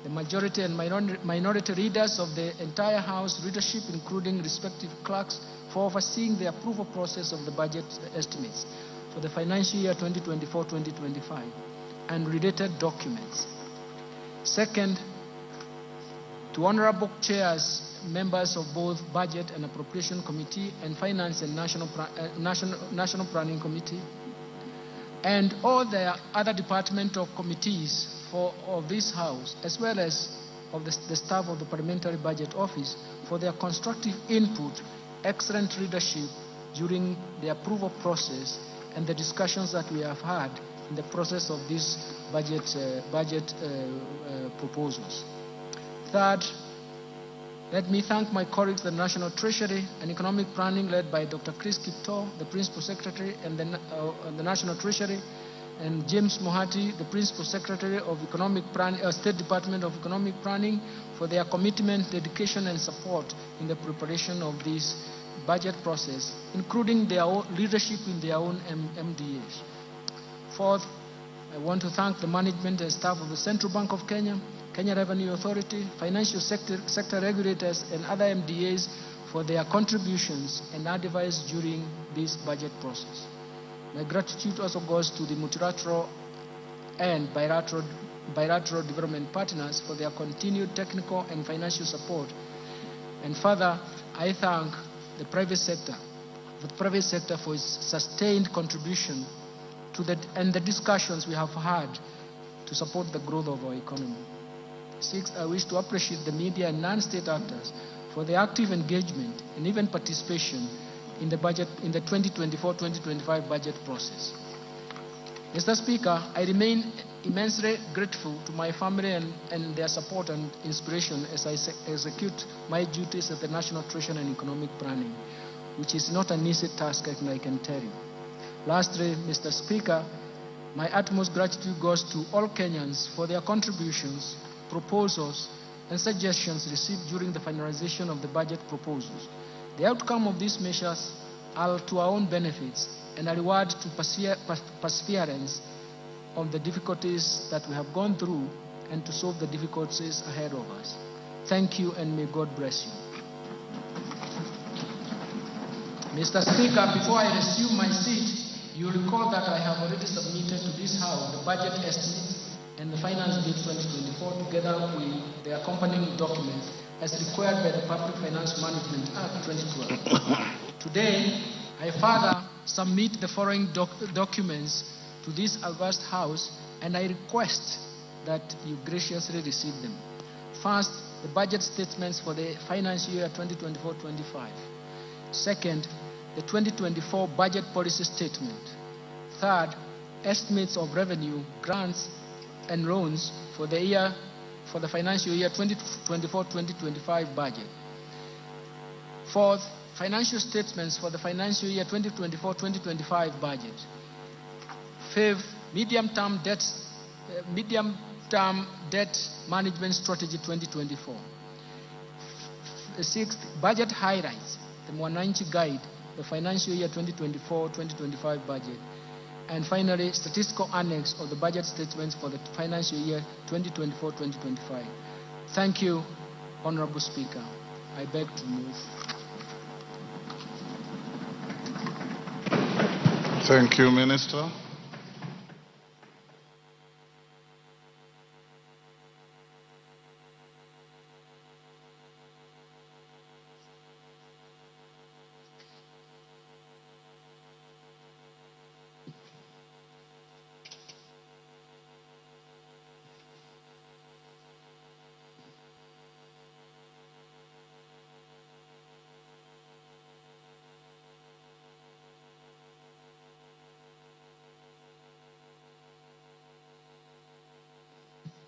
the majority and minority leaders of the entire House leadership, including respective clerks, for overseeing the approval process of the budget estimates for the financial year 2024-2025 and related documents. Second, to honorable chairs, members of both Budget and Appropriation Committee and Finance and National Planning Committee, and all the other departmental committees of this House, as well as of the staff of the Parliamentary Budget Office, for their constructive input, excellent leadership during the approval process and the discussions that we have had in the process of these budget proposals. Third, let me thank my colleagues, the National Treasury and Economic Planning, led by Dr. Chris Kipto, the Principal Secretary, and the National Treasury, and James Mohati, the Principal Secretary of Economic Planning, State Department of Economic Planning, for their commitment, dedication, and support in the preparation of this budget process, including their own leadership in their own MDAs. Fourth, I want to thank the management and staff of the Central Bank of Kenya, Kenya Revenue Authority, financial sector regulators, and other MDAs for their contributions and advice during this budget process. My gratitude also goes to the multilateral and bilateral development partners for their continued technical and financial support. And further, I thank the private sector for its sustained contribution to the discussions we have had to support the growth of our economy. Sixth, I wish to appreciate the media and non-state actors for their active engagement and even participation in the 2024-2025 budget process. Mr. Speaker, I remain immensely grateful to my family and their support and inspiration as I execute my duties at the National Treasury and Economic Planning, which is not an easy task, I can tell you. Lastly, Mr. Speaker, my utmost gratitude goes to all Kenyans for their contributions, proposals, and suggestions received during the finalization of the budget proposals. The outcome of these measures are to our own benefits and a reward to perseverance on the difficulties that we have gone through and to solve the difficulties ahead of us. Thank you, and may God bless you. Mr. Speaker, before I resume my seat, you recall that I have already submitted to this House the budget estimates and the Finance Bill 2024 together with the accompanying documents as required by the Public Finance Management Act 2012. Today, I further submit the following documents to this august House, and I request that you graciously receive them. First, the budget statements for the financial year 2024-25. Second, the 2024 budget policy statement. Third, estimates of revenue, grants, and loans for the financial year 2024-2025 budget. Fourth, financial statements for the financial year 2024-2025 budget. Fifth, medium-term Term Debt Management Strategy 2024. Sixth, Budget Highlights, the Mwananchi Guide, the financial year 2024-2025 budget. And finally, statistical annex of the budget statements for the financial year 2024-2025. Thank you, Honorable Speaker. I beg to move. Thank you, Minister.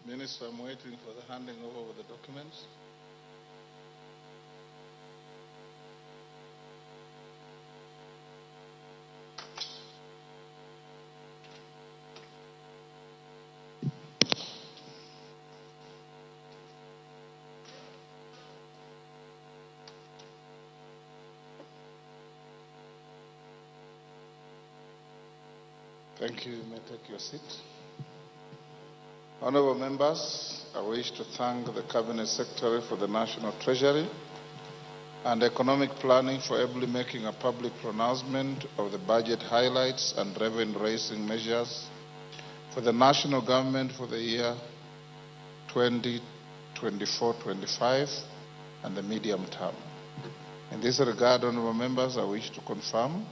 Minister, I'm waiting for the handing over of the documents. Thank you. You may take your seat. Honorable members, I wish to thank the Cabinet Secretary for the National Treasury and Economic Planning for ably making a public pronouncement of the budget highlights and revenue-raising measures for the national government for the year 2024-25 and the medium term. In this regard, honorable members, I wish to confirm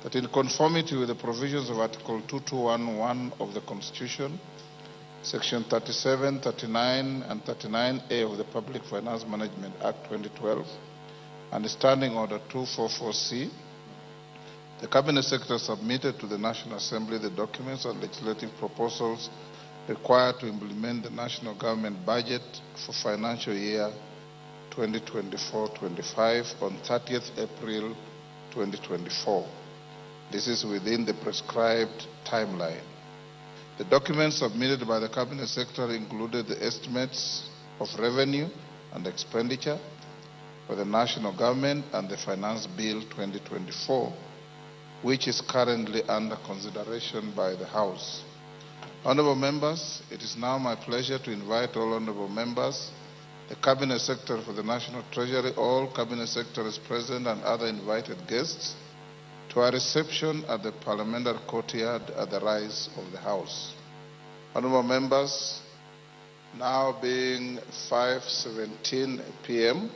that in conformity with the provisions of Article 2211 of the Constitution, Section 37, 39, and 39A of the Public Finance Management Act 2012, and Standing Order 244C, the Cabinet Secretary submitted to the National Assembly the documents and legislative proposals required to implement the national government budget for financial year 2024-25 on 30th April 2024. This is within the prescribed timeline. The documents submitted by the Cabinet Secretary included the estimates of revenue and expenditure for the national government and the Finance Bill 2024, which is currently under consideration by the House. Honourable members, it is now my pleasure to invite all honourable members, the Cabinet Secretary for the National Treasury, all Cabinet Secretaries present and other invited guests to a reception at the Parliamentary Courtyard at the rise of the House. Honourable members, now being 5:17 p.m.,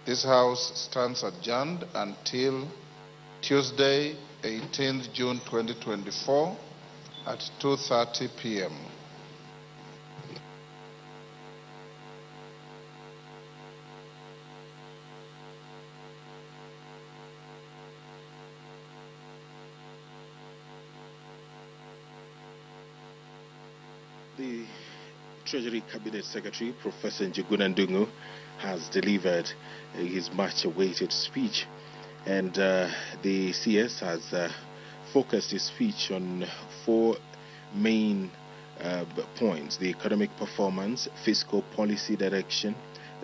this House stands adjourned until Tuesday, 18th June 2024 at 2:30 p.m. The Treasury Cabinet Secretary, Professor Njuguna Ndung'u, has delivered his much-awaited speech, and the CS has focused his speech on four main points: the economic performance, fiscal policy direction,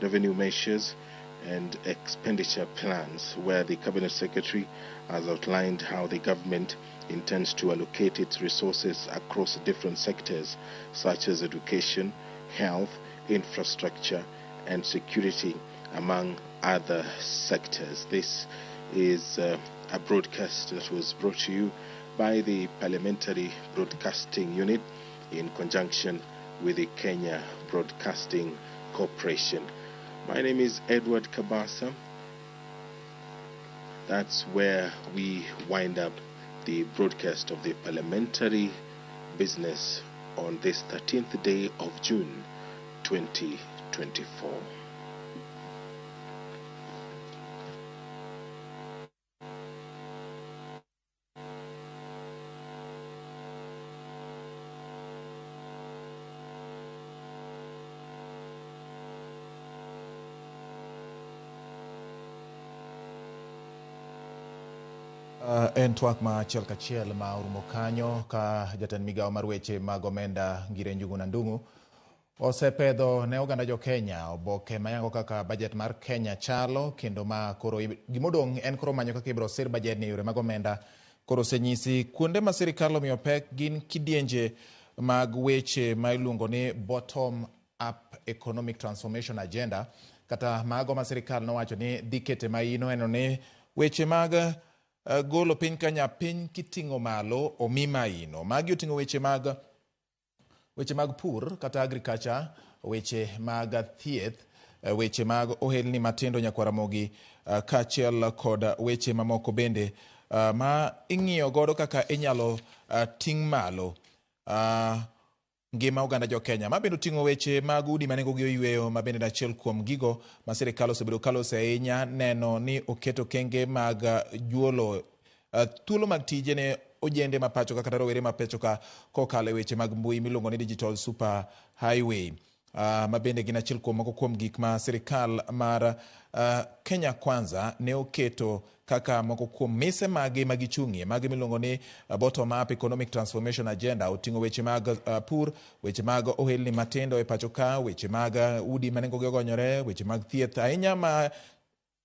revenue measures, and expenditure plans, where the Cabinet Secretary has outlined how the government intends to allocate its resources across different sectors such as education, health, infrastructure, and security, among other sectors. This is a broadcast that was brought to you by the Parliamentary Broadcasting Unit in conjunction with the Kenya Broadcasting Corporation. My name is Edward Kabasa. That's where we wind up the broadcast of the parliamentary business on this 13th day of June 2024. En twak ma achiel kachiel ma urumo kanyo ka jatend migao mar weche mag omenda Ngire Njuguna Ndung'u osepedho ne oganda jo Kenya oboke mayango kaka bajet mar Kenya chalo, kendo ma koro gimodong' en koro manyo kaka ibiro sir bajet ni yore mag omenda. Koro senyisi kuonde ma sirikal omiyo pek gin kidienje mag weche ma iluongo ni bottom up economic transformation agenda, kata mago ma sirikal nowacho ni dhi kete maino eno ni weche mag golo piny Kenya piny kiting'o malo omi maino. Magi oting'o weche mag pur kata agriculture, weche mag thieth, weche mag ohelni matindo nyaka Ramogi, kaachiel kod weche mamoko bende ma ing'iyo godo kaka inyalo ting' malo ngima oganda jo Kenya. Ma bende oting'o weche mag udi ma nengogi oyweyo, ma bende achiel kuom gigo ma sirikal osebedo kalose ahinya neno ni oketo kenge mag juolo thuolo mag tije ne ojende ma pacho kata rowere ma pacho ka kokalo weche mag mbui miluongo ni digital super highway, ma bende gin achiel kuom moko kuom gik ma sirikal mar Kenya Kwanza ne oketo kaka moko kuom mise magi magichung'ie, magi miluongo ni bottom up economic transformation agenda. Oting'o weche mag pur, weche mag ohelni matindo e pacho ka, weche mag udi ma nengogi ogonyore, weche mag thieth ahinya ma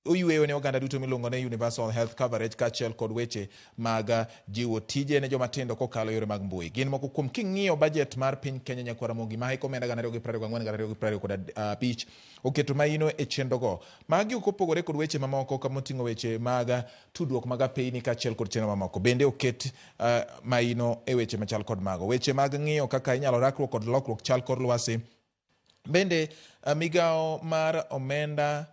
oyweyo ne oganda duto miluongo ni universal health coverage, kaachiel kod weche mag jiwo tije ne joma tindo kokalo yore mag mbui. Gin moko kuom king'iyo bajet mar piny Kenya nyaka Ramogi ma hiko omenda 2024-2025 oketo maino e chenrogo. Magi ok opogore kod weche mamoko kama oting'o weche mag tudruok mag apeyni kaachiel kod chenro mamoko. Bende oket maino e weche machal kod mago. Weche mag ng'iyo kaka inyalo rakruok kod lokruok chal kor lwasi. Bende migao mar omenda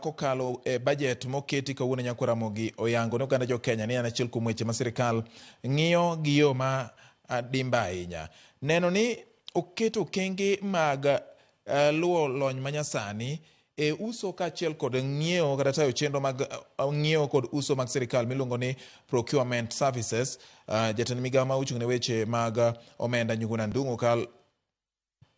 kokalo bajet moketi kawuono nyaka Ramogi oyango ne oganda jo Kenya ni en achiel kuom weche ma sirikal ng'iyo gi yo ma dimba ahinya. Neno ni oketo kenge mag luwo lony manyasani e uso kaachiel kod ng'iewo kata tayo chenro mag ng'iewo kod uso mag sirikal miluongo ni procurement services. Jatend migao ma ochung' ne weche mag omenda Njuguna Ndung'u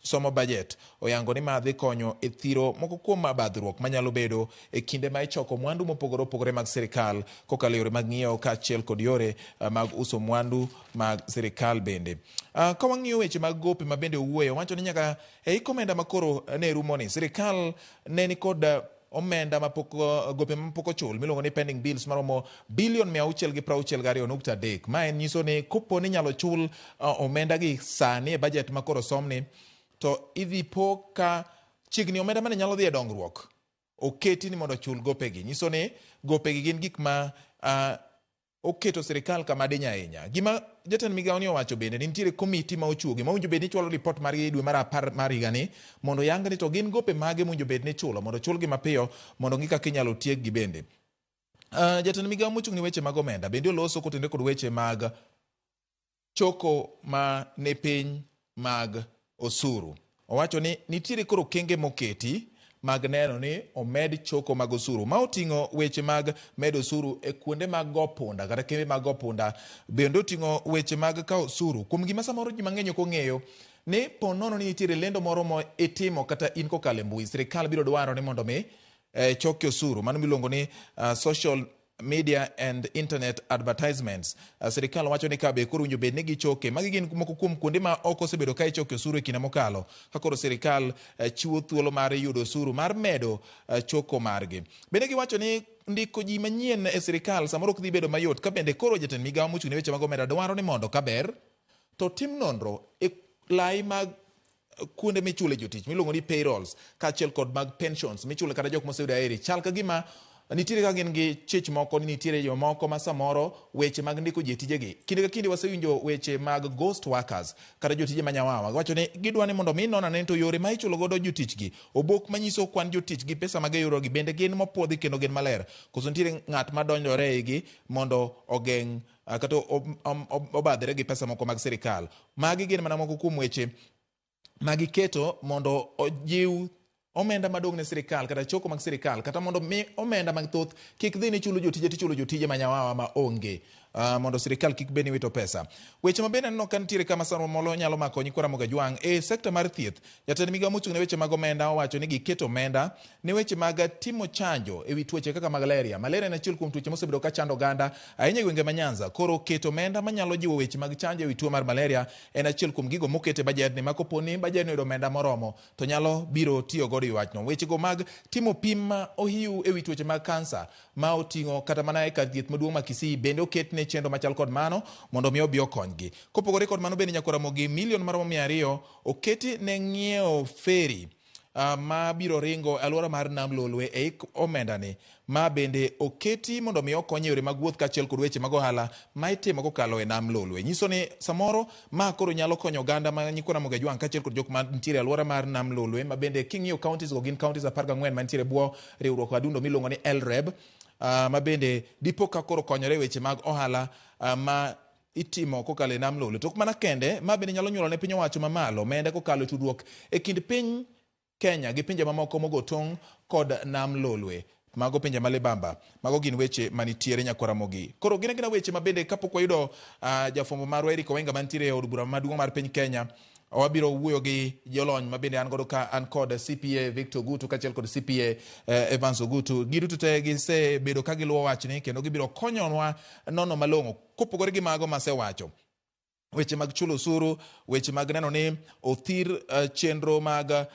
somo bajet oyango ni ma dhi konyo e thiro moko kuom mabadhruok manyalo bedo e kinde ma ichoko mwandu mopogore opogore mag sirikal kokalo yore mag ng'iewo kaachiel kod yore mag uso mwandu mag sirikal bende. Ka wang'iyo weche mag gope ma bende owuoyo, wacho ni nyaka e omenda makoro ne rumo ni sirikal ne ni kod omenda gope mapok ochul miluongo ni pending bills maromo bilion 662.3. Ma en nyiso ni kopo ni nyalo chul omenda gi sani e bajet makoro somni, to idhi po ka chigni omenda mane nyalo dhi e dongruok oketi ni mondo chul gopegi. Nyiso ni gopegi gin gik ma oketo sirikal kama dinya ahinya. Gima jatend migao ni owacho bende ni nitiere komiti ma ochuogi ma winjo bed ni chwalo ripot margi dwe mar 10 mar higa ni mondo yang ni to gin gope mage winjo bed ni chulo mondo chulgi mapiyo mondo ng'i kaka inyalo tiek gi bende. Jatend migao mochung' ni weche mag omenda bende oloso kotende kod weche mag choko ma ne piny mag osuru. Owacho ni nitiere koro kenge moketi mag neno ni omed choko mag osuru ma oting'o weche mag medo osuru e kuonde mag go punda kata kembe mag go punda. Bende oting'o weche mag kawo osuru kuom gima samoro ji mang'eny ok ong'eyo ni ponono ni nitiere lendo moro mo itimo kata in kokalo e mbui, sirikal biro dwaro ni mondo mi choki osuru, mano miluongo ni social media and internet advertisements. Sirikal wacho ni kabe koro winjo bed ni gichoke. Magi gin moko kuom kuonde ma ok osebedo ka ichoke osuru e kinde mokalo, ka koro sirikal chiwo thuolo mar yudo osuru mar medo choko margi. Bende giwacho ni ndiko ji manyien e sirikal samoro ok dhi bedo mayot, ka bende koro jatend migao mochung' ne weche mag omenda dwaro ni mondo kaber to tim nonro e lai mag kuonde michule jotich miluongo ni payrolls kaachiel kod mag pensions michule kata jok moseyudo aheri. Chal ka gima nitiere ka gin gi chich moko ni nitiere jomoko ma samoro weche mag ndiko ji tijegi. Kinde ka kinde wasewinjo weche mag ghost workers kata jotije manyawawa. Wacho ni gidwa ni mondo mi nona ne to yore ma ichulo godo jotichgi, obok manyiso kwan jotichgi, pesa mag yorogi bende gin mopuodhi kendo gin maler. Koso nitiere ng'at ma donjore igi mondo ogeng' kata obadhre gi pesa moko mag sirikal. Magi gin mana moko kuom weche magiketo mondo ojiw omenda madong' ne sirikal kata choko mag sirikal kata mondo mi omenda mag thoth kik dhi ni chulo jotije tichulo jotije manyawawa ma onge. mondo sirikal kik beni wito pesa. Weche mabende no kan tiere kama Sarwa Molo nyalo mako nyikwa Ramogi Jwang e sekta mar thieth. Jatend migawo mochung' ne weche mag omenda owacho ni giketo omenda ne weche mag timo chanjo ewi tuoche kaka malaria. Malaria en achiel kuom tuoche mosebedo ka chando oganda ahinya gwenge ma Nyanza. Koro keto omenda manyalo jiwo weche mag chanjo ewi tuo mar malaria en achiel kuom gigo mokete bajet ni makoponi bajet no omenda moromo to nyalo biro tiyo godo e wachno. Weche go mag timo pim ma ohiu ewi tuoche mag kansa ma oting'o kata mana e kar thieth maduong' ma Kisii bende oketne chenro machal kod mano mondo mi obi okonygi. Kopogore kod mano bende nyaka Ramogi milion maromo 200 oketi ne ng'iewo feri ma biro ringo alwora mar nam Lolwe e omenda ni ma bende oketi mondo mi okonye yore mag wuoth kachiel kod weche mag ohala ma itimo kokalo e nam Lolwe. Nyiso ni samoro ma koro nyalo konyo oganda ma nyikwa Ramogi Jwang kachiel kod jok ma nitiere alwora mar nam Lolwe ma bende king'iyo counties go gin counties 14 ma nitiere bwo riwruok adundo miluongo ni LREB ma bende dipo ka koro konyore weche mag ohala ma itimo kokalo e nam Lolwe. Tok mana kende ma bende nyalo nyuolo ne piny owacho mamalo omenda kokalo tudruok e kind piny Kenya gi pinje mamoko mogo tong' kod nam Lolwe. Mago pinje malibamba. Mago gin weche manitiere nyakwa Ramogi. Koro gina weche mabende kapok wayudo jafwambo marwa Eric Owenga mantiere e od bura maduong' mar piny Kenya. Wabiro wuoyo gi jolony mabende an godo ka an kod CPA Victor Gutu kachiel kod CPA Evans Ogutu. Giduto te gisebedo ka giluwo wachni kendo gibiro konyowa nono malong'o kopogore gi mago masewacho. Weche mag chulo osuru, weche mag neno ni othir chenro mag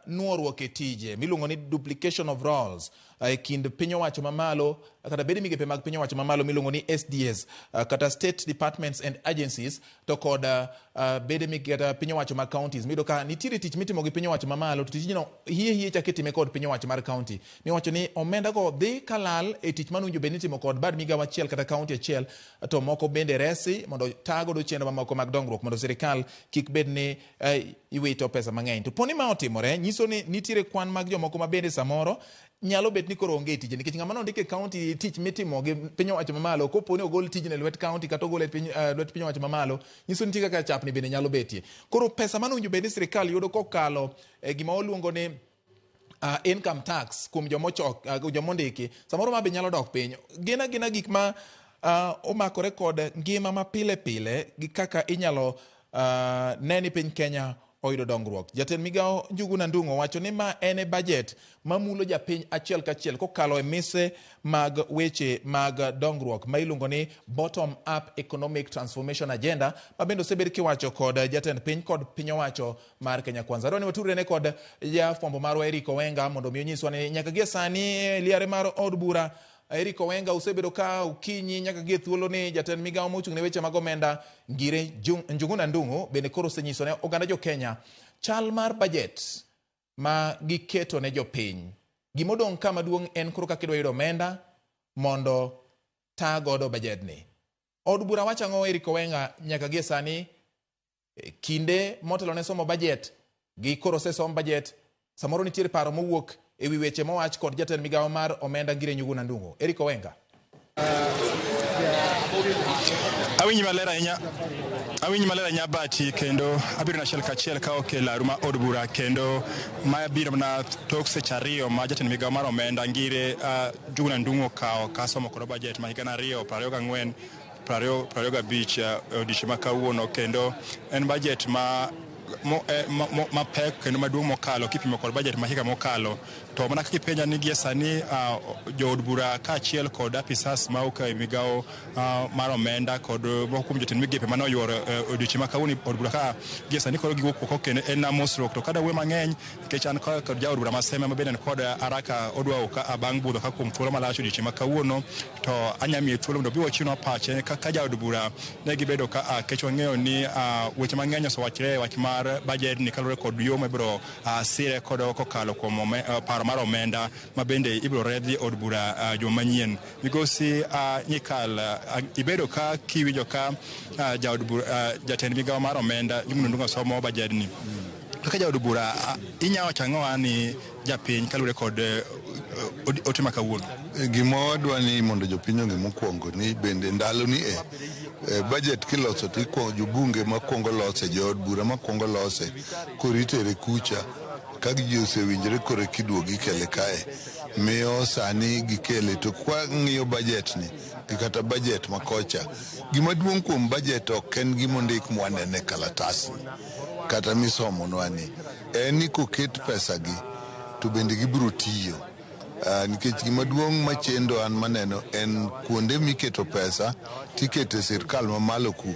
nuoruok e tije miluongo ni duplication of roles e kind piny owacho mamalo kata bede migepe mag piny owacho mamalo miluongo ni SDS kata state departments and agencies to kod bede migepe piny owacho mag counties. Mido ka nitiere tich mitimo gi piny owacho mamalo to tijno hie chakitime kod piny owacho mar county. Miwacho ni omenda go dhi kalal e tich manunjo bende timo kod bad migawo achiel kata county achiel to moko bende resi mondo tago do chenro mamoko mag dongruok mondo sirikal kik bed ni iwito pesa mang'eny. To poni ma otimore nyiso ni nitiere kwan mag jomoko ma bende samoro nyalo bet ni koro onge tije nikech ng'ama nondike county tich mitimo gi piny owacho mamalo koponi ogol tijne lwet county kata ogol lwet piny owacho mamalo nyiso ni nitie kaka chapni bende nyalo betie. Koro pesa manunjo bende sirikal yudo kokalo gima oluongo ni income tax kuom jomondiki samoro ma be nyalo dok piny. Gina gik ma omakore kod ngima ma pile pile gi kaka inyalo neni piny Kenya oyudo dongruok. Jatend migawo Njuguna Ndung'o wacho ni ma en budget mamulo japiny achiel kachiel kokalo e mise mag weche mag dongruok ma iluongo ni bottom up economic transformation agenda ma bende osebed kiwacho kod jatend piny kod piny owacho mar Kenya Kwanza. Roni waturene kod jafwambo marwa Eric Owenga mondo mi onyiswa ni nyaka gie sani liare mar od bura Eric Owenga osebedo ka ukinyi nyaka gie thuolo ni jatend migawo mochung' ne weche mag omenda Ngire Njuguna Ndung'o bende koro osenyiso ne oganda jo Kenya chal mar budget ma giketo ne jopiny. Gimodong' ka maduong' en koro kaka idwa yudo omenda mondo taa godo budget ni. Od bura wacho ang'o Eric Owenga nyaka gie sani kinde motelo ne somo budget gi koro osesom budget samoro nitiere paro mowuok ewi weche mowach kod jatend migawo mar omenda Ngire Njuguna Ndung'o. Eric Owenga. Awinyi malera nya bati kendo abiro na kachiel ka okelo aruma od bura kendo ma biro na tok seche ariyo ma jatend migawo mar omenda Ngire Njuguna Ndung'o kawo kasomo kod budget ma higa 2024 25 odiochieng' ma kawuono kendo en budget ma pek kendo maduong' mokalo kipimo kod budget ma higa mokalo to mana kaka ipenja ni gie sani jo od bura kaachiel kod apisas ma ok migawo mar omenda kod moko kuom jotend migepe mane oyuoro odiochieng' ma kawuono od bura ka gie sani koro giwuok oko kendo en mosruok to kada wuoyo mang'eny nikech an kod ja od bura maseme ma bende kod araka odwa oka bang' budho ka kuom thuolo malach odiochieng' ma kawuono to anyamiye thuolo mondo biwo chino pache kaka ja od bura ne gibedo ka kech wang'eyo ni weche mang'eny osewachre wach mar budget ni kalore kod yo mabiro sire kod kokalo kuom paro mar omenda ma bende ibiro redhi od bura joma manyien. Migosi Nyikal ibedo ka kiwinjo ka ja od bura jatend migawo mar omenda Njuguna Ndung'o somo budget ni. Kaka ja od bura inyawo chang'owa ni japiny kalure kod ote ma kawuono. Gima wadwa ni mondo jopiny ong'e mokwongo ni bende ndalo ni budget kiloso to ikuongo jobunge makwongo lose jo od bura makwongo lose koritere kucha ka ji osewinjore kore kiduogi kele kae miyo sani gikele to kwa ng'iyo budget ni kata budget makocha gima duong' kuom budget ok en gima ondik mwanene kalatas kata misomo nwani en ni koket pesa gi to bende gibiro tiyo nikech gima duong' machendo an maneno en kuonde miketo pesa tikete sirkal mamalo ku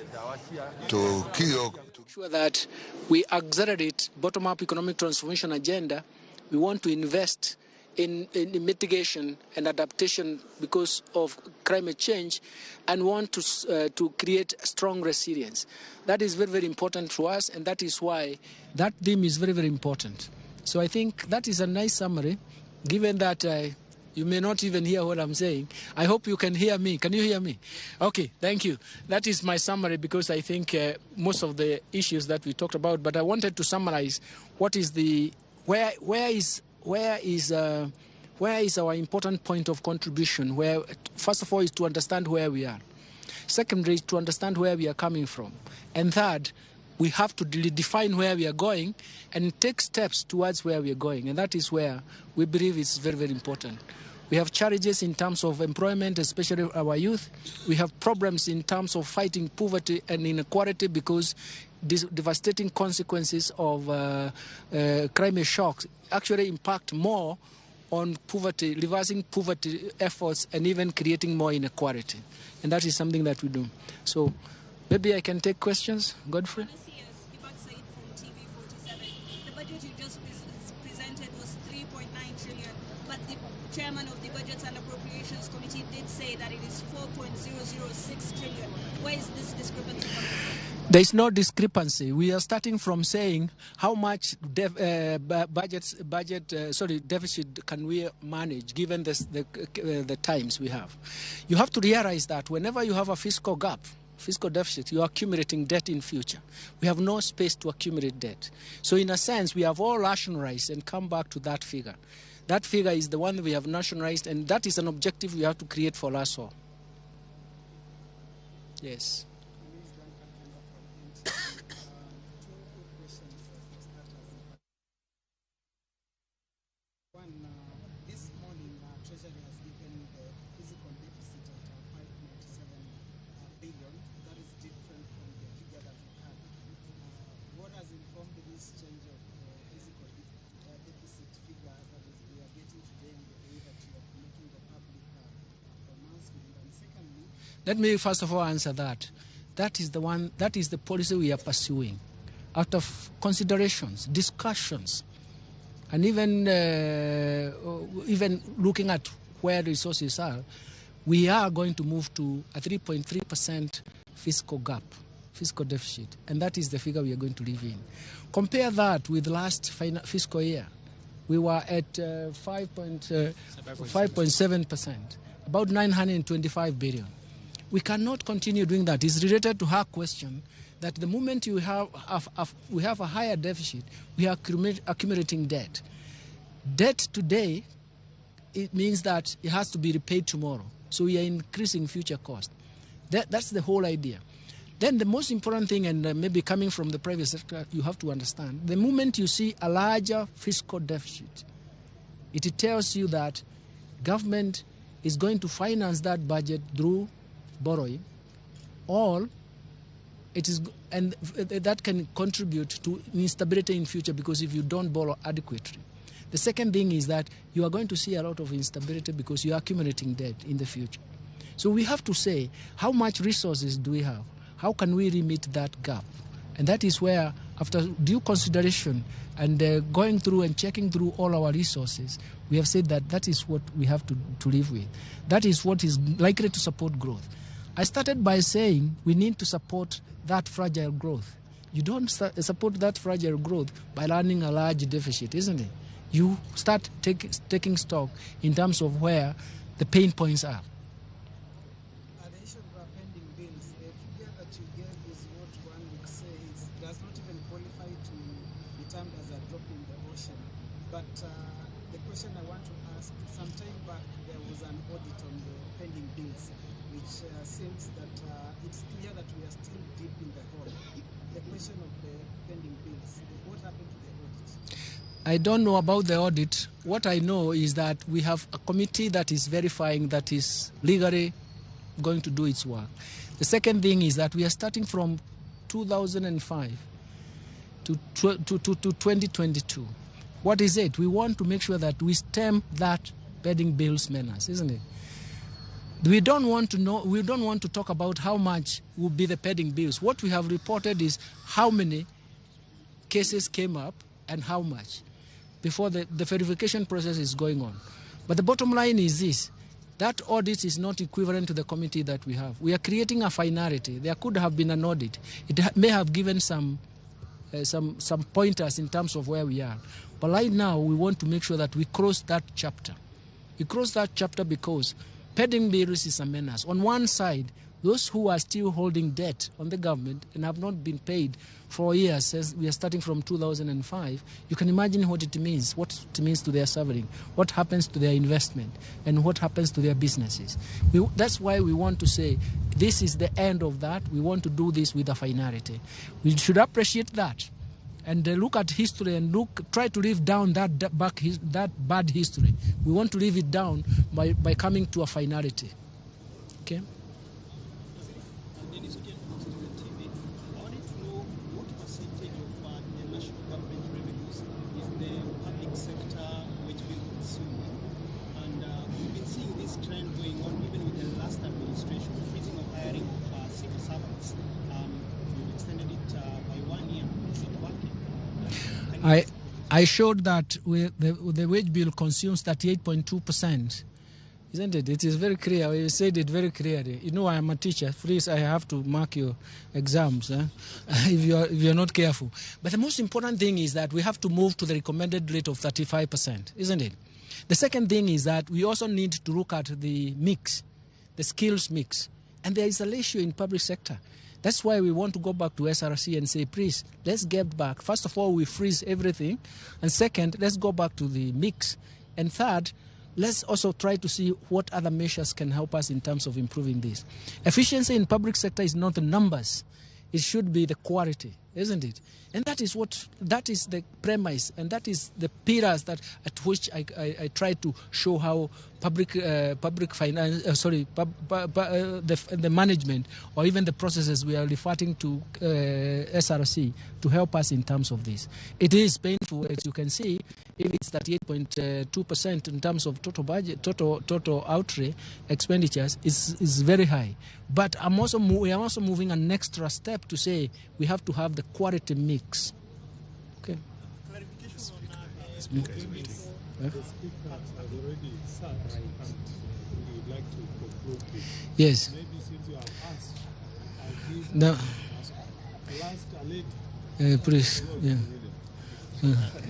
to kiyo sure that we accelerate bottom-up economic transformation agenda. We want to invest in mitigation and adaptation because of climate change, and want to create strong resilience. That is very, very important to us, and that is why that theme is very, very important. So I think that is a nice summary, given that you may not even hear what I'm saying. I hope you can hear me. Can you hear me? Okay, thank you. That is my summary, because I think most of the issues that we talked about, but I wanted to summarize what is the, where is our important point of contribution, where first of all is to understand where we are. Secondly, to understand where we are coming from. And third, we have to define where we are going and take steps towards where we are going. And that is where we believe it's very, very important. We have challenges in terms of employment, especially our youth. We have problems in terms of fighting poverty and inequality, because these devastating consequences of climate shocks actually impact more on poverty, reversing poverty efforts, and even creating more inequality. And that is something that we do. So maybe I can take questions. Godfrey? Chairman of the Budgets and Appropriations Committee did say that it is 4.006 trillion. Where is this discrepancy coming from? There is no discrepancy. We are starting from saying how much deficit can we manage given the times we have. You have to realize that whenever you have a fiscal gap, fiscal deficit, you are accumulating debt in future. We have no space to accumulate debt. So in a sense, we have all rationalized and come back to that figure. That figure is the one we have nationalized, and that is an objective we have to create for us all. Yes. One, this morning, Treasury has given the physical deficit at 5.7 billion. That is different from the figure that we had. What has informed this change of physical deficit figure that we are getting today in the way that you are making the public announcement? And secondly, let me first of all answer that. That is the policy we are pursuing. Out of considerations, discussions, and even looking at where the resources are, we are going to move to a 3.3% fiscal gap, fiscal deficit, and that is the figure we are going to live in. Compare that with last fiscal year. We were at 5.7%, about 925 billion. We cannot continue doing that. It's related to her question that the moment we have a higher deficit, we are accumulating debt. Debt today, it means that it has to be repaid tomorrow. So we are increasing future cost. That's the whole idea. Then the most important thing, and maybe coming from the private sector, you have to understand, the moment you see a larger fiscal deficit, it tells you that government is going to finance that budget through borrowing, or it is, and that can contribute to instability in future, because if you don't borrow adequately. The second thing is that you are going to see a lot of instability because you are accumulating debt in the future. So we have to say, how much resources do we have? How can we remit that gap? And that is where, after due consideration and going through and checking through all our resources, we have said that that is what we have to live with. That is what is likely to support growth. I started by saying we need to support that fragile growth. You don't support that fragile growth by running a large deficit, isn't it? You start taking stock in terms of where the pain points are. The issue of pending bills, the figure that you gave is what one would say does not even qualify to be termed as a drop in the ocean. But the question I want to ask, some time back there was an audit on the pending bills, which seems that it's clear that we are still deep in the hole. The question of the pending bills, what happened to the audit? I don't know about the audit. What I know is that we have a committee that is verifying that is legally going to do its work. The second thing is that we are starting from 2005 to 2022. What is it? We want to make sure that we stem that pending bills menace, isn't it? We don't want to know. We don't want to talk about how much will be the pending bills. What we have reported is how many cases came up and how much before the verification process is going on. But the bottom line is this: that audit is not equivalent to the committee that we have. We are creating a finality. There could have been an audit. It may have given some pointers in terms of where we are. But right now, we want to make sure that we cross that chapter. We cross that chapter because pending bills is a menace. On one side, those who are still holding debt on the government and have not been paid for years, as we are starting from 2005, you can imagine what it means to their suffering, what happens to their investment, and what happens to their businesses. That's why we want to say this is the end of that. We want to do this with a finality. We should appreciate that and look at history and try to live down that bad history. We want to live it down by coming to a finality. Okay? I showed that the wage bill consumes 38.2%, isn't it? It is very clear. You said it very clearly. You know, I am a teacher. Please, I have to mark your exams if you're not careful. But the most important thing is that we have to move to the recommended rate of 35%, isn't it? The second thing is that we also need to look at the mix, the skills mix. And there is a ratio in public sector. That's why we want to go back to SRC and say, please, let's get back. First of all, we freeze everything. And second, let's go back to the mix. And third, let's also try to see what other measures can help us in terms of improving this. Efficiency in public sector is not the numbers. It should be the quality, isn't it? And that is the premise, and that is the pillars at which I try to show how public finance, the management or even the processes we are referring to SRC to help us in terms of this. It is painful, as you can see. If it's 38.2% in terms of total budget, total outlay expenditures is very high. But we are also moving an extra step to say we have to have the quality mix. Okay. Clarification on the Speaker has already said, and we would like to conclude this. Yes. Maybe since you have asked, I'll give no. Last a lady. Please. Yeah.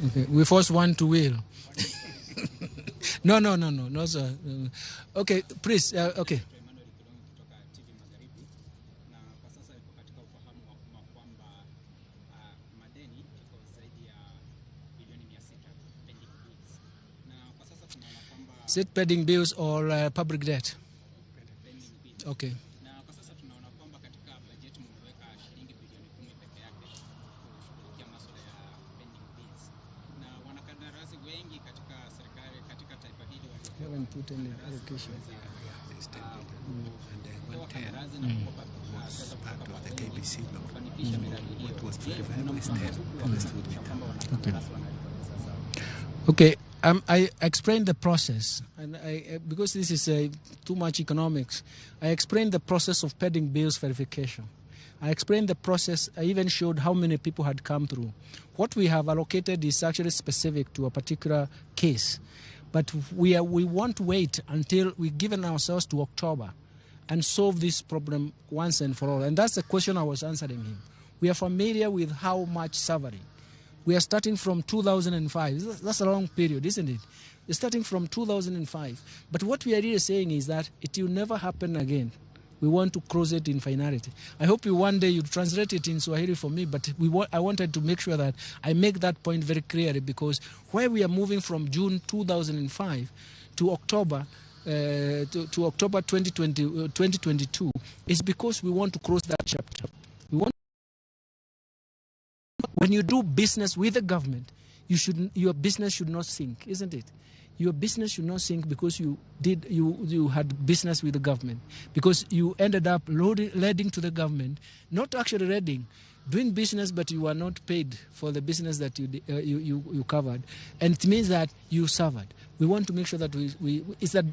Okay. We first want to will. No, sir. Okay, please. Okay. Is it pending bills or public debt? Okay. Haven't put any allocation. Was part of the KBC law. What was verified was 10. Okay. Okay. I explained the process, and because this is too much economics, I explained the process of pending bills verification. I explained the process. I even showed how many people had come through. What we have allocated is actually specific to a particular case. But we want to wait until we've given ourselves to October and solve this problem once and for all. And that's the question I was answering him. We are familiar with how much suffering. We are starting from 2005. That's a long period, isn't it? We're starting from 2005. But what we are really saying is that it will never happen again. We want to cross it in finality. I hope one day you translate it in Swahili for me, but I wanted to make sure that I make that point very clearly, because where we are moving from June 2005 to October to October 2022 is because we want to cross that chapter. When you do business with the government, your business should not sink, isn't it? Your business should not sink because you had business with the government, because you ended up lending to the government, not actually lending, doing business, but you were not paid for the business that you covered, and it means that you suffered. We want to make sure that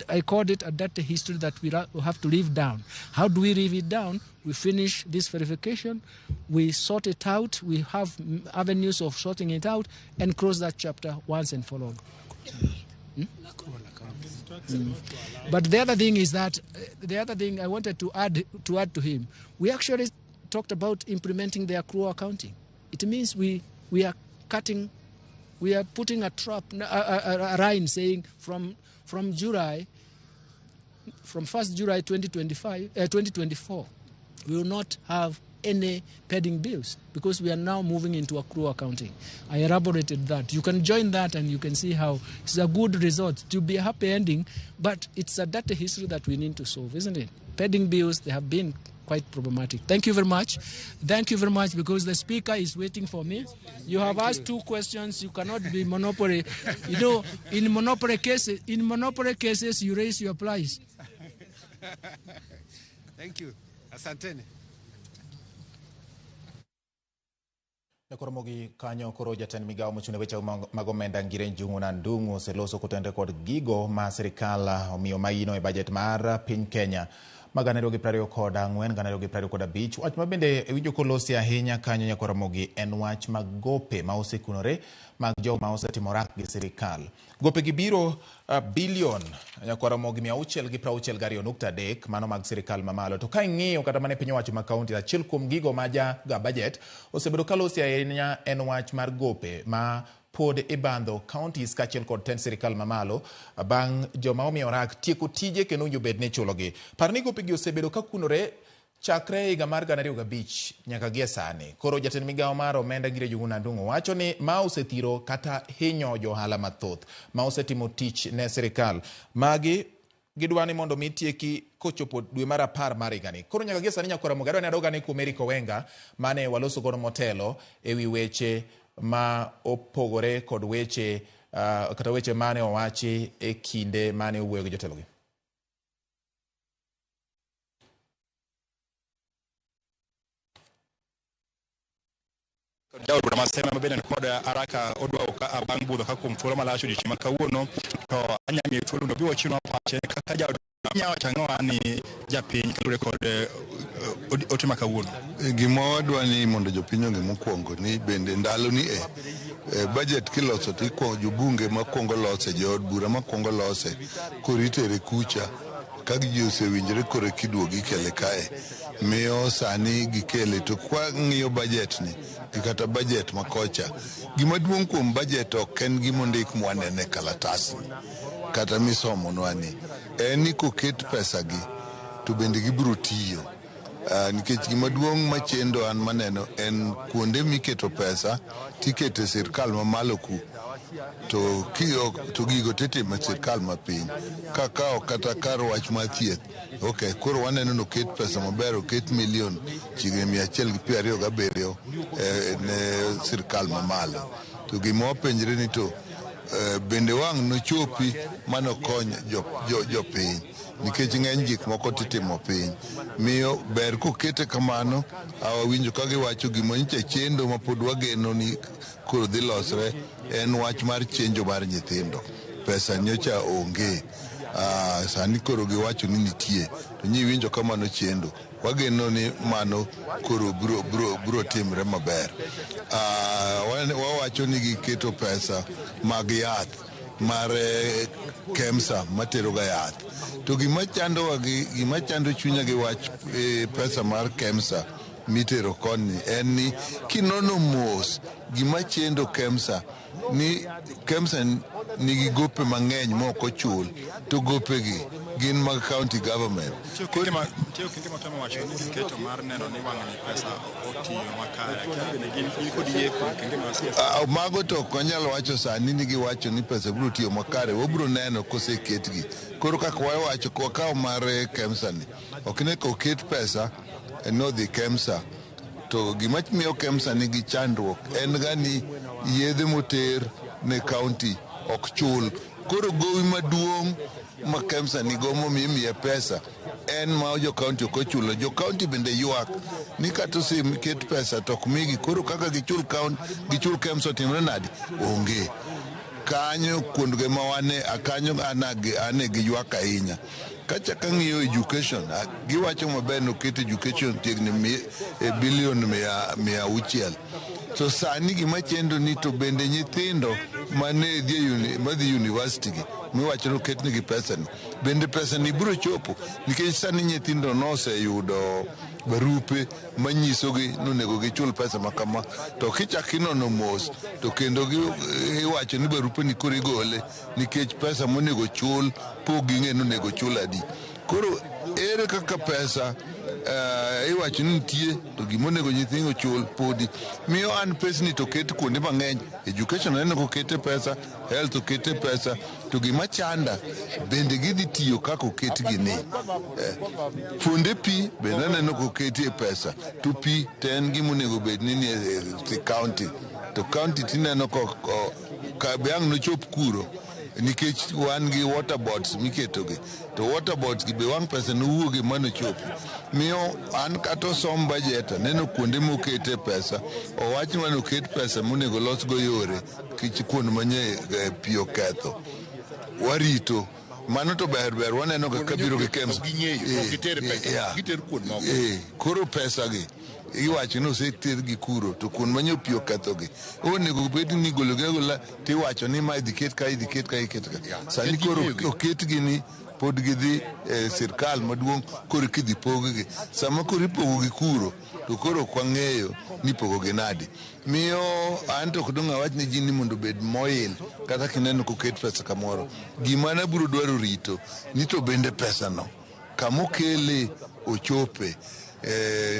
I called it a data history that we have to leave down. How do we leave it down? We finish this verification, we sort it out, we have avenues of sorting it out, and close that chapter once and for all. But the other thing is that I wanted to add to him, we actually talked about implementing the accrual accounting. It means we are putting a trap, a line saying from 1st July 2024, we will not have any pending bills because we are now moving into accrual accounting. I elaborated that. You can join that and you can see how it's a good result. To be a happy ending, but it's a data history that we need to solve, isn't it? Pending bills, they have been quite problematic. Thank you very much. Thank you very much, because the speaker is waiting for me. You have asked 2 questions. You cannot be monopoly. You know, in monopoly cases, you raise your price. Thank you. Asanteni. Ramogi kanyo koro jatend migao mochune weche mag omenda Ngire Njuguna Ndung'u oseloso kotende kod gigo ma sirkal omiyo maino e budget mar piny Kenya magana 2024 gana 2025. Wach ma bende winjo kolosi ahinya kanyo nyako Ramogi en wach mag gope ma osekunore mag jogo ma osetimo rak gi sirkal. Gope gi biro bilion nyako Ramogi 662.3 mano mag sirkal mamalo. To ka ing'iyo kata mane piny owacho ma kaunti, achiel kuom gigo ma ga budget osebedo kalosi ahinya en wach mar gope ma pod ibandho counties kachiel kod ten sirkal mamalo bang' joma omiyo rak tieko tije kendo winjo bed ne chulogi. Parni gope gi osebedo kakunore chakre higa mar 2005 nyaka gie sani. Koro jatend migao mar omenda Ngire Njuguna Ndung'u wacho ni ma osethiro kata hinyo johala mathoth ma osetimo tich ne sirkal. Magi gidwani mondo mitieki kochopo dwe mar 10 mar higani. Koro nyaka gie sani nyako Ramogi adwani adogane kuom Eric Owenga mane waloso godo motelo ewi weche ma opogore kod weche kata weche mane owachi e kinde mane owuoyo gi jotelogi. Daud bwana masema mabena nikoda haraka odwa bang' budho ka kuom thuolo malacho dichi makawuono to anyami thuolo no biwo chino pache kaka Daud nyawa changowa ni japiny kalure kod otima kawuono. Gima dwani mondo jopiny onge mokwongo ni bende ndalo ni budget kiloso to ikuongo jobunge makwongo lose, jood bura makwongo lose koritere kucha ka ji osewinjore kore kiduogi kele kae miyo sani gikele. To kwa ng'iyo budget ni kata budget makocha, gima duong' kuom budget ok en gima ndik mwanene kalatas kata misomo nwani, en ni koket pesa gi to bende gibiro tiyo. Nikech gima duong' machendo an maneno en kuonde miketo pesa tikete sirkal mamalo ku to gigo titimo sirkal mapiny kaka kata kar wach mar thieth. Okay, koro waneno no ket pesa maber, oket milion chiegni 127 ne sirkal mamalo. To gima wapenjre ni to bende wang' nochopi mano kony jopiny, nikech ng'eny gik moko titimo piny miyo ber kokete kamano. Awinjo ka giwacho gima nyicha chendo ma pod wageno ni koro dhi losre en wach mar chenjo mar nyithindo. Pesa nyocha onge, sani koro giwacho ni nitie, to nyi winjo kamano chendo wageno ni mano koro bro timre maber. Wawacho ni giketo pesa mag yath mar KEMSA matero ga yath. To gima chando chunya gi wach pesa mar KEMSA mitero koni en ni kinono mos gima chendo KEMSA ni KEMSA nigi gope mang'eny ma ok ochul, to gope gi gin mag county government. Mago to ok wanyalo wacho sani ni giwacho ni pesa biro tiyo makare, wabiro neno koseketgi. Koro kaka wawacho kwakaw mar KEMSA ni ok ne koket pesa nodhi KEMSA, to gima miyo KEMSA nigi chandruok en ga ni yedhe moter ne county ok chul. Koro gowi maduong' ma KEMSA nigo momiye pesa en ma jo county ok ochulo. Jo county bende ywak ni kata oseket pesa to ok migi, koro kaka gichul KEMSA timre nadi onge. Kanyo kuondge ma wane akanyo ane gi ywak ahinya. Kacha kang'iyo education, giwacho maber noket education tiegni bilion 600. So sani gima chendo ni to bende nyithindo madhi university gi miwacho noket nigi pesa ni, bende pesa ni biro chopo nikech sani nyithindo noseyudo barupe manyisogi nonego gichul pesa makama, to kichako inono mos to kendo iwacho ni barupe ni koro igole nikech pesa monego chul pok ging'e nonego chul adi. Koro ere kaka pesa iwacho ni nitie to gimonego nyithindo chul podi miyo an pesni to ket kuonde mang'eny. Education aneno kokete pesa, health okete pesa, to gima chanda bende gidhi tiyo kako ketgi ni. Funde pi bende aneno koketie pesa, to pi to en gimonego bed ni e county, to county tineno ka bang' nochop kuro nikech wan gi water boards miketogi, to water boards gi be wang' pesa nowuoge manochopi. Miyo an kata osom budget aneno kuonde mokete pesa, owach ni oket pesa monego los go yore kich kuond manye pi oketho. Warito mano to ber waneno kaka biro gi KEMSA koro pesa gi iwacho ni oseter gi kuro to kuond manyo pi okethogi onego bed ni gologi agola tiwacho ni ma idhi ket ka. Sani koro oketgi ni pod gidhi sirkal maduong' koro kidhi poggi. Sama koro ipogogi kuro to koro ok wang'eyo ni pogogi nadi. Miyo an to ok dong' awach ni ji ni mondo bed moil kata kineno koket pesa kamoro. Gima na biro dwaro rito ni to bende pesa no kamokele ochope.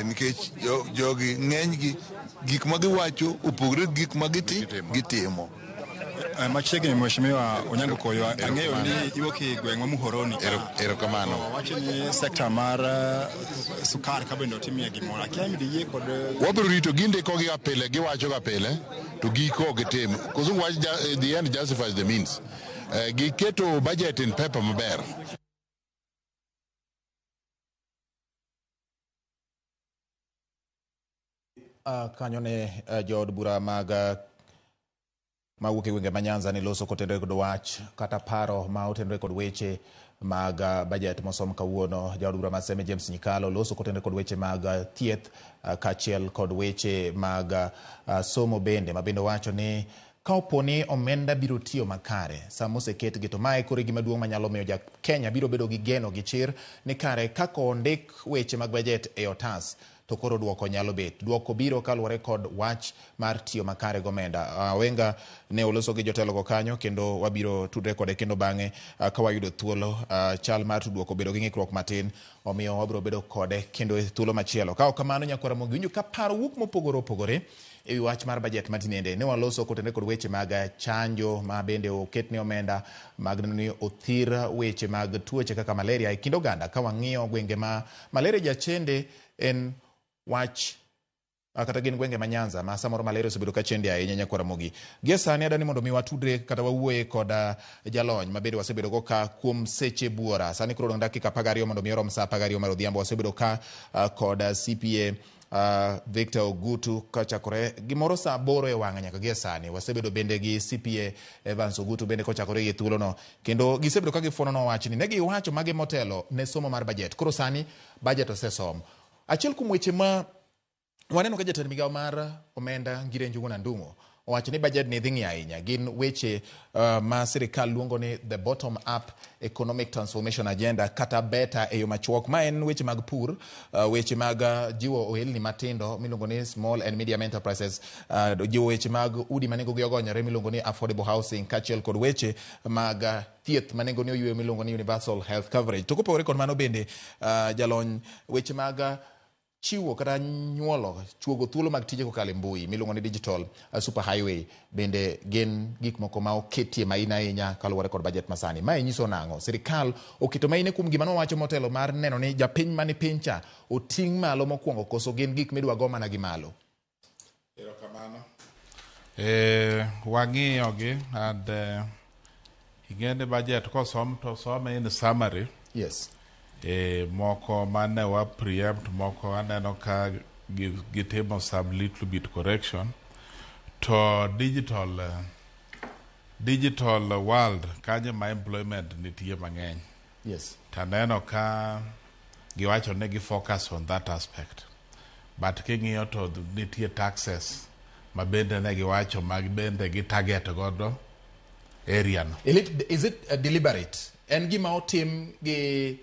Nikech jogi ng'enygi gik ma giwacho opogre gik ma gitimo. Machiegni Mheshimiwa Onyango Koyo, ang'eyo ni iwuok e gweng' ma Muhoroni. Erokamano. Wacho ni sekta mar sukar ka bende otimie gimoro. Akia mi diyie kod wabiro rito gindiko gi pile, giwacho ga pile to giko gitim. Kuzungu wach the end justifies the means. Giketo budget in paper maber. Kanyo ne jood bura mawuok e gwenge ma Nyanza ni loso kotenore kod wach kata paro ma otenore kod weche mag budget mosom kawuono. Jaod bura Maseme James Nyikalo loso kotenore kod weche mag thieth kachiel kod weche mag somo bende, ma bende wacho ni ka oponi omenda biro tiyo makare sama oseketgi to mae koro gima duong' manyalo miyo ja Kenya biro bedo gi geno gi chir ni kare kako ondik weche mag budget e otas to koro duoko nyalo bet. Duoko biro kaluwore kod wach mar tiyo makare gomenda. Wenga ne oloso gi jotelo go kanyo kendo wabiro tudre kode kendo bang'e ka wayudo thuolo chal mar duoko bedo gi ng'ikruok matin, omiyo wabiro bedo kode kendo e thuolo machielo. Ka ok kamano nyakora Ramogi winjo ka paro wuok mopogore opogore e wach mar budget matinende. Ne waloso kotenore kod weche mag chanjo ma bende oketne omenda mag ni othir weche mag tuoche kaka malaria e kind oganda. Ka wang'iyo gwenge ma malaria jachende en wach kata gin gwenge ma Nyanza ma samoro malaria osebedo ka chende ahinya nyakora Ramogi. Gie sani adani mondo mi watudre kata wawuoye kod jalony ma bende wasebedo go ka kuom seche buora. Sani koro dong dakika 12 mondo mi orom sa 12 mar odhiambo. Wasebedo ka kod CPA Victor Ogutu kochakore gimoro sa 8 e wang'a nyaka gie sani. Wasebedo bende gi CPA Evans Ogutu bende kochakore gi thuolo no, kendo gisebedo ka gifono no wach ni ne giwacho mage motelo ne somo mar budget. Koro sani budget osesom. Achiel kuom weche ma waneno ka jatend migawo mar omenda Ngire Njuguna Ndung'u owacho ni budget ni dhi ng'i ahinya gin weche ma sirikal luongo ni the bottom up economic transformation agenda kata beta e yo machuok. Ma en weche mag pur, weche mag jiwo ohelni matindo miluongo ni small and medium enterprises, jiwo weche mag udi manengo gi ogonyore miluongo ni affordable housing, kachiel kod weche mag thieth manengo ni oyueyo miluongo ni universal health coverage. To kopogore kod mano bende jalony weche mag chiwo kata nyuolo chuogo thuolo mag tije kokalo e mbui miluongo ni digital super highway bende gin gik moko ma oketie maina ahinya kaluwore kod budget masani. Mae nyiso nang'o? Sirikal oketo maine kuom gima nowacho motelo mar neno ni japiny mani piny cha oting' malo mokwongo koso gin gik midwa go mana gi malo. Erokamano. Wang'iyo gi and ing'eni budget kosom to some in summary. Yes. Moko mane wa preempt, moko aneno ka gitimo some little bit correction to digital world kanyo ma employment nitie mang'eny. Yes. Taneno ka giwacho ne gi focus on that aspect, but king'iyo to nitie taxes ma bende ne giwacho mag bende gi target godo area no. Is it deliberate? En gima otim gi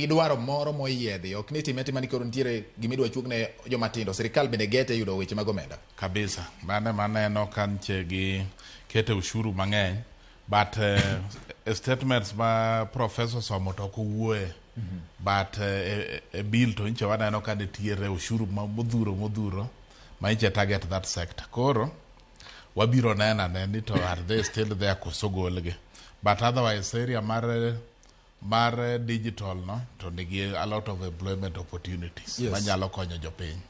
dwaro moro moyiedhi, ok ni time ni koro nitiere gimidwa chuogne joma tindo. Sirikal bende gete yudo weche mag omenda kabisa. Maneno kanche gi kete ushuru mang'eny, but statements ma professor somo to kuwuoye. But a bill to inche waneno ka nitiere ushuru modhuro ma inche target that sector. Koro wabiro nena ni to are they still there koso golgi. But otherwise area mar digital no to nigi a lot of employment opportunities. Yes. Manyalo konyo jopiny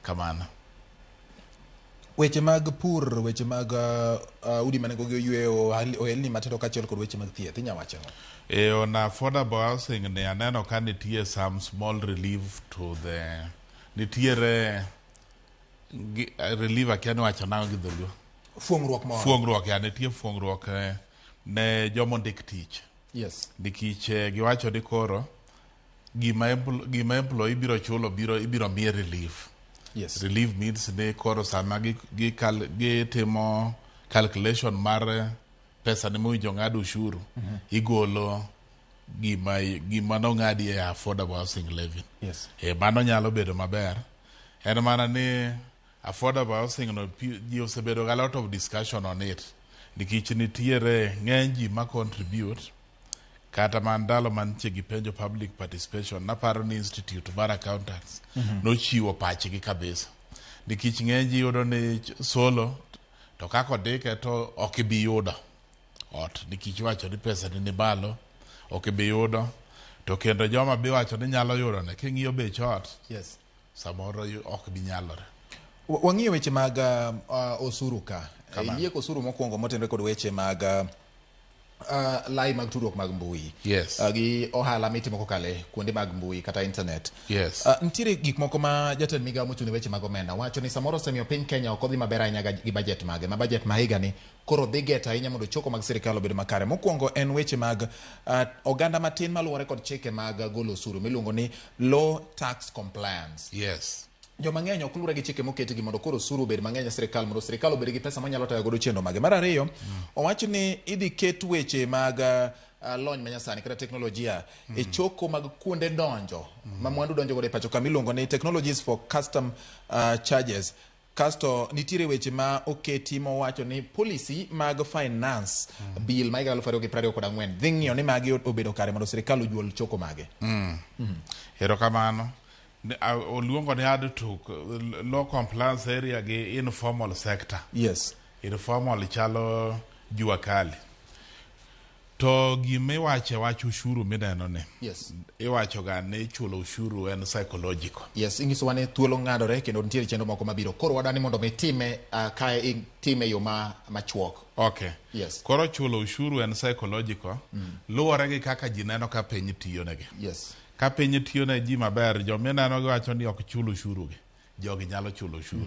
kamano. Weche mag pur, weche mag udi manego gi oyueyo, ohelni matindo kaachiel kod weche mag thieth inyawacho ang'o? On affordable housing ne aneno ka nitie some small relief to the nitiere relief akiani wacho nango gi dholuo. Fuong'ruok moro. Fuong'ruok ya nitie fuong'ruok ne jomo ndik tich. Yes. Nikech giwacho ni koro gima employee biro chulo ibiro miye relief. Yes. Relief means ni koro sama gitimo calculation mar pesa ni mowinjo ng'ad ushuru, igolo gima nong'adi e affordable housing levy. Yes. Mano nyalo bedo maber. En mana ni affordable housing no ji osebedo a lot of discussion on it. Nikech nitiere ng'eny ji ma contribute kata man ndalo mantie gi penjo public participation. Naparo ni Institute mar Accountants nochiwo pachgi kabisa. Nikech ng'eny ji yudo ni solo to kako dike to ok ibi yudo ot. Nikech wacho ni pesa ni malo ok ibi yudo. To kendo joma bi wacho ni nyalo yudo ne king'iyo bech ot. Yes. Samoro ok bi nyalore. Wang'iyo weche mag osuru ka. Ilieko osuru mokwongo motenore kod weche mag lai mag tudruok mag mbui. Yes. Gi ohala mitimo kokale kuonde mag mbui kata internet. Yes. Nitiere gik moko ma jatend migawo mochung' ne weche mag omenda wacho ni samoro osemiyo piny Kenya ok odhi maber ahinya gi budget mage. Ma budget ma higa ni koro dhi get ahinya mondo choko mag sirikal obed makare. Mokwongo en weche mag oganda matin maluwore kod chike mag golo osuru miluongo ni low tax compliance. Yes. Joma ng'eny ok lure gi chike moketi gi mondo koro osuru obed mang'eny sirikal mondo sirikal obed gi pesa manyalo tayo godo chenro mage. Mar ariyo, owacho ni idhi ket weche mag lony manyasani kata teknolojia e choko mag kuonde donjo ma mwandu donjo godo e pacho ka miluongo ni technologies for custom charges. Kasto nitiere weche ma oketi mowacho ni policy mag finance bill ma higa 2024 dhi ng'iyo ni magi obedo kare mondo sirikal ojuol choko mage. Erokamano. Oluongo ni add to low compliance area gi informal sector. Yes. Informal chalo jua kali. To gimiwache wach ushuru mineno ne. Yes. Iwacho ga ni chulo ushuru en psychological. Yes, ingiso wane thuolo ng'adore kendo nitiere chenro moko mabiro. Koro wadani mondo mitime kae time yo machuok. Okay. Yes. Koro chulo ushuru en psychological. Luwore gi kaka ji neno ka piny tiyo negi. Yes. Ka piny tiyo ne ji maber, jomineno giwacho ni ok chulo ushuru gi. Jogi nyalo chulo ushuru.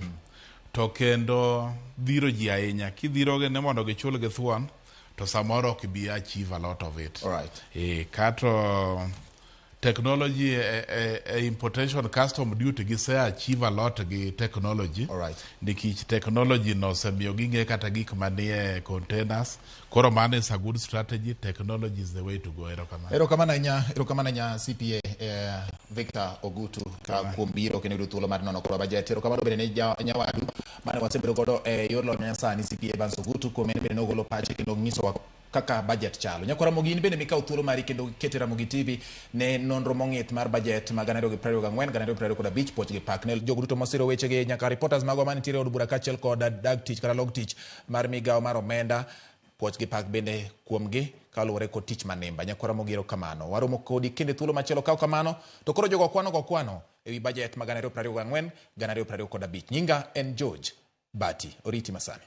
To kendo dhiro ji ahinya. Kidhiroge ne mondo gichul gi thuon, to samoro ok bi achieve a lot of it. All right. Kato technology importation custom duty gise achieve a lot gi technology. All right. Nikech technology no semiyo ginge kata gik manie containers. Koro man is a good strategy. Technology is the way to go. Erokamana nya CPA Victor Ogutu kuom biro kendo yudo thuolo mar nono koro budget. Erokamano bende ne nyawadu mane wasebedo godo yor lony manyasani CPA Vance Ogutu kuom en bende nogolo pache kendo nyisowa kaka budget chalo. Nyakora Ramogi in bende mikaw thuolo mari kendo kete Ramogi TV ne nonro mong'ith mar budget mag 2024 2025 poch gi pak ne jogo duto mosiro weche gi nyaka reporters mago manitiere od bura kaachiel kod dag tich kata log tich mar migawo mar omenda poch gi pak bende kuom gi kaluwore kod tich manimba. Nyakora Ramogi erokamano. Waromo kodi kende thuolo machielo kaw kamano to koro jogo kwano ewi budget mag 2024 2025. Nyinga en George Bati. Oriti Masani.